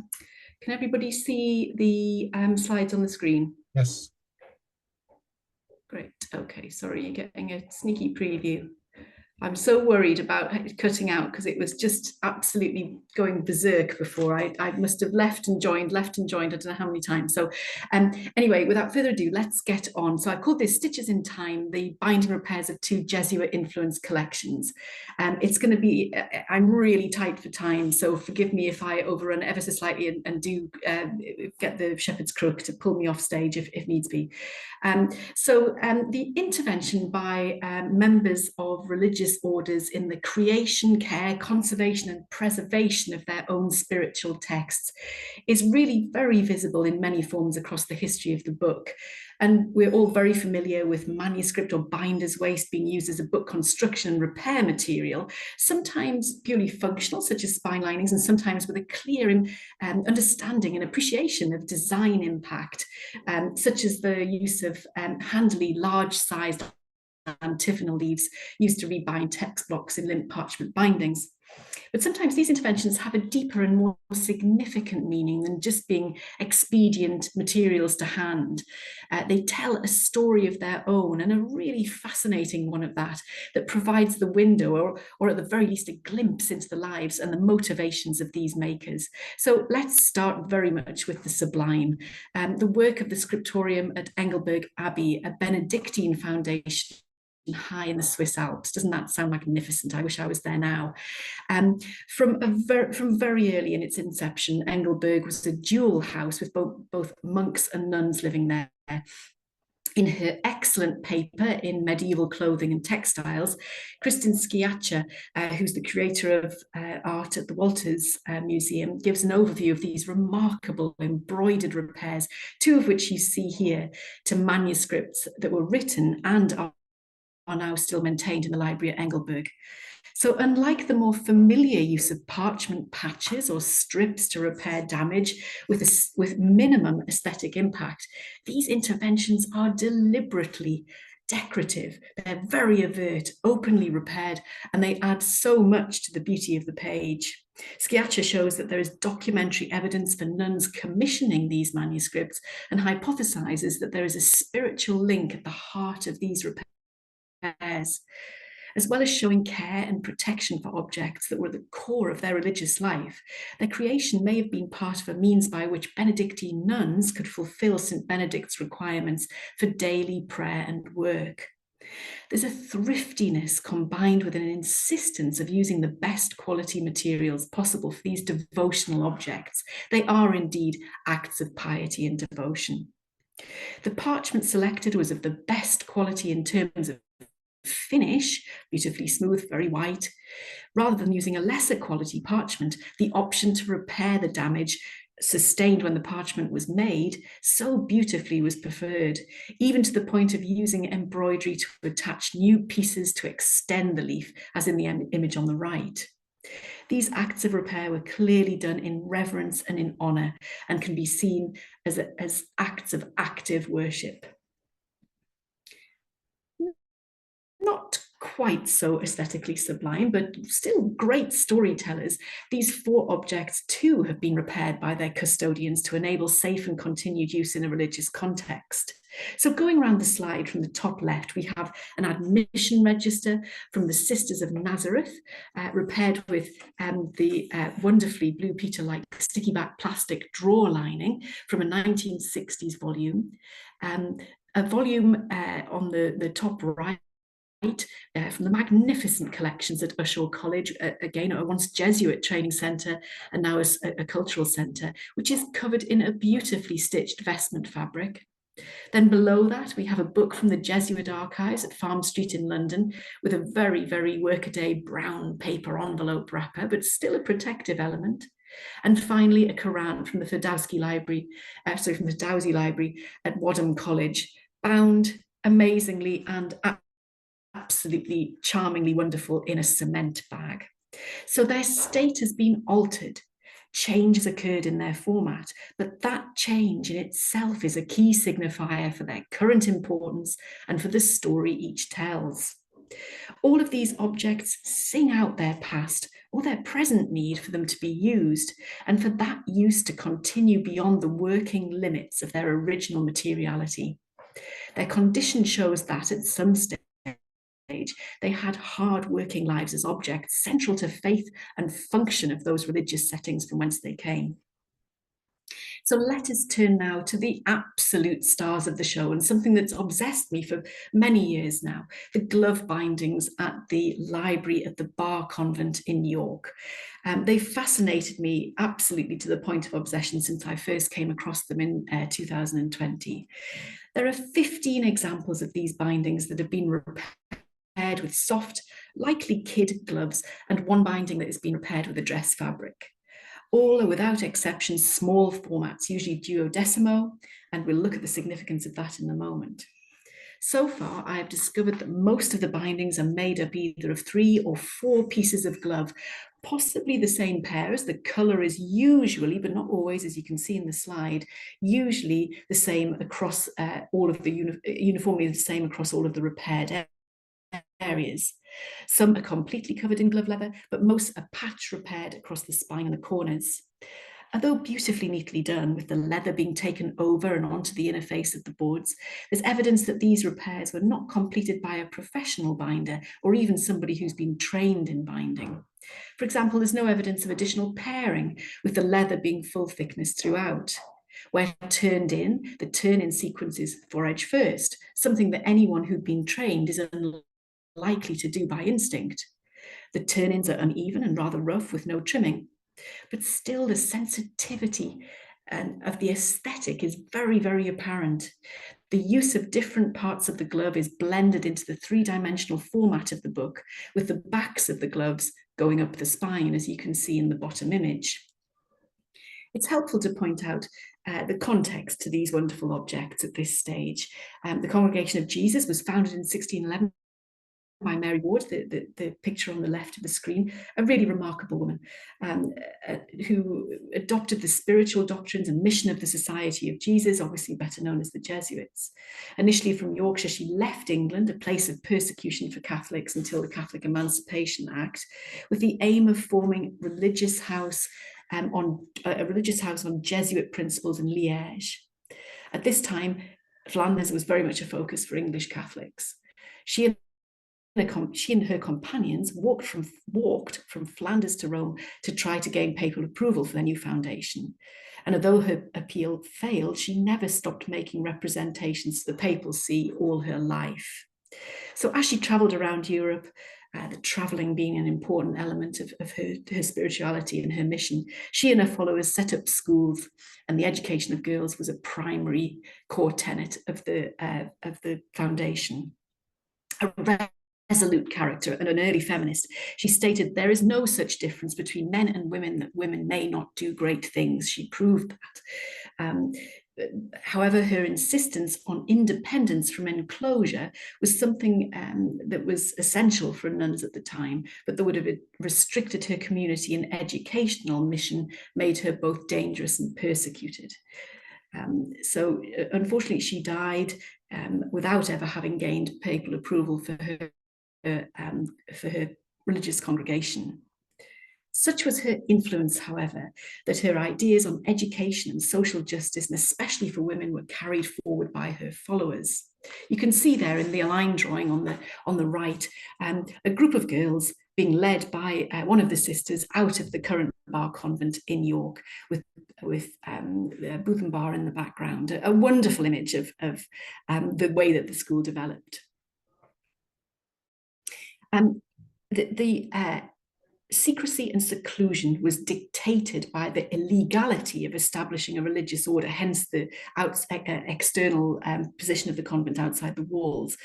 Can everybody see the slides on the screen? Yes. Great, Okay, sorry, you're getting a sneaky preview. I'm so worried about cutting out because it was just absolutely going berserk before. I must have left and joined, I don't know how many times. So anyway, without further ado, let's get on. So I called this Stitches in Time, the binding repairs of 2 Jesuit influenced collections. It's going to be, I'm really tight for time, so forgive me if I overrun ever so slightly and do get the shepherd's crook to pull me off stage if needs be. The intervention by members of religious orders in the creation, care, conservation and preservation of their own spiritual texts is really very visible in many forms across the history of the book. And we're all very familiar with manuscript or binder's waste being used as a book construction and repair material, sometimes purely functional, such as spine linings, and sometimes with a clear understanding and appreciation of design impact, such as the use of handily large-sized antiphonal leaves used to rebind text blocks in limp parchment bindings. But sometimes these interventions have a deeper and more significant meaning than just being expedient materials to hand. They tell a story of their own, and a really fascinating one of that provides the window, or at the very least a glimpse into the lives and the motivations of these makers. So let's start very much with the sublime. The work of the scriptorium at Engelberg Abbey, a Benedictine foundation high in the Swiss Alps. Doesn't that sound magnificent? I wish I was there now. From very early in its inception, Engelberg was a dual house with both monks and nuns living there. In her excellent paper in medieval clothing and textiles, Kristin Sciaccia, who's the curator of art at the Walters Museum, gives an overview of these remarkable embroidered repairs, 2 of which you see here, to manuscripts that were written and are now still maintained in the library at Engelberg. So unlike the more familiar use of parchment patches or strips to repair damage with minimum aesthetic impact, these interventions are deliberately decorative. They're very overt, openly repaired, and they add so much to the beauty of the page. Sciaccia shows that there is documentary evidence for nuns commissioning these manuscripts, and hypothesizes that there is a spiritual link at the heart of these repairs. As well as showing care and protection for objects that were the core of their religious life, their creation may have been part of a means by which Benedictine nuns could fulfill St. Benedict's requirements for daily prayer and work. There's a thriftiness combined with an insistence of using the best quality materials possible for these devotional objects. They are indeed acts of piety and devotion. The parchment selected was of the best quality in terms of finish, beautifully smooth, very white. Rather than using a lesser quality parchment, the option to repair the damage sustained when the parchment was made so beautifully was preferred, even to the point of using embroidery to attach new pieces to extend the leaf, as in the image on the right. These acts of repair were clearly done in reverence and in honor, and can be seen as acts of active worship. Not quite so aesthetically sublime, but still great storytellers. These 4 objects too have been repaired by their custodians to enable safe and continued use in a religious context. So going around the slide from the top left, we have an admission register from the Sisters of Nazareth, repaired with the wonderfully Blue Peter-like sticky back plastic drawer lining from a 1960s volume. A volume on the top right, from the magnificent collections at Ushaw College, again a once Jesuit training centre and now a cultural centre, which is covered in a beautifully stitched vestment fabric. Then below that we have a book from the Jesuit archives at Farm Street in London with a very, very workaday brown paper envelope wrapper, but still a protective element. And finally a Quran from the Ferdowsi Library at Wadham College, bound amazingly and absolutely charmingly wonderful in a cement bag. So their state has been altered. Change has occurred in their format, but that change in itself is a key signifier for their current importance and for the story each tells. All of these objects sing out their past or their present need for them to be used, and for that use to continue beyond the working limits of their original materiality. Their condition shows that at some stage they had hard working lives as objects central to faith and function of those religious settings from whence they came. So let us turn now to the absolute stars of the show, and something that's obsessed me for many years now, the glove bindings at the library at the Bar Convent in York. They fascinated me absolutely to the point of obsession since I first came across them in 2020. There are 15 examples of these bindings that have been repaired with soft, likely kid gloves, and one binding that has been repaired with a dress fabric. All are without exception small formats, usually duodecimo, and we'll look at the significance of that in a moment. So far, I have discovered that most of the bindings are made up either of 3 or 4 pieces of glove, possibly the same pairs. The colour is usually, but not always, as you can see in the slide, usually the same across all of the uniformly the same across all of the repaired areas. Some are completely covered in glove leather, but most are patch repaired across the spine and the corners. Although beautifully neatly done, with the leather being taken over and onto the inner face of the boards, there's evidence that these repairs were not completed by a professional binder or even somebody who's been trained in binding. For example, there's no evidence of additional pairing, with the leather being full thickness throughout. Where turned in, the turn-in sequence is 4-edge first, something that anyone who'd been trained is unlikely to do by instinct. The turn-ins are uneven and rather rough with no trimming, but still the sensitivity of the aesthetic is very, very apparent. The use of different parts of the glove is blended into the 3-dimensional format of the book, with the backs of the gloves going up the spine, as you can see in the bottom image. It's helpful to point out the context to these wonderful objects at this stage. The Congregation of Jesus was founded in 1611 by Mary Ward, the picture on the left of the screen, a really remarkable woman who adopted the spiritual doctrines and mission of the Society of Jesus, obviously better known as the Jesuits. Initially from Yorkshire, she left England, a place of persecution for Catholics until the Catholic Emancipation Act, with the aim of forming a religious house on Jesuit principles in Liège. At this time, Flanders was very much a focus for English Catholics. She and her companions walked from Flanders to Rome to try to gain papal approval for their new foundation. And although her appeal failed, she never stopped making representations to the papal see all her life. So as she travelled around Europe, the travelling being an important element of her spirituality and her mission, she and her followers set up schools, and the education of girls was a primary core tenet of the foundation. A resolute character and an early feminist, she stated, "There is no such difference between men and women that women may not do great things." She proved that. However, her insistence on independence from enclosure was something that was essential for nuns at the time, but that would have restricted her community and educational mission, made her both dangerous and persecuted. So unfortunately, she died without ever having gained papal approval for her religious congregation. Such was her influence, however, that her ideas on education and social justice, and especially for women, were carried forward by her followers. You can see there in the line drawing on the right, a group of girls being led by one of the sisters out of the current Bar Convent in York, with Bootham Bar in the background. A wonderful image of the way that the school developed. The secrecy and seclusion was dictated by the illegality of establishing a religious order, hence the external position of the convent outside the walls.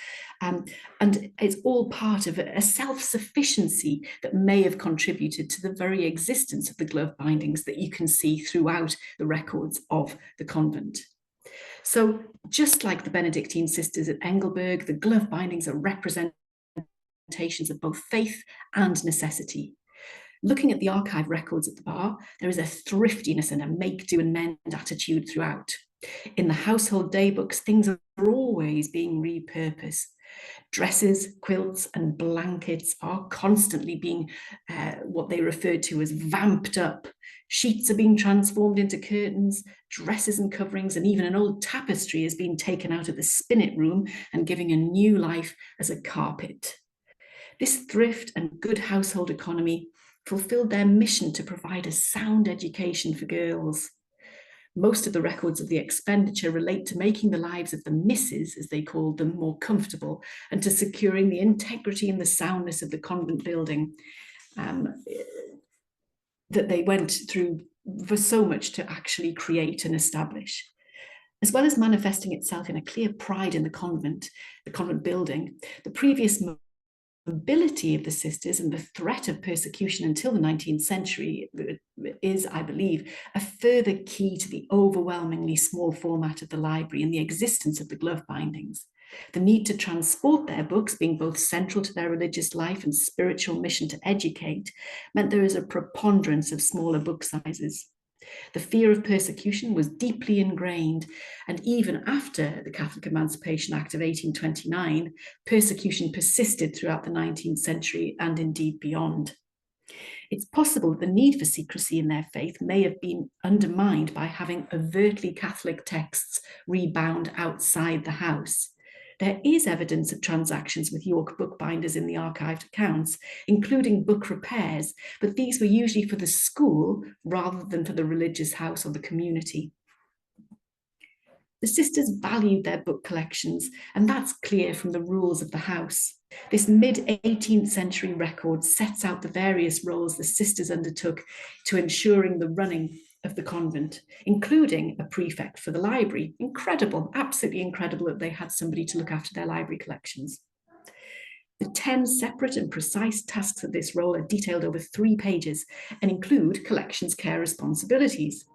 And it's all part of a self-sufficiency that may have contributed to the very existence of the glove bindings that you can see throughout the records of the convent. So just like the Benedictine sisters at Engelberg, the glove bindings are representations of both faith and necessity. Looking at the archive records at the bar, there is a thriftiness and a make, do and mend attitude throughout. In the household day books, things are always being repurposed. Dresses, quilts and blankets are constantly being what they referred to as vamped up Sheets are being transformed into curtains, dresses and coverings, and even an old tapestry is being taken out of the spinet room and giving a new life as a carpet. This thrift and good household economy fulfilled their mission to provide a sound education for girls. Most of the records of the expenditure relate to making the lives of the misses, as they called them, more comfortable, and to securing the integrity and the soundness of the convent building that they went through for so much to actually create and establish. As well as manifesting itself in a clear pride in the convent building, the previous mobility of the sisters and the threat of persecution until the 19th century is, I believe, a further key to the overwhelmingly small format of the library and the existence of the glove bindings. The need to transport their books, being both central to their religious life and spiritual mission to educate, meant there is a preponderance of smaller book sizes. The fear of persecution was deeply ingrained, and even after the Catholic Emancipation Act of 1829, persecution persisted throughout the 19th century and indeed beyond. It's possible that the need for secrecy in their faith may have been undermined by having overtly Catholic texts rebound outside the house. There is evidence of transactions with York bookbinders in the archived accounts, including book repairs, but these were usually for the school rather than for the religious house or the community. The sisters valued their book collections, and that's clear from the rules of the house. This mid-18th century record sets out the various roles the sisters undertook to ensuring the running of the convent, including a prefect for the library. Incredible, absolutely incredible that they had somebody to look after their library collections. The 10 separate and precise tasks of this role are detailed over 3 pages and include collections care responsibilities.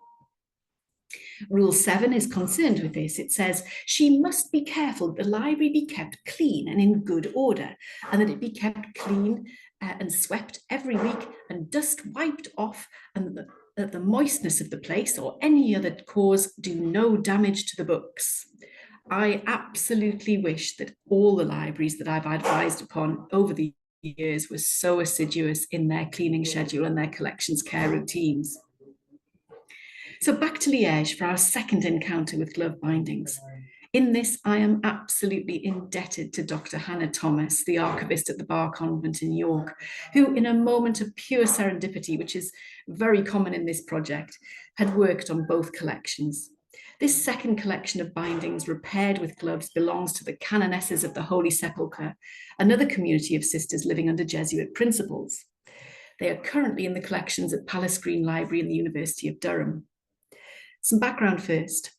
Rule 7 is concerned with this. It says, she must be careful that the library be kept clean and in good order, and that it be kept clean and swept every week and dust wiped off, and that the moistness of the place or any other cause do no damage to the books. I absolutely wish that all the libraries that I've advised upon over the years were so assiduous in their cleaning schedule and their collections care routines. So back to Liège for our second encounter with glove bindings. In this, I am absolutely indebted to Dr. Hannah Thomas, the archivist at the Bar Convent in York, who in a moment of pure serendipity, which is very common in this project, had worked on both collections. This second collection of bindings repaired with gloves belongs to the Canonesses of the Holy Sepulchre, another community of sisters living under Jesuit principles. They are currently in the collections at Palace Green Library in the University of Durham. Some background first.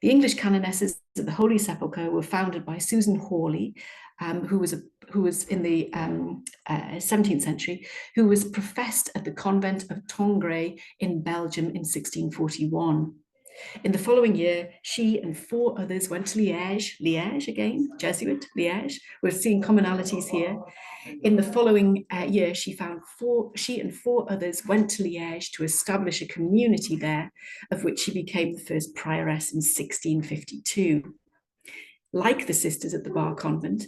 The English Canonesses of the Holy Sepulchre were founded by Susan Hawley, who was in the 17th century, who was professed at the convent of Tongres in Belgium in 1641. In the following year, she and 4 others went to Liège again, Jesuit, Liège. We're seeing commonalities here. In the following year, she and 4 others went to Liège to establish a community there, of which she became the first prioress in 1652. Like the sisters at the Bar Convent,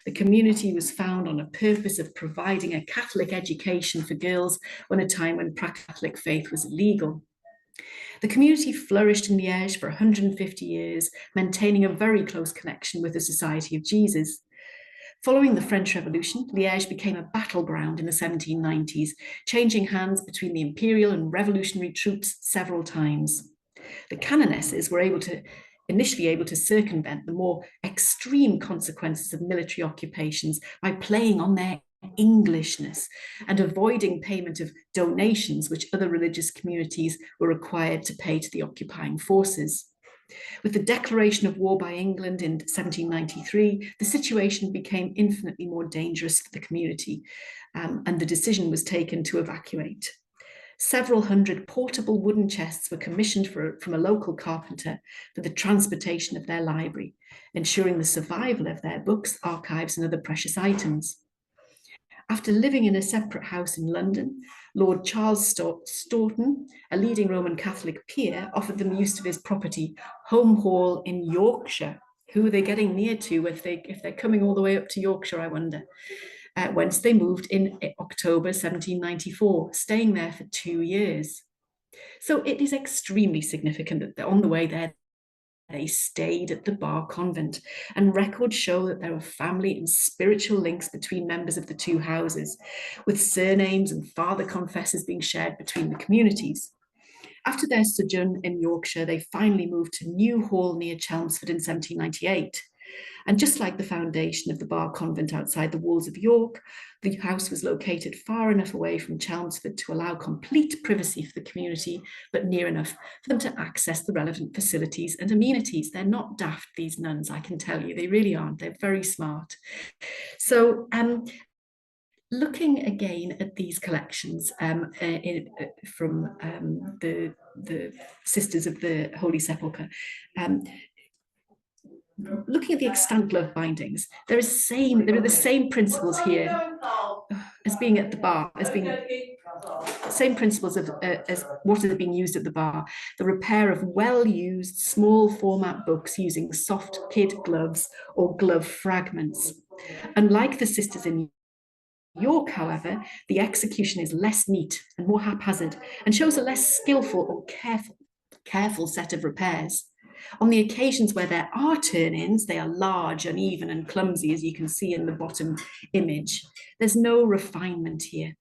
the community was found on a purpose of providing a Catholic education for girls when a time when Catholic faith was illegal. The community flourished in Liège for 150 years, maintaining a very close connection with the Society of Jesus. Following the French Revolution, Liège became a battleground in the 1790s, changing hands between the imperial and revolutionary troops several times. The Canonesses were initially able to circumvent the more extreme consequences of military occupations by playing on their Englishness and avoiding payment of donations which other religious communities were required to pay to the occupying forces. With the declaration of war by England in 1793, the situation became infinitely more dangerous for the community, and the decision was taken to evacuate. Several hundred portable wooden chests were commissioned from a local carpenter for the transportation of their library, ensuring the survival of their books, archives, and other precious items. After living in a separate house in London, Lord Charles Stoughton, a leading Roman Catholic peer, offered them use of his property, Home Hall in Yorkshire. Who are they getting near to if they're coming all the way up to Yorkshire, I wonder? Whence they moved in October 1794, staying there for 2 years. So it is extremely significant that on the way there, they stayed at the Bar Convent, and records show that there were family and spiritual links between members of the two houses, with surnames and father confessors being shared between the communities. After their sojourn in Yorkshire, they finally moved to New Hall near Chelmsford in 1798. And just like the foundation of the Bar Convent outside the walls of York, the house was located far enough away from Chelmsford to allow complete privacy for the community, but near enough for them to access the relevant facilities and amenities. They're not daft, these nuns, I can tell you. They really aren't. They're very smart. So, looking again at these collections from the Sisters of the Holy Sepulchre, looking at the extant glove bindings, there are the same principles here as being at the bar, as being same principles of as what are being used at the bar. The repair of well-used small format books using soft kid gloves or glove fragments. Unlike the Sisters in York, however, the execution is less neat and more haphazard and shows a less skillful or careful set of repairs. On the occasions where there are turn-ins, they are large, uneven and clumsy, as you can see in the bottom image. There's no refinement here.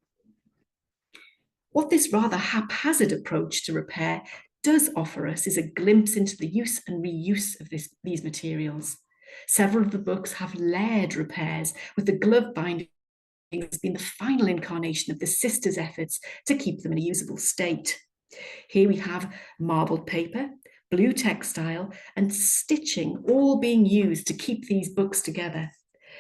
What this rather haphazard approach to repair does offer us is a glimpse into the use and reuse of these materials. Several of the books have layered repairs, with the glove binding has been the final incarnation of the sisters' efforts to keep them in a usable state. Here we have marbled paper, blue textile, and stitching all being used to keep these books together.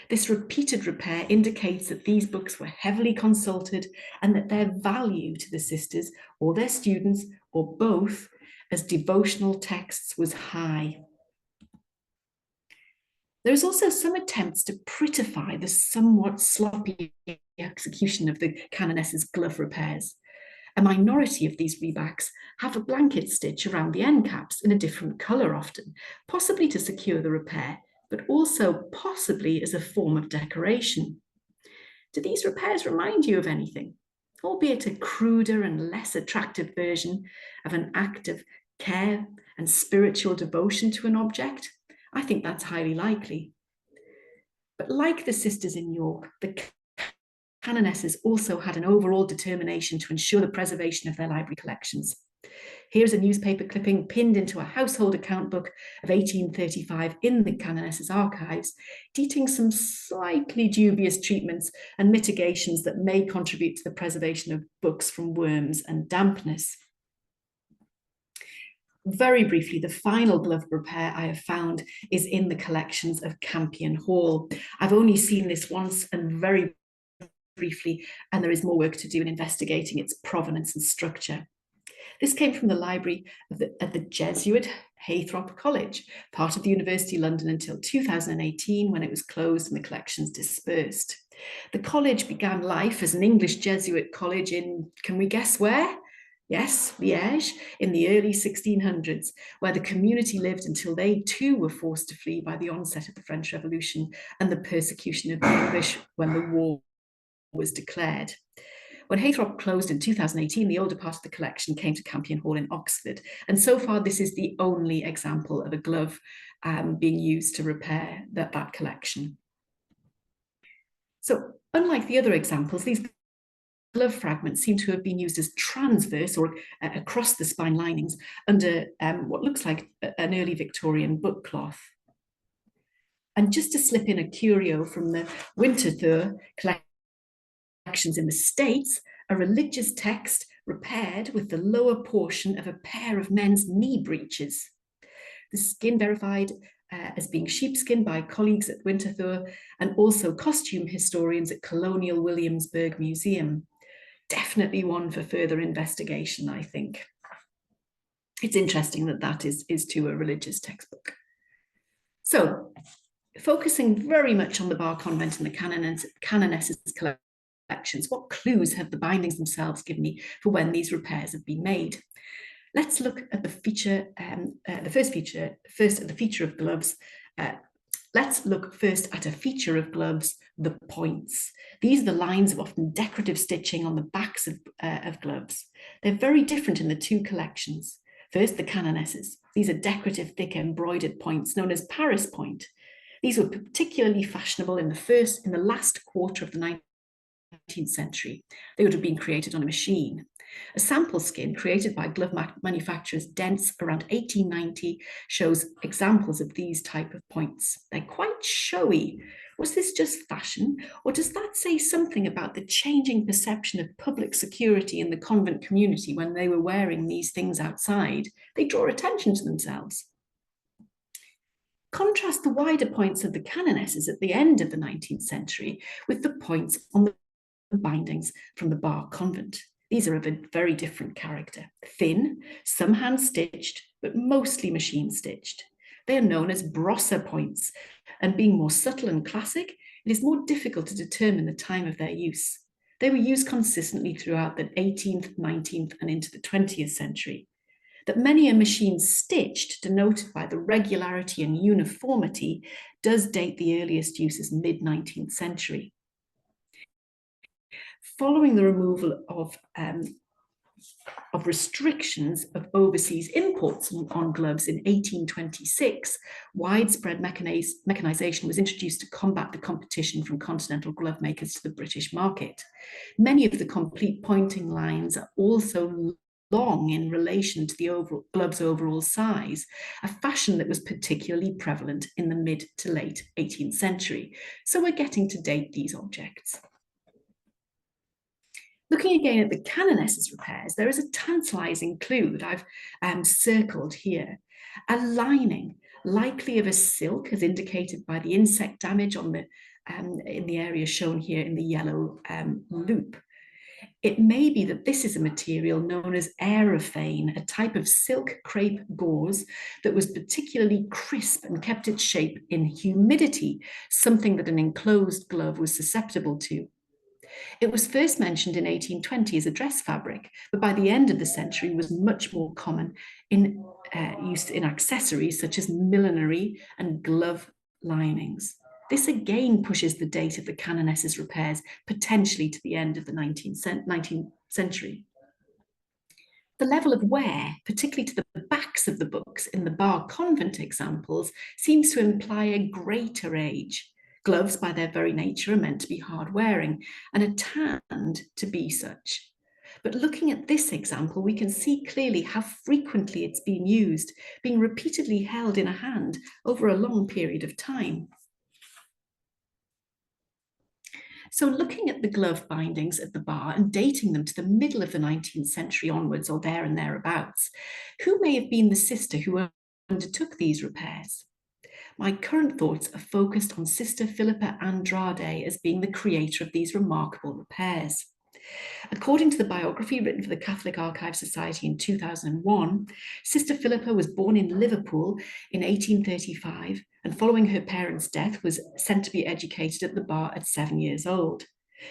This repeated repair indicates that these books were heavily consulted and that their value to the sisters or their students or both as devotional texts was high. There's also some attempts to prettify the somewhat sloppy execution of the canonesses' glove repairs. A minority of these rebacks have a blanket stitch around the end caps in a different colour often, possibly to secure the repair, but also possibly as a form of decoration. Do these repairs remind you of anything? Albeit a cruder and less attractive version of an act of care and spiritual devotion to an object? I think that's highly likely. But like the sisters in York, the canonesses also had an overall determination to ensure the preservation of their library collections. Here's a newspaper clipping pinned into a household account book of 1835 in the canonesses' archives, detailing some slightly dubious treatments and mitigations that may contribute to the preservation of books from worms and dampness. Very briefly, the final glove repair I have found is in the collections of Campion Hall. I've only seen this once and very briefly, and there is more work to do in investigating its provenance and structure. This came from the library at the Jesuit Haythrop College, part of the University of London until 2018, when it was closed and the collections dispersed. The college began life as an English Jesuit college in, can we guess where? Yes, Liège, in the early 1600s, where the community lived until they too were forced to flee by the onset of the French Revolution and the persecution of the English when the war was declared. When Haythrop closed in 2018, the older part of the collection came to Campion Hall in Oxford. And so far, this is the only example of a glove being used to repair that collection. So unlike the other examples, these glove fragments seem to have been used as transverse or across the spine linings under what looks like an early Victorian book cloth. And just to slip in a curio from the Winterthur collections in the States, a religious text repaired with the lower portion of a pair of men's knee breeches. The skin verified as being sheepskin by colleagues at Winterthur and also costume historians at Colonial Williamsburg Museum. Definitely one for further investigation, I think. It's interesting that that is to a religious textbook. So, focusing very much on the Bar Convent and the canonesses collections, what clues have the bindings themselves given me for when these repairs have been made? Let's look at the feature, the feature of gloves. Let's look first at a feature of gloves, the points. These are the lines of often decorative stitching on the backs of gloves. They're very different in the two collections. First, the canonesses. These are decorative, thick embroidered points known as Paris point. These were particularly fashionable in the last quarter of the 19th century. They would have been created on a machine. A sample skin created by glove manufacturers Dents around 1890 shows examples of these type of points. They're quite showy. Was this just fashion, or does that say something about the changing perception of public security in the convent community when they were wearing these things outside? They draw attention to themselves. Contrast the wider points of the canonesses at the end of the 19th century with the points on the bindings from the Bar convent. These are of a very different character. Thin, some hand-stitched, but mostly machine-stitched. They are known as Brosser points, and being more subtle and classic, it is more difficult to determine the time of their use. They were used consistently throughout the 18th, 19th, and into the 20th century. That many are machine-stitched, denoted by the regularity and uniformity, does date the earliest use as mid-19th century. Following the removal of restrictions of overseas imports on gloves in 1826, widespread mechanization was introduced to combat the competition from continental glove makers to the British market. Many of the complete pointing lines are also long in relation to the glove's overall size, a fashion that was particularly prevalent in the mid to late 18th century. So we're getting to date these objects. Looking again at the canonesses repairs, there is a tantalizing clue that I've circled here. A lining, likely of a silk, as indicated by the insect damage on in the area shown here in the yellow loop. It may be that this is a material known as aerophane, a type of silk crepe gauze that was particularly crisp and kept its shape in humidity, something that an enclosed glove was susceptible to. It was first mentioned in 1820 as a dress fabric, but by the end of the century was much more common in use in accessories such as millinery and glove linings. This again pushes the date of the canonesses repairs potentially to the end of the 19th century. The level of wear, particularly to the backs of the books in the Bar convent examples, seems to imply a greater age. Gloves, by their very nature, are meant to be hard wearing and are tanned to be such. But looking at this example, we can see clearly how frequently it's been used, being repeatedly held in a hand over a long period of time. So looking at the glove bindings at the Bar and dating them to the middle of the 19th century onwards, or there and thereabouts, who may have been the sister who undertook these repairs? My current thoughts are focused on Sister Philippa Andrade as being the creator of these remarkable repairs. According to the biography written for the Catholic Archives Society in 2001, Sister Philippa was born in Liverpool in 1835, and following her parents' death was sent to be educated at the Bar at 7 years old.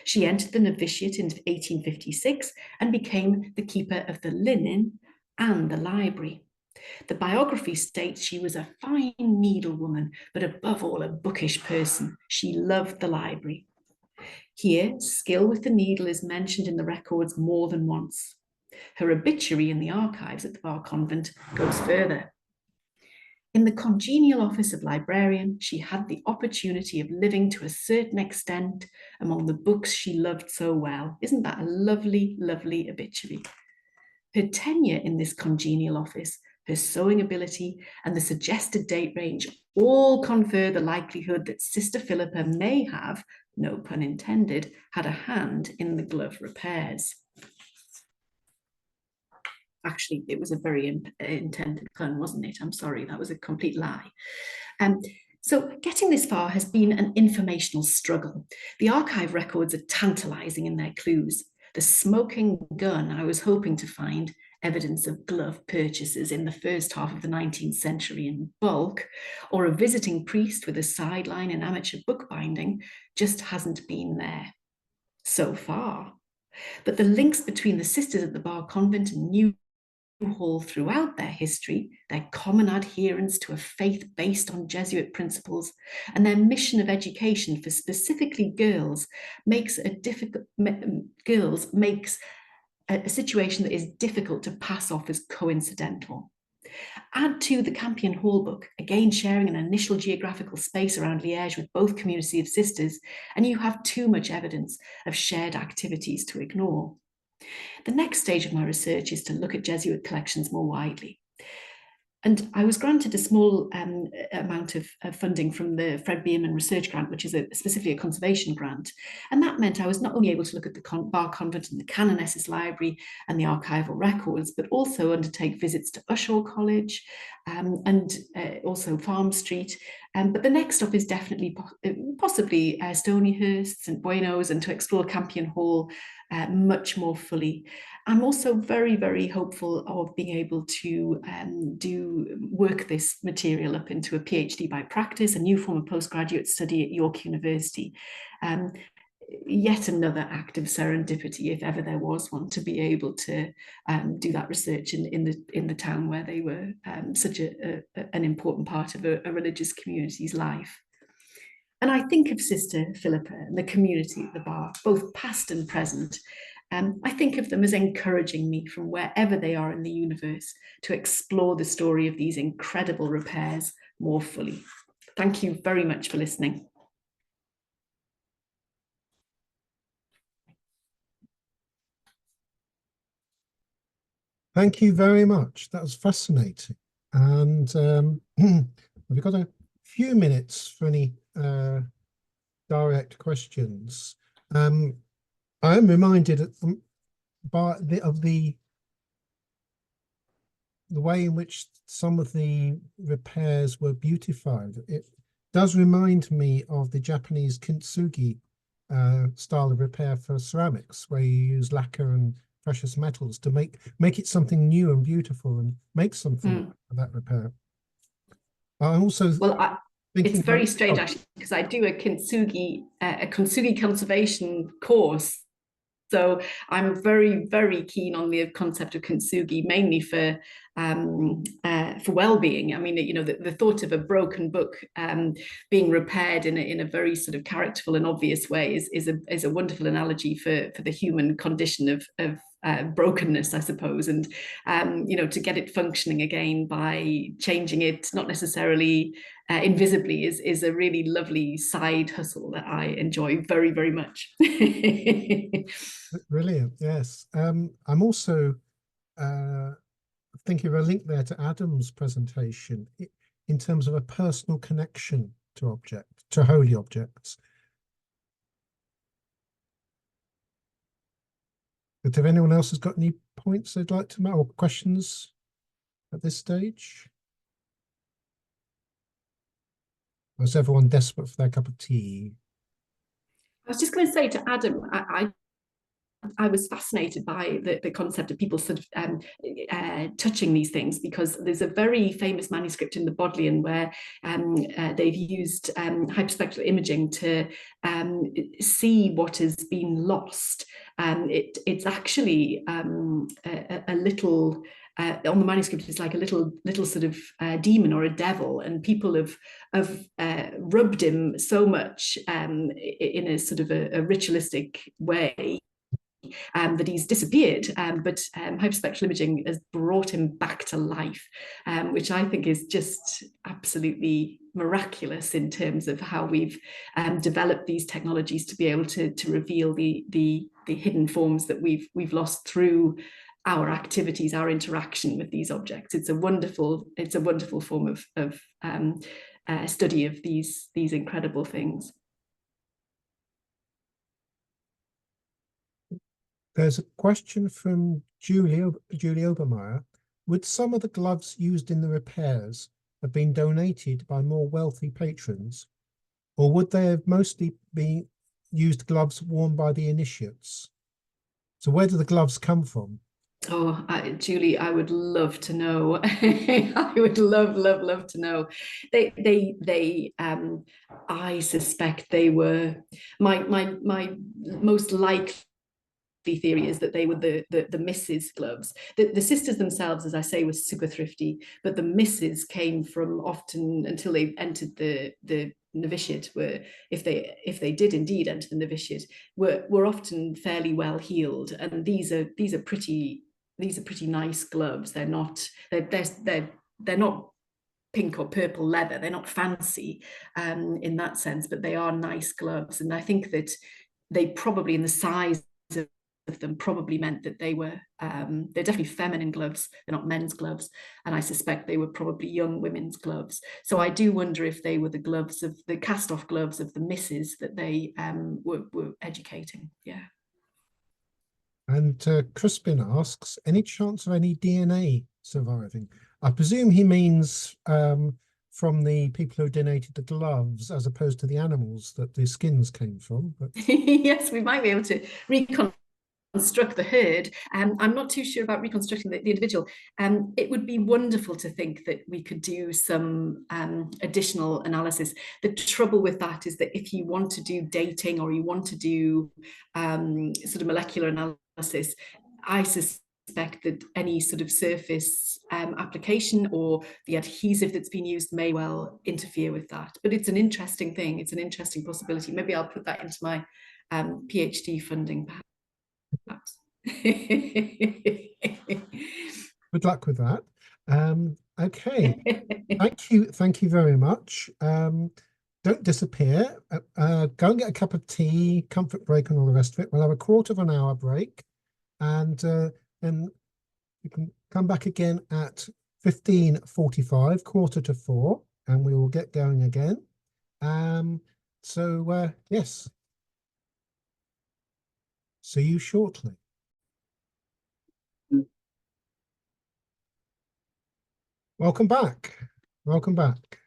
She entered the novitiate in 1856 and became the keeper of the linen and the library. The biography states she was a fine needlewoman, but above all a bookish person. She loved the library. Here, skill with the needle is mentioned in the records more than once. Her obituary in the archives at the Bar convent goes further. In the congenial office of librarian, she had the opportunity of living to a certain extent among the books she loved so well. Isn't that a lovely, lovely obituary? Her tenure in this congenial office, her sewing ability, and the suggested date range all confer the likelihood that Sister Philippa may have, no pun intended, had a hand in the glove repairs. Actually, it was a very intended pun, wasn't it? I'm sorry, that was a complete lie. So getting this far has been an informational struggle. The archive records are tantalizing in their clues. The smoking gun I was hoping to find evidence of glove purchases in the first half of the 19th century in bulk, or a visiting priest with a sideline in amateur bookbinding, just hasn't been there so far. But the links between the sisters at the Bar convent and new Hall throughout their history, their common adherence to a faith based on Jesuit principles, and their mission of education for specifically girls makes a situation that is difficult to pass off as coincidental. Add to the Campion Hall book, again sharing an initial geographical space around Liège with both communities of sisters, and you have too much evidence of shared activities to ignore. The next stage of my research is to look at Jesuit collections more widely. And I was granted a small amount of funding from the Fred Bierman Research Grant, which is specifically a conservation grant. And that meant I was not only able to look at the Bar Convent and the Canonesses Library and the archival records, but also undertake visits to Ushaw College and also Farm Street. But the next stop is definitely possibly Stonyhurst, St Buenos, and to explore Campion Hall much more fully. I'm also very, very hopeful of being able to work this material up into a PhD by practice, a new form of postgraduate study at York University. Yet another act of serendipity, if ever there was one, to be able to do that research in the town where they were such an important part of a religious community's life. And I think of Sister Philippa and the community at the bar, both past and present. I think of them as encouraging me from wherever they are in the universe to explore the story of these incredible repairs more fully. Thank you very much for listening. Thank you very much. That was fascinating. And we've got a few minutes for any direct questions. I am reminded of the way in which some of the repairs were beautified. It does remind me of the Japanese kintsugi style of repair for ceramics, where you use lacquer and precious metals to make it something new and beautiful and make something of that repair. I also it's very strange actually, because I do a kintsugi conservation course. So I'm very, very keen on the concept of kintsugi, mainly for well-being. I mean, you know, the thought of a broken book being repaired in a very sort of characterful and obvious way is a wonderful analogy for the human condition of brokenness, I suppose, and you know, to get it functioning again by changing it, not necessarily invisibly, is a really lovely side hustle that I enjoy very, very much. Brilliant, yes. I'm also thinking of a link there to Adam's presentation in terms of a personal connection to holy objects. But if anyone else has got any points they'd like to make or questions at this stage? Or is everyone desperate for their cup of tea? I was just going to say to Adam, I was fascinated by the concept of people sort of touching these things, because there's a very famous manuscript in the Bodleian where they've used hyperspectral imaging to see what has been lost. It's actually a little on the manuscript, it's like a little sort of demon or a devil, and people have rubbed him so much in a sort of a ritualistic way that he's disappeared, but hyperspectral imaging has brought him back to life, which I think is just absolutely miraculous in terms of how we've developed these technologies to be able to reveal the hidden forms that we've lost through our activities, our interaction with these objects. It's a wonderful form of study of these incredible things. There's a question from Julie Obermeyer. Would some of the gloves used in the repairs have been donated by more wealthy patrons, or would they have mostly been used gloves worn by the initiates? So where do the gloves come from? Oh, Julie, I would love to know. I would love to know. I suspect they were my most likely theory is that they were the misses' gloves. The sisters themselves, as I say, were super thrifty, but the misses came from often, until they entered the novitiate, were, if they did indeed enter the novitiate, were often fairly well heeled, and these are pretty nice gloves. They're not pink or purple leather. They're not fancy in that sense, but they are nice gloves. And I think that they probably, in the size of them, probably meant that they're definitely feminine gloves. They're not men's gloves. And I suspect they were probably young women's gloves. So I do wonder if they were the cast-off gloves of the misses that they were educating. Yeah. And Crispin asks, any chance of any DNA surviving? I presume he means from the people who donated the gloves, as opposed to the animals that the skins came from. But yes, we might be able to reconstruct the herd. I'm not too sure about reconstructing the individual. It would be wonderful to think that we could do some additional analysis. The trouble with that is that if you want to do dating, or you want to do sort of molecular analysis, I suspect that any sort of surface application or the adhesive that's been used may well interfere with that. But it's an interesting thing. It's an interesting possibility. Maybe I'll put that into my PhD funding, perhaps. good luck with that. Okay, thank you very much. Don't disappear. Go and get a cup of tea, comfort break, and all the rest of it. We'll have a quarter of an hour break, and then you can come back again at 15:45, 3:45, and we will get going again. Yes, see you shortly. Welcome back. Welcome back.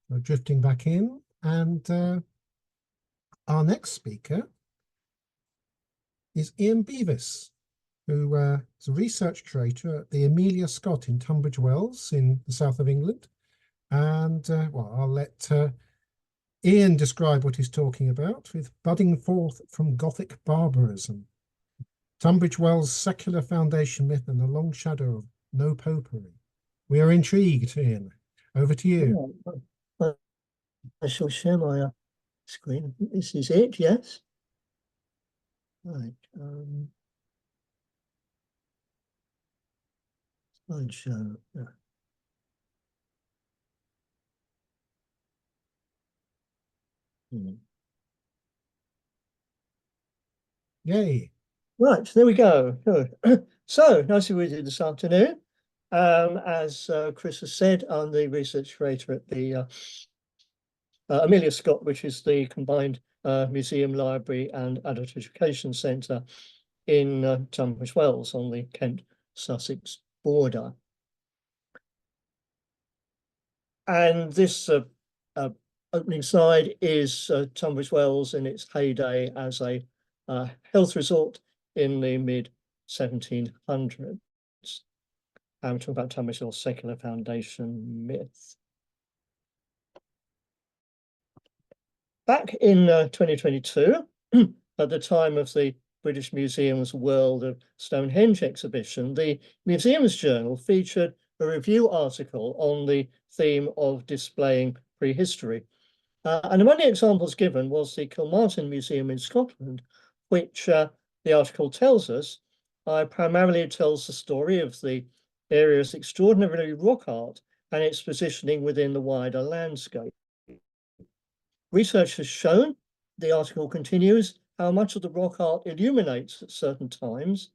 We're drifting back in, and our next speaker is Ian Beavis, who is a research curator at the Amelia Scott in Tunbridge Wells in the south of England. And well, I'll let Ian describe what he's talking about, with budding forth from Gothic barbarism, Tunbridge Wells' secular foundation myth, and the long shadow of no popery. We are intrigued, Ian. Over to you. I shall share my screen. This is it, yes. Right. Slideshow. Yeah. Yay. Right, there we go. Good. So, nice to be with you this afternoon. As Chris has said, I'm the research curator at the Amelia Scott, which is the combined museum, library and adult education centre in Tunbridge Wells on the Kent-Sussex border. And this opening slide is Tunbridge Wells in its heyday as a health resort in the mid-1700s. I'm talking about Tunbridge Wells secular foundation myth. Back in 2022, at the time of the British Museum's World of Stonehenge exhibition, the Museum's Journal featured a review article on the theme of displaying prehistory. And among the examples given was the Kilmartin Museum in Scotland, which the article tells us primarily tells the story of the area's extraordinary rock art and its positioning within the wider landscape. Research has shown, the article continues, how much of the rock art illuminates at certain times,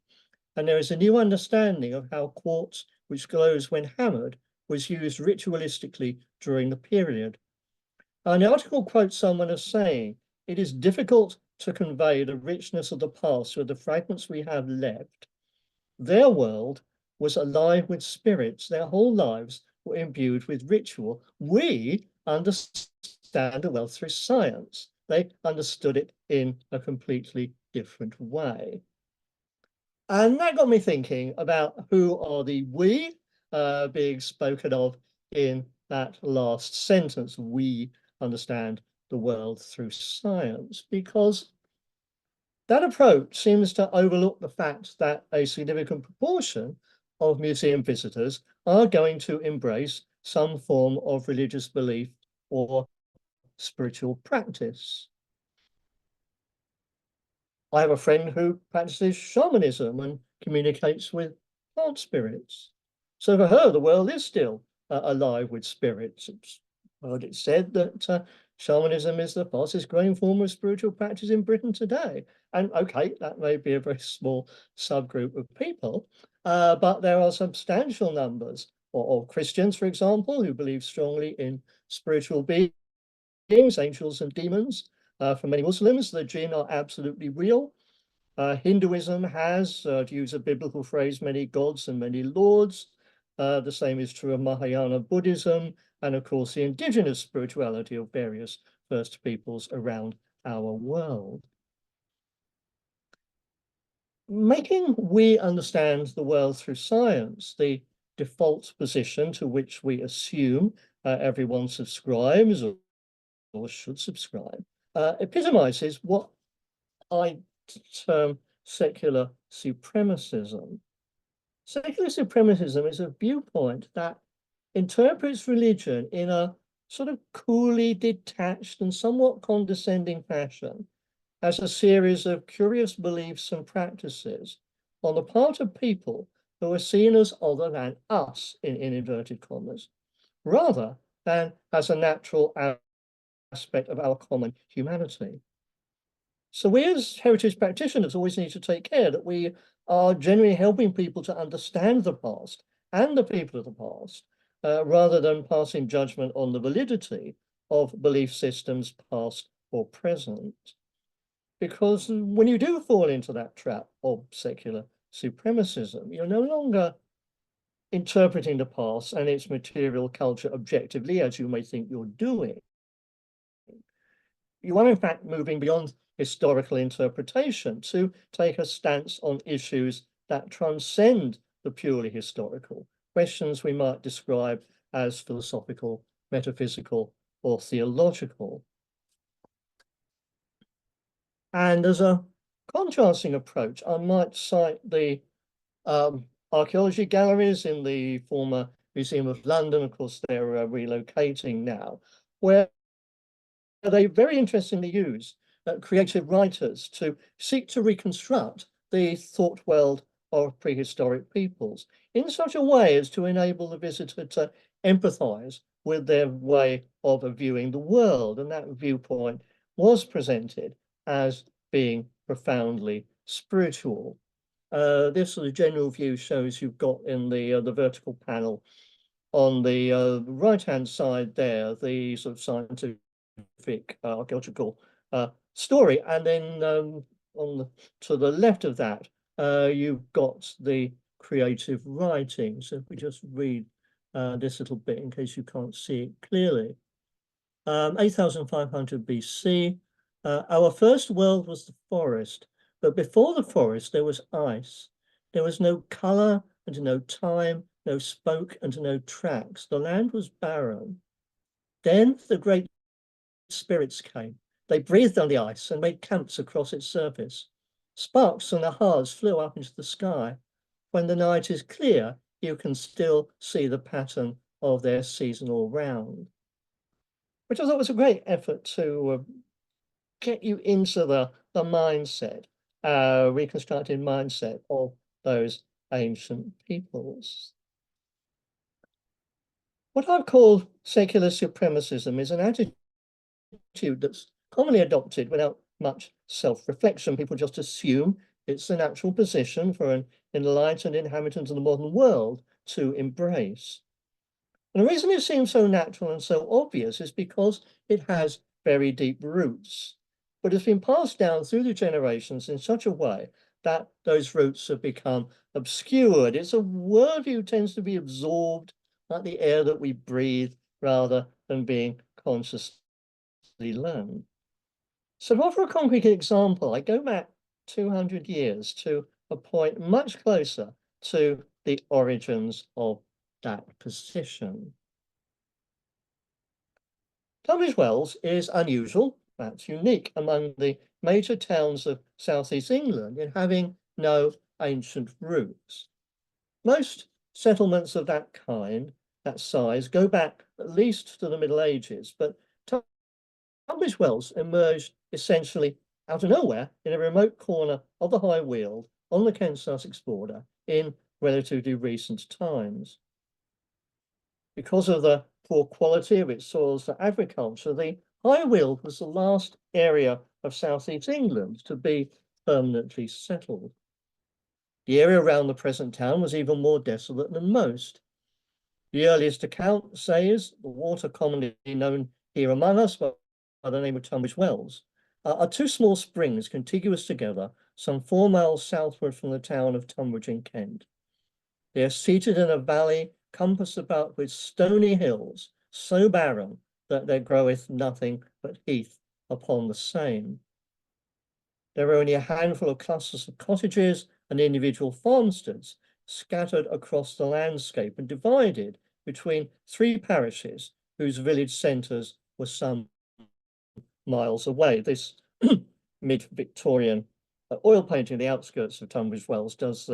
and there is a new understanding of how quartz, which glows when hammered, was used ritualistically during the period. And the article quotes someone as saying, "It is difficult to convey the richness of the past with the fragments we have left. Their world was alive with spirits. Their whole lives were imbued with ritual. We understand the world through science. They understood it in a completely different way." And that got me thinking about who are the we being spoken of in that last sentence. We understand the world through science, because That approach seems to overlook the fact that a significant proportion of museum visitors are going to embrace some form of religious belief or spiritual practice. I have a friend who practices shamanism and communicates with plant spirits. So for her, the world is still alive with spirits. I've heard it said that shamanism is the fastest growing form of spiritual practice in Britain today. And okay, that may be a very small subgroup of people, but there are substantial numbers of Christians, for example, who believe strongly in spiritual beings, angels and demons. For many Muslims, the jinn are absolutely real. Hinduism has, to use a biblical phrase, many gods and many lords. The same is true of Mahayana Buddhism, and of course the indigenous spirituality of various First Peoples around our world. Making we understand the world through science, the default position to which we assume everyone subscribes or should subscribe, epitomizes what I term secular supremacism. Secular supremacism is a viewpoint that interprets religion in a sort of coolly detached and somewhat condescending fashion as a series of curious beliefs and practices on the part of people who are seen as other than us, in inverted commas, rather than as a natural aspect of our common humanity. So we as heritage practitioners always need to take care that we are genuinely helping people to understand the past and the people of the past, rather than passing judgment on the validity of belief systems past or present. Because when you do fall into that trap of secular supremacism, you're no longer interpreting the past and its material culture objectively, as you may think you're doing. You are in fact moving beyond historical interpretation to take a stance on issues that transcend the purely historical, questions we might describe as philosophical, metaphysical, or theological. And as a contrasting approach, I might cite the archaeology galleries in the former Museum of London. Of course, they're relocating now, where they very interestingly use creative writers to seek to reconstruct the thought world of prehistoric peoples in such a way as to enable the visitor to empathize with their way of viewing the world. And that viewpoint was presented as being profoundly spiritual. This sort of general view shows you've got in the vertical panel on the right-hand side there, the sort of scientific archaeological story, and then to the left of that, you've got the creative writing. So if we just read this little bit in case you can't see it clearly. 8,500 BC, our first world was the forest, but before the forest there was ice. There was no color and no time, no spoke and no tracks. The land was barren. Then the great spirits came. They breathed on the ice and made camps across its surface. Sparks and ahas flew up into the sky. When the night is clear, you can still see the pattern of their seasonal round. Which I thought was a great effort to get you into the mindset, reconstructed mindset of those ancient peoples. What I've called secular supremacism is an attitude that's commonly adopted without much self-reflection. People just assume it's the natural position for an enlightened inhabitant of the modern world to embrace. And the reason it seems so natural and so obvious is because it has very deep roots, but it's been passed down through the generations in such a way that those roots have become obscured. It's a worldview tends to be absorbed like the air that we breathe rather than being consciously learned. So to offer a concrete example, I go back 200 years to a point much closer to the origins of that position. Tunbridge Wells is unusual that's unique among the major towns of southeast England in having no ancient roots. Most settlements of that kind, that size, go back at least to the Middle Ages, but Tunbridge Wells emerged essentially out of nowhere in a remote corner of the High Weald on the Kent-Sussex border in relatively recent times. Because of the poor quality of its soils for agriculture, the High Weald was the last area of southeast England to be permanently settled. The area around the present town was even more desolate than most. The earliest account says the water commonly known here among us by the name of Tunbridge Wells are two small springs contiguous together some 4 miles southward from the town of Tunbridge in Kent. They are seated in a valley compassed about with stony hills, so barren that there groweth nothing but heath upon the same. There are only a handful of clusters of cottages and individual farmsteads scattered across the landscape and divided between 3 parishes whose village centres were some miles away. This mid-Victorian oil painting of the outskirts of Tunbridge Wells does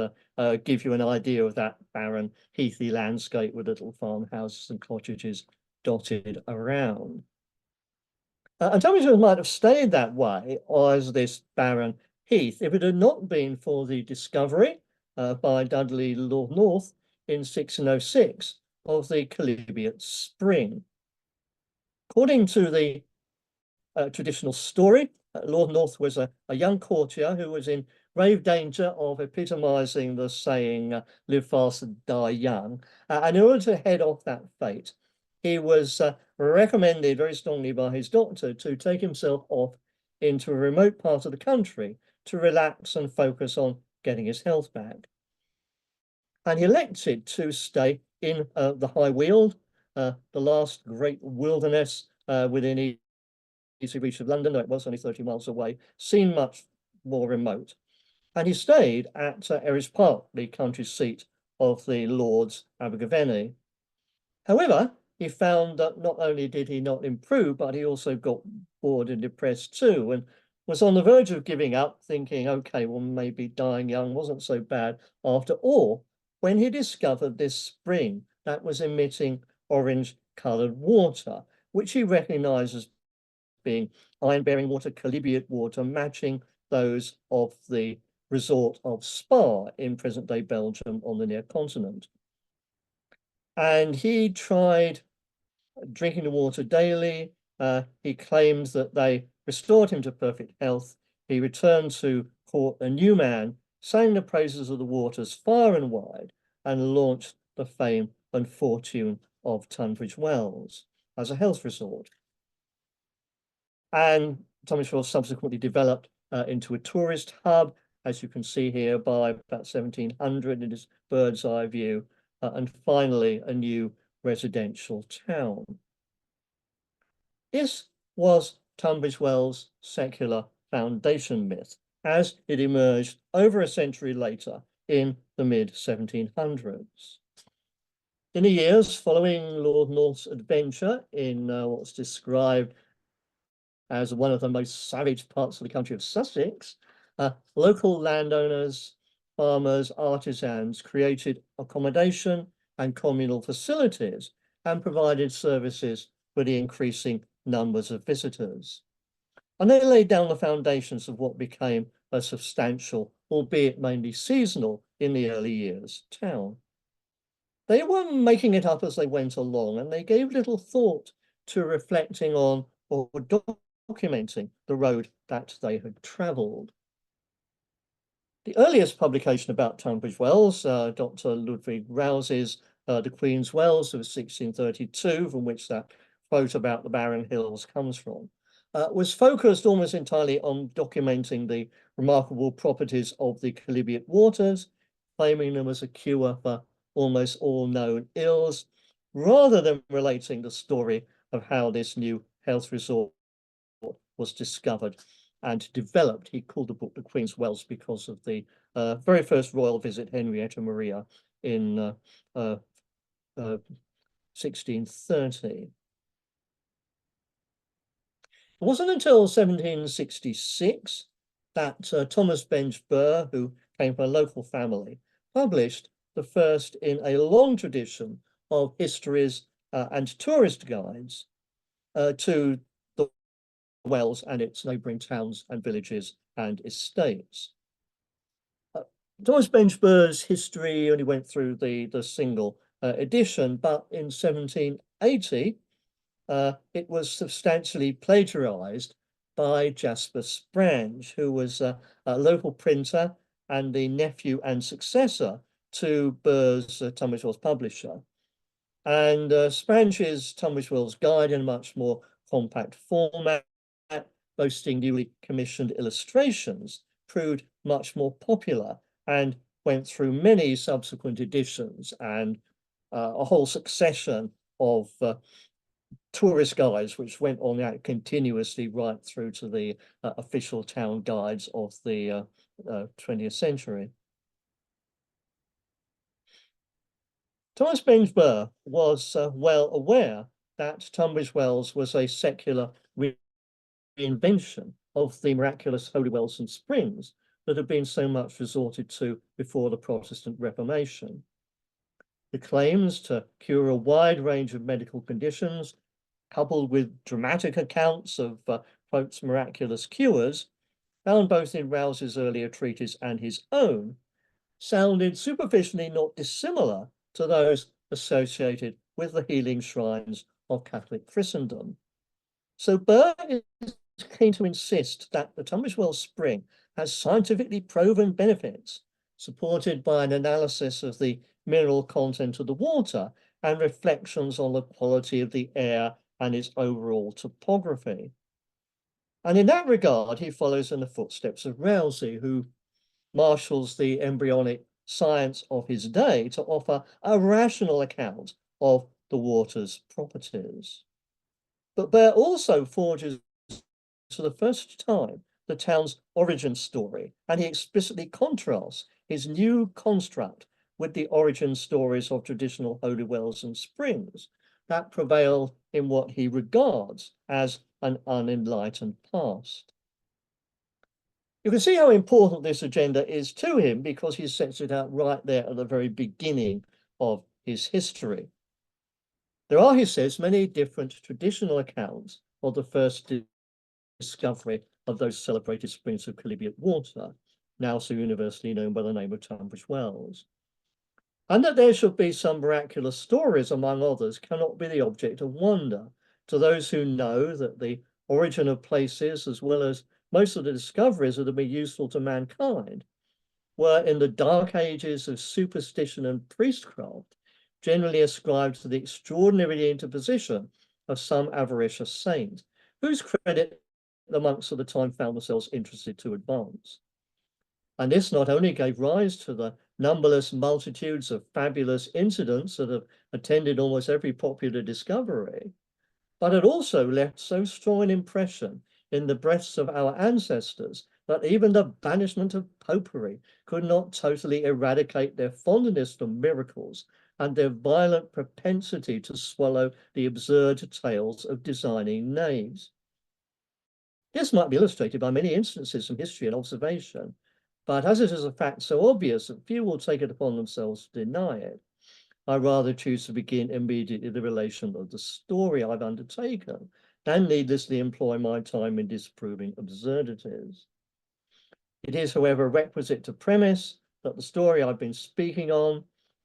give you an idea of that barren, heathy landscape with little farmhouses and cottages dotted around. And Tunbridge Wells might have stayed that way as this barren heath if it had not been for the discovery by Dudley Lord North in 1606 of the Chalybeate Spring. According to the traditional story, Lord North was a young courtier who was in grave danger of epitomising the saying, live fast and die young. And in order to head off that fate, he was recommended very strongly by his doctor to take himself off into a remote part of the country to relax and focus on getting his health back. And he elected to stay in the High Weald, the last great wilderness within easy reach of London, though it was only 30 miles away, seemed much more remote. And he stayed at Erris Park, the country seat of the Lords Abergavenny. However, he found that not only did he not improve, but he also got bored and depressed too, and was on the verge of giving up, thinking, okay, well, maybe dying young wasn't so bad after all, when he discovered this spring that was emitting orange-coloured water, which he recognized as being iron-bearing water, chalybeate water, matching those of the resort of Spa in present-day Belgium on the near continent. And he tried drinking the water daily. He claimed that they restored him to perfect health. He returned to court a new man, sang the praises of the waters far and wide, and launched the fame and fortune of Tunbridge Wells as a health resort. And Tunbridge Wells subsequently developed into a tourist hub, as you can see here by about 1700 in this bird's eye view, and finally a new residential town. This was Tunbridge Wells' secular foundation myth, as it emerged over a century later in the mid-1700s. In the years following Lord North's adventure in what's described as one of the most savage parts of the country of Sussex, local landowners, farmers, artisans created accommodation and communal facilities and provided services for the increasing numbers of visitors. And they laid down the foundations of what became a substantial, albeit mainly seasonal in the early years, town. They were making it up as they went along, and they gave little thought to reflecting on or documenting the road that they had travelled. The earliest publication about Tunbridge Wells, Dr. Ludwig Rouse's The Queen's Wells of 1632, from which that quote about the barren hills comes from, was focused almost entirely on documenting the remarkable properties of the chalybeate waters, claiming them as a cure for almost all known ills, rather than relating the story of how this new health resort was discovered and developed. He called the book The Queen's Wells because of the very first royal visit, Henrietta Maria, in 1630. It wasn't until 1766 that Thomas Bench Burr, who came from a local family, published the first in a long tradition of histories and tourist guides to the Wells and its neighbouring towns and villages and estates. Thomas Bench Burr's history only went through the single edition, but in 1780, it was substantially plagiarized by Jasper Sprange, who was a local printer and the nephew and successor to Burr's Tunbridge Wells publisher. And Sprange's Tunbridge Wells Guide in a much more compact format, boasting newly commissioned illustrations, proved much more popular and went through many subsequent editions and a whole succession of tourist guides, which went on out continuously right through to the official town guides of the 20th century. Thomas Bench Burr was well aware that Tunbridge Wells was a secular reinvention of the miraculous holy wells and springs that had been so much resorted to before the Protestant Reformation. The claims to cure a wide range of medical conditions, coupled with dramatic accounts of Pope's miraculous cures, found both in Rouse's earlier treatise and his own, sounded superficially not dissimilar to those associated with the healing shrines of Catholic Christendom. So Burr is keen to insist that the Tunbridge Wells spring has scientifically proven benefits, supported by an analysis of the mineral content of the water and reflections on the quality of the air and its overall topography. And in that regard, he follows in the footsteps of Rouse, who marshals the embryonic science of his day to offer a rational account of the water's properties. But Burr also forges for the first time the town's origin story, and he explicitly contrasts his new construct with the origin stories of traditional holy wells and springs that prevail in what he regards as an unenlightened past. You can see how important this agenda is to him because he sets it out right there at the very beginning of his history. There are, he says, many different traditional accounts of the first discovery of those celebrated springs of chalybeate water, now so universally known by the name of Tunbridge Wells. And that there should be some miraculous stories, among others, cannot be the object of wonder to those who know that the origin of places, as well as most of the discoveries that have been useful to mankind, were in the dark ages of superstition and priestcraft, generally ascribed to the extraordinary interposition of some avaricious saint, whose credit the monks of the time found themselves interested to advance. And this not only gave rise to the numberless multitudes of fabulous incidents that have attended almost every popular discovery, but it also left so strong an impression in the breasts of our ancestors that even the banishment of popery could not totally eradicate their fondness for miracles and their violent propensity to swallow the absurd tales of designing knaves. This might be illustrated by many instances from history and observation, but as it is a fact so obvious that few will take it upon themselves to deny it, I rather choose to begin immediately the relation of the story I've undertaken than needlessly employ my time in disproving absurdities. It is, however, requisite to premise that the story I've been speaking on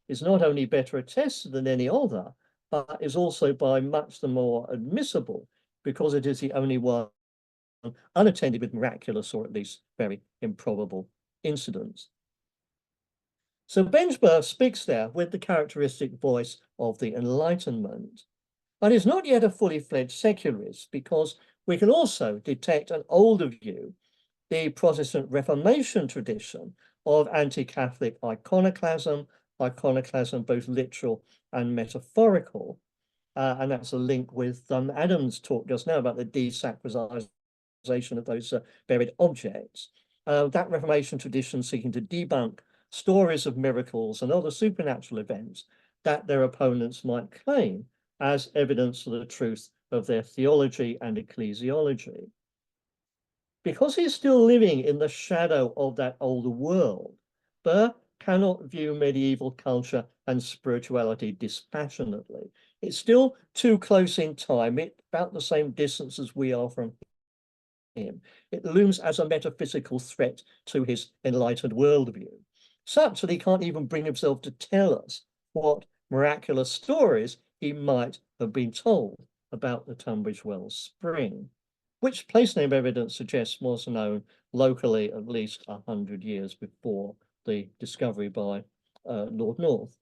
is not only better attested than any other, but is also by much the more admissible because it is the only one unattended with miraculous or at least very improbable incidents. So Bench Burr speaks there with the characteristic voice of the Enlightenment, but is not yet a fully fledged secularist because we can also detect an older view, the Protestant Reformation tradition of anti-Catholic iconoclasm both literal and metaphorical, and that's a link with Adam's talk just now about the desacralization of those buried objects. That Reformation tradition seeking to debunk stories of miracles and other supernatural events that their opponents might claim as evidence of the truth of their theology and ecclesiology. Because he's still living in the shadow of that older world, Burr cannot view medieval culture and spirituality dispassionately. It's still too close in time, about the same distance as we are from him. It looms as a metaphysical threat to his enlightened worldview, such that he can't even bring himself to tell us what miraculous stories he might have been told about the Tunbridge Wells spring, which place name evidence suggests was known locally at least 100 years before the discovery by Lord North.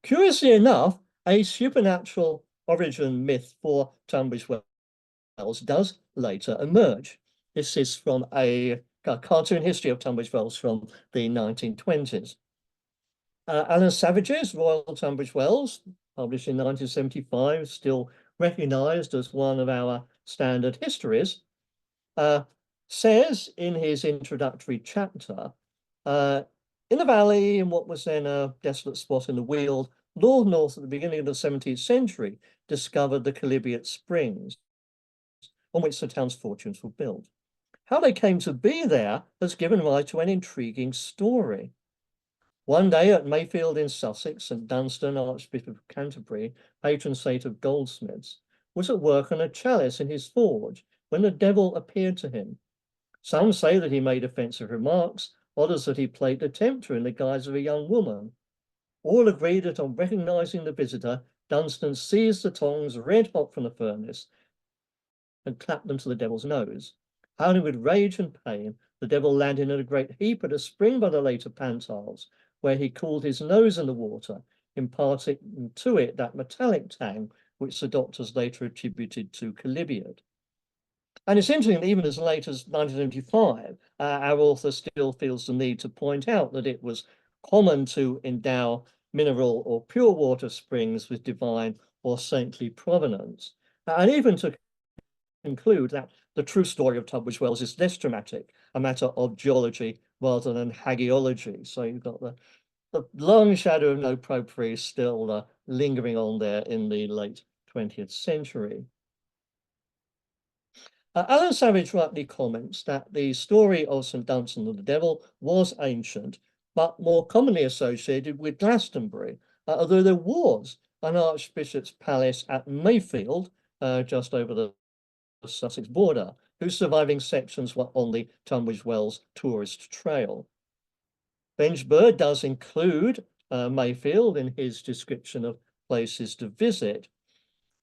Curiously enough, a supernatural origin myth for Tunbridge Wells does later emerge. This is from a cartoon history of Tunbridge Wells from the 1920s. Alan Savage's Royal Tunbridge Wells, published in 1975, still recognized as one of our standard histories, says in his introductory chapter, in the valley, in what was then a desolate spot in the Weald, Lord North at the beginning of the 17th century discovered the Chalybeate Springs, on which the town's fortunes were built. How they came to be there has given rise to an intriguing story. One day at Mayfield in Sussex, St Dunstan, Archbishop of Canterbury, patron saint of goldsmiths, was at work on a chalice in his forge when the devil appeared to him. Some say that he made offensive remarks, others that he played the tempter in the guise of a young woman. All agreed that on recognizing the visitor, Dunstan seized the tongs red hot from the furnace and clapped them to the devil's nose. Howling with rage and pain, the devil landed in a great heap at a spring by the later Pantiles, where he cooled his nose in the water, imparting to it that metallic tang which the doctors later attributed to chalybeate. And it's interesting that even as late as 1975, our author still feels the need to point out that it was common to endow mineral or pure water springs with divine or saintly provenance, and even to conclude that the true story of Tunbridge Wells is less dramatic, a matter of geology rather than hagiology. So you've got the long shadow of no pro-priest still lingering on there in the late 20th century. Alan Savage rightly comments that the story of St Dunstan and the Devil was ancient, but more commonly associated with Glastonbury, although there was an Archbishop's Palace at Mayfield, just over the Sussex border, whose surviving sections were on the Tunbridge Wells tourist trail. Benj does include Mayfield in his description of places to visit,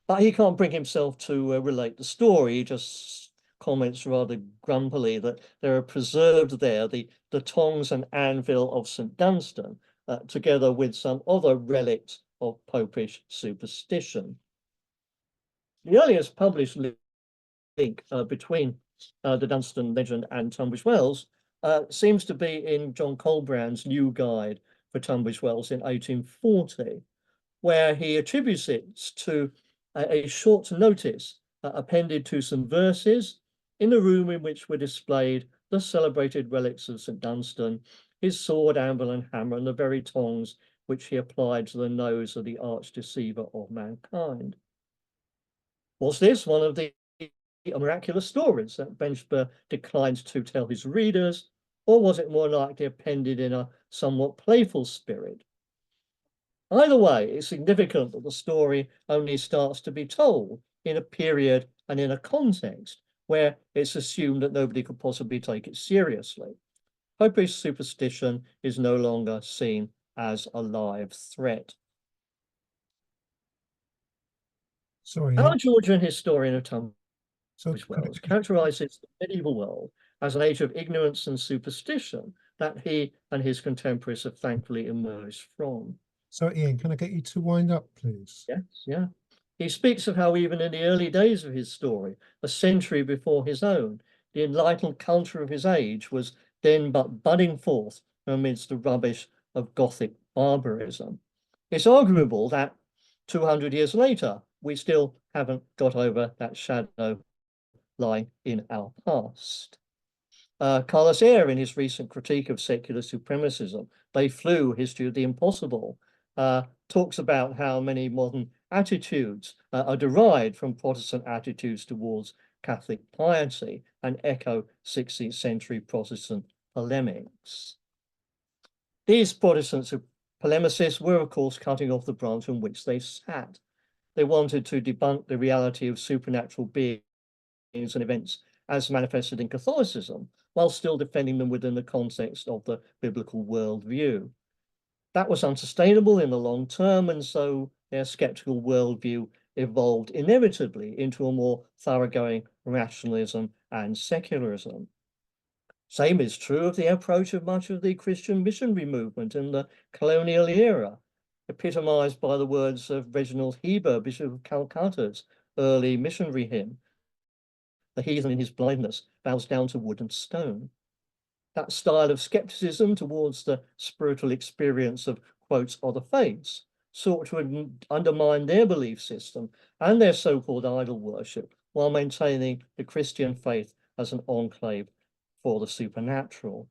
but he can't bring himself to relate the story. He just comments rather grumpily that there are preserved there the tongs and anvil of St Dunstan, together with some other relics of Popish superstition. The earliest published link between the Dunstan legend and Tunbridge Wells seems to be in John Colbrand's New Guide for Tunbridge Wells in 1840, where he attributes it to a short notice appended to some verses in the room in which were displayed the celebrated relics of St Dunstan, his sword, anvil, and hammer, and the very tongs which he applied to the nose of the arch deceiver of mankind. Was this one of the miraculous stories that Benj declined to tell his readers, or was it more likely appended in a somewhat playful spirit? Either way, it's significant that the story only starts to be told in a period and in a context where it's assumed that nobody could possibly take it seriously. Popish superstition is no longer seen as a live threat. Sorry. Our Georgian historian of Tunbridge Wells characterizes the medieval world as an age of ignorance and superstition that he and his contemporaries have thankfully emerged from. So, Ian, can I get you to wind up, please? Yes, yeah. He speaks of how even in the early days of his story, a century before his own, the enlightened culture of his age was then but budding forth amidst the rubbish of Gothic barbarism. It's arguable that 200 years later, we still haven't got over that shadow lying in our past. Carlos Eyre, in his recent critique of secular supremacism, They Flew, History of the Impossible, talks about how many modern attitudes are derived from Protestant attitudes towards Catholic piety and echo 16th century Protestant polemics. These Protestant polemicists were, of course, cutting off the branch on which they sat. They wanted to debunk the reality of supernatural beings and events as manifested in Catholicism, while still defending them within the context of the biblical worldview. That was unsustainable in the long term, and so their skeptical worldview evolved inevitably into a more thoroughgoing rationalism and secularism. Same is true of the approach of much of the Christian missionary movement in the colonial era, epitomized by the words of Reginald Heber, Bishop of Calcutta's early missionary hymn, "The heathen in his blindness bows down to wood and stone." That style of skepticism towards the spiritual experience of, quotes, other faiths sought to undermine their belief system and their so-called idol worship while maintaining the Christian faith as an enclave for the supernatural.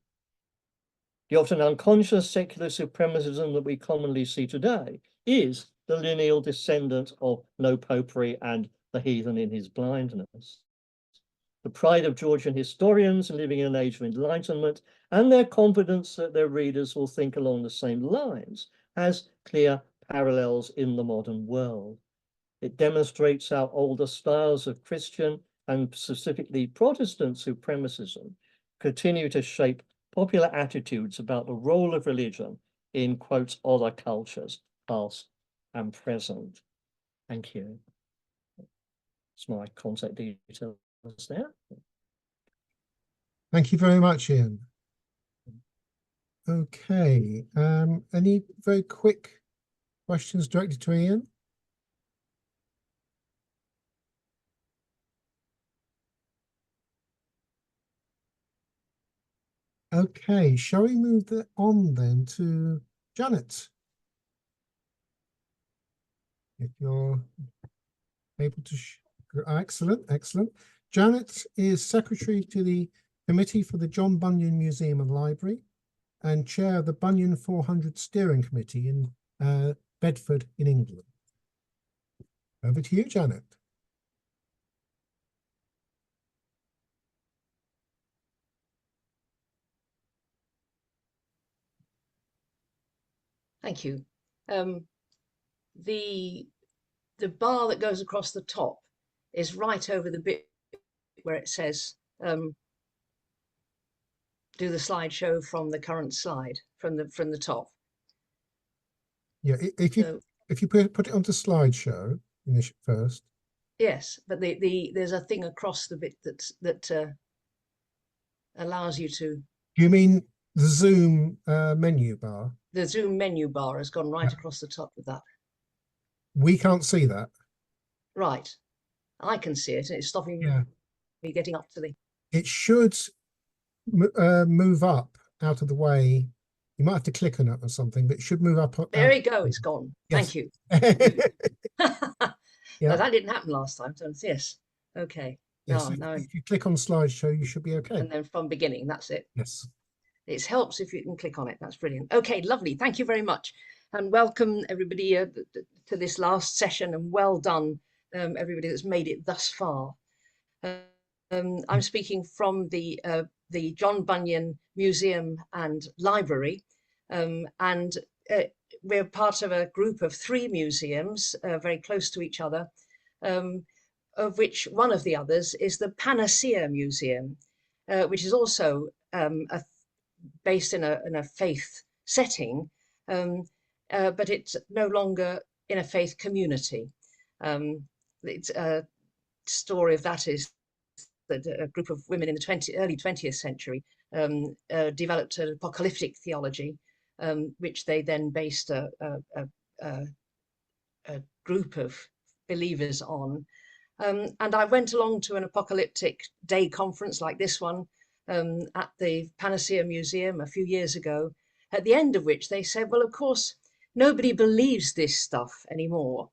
The often unconscious secular supremacism that we commonly see today is the lineal descendant of no popery and the heathen in his blindness. The pride of Georgian historians living in an age of enlightenment and their confidence that their readers will think along the same lines has clear parallels in the modern world. It demonstrates how older styles of Christian and specifically Protestant supremacism continue to shape popular attitudes about the role of religion in, quotes, other cultures, past and present. Thank you. It's my contact details there. Thank you very much, Ian. Okay, any very quick questions directed to Ian? Okay, shall we move on then to Janet? If you're able to, excellent, excellent. Janet is secretary to the Committee for the John Bunyan Museum and Library and chair of the Bunyan 400 Steering Committee in Bedford in England. Over to you, Janet. Thank you. The bar that goes across the top is right over the bit where it says do the slideshow from the current slide from the top. Yeah, if you put it onto slideshow first. Yes, but there's a thing across the bit that allows you to. You mean the Zoom menu bar? The Zoom menu bar has gone right across the top with that. We can't see that. Right, I can see it, and it's stopping me getting up to the. It should move up out of the way. You might have to click on it or something, but it should move up. There we go. It's gone. Yes. Thank you. Yeah. No, that didn't happen last time. So yes. Okay. Yes. No. If you click on slideshow, you should be okay. And then from beginning, that's it. Yes. It helps if you can click on it. That's brilliant. Okay, lovely. Thank you very much. And welcome everybody to this last session, and well done everybody that's made it thus far. I'm speaking from the John Bunyan Museum and Library, and we're part of a group of 3 museums very close to each other, of which one of the others is the Panacea Museum, which is also based in a faith setting, but it's no longer in a faith community. It's a story of that is that a group of women in the early 20th century developed an apocalyptic theology, which they then based a group of believers on. And I went along to an apocalyptic day conference like this one at the Panacea Museum a few years ago, at the end of which they said, well, of course, nobody believes this stuff anymore.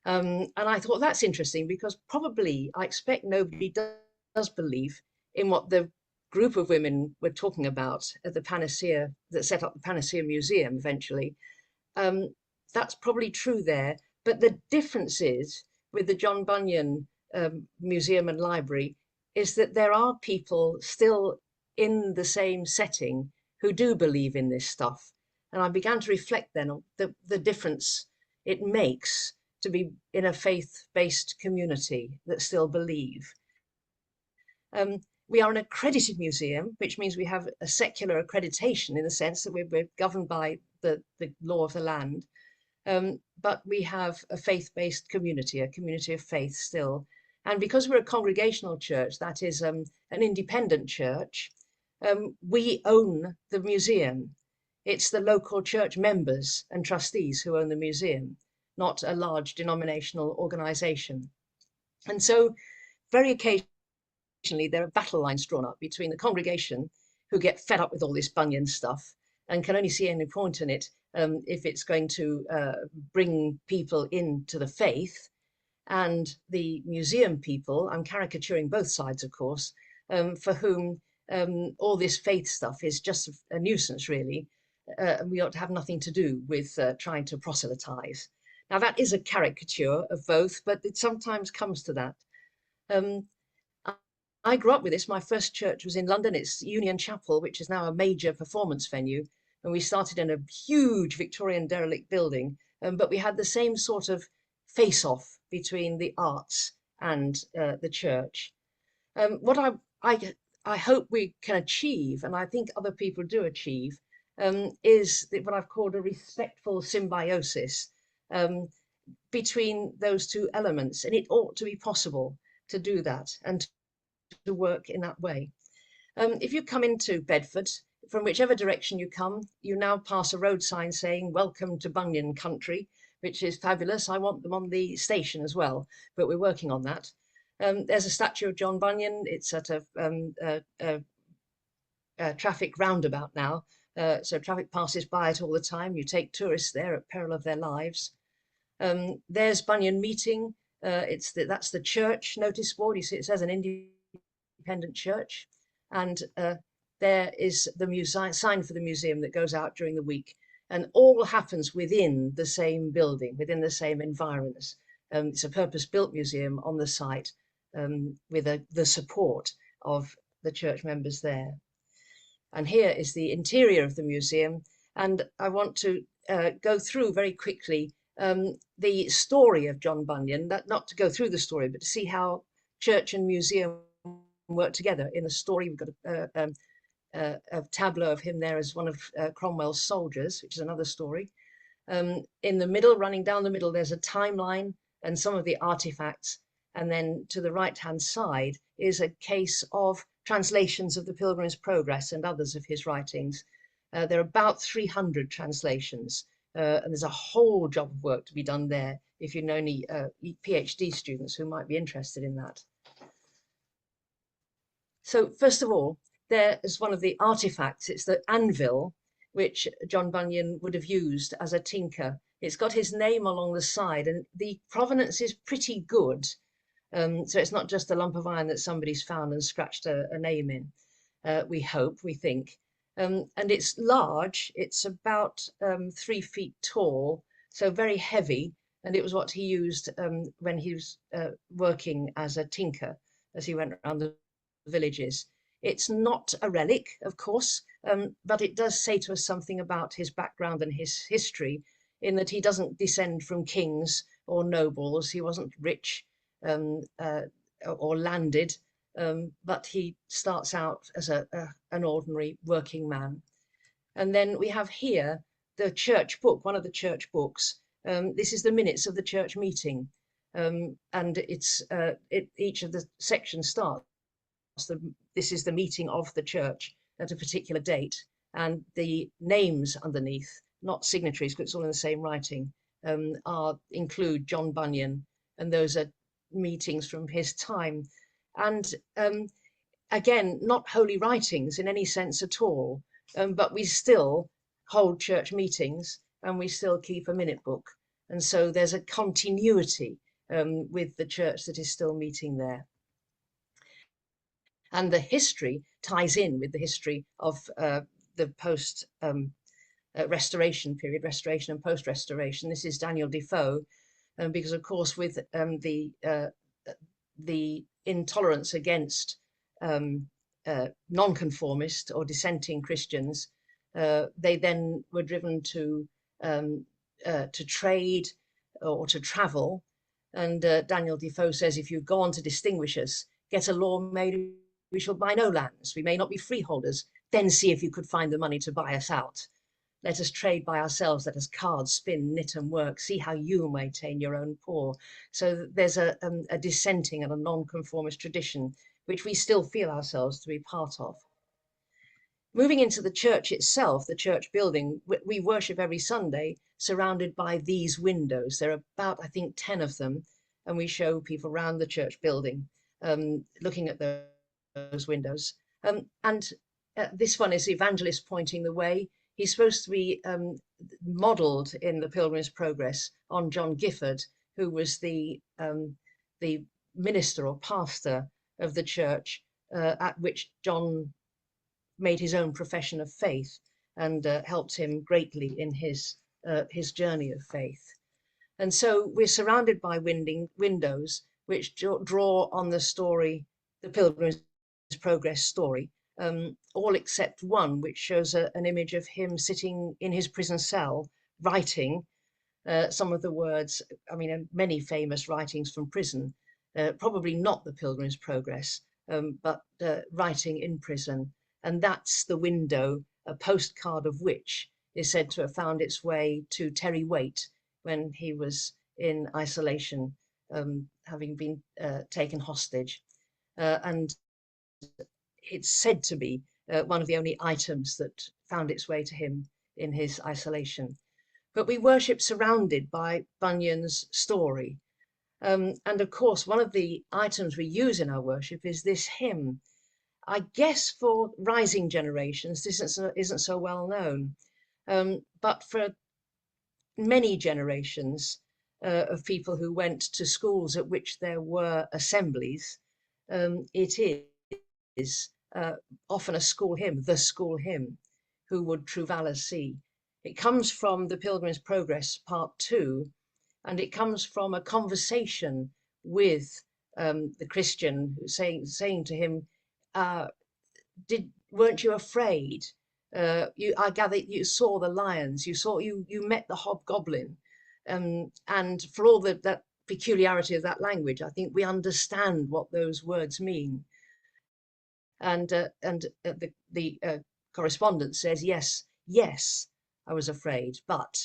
And I thought that's interesting, because probably I expect nobody does believe in what the group of women were talking about at the Panacea, that set up the Panacea Museum eventually. That's probably true there, But the difference is with the John Bunyan Museum and Library is that there are people still in the same setting who do believe in this stuff. And I began to reflect then on the difference it makes to be in a faith-based community that still believe. We are an accredited museum, which means we have a secular accreditation in the sense that we're governed by the law of the land. But we have a faith-based community, a community of faith still. And because we're a congregational church, that is an independent church, we own the museum. It's the local church members and trustees who own the museum, not a large denominational organization. And so very occasionally there are battle lines drawn up between the congregation, who get fed up with all this Bunyan stuff and can only see any point in it if it's going to bring people into the faith, and the museum people, I'm caricaturing both sides, of course, for whom all this faith stuff is just a nuisance, really. And we ought to have nothing to do with trying to proselytize. Now, that is a caricature of both, but it sometimes comes to that. I grew up with this. My first church was in London. It's Union Chapel, which is now a major performance venue. And we started in a huge Victorian derelict building, but we had the same sort of face-off between the arts and the church. What I hope we can achieve, and I think other people do achieve, is what I've called a respectful symbiosis between those two elements. And it ought to be possible to do that and to work in that way. If you come into Bedford, from whichever direction you come, you now pass a road sign saying, "Welcome to Bunyan country," which is fabulous. I want them on the station as well, but we're working on that. There's a statue of John Bunyan. It's at a traffic roundabout now, so traffic passes by it all the time. You take tourists there at peril of their lives. There's Bunyan Meeting. That's the church notice board. You see, it says an independent church, and there is the sign for the museum that goes out during the week, and all happens within the same building, within the same environs. It's a purpose-built museum on the site with the support of the church members there. And here is the interior of the museum, and I want to go through very quickly the story of John Bunyan, not to go through the story, but to see how church and museum work together. In the story, we've got a tableau of him there as one of Cromwell's soldiers, which is another story. In the middle, running down the middle, there's a timeline and some of the artifacts. And then to the right-hand side is a case of translations of the Pilgrim's Progress and others of his writings. There are about 300 translations, and there's a whole job of work to be done there if you know any PhD students who might be interested in that. So first of all, there is one of the artifacts. It's the anvil, which John Bunyan would have used as a tinker. It's got his name along the side, and the provenance is pretty good. So it's not just a lump of iron that somebody's found and scratched a name in, we hope, we think. And it's large. It's about 3 feet tall, so very heavy. And it was what he used when he was working as a tinker, as he went around the villages. It's not a relic, of course, but it does say to us something about his background and his history, in that he doesn't descend from kings or nobles. He wasn't rich or landed, but he starts out as an ordinary working man. And then we have here the church book, one of the church books. This is the minutes of the church meeting, and it's each of the sections starts. This is the meeting of the church at a particular date, and the names underneath, not signatories, because it's all in the same writing, include John Bunyan, and those are meetings from his time. And again, not holy writings in any sense at all, but we still hold church meetings and we still keep a minute book. And so there's a continuity with the church that is still meeting there. And the history ties in with the history of the post restoration period, restoration and post-restoration. This is Daniel Defoe, because of course with the intolerance against nonconformist or dissenting Christians, they then were driven to trade or to travel. And Daniel Defoe says, if you go on to distinguish us, get a law made, we shall buy no lands, we may not be freeholders, then see if you could find the money to buy us out. Let us trade by ourselves, let us card, spin, knit and work, see how you maintain your own poor. So there's a dissenting and a nonconformist tradition, which we still feel ourselves to be part of. Moving into the church itself, the church building, we worship every Sunday surrounded by these windows. There are about, I think, 10 of them, and we show people around the church building looking at those windows. This one is the evangelist pointing the way. He's supposed to be modelled in the Pilgrim's Progress on John Gifford, who was the minister or pastor of the church at which John made his own profession of faith and helped him greatly in his journey of faith. And so we're surrounded by windows which draw on the story, the Pilgrim's Progress story, all except one which shows an image of him sitting in his prison cell writing some of the words, I mean, many famous writings from prison, probably not the Pilgrim's Progress, but writing in prison. And that's the window, a postcard of which is said to have found its way to Terry Waite when he was in isolation, having been taken hostage. And it's said to be one of the only items that found its way to him in his isolation. But we worship surrounded by Bunyan's story. And of course, one of the items we use in our worship is this hymn. I guess for rising generations, this isn't so well known, but for many generations of people who went to schools at which there were assemblies, it is often a school hymn, the school hymn, Who Would True Valour See? It comes from the Pilgrim's Progress Part 2, and it comes from a conversation with the Christian saying to him, weren't you afraid? I gather you saw the lions, you met the hobgoblin, and for all that peculiarity of that language, I think we understand what those words mean. And the correspondent says, yes, I was afraid, but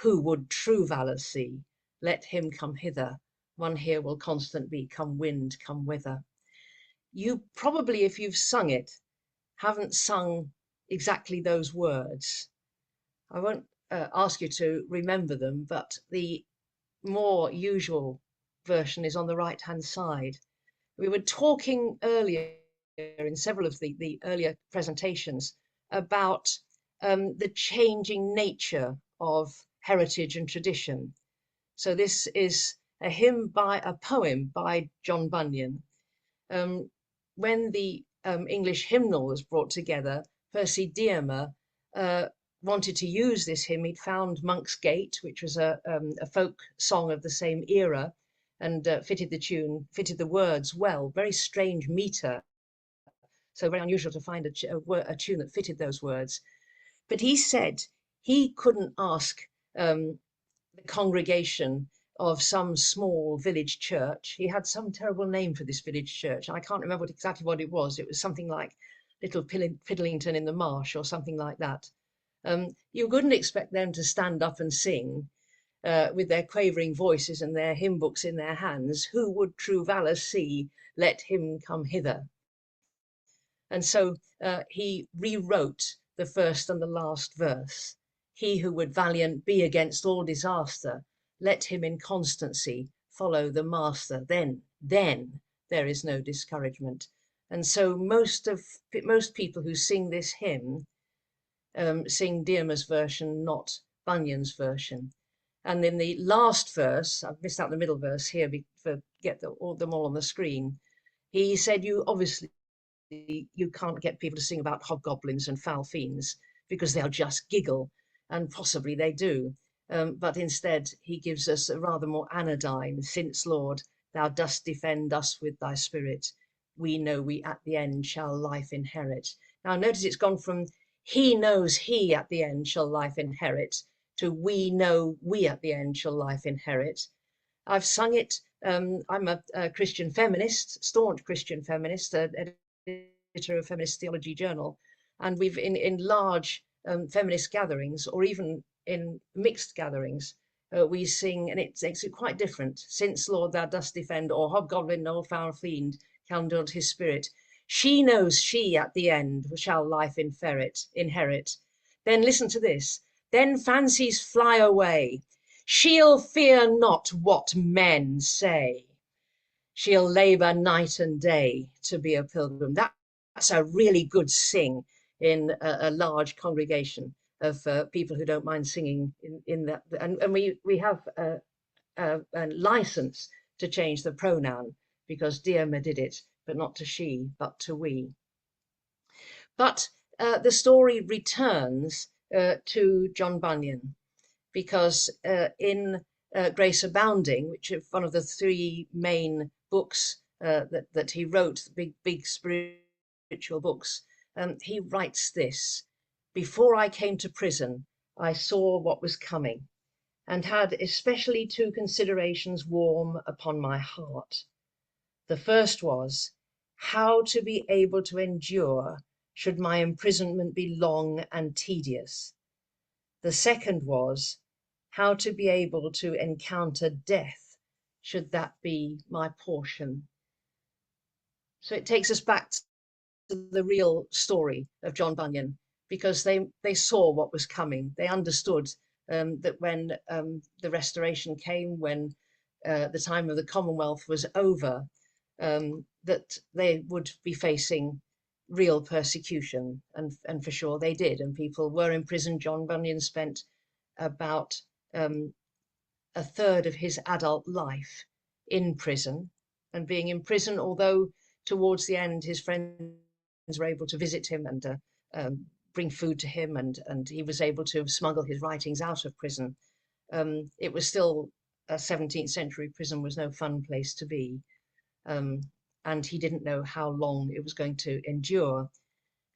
who would true valour see? Let him come hither. One here will constant be, come wind, come weather. You probably, if you've sung it, haven't sung exactly those words. I won't ask you to remember them, but the more usual version is on the right-hand side. We were talking earlier in several of the earlier presentations about the changing nature of heritage and tradition. So this is a poem by John Bunyan. When the English hymnal was brought together, Percy Dearmer wanted to use this hymn. He'd found Monk's Gate, which was a folk song of the same era, and fitted the words well, very strange meter. So very unusual to find a tune that fitted those words. But he said he couldn't ask the congregation of some small village church. He had some terrible name for this village church. I can't remember exactly what it was. It was something like Little Piddlington in the Marsh or something like that. You couldn't expect them to stand up and sing with their quavering voices and their hymn books in their hands. Who would true valour see? Let him come hither. And so he rewrote the first and the last verse. He who would valiant be against all disaster, let him in constancy follow the master. Then there is no discouragement. And so most people who sing this hymn sing Dearmer's version, not Bunyan's version. And in the last verse, I've missed out the middle verse here to get them all on the screen. He said, you can't get people to sing about hobgoblins and foul fiends because they'll just giggle, and possibly they do. but instead he gives us a rather more anodyne, since, Lord, thou dost defend us with thy spirit, we know we at the end shall life inherit. Now notice it's gone from he knows he at the end shall life inherit to we know we at the end shall life inherit. I've sung it. I'm a Christian feminist, staunch Christian feminist, editor of Feminist Theology Journal, and we've in large feminist gatherings, or even in mixed gatherings, we sing, and it's quite different. Since, Lord, thou dost defend, or hobgoblin nor foul fiend can build his spirit, she knows she at the end shall life inherit. Then listen to this. Then fancies fly away. She'll fear not what men say. She'll labour night and day to be a pilgrim. That's a really good sing in a large congregation of people who don't mind singing in that. And we have a license to change the pronoun, because Diarma did it, but not to she, but to we. But the story returns to John Bunyan, because in Grace Abounding, which is one of the three main books that he wrote, big spiritual books, he writes this: before I came to prison, I saw what was coming, and had especially two considerations warm upon my heart. The first was how to be able to endure should my imprisonment be long and tedious. The second was how to be able to encounter death should that be my portion. So it takes us back to the real story of John Bunyan, because they saw what was coming. They understood that when the Restoration came, when the time of the Commonwealth was over, that they would be facing real persecution, and for sure they did, and people were imprisoned. John Bunyan spent about a third of his adult life in prison, and being in prison, although towards the end his friends were able to visit him and bring food to him, and he was able to smuggle his writings out of prison. It was still a 17th century prison was no fun place to be. And he didn't know how long it was going to endure.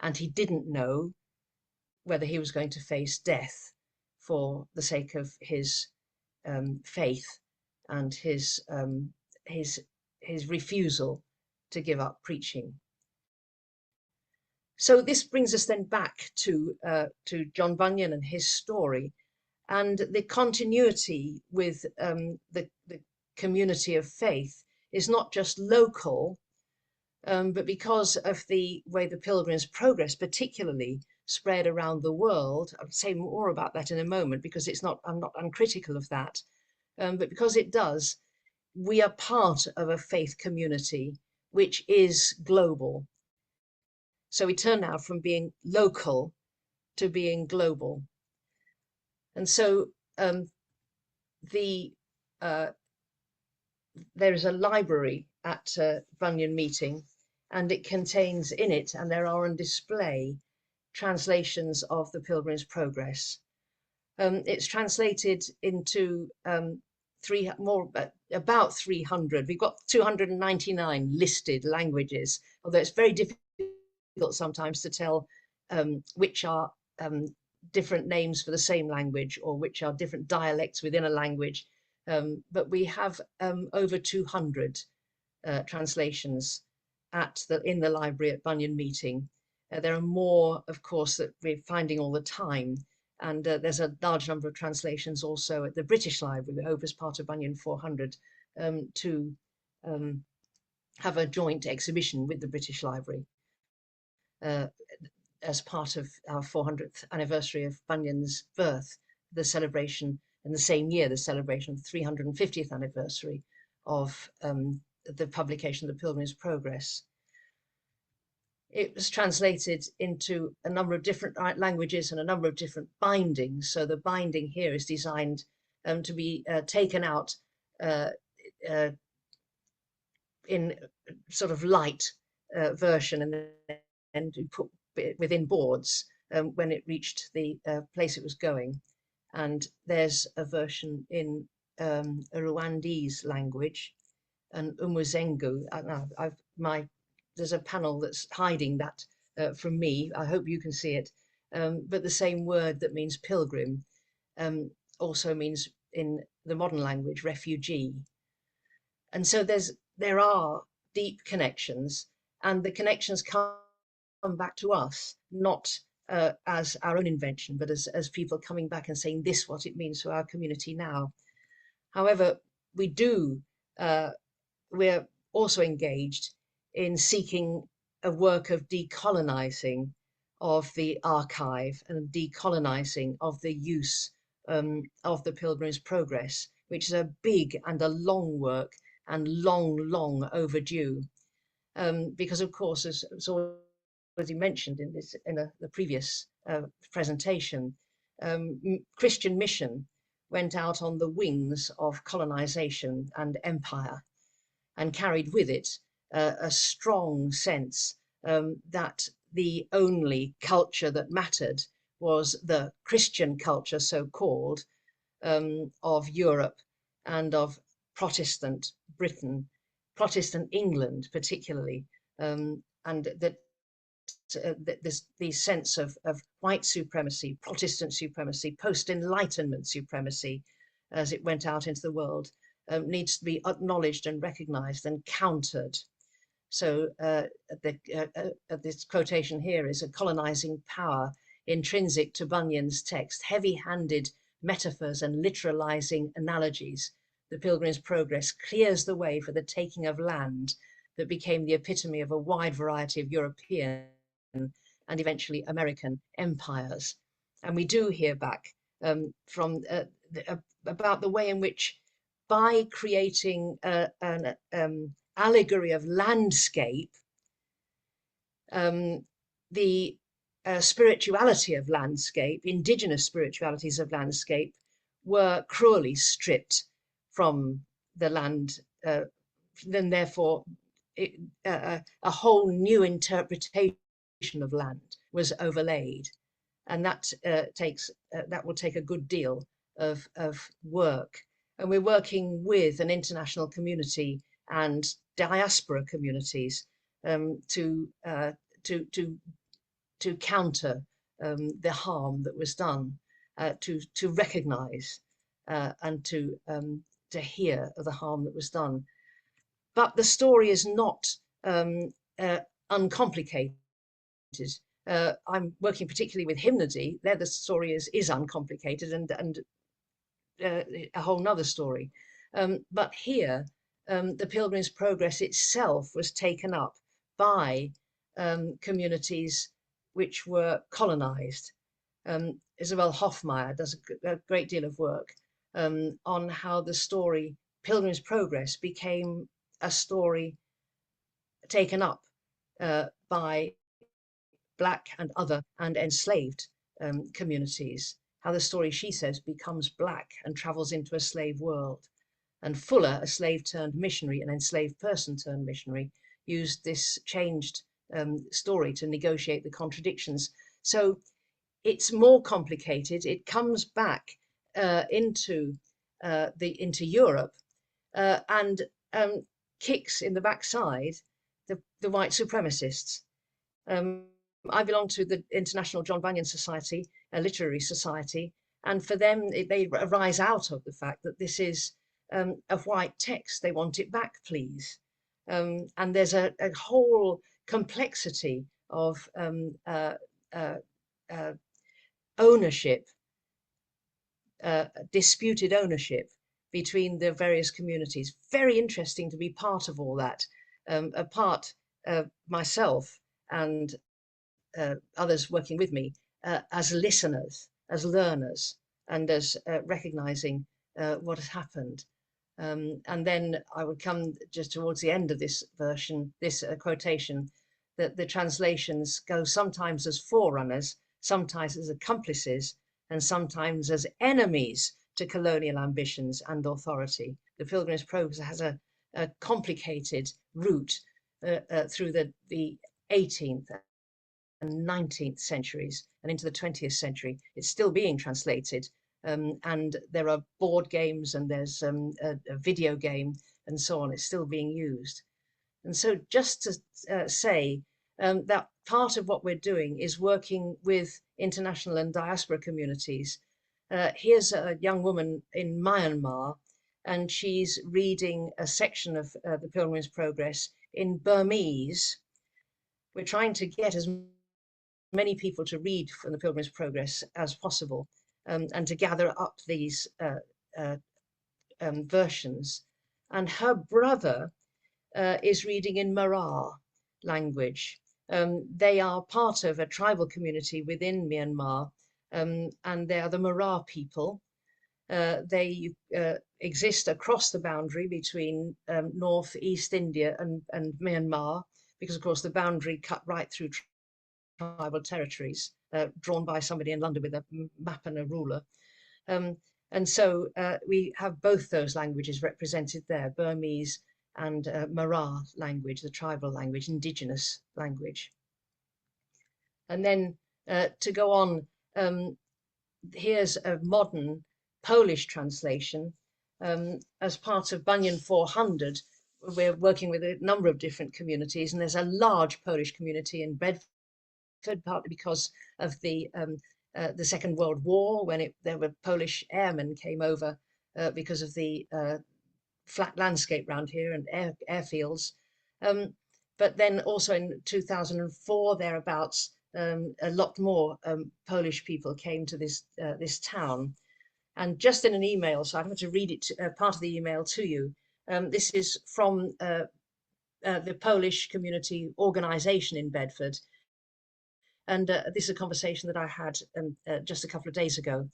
And he didn't know whether he was going to face death for the sake of his faith and his refusal to give up preaching. So this brings us then back to John Bunyan and his story, and the continuity with the community of faith is not just local, but because of the way the Pilgrim's Progress particularly spread around the world. I'll say more about that in a moment, because I'm not uncritical of that, but because it does, we are part of a faith community which is global. So we turn now from being local to being global. And so there is a library at Bunyan Meeting, and it contains in it, and there are on display, translations of the Pilgrim's Progress. It's translated into about 300. We've got 299 listed languages, although it's very difficult sometimes to tell which are different names for the same language, or which are different dialects within a language. But we have over 200 translations in the library at Bunyan Meeting. There are more, of course, that we're finding all the time. And there's a large number of translations also at the British Library. We hope, as part of Bunyan 400, to have a joint exhibition with the British Library as part of our 400th anniversary of Bunyan's birth, the celebration, in the same year, the celebration of the 350th anniversary of the publication of the Pilgrim's Progress. It was translated into a number of different languages and a number of different bindings. So the binding here is designed to be taken out in sort of light version, and put within boards when it reached the place it was going. and there's a version in a Rwandese language, and Umuzengu. There's a panel that's hiding that from me. I hope you can see it. But the same word that means pilgrim also means in the modern language refugee. And so there are deep connections, and the connections come back to us, not as our own invention, but as people coming back and saying this, what it means to our community now. However, we're also engaged in seeking a work of decolonizing of the archive and decolonizing of the use of the Pilgrim's Progress, which is a big and a long work and long overdue. Because of course, as already mentioned in the previous presentation, Christian mission went out on the wings of colonization and empire, and carried with it a strong sense that the only culture that mattered was the Christian culture, so-called, of Europe and of Protestant Britain, Protestant England particularly, and that there's the sense of white supremacy, Protestant supremacy, post-Enlightenment supremacy, as it went out into the world, needs to be acknowledged and recognized and countered. So this quotation here is: a colonizing power intrinsic to Bunyan's text, heavy-handed metaphors and literalizing analogies. The Pilgrim's Progress clears the way for the taking of land that became the epitome of a wide variety of European and eventually American empires. And we do hear back from about the way in which, by creating an allegory of landscape, the spirituality of landscape, indigenous spiritualities of landscape, were cruelly stripped from the land. Then therefore a whole new interpretation of land was overlaid, and that will take a good deal of work. And we're working with an international community and diaspora communities to counter the harm that was done, to recognize and to hear of the harm that was done. But the story is not uncomplicated. I'm working particularly with hymnody. There the story is uncomplicated and a whole nother story. But here, the Pilgrim's Progress itself was taken up by communities which were colonized. Isabel Hofmeyr does a great deal of work on how the story Pilgrim's Progress became a story taken up by Black and other and enslaved communities. How the story, she says, becomes Black and travels into a slave world. And Fuller, a slave turned missionary, an enslaved person turned missionary, used this changed story to negotiate the contradictions. So it's more complicated. It comes back into Europe and kicks in the backside the white supremacists. I belong to the International John Bunyan Society, a literary society, and for them they arise out of the fact that this is a white text. They want it back, please. And there's a whole complexity of ownership, disputed ownership between the various communities. Very interesting to be part of all that. Myself and others working with me as listeners, as learners, and as recognizing what has happened. And then I would come just towards the end of this version, this quotation, that the translations go sometimes as forerunners, sometimes as accomplices, and sometimes as enemies to colonial ambitions and authority. The Pilgrim's Progress has a complicated route through the 18th and 19th centuries and into the 20th century. It's still being translated and there are board games and there's a video game and so on. It's still being used. And so just to say that part of what we're doing is working with international and diaspora communities. Here's a young woman in Myanmar, and she's reading a section of the Pilgrim's Progress in Burmese. We're trying to get as many people to read from the Pilgrim's Progress as possible, and to gather up these versions. And her brother is reading in Mara language. They are part of a tribal community within Myanmar, and they are the Mara people. They exist across the boundary between northeast India and Myanmar, because of course the boundary cut right through tribal territories, drawn by somebody in London with a map and a ruler. And so we have both those languages represented there, Burmese and Mara language, the tribal language, indigenous language. And then to go on, here's a modern Polish translation. As part of Bunyan 400, we're working with a number of different communities, and there's a large Polish community in Bedford, partly because of the Second World War, when there were Polish airmen came over because of the flat landscape around here and airfields. But then also in 2004, thereabouts, a lot more Polish people came to this town. And just in an email, so I'm going to read it, part of the email to you. This is from the Polish community organization in Bedford. And this is a conversation that I had just a couple of days ago.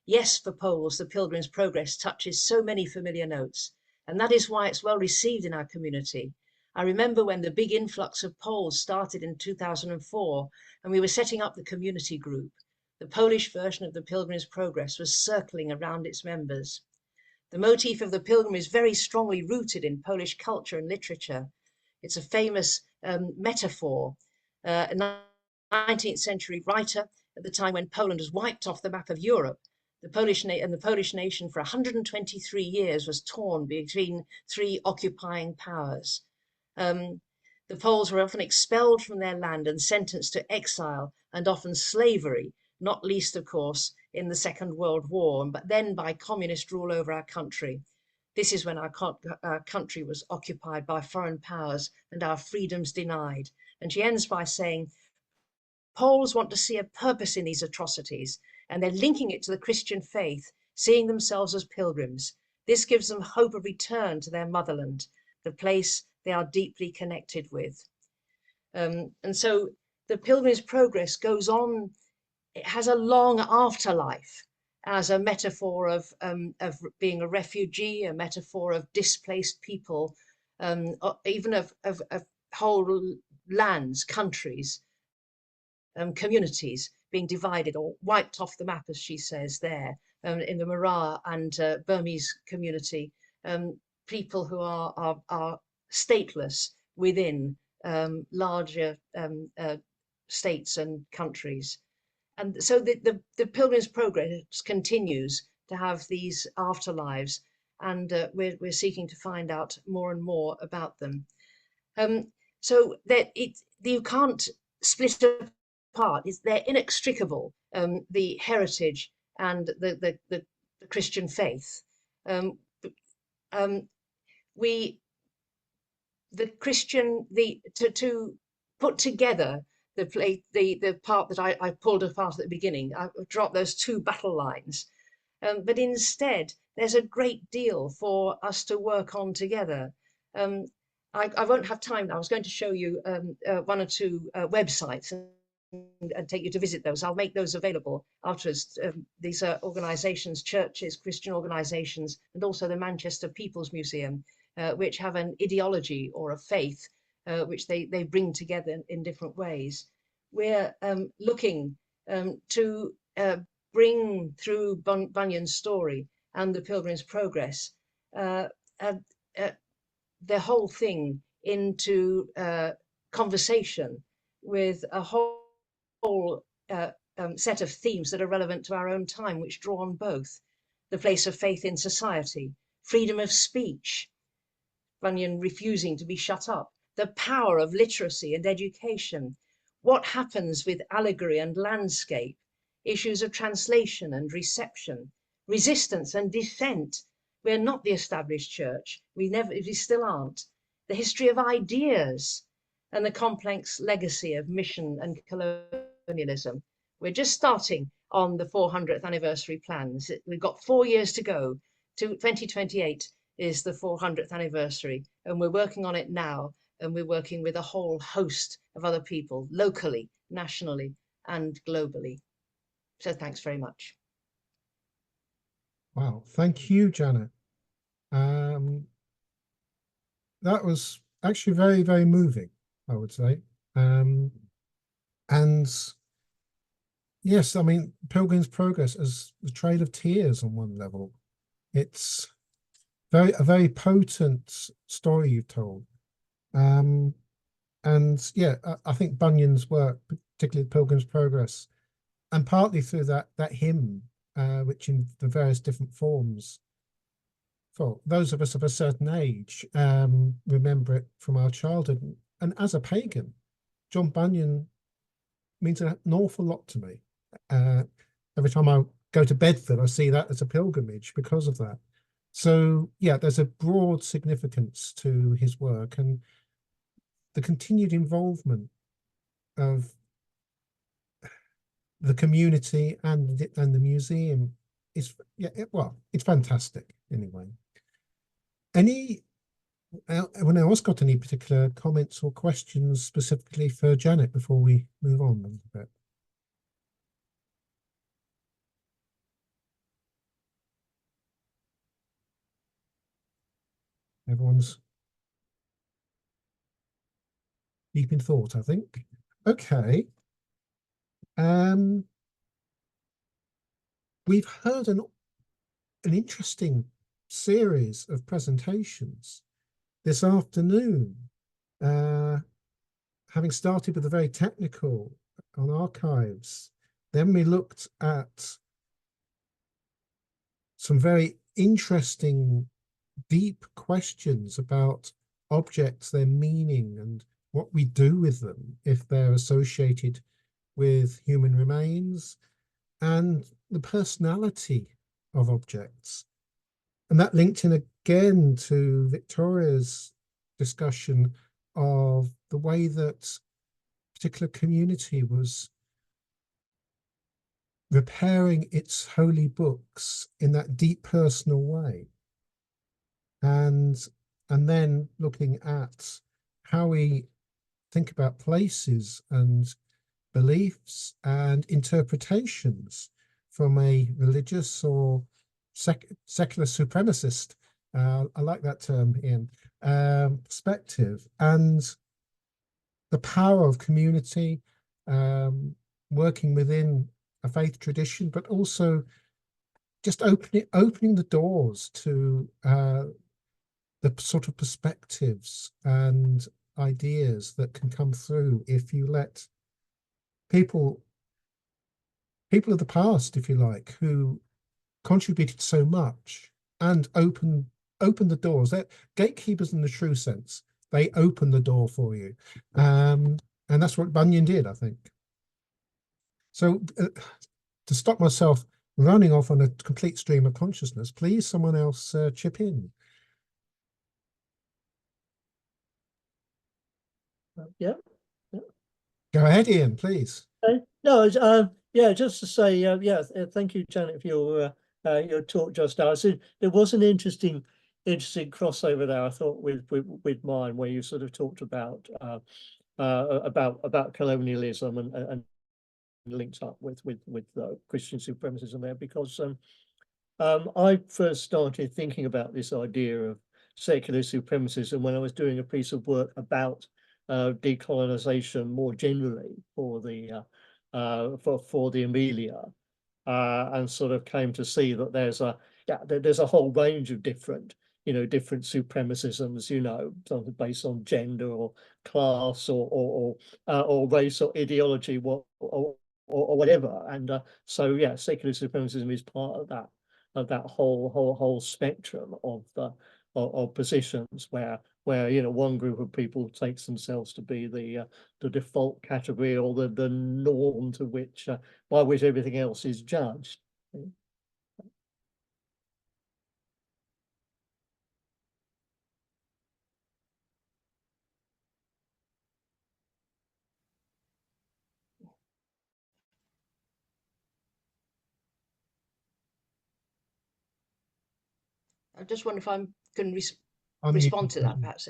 Yes, for Poles, the Pilgrim's Progress touches so many familiar notes, and that is why it's well received in our community. I remember when the big influx of Poles started in 2004, and we were setting up the community group. The Polish version of the Pilgrim's Progress was circling around its members. The motif of the pilgrim is very strongly rooted in Polish culture and literature. It's a famous metaphor. A 19th century writer, at the time when Poland was wiped off the map of Europe, the Polish nation for 123 years was torn between three occupying powers. The Poles were often expelled from their land and sentenced to exile and often slavery, not least, of course, in the Second World War, but then by communist rule over our country. This is when our country was occupied by foreign powers and our freedoms denied. And she ends by saying, Poles want to see a purpose in these atrocities, and they're linking it to the Christian faith, seeing themselves as pilgrims. This gives them hope of return to their motherland, the place they are deeply connected with. And so the Pilgrim's Progress goes on. It has a long afterlife as a metaphor of being a refugee, a metaphor of displaced people, even of whole lands, countries, communities being divided or wiped off the map, as she says there, in the Mara and Burmese community, people who are stateless within larger states and countries. And so the Pilgrim's Progress continues to have these afterlives, and we're seeking to find out more and more about them. So that you can't split apart. They're inextricable, the heritage and the Christian faith. To put together the part that I pulled apart at the beginning, I dropped those two battle lines, but instead there's a great deal for us to work on together. I won't have time now. I was going to show you one or two websites and take you to visit those. I'll make those available afterwards. These are organisations, churches, Christian organisations, and also the Manchester People's Museum, which have an ideology or a faith which they bring together in different ways. We're looking to bring through Bunyan's story and the Pilgrim's Progress the whole thing into conversation with a whole set of themes that are relevant to our own time, which draw on both. The place of faith in society, freedom of speech, Bunyan refusing to be shut up, the power of literacy and education, what happens with allegory and landscape, issues of translation and reception, resistance and dissent. We're not the established church. We still aren't. The history of ideas and the complex legacy of mission and colonialism. We're just starting on the 400th anniversary plans. We've got 4 years to go. To 2028 is the 400th anniversary, and we're working on it now, and we're working with a whole host of other people, locally, nationally, and globally. So thanks very much. Wow, thank you, Janet. That was actually very, very moving, I would say. And yes, I mean, Pilgrim's Progress as the Trail of Tears on one level. It's a very potent story you've told. And yeah, I think Bunyan's work, particularly Pilgrim's Progress, and partly through that hymn, which in the various different forms, for those of us of a certain age, remember it from our childhood. And as a pagan, John Bunyan means an awful lot to me. Every time I go to Bedford, I see that as a pilgrimage because of that. So yeah, there's a broad significance to his work, and the continued involvement of the community and the museum is, yeah, it's fantastic anyway. Anyone else got any particular comments or questions specifically for Janet before we move on a little bit? Everyone's deep in thought, I think. Okay. We've heard an interesting series of presentations this afternoon, having started with the very technical on archives. Then we looked at some very interesting, deep questions about objects, their meaning, and what we do with them if they're associated with human remains, and the personality of objects. And that linked in again to Victoria's discussion of the way that a particular community was repairing its holy books in that deep personal way. And then looking at how we think about places and beliefs and interpretations from a religious or secular supremacist, I like that term, Ian, perspective, and the power of community, working within a faith tradition, but also just opening the doors to the sort of perspectives and ideas that can come through if you let people of the past, if you like, who contributed so much and open the doors. They're gatekeepers in the true sense. They open the door for you, and that's what Bunyan did, I think. So to stop myself running off on a complete stream of consciousness, please someone else chip in. Yeah. Go ahead, Ian, please. No, yeah, just to say, yeah, thank you, Janet, for your talk just now. So there was an interesting crossover there, I thought, with mine, where you sort of talked about colonialism and linked up with Christian supremacism there, because I first started thinking about this idea of secular supremacism when I was doing a piece of work about decolonization more generally for the Amelia, and sort of came to see that there's a whole range of different supremacisms, something based on gender or class or race or ideology, or whatever. And so yeah, secular supremacism is part of that whole spectrum of positions where one group of people takes themselves to be the default category or the norm to which by which everything else is judged. I just wonder if I can I'm respond to muted. that, perhaps,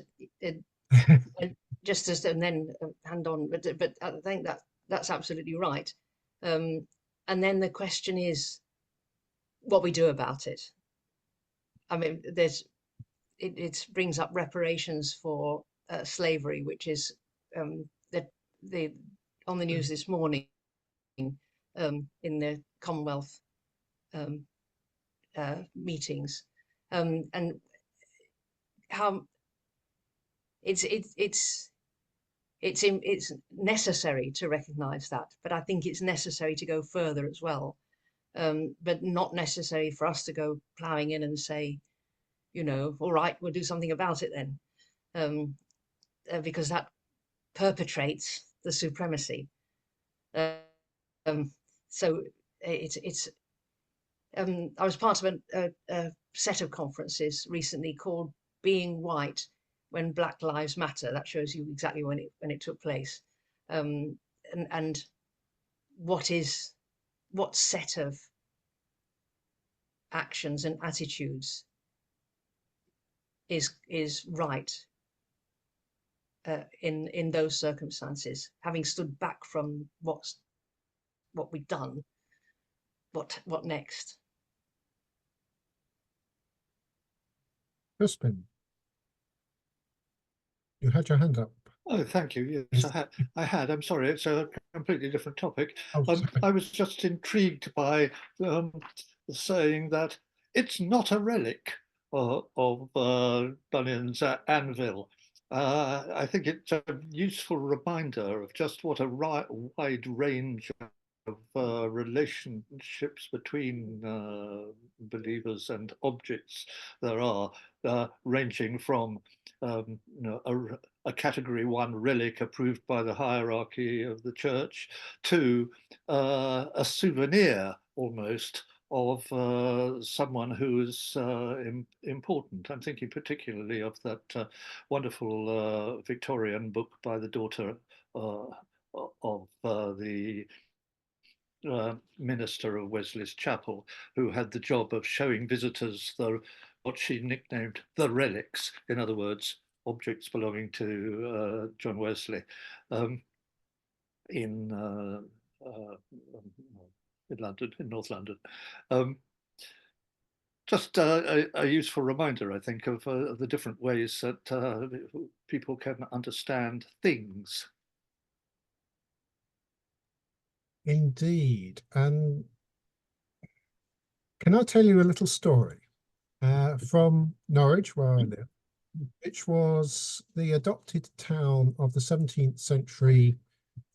just as and then hand on. But I think that's absolutely right. And then the question is what we do about it. I mean, it brings up reparations for slavery, which is on the news this morning in the Commonwealth meetings, and how it's necessary to recognise that, but I think it's necessary to go further as well, but not necessary for us to go ploughing in and say, all right, we'll do something about it then, because that perpetrates the supremacy. So it's I was part of a set of conferences recently called Being White When Black Lives Matter. That shows you exactly when it took place, and what set of actions and attitudes is right in those circumstances, having stood back from what we've done. What next? Crispin, you had your hand up. Oh, thank you. Yes, I had. I'm sorry, it's a completely different topic. I was just intrigued by saying that it's not a relic of Bunyan's anvil. I think it's a useful reminder of just what a wide range of relationships between believers and objects there are, ranging from a category 1 relic approved by the hierarchy of the church to a souvenir almost of someone who is important. I'm thinking particularly of that wonderful Victorian book by the daughter of the minister of Wesley's Chapel, who had the job of showing visitors what she nicknamed the relics, in other words, objects belonging to John Wesley, in London, in North London. Just a useful reminder, I think, of the different ways that people can understand things. Indeed. And can I tell you a little story from Norwich, where I live, which was the adopted town of the 17th century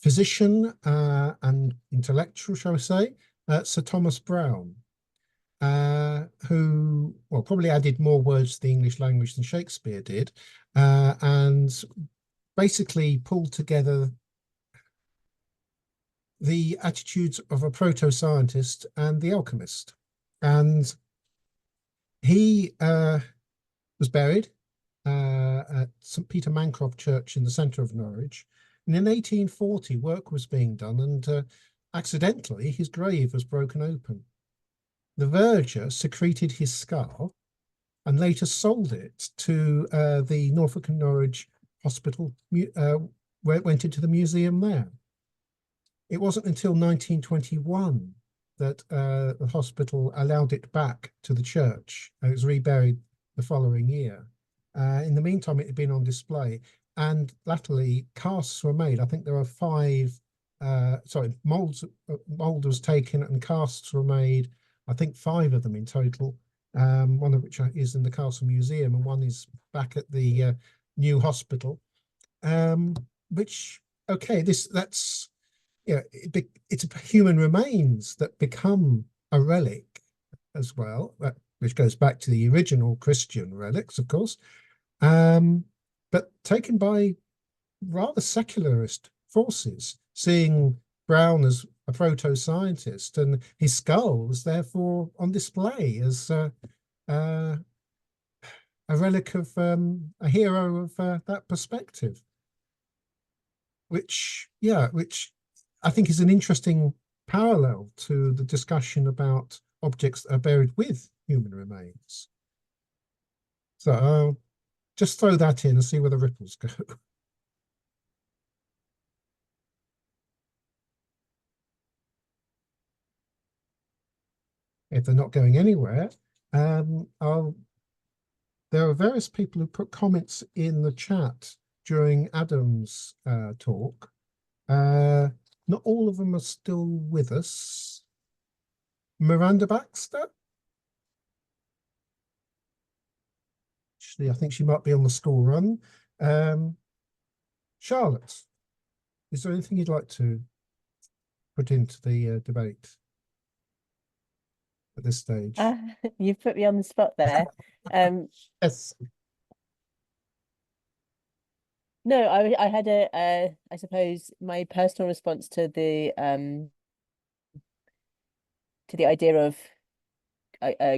physician and intellectual, shall we say, Sir Thomas Browne, who, well, probably added more words to the English language than Shakespeare did, and basically pulled together the attitudes of a proto-scientist and the alchemist. And he was buried at St. Peter Mancroft Church in the centre of Norwich. And in 1840, work was being done, and accidentally his grave was broken open. The verger secreted his skull and later sold it to the Norfolk and Norwich Hospital, where it went into the museum there. It wasn't until 1921 that the hospital allowed it back to the church. It was reburied the following year. In the meantime, it had been on display, and latterly casts were made. I think there are 5, mold was taken and casts were made. I think 5 of them in total, one of which is in the Castle Museum and one is back at the new hospital, which, okay, that's it's human remains that become a relic as well, which goes back to the original Christian relics, of course, but taken by rather secularist forces, seeing Brown as a proto-scientist, and his skull was therefore on display as a relic of a hero of that perspective, which I think is an interesting parallel to the discussion about objects that are buried with human remains. So I'll just throw that in and see where the ripples go. If they're not going anywhere, there are various people who put comments in the chat during Adam's talk. Not all of them are still with us. Miranda Baxter? Actually, I think she might be on the school run. Charlotte, is there anything you'd like to put into the debate at this stage? You've put me on the spot there. Yes. No, I had I suppose my personal response to the idea of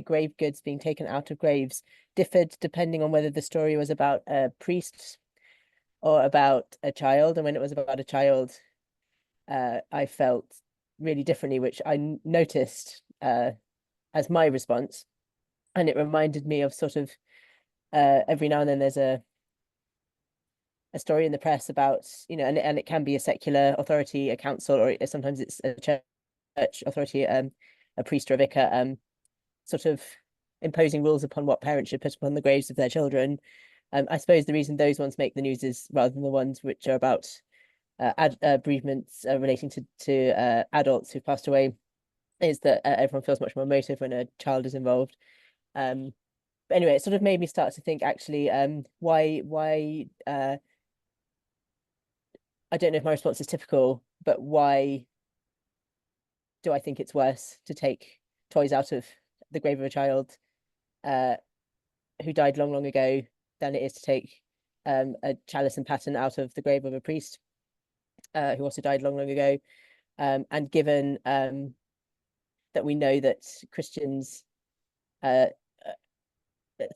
grave goods being taken out of graves differed depending on whether the story was about a priest or about a child. And when it was about a child, I felt really differently, which I noticed as my response. And it reminded me of sort of every now and then there's a story in the press about, and it can be a secular authority, a council, or sometimes it's a church authority, a priest or a vicar, sort of imposing rules upon what parents should put upon the graves of their children. I suppose the reason those ones make the news is rather than the ones which are about bereavements relating to adults who've passed away, is that everyone feels much more emotive when a child is involved. But anyway, it sort of made me start to think, actually, why I don't know if my response is typical, but why do I think it's worse to take toys out of the grave of a child who died long, long ago than it is to take a chalice and paten out of the grave of a priest who also died long, long ago? And given that we know that Christians,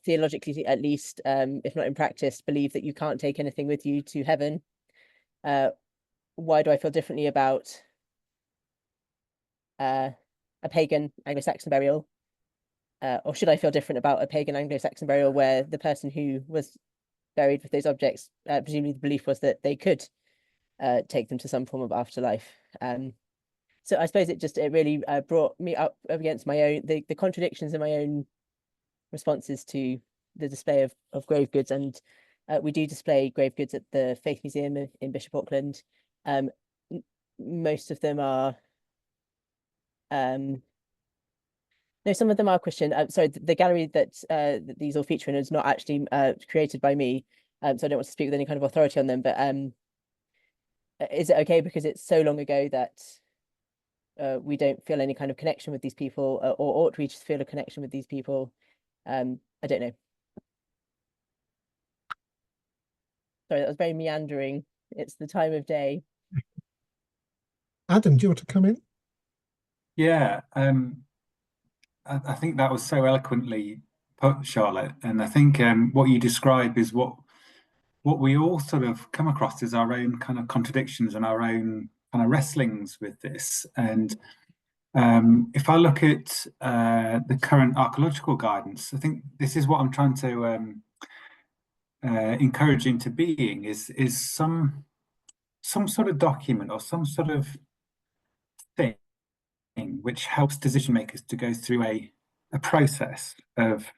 theologically at least, if not in practice, believe that you can't take anything with you to heaven, why do I feel differently about a pagan Anglo-Saxon burial? Or should I feel different about a pagan Anglo-Saxon burial where the person who was buried with those objects, presumably the belief was that they could take them to some form of afterlife? So I suppose it really brought me up against my own, the contradictions in my own responses to the display of grave goods. And we do display grave goods at the Faith Museum in Bishop Auckland. Most of them are, no, some of them are Christian. Sorry, the gallery that these all feature in is not actually created by me, so I don't want to speak with any kind of authority on them. But is it okay because it's so long ago that we don't feel any kind of connection with these people, or ought we just feel a connection with these people? I don't know. Sorry, that was very meandering. It's the time of day. Adam, do you want to come in? Yeah, I think that was so eloquently put, Charlotte. And I think what you describe is what we all sort of come across as our own kind of contradictions and our own kind of wrestlings with this. And if I look at the current archaeological guidance, I think this is what I'm trying to encourage into being is some sort of document or some sort of thing which helps decision makers to go through a process of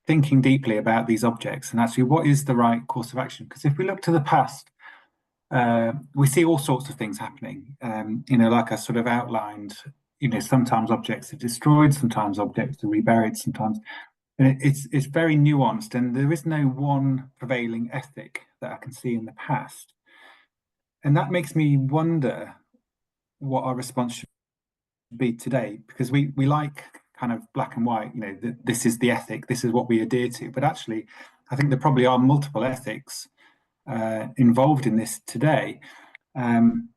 thinking deeply about these objects and actually what is the right course of action. Because if we look to the past, we see all sorts of things happening. Like I sort of outlined, sometimes objects are destroyed, sometimes objects are reburied, sometimes. And it's very nuanced, and there is no one prevailing ethic that I can see in the past. And that makes me wonder what our response should be today, because we like kind of black and white, you know, that this is the ethic, this is what we adhere to. But actually, I think there probably are multiple ethics involved in this today. And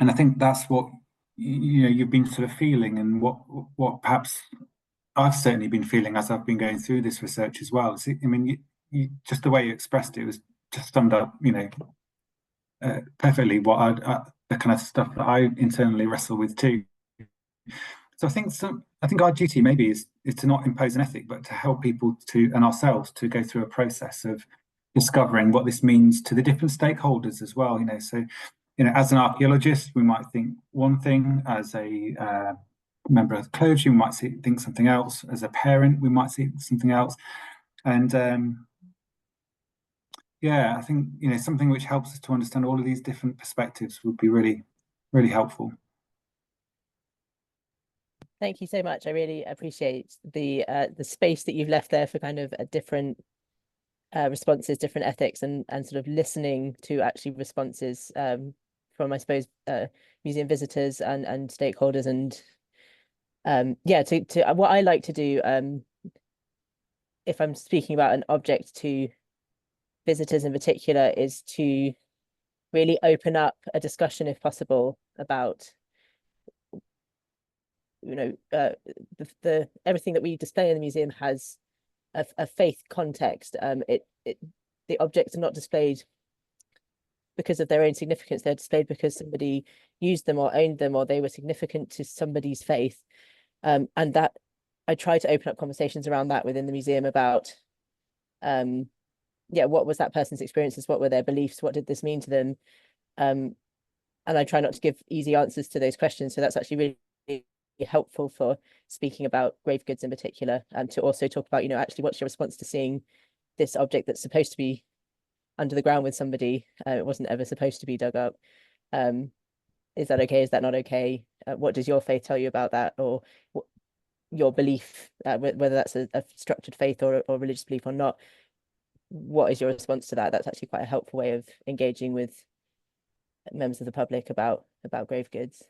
I think that's what, you know, you've been sort of feeling, and what perhaps I've certainly been feeling as I've been going through this research as well. So, I mean, you, just the way you expressed it was just summed up, you know, perfectly what the kind of stuff that I internally wrestle with too. So I think our duty maybe is to not impose an ethic, but to help people to, and ourselves, to go through a process of discovering what this means to the different stakeholders as well. You know, so, you know, as an archaeologist, we might think one thing. As a member of the clergy, we might think something else. As a parent, we might see something else. And yeah, I think, you know, something which helps us to understand all of these different perspectives would be really, really helpful. Thank you so much. I really appreciate the space that you've left there for kind of a different responses, different ethics, and sort of listening to actually responses from, I suppose, museum visitors and stakeholders. And yeah, to what I like to do, if I'm speaking about an object to visitors in particular, is to really open up a discussion, if possible, about, you know, the everything that we display in the museum has a faith context. The objects are not displayed because of their own significance. They're displayed because somebody used them or owned them, or they were significant to somebody's faith. And that I try to open up conversations around that within the museum about, yeah, what was that person's experiences? What were their beliefs? What did this mean to them? And I try not to give easy answers to those questions. So that's actually really helpful for speaking about grave goods in particular, and to also talk about, you know, actually what's your response to seeing this object that's supposed to be under the ground with somebody? It wasn't ever supposed to be dug up. Is that okay? Is that not okay? What does your faith tell you about that? Or your belief, whether that's a structured faith or religious belief or not? What is your response to that? That's actually quite a helpful way of engaging with members of the public about grave goods.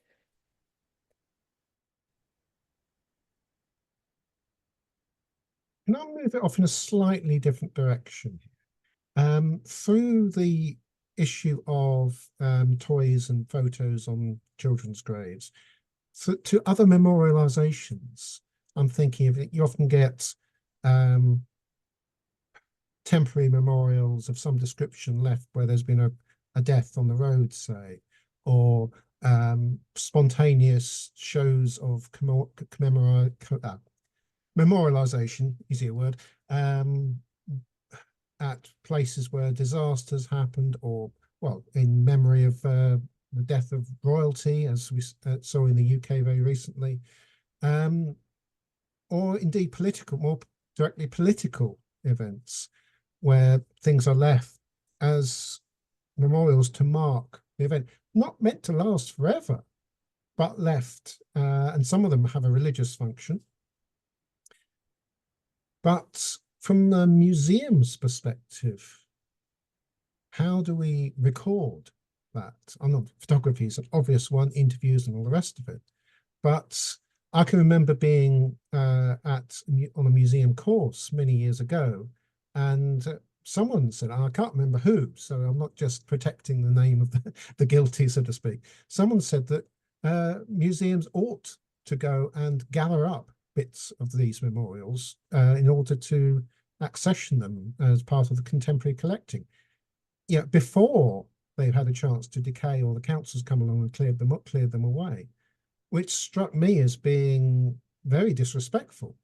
Can I move it off in a slightly different direction? Through the issue of toys and photos on children's graves, to other memorializations, I'm thinking of it. You often get temporary memorials of some description left where there's been a death on the road, say, or spontaneous shows of memorialization, easier word, at places where disasters happened, or, well, in memory of the death of royalty, as we saw in the UK very recently, or indeed political, more directly political events, where things are left as memorials to mark the event, not meant to last forever, but left, and some of them have a religious function. But from the museum's perspective, how do we record that? I know photography is an obvious one, interviews and all the rest of it. But I can remember being on a museum course many years ago, and someone said, I can't remember who, so I'm not just protecting the name of the guilty, so to speak. Someone said that museums ought to go and gather up bits of these memorials in order to accession them as part of the contemporary collecting. Yeah, before they've had a chance to decay, or the council's come along and cleared them away, which struck me as being very disrespectful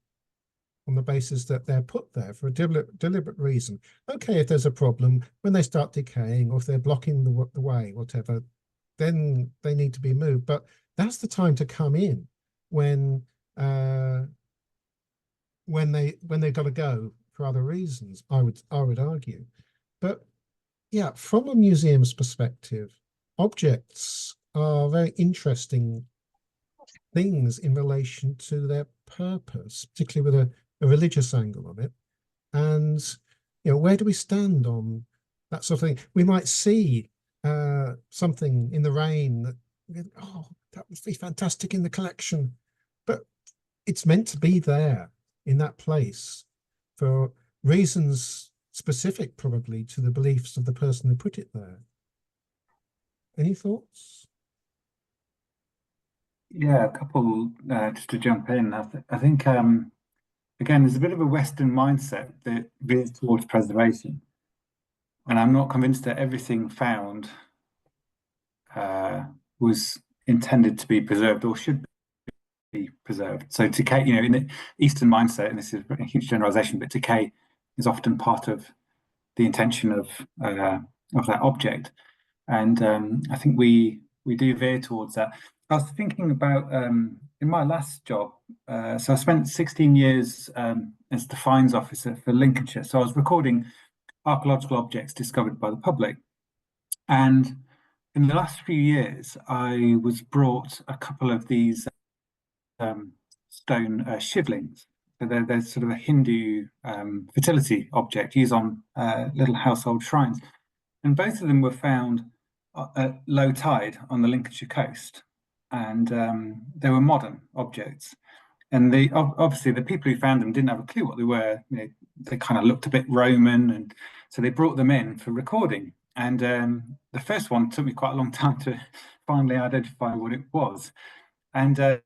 on the basis that they're put there for a deliberate reason. Okay, if there's a problem, when they start decaying, or if they're blocking the way, whatever, then they need to be moved. But that's the time to come in when they've got to go for other reasons, I would argue. But yeah, from a museum's perspective, objects are very interesting things in relation to their purpose, particularly with a religious angle on it. And, you know, where do we stand on that sort of thing? We might see something in the rain that, oh, that must be fantastic in the collection. But it's meant to be there in that place for reasons specific probably to the beliefs of the person who put it there. Any thoughts? Yeah, a couple just to jump in. I think again, there's a bit of a Western mindset that veers towards preservation, and I'm not convinced that everything found was intended to be preserved or should be preserved. So decay, you know, in the Eastern mindset, and this is a huge generalization, but decay is often part of the intention of that object, and I think we do veer towards that. I was thinking about in my last job, so I spent 16 years as the fines officer for Lincolnshire. So I was recording archaeological objects discovered by the public. And in the last few years, I was brought a couple of these stone shivlings. So they're sort of a Hindu fertility object used on little household shrines. And both of them were found at low tide on the Lincolnshire coast. And they were modern objects, and obviously the people who found them didn't have a clue what they were. You know, they kind of looked a bit Roman, and so they brought them in for recording. And the first one took me quite a long time to finally identify what it was. And they're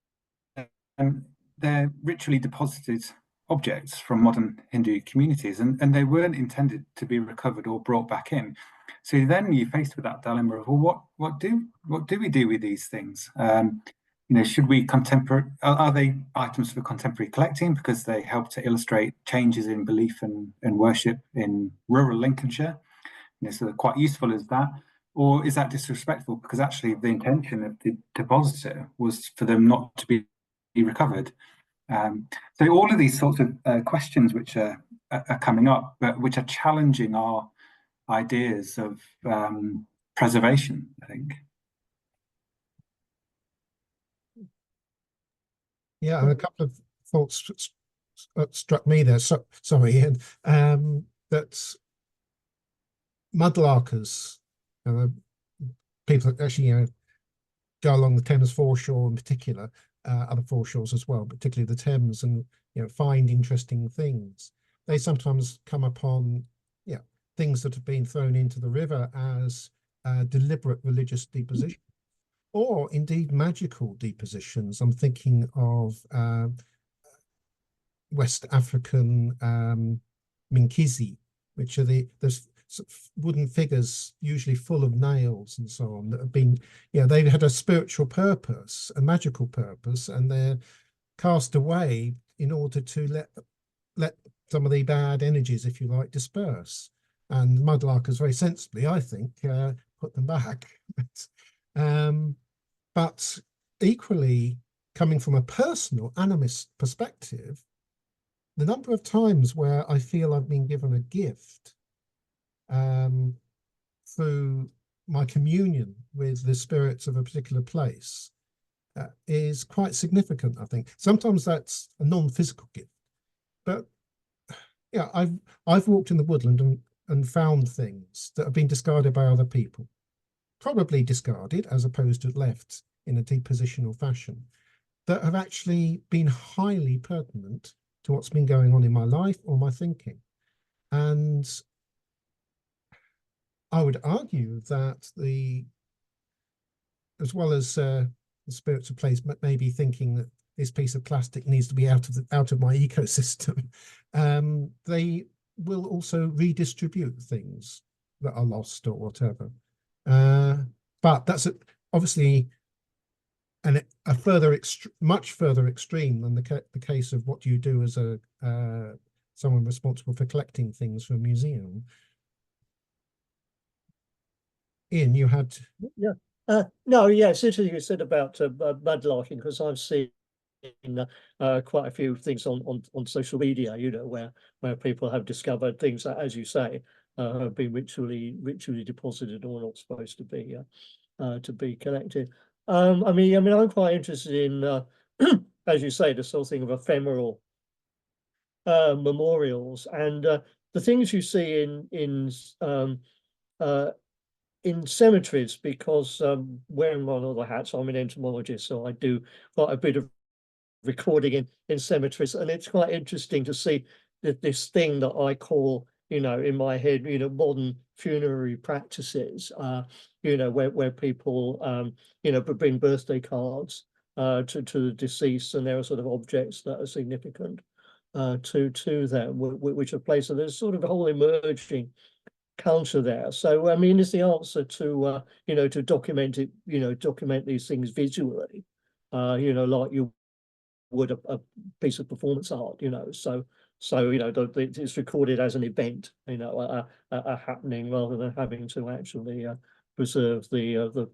ritually deposited objects from modern Hindu communities, and they weren't intended to be recovered or brought back in. So then you're faced with that dilemma of, well, what do we do with these things? You know, should we are they items for contemporary collecting because they help to illustrate changes in belief and worship in rural Lincolnshire? You know, so they're quite useful as that. Or is that disrespectful because actually the intention of the depositor was for them not to be recovered? So all of these sorts of questions which are coming up, but which are challenging our ideas of preservation, I think. Yeah, and a couple of thoughts struck me there. So, sorry, Ian. That mudlarkers, people that actually go along the Thames foreshore in particular, other foreshores as well, particularly the Thames, and find interesting things. They sometimes come upon things that have been thrown into the river as deliberate religious deposition, or indeed magical depositions. I'm thinking of West African Minkizi, which are those wooden figures usually full of nails and so on that have been, they've had a spiritual purpose, a magical purpose, and they're cast away in order to let some of the bad energies, if you like, disperse. And mudlarkers very sensibly, I think, put them back. But equally, coming from a personal animist perspective, the number of times where I feel I've been given a gift through my communion with the spirits of a particular place is quite significant, I think. Sometimes that's a non-physical gift, but I've walked in the woodland and found things that have been discarded by other people, probably discarded as opposed to left in a depositional fashion, that have actually been highly pertinent to what's been going on in my life or my thinking. And I would argue that as well as the spirits of place may be thinking that this piece of plastic needs to be out of my ecosystem, they will also redistribute things that are lost or whatever. But that's obviously a much further extreme than the case of what you do as someone responsible for collecting things for a museum. Ian, you had... No, yes, it's interesting you said about mudlarking, because I've seen quite a few things on social media, where people have discovered things that, as you say, have been ritually deposited or not supposed to be collected. I mean, I'm quite interested in, as you say, the sort of thing of ephemeral memorials, and the things you see in cemeteries, because wearing one of the hats, I'm an entomologist, so I do quite a bit of recording in cemeteries, and it's quite interesting to see that this thing that I call, in my head, modern funerary practices, where people, bring birthday cards to the deceased, and there are sort of objects that are significant to them, which are placed. So there's sort of a whole emerging culture there. So I mean, is the answer to to document it, document these things visually, like you would a piece of performance art, so it's recorded as an event, a happening, rather than having to actually preserve the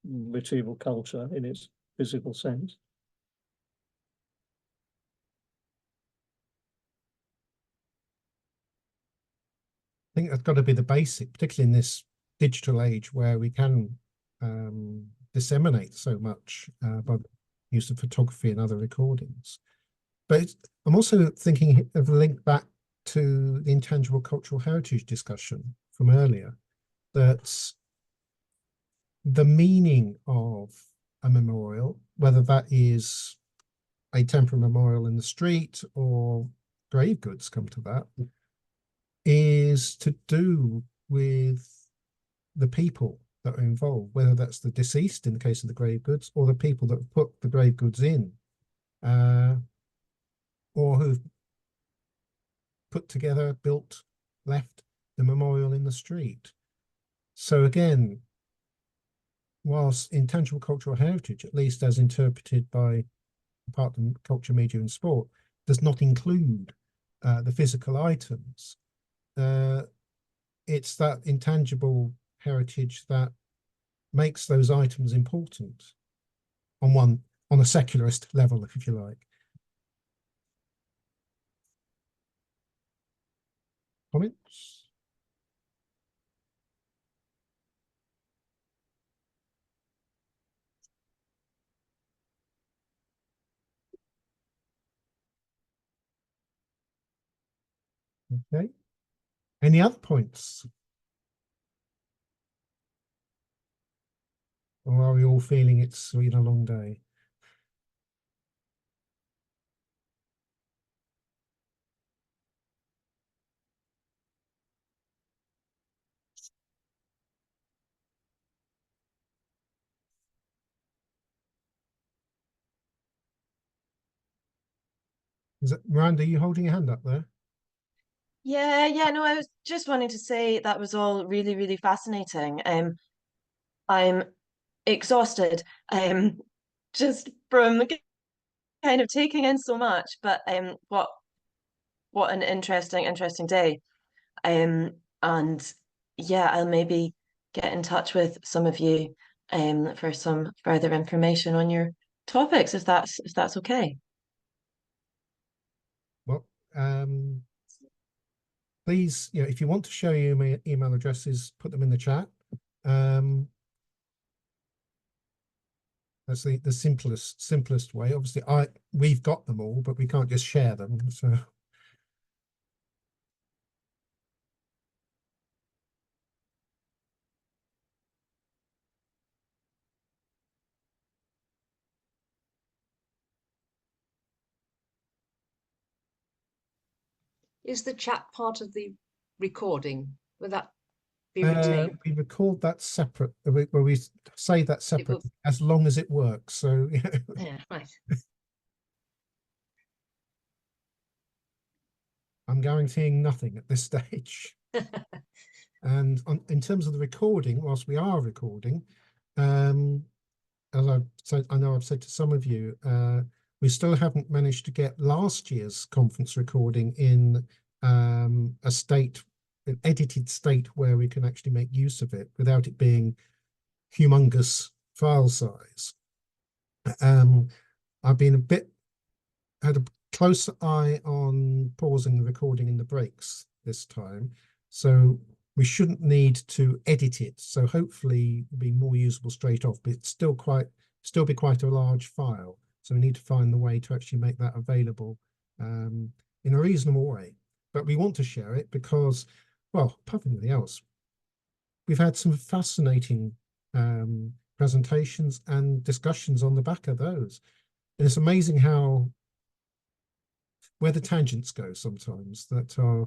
material culture in its physical sense. I think that's got to be the basic, particularly in this digital age where we can disseminate so much by the use of photography and other recordings. But I'm also thinking of a link back to the intangible cultural heritage discussion from earlier, that the meaning of a memorial, whether that is a temporary memorial in the street or grave goods come to that, is to do with the people that are involved, whether that's the deceased in the case of the grave goods, or the people that have put the grave goods in, or who've put together, built, left the memorial in the street. So again, whilst intangible cultural heritage, at least as interpreted by Department of Culture, Media and Sport, does not include the physical items, it's that intangible heritage that makes those items important on a secularist level, if you like. Comments? Okay. Any other points? Or are we all feeling it's been a long day? Is it Miranda, are you holding your hand up there? Yeah, no, I was just wanting to say that was all really, really fascinating. I'm exhausted, just from kind of taking in so much, but what an interesting day. And yeah, I'll maybe get in touch with some of you for some further information on your topics, if that's okay. Well, please, if you want to show you my email addresses, put them in the chat. That's the simplest way. Obviously, we've got them all, but we can't just share them. So Is the chat part of the recording? Will that be retained? we record that separate, where we say that separate as long as it works. So yeah, right. I'm guaranteeing nothing at this stage. And in terms of the recording, whilst we are recording, as I've said, I know I've said to some of you, we still haven't managed to get last year's conference recording in an edited state where we can actually make use of it without it being humongous file size. I've been had a close eye on pausing the recording in the breaks this time, so we shouldn't need to edit it. So hopefully it'll be more usable straight off, but it's still be quite a large file. So we need to find the way to actually make that available in a reasonable way. But we want to share it because, well, apart from anything else, we've had some fascinating presentations and discussions on the back of those. And it's amazing how where the tangents go sometimes that are,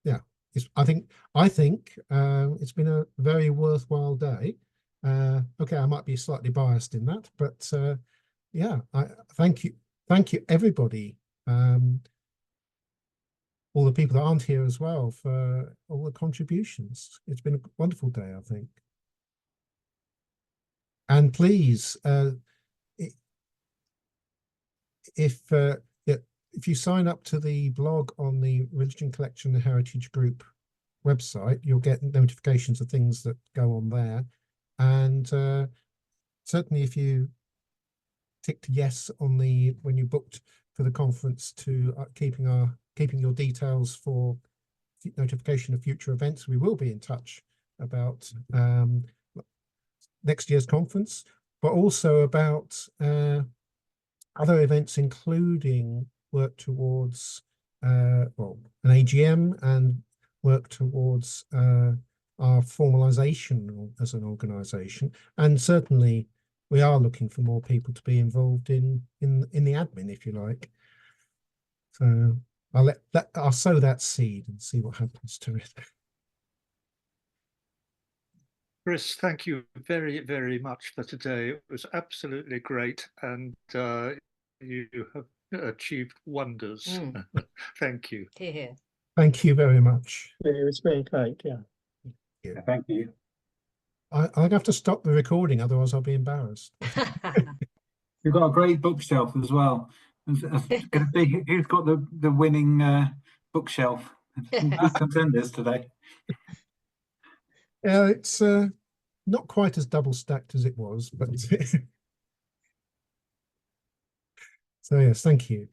yeah, I think it's been a very worthwhile day. Okay, I might be slightly biased in that, but yeah, thank you everybody, all the people that aren't here as well, for all the contributions. It's been a wonderful day, I think. And please, if you sign up to the blog on the Religion Collection and Heritage Group website, you'll get notifications of things that go on there. And certainly if you ticked yes on when you booked for the conference to keeping your details for notification of future events, we will be in touch about next year's conference, but also about other events, including work towards well, an AGM and work towards our formalization as an organization. And certainly we are looking for more people to be involved in the admin, if you like. So I'll sow that seed and see what happens to it. Chris, thank you very, very much for today. It was absolutely great, and you have achieved wonders. Thank you. Hear, hear. Thank you very much. It's been great, yeah. Yeah, thank you. I'll have to stop the recording, otherwise I'll be embarrassed. You've got a great bookshelf as well. Who's got the winning bookshelf? Contenders today. Yeah, it's not quite as double stacked as it was, but so yes, thank you.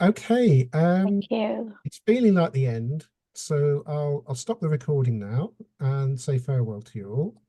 Okay, Thank you. it's feeling like the end, so I'll stop the recording now and say farewell to you all.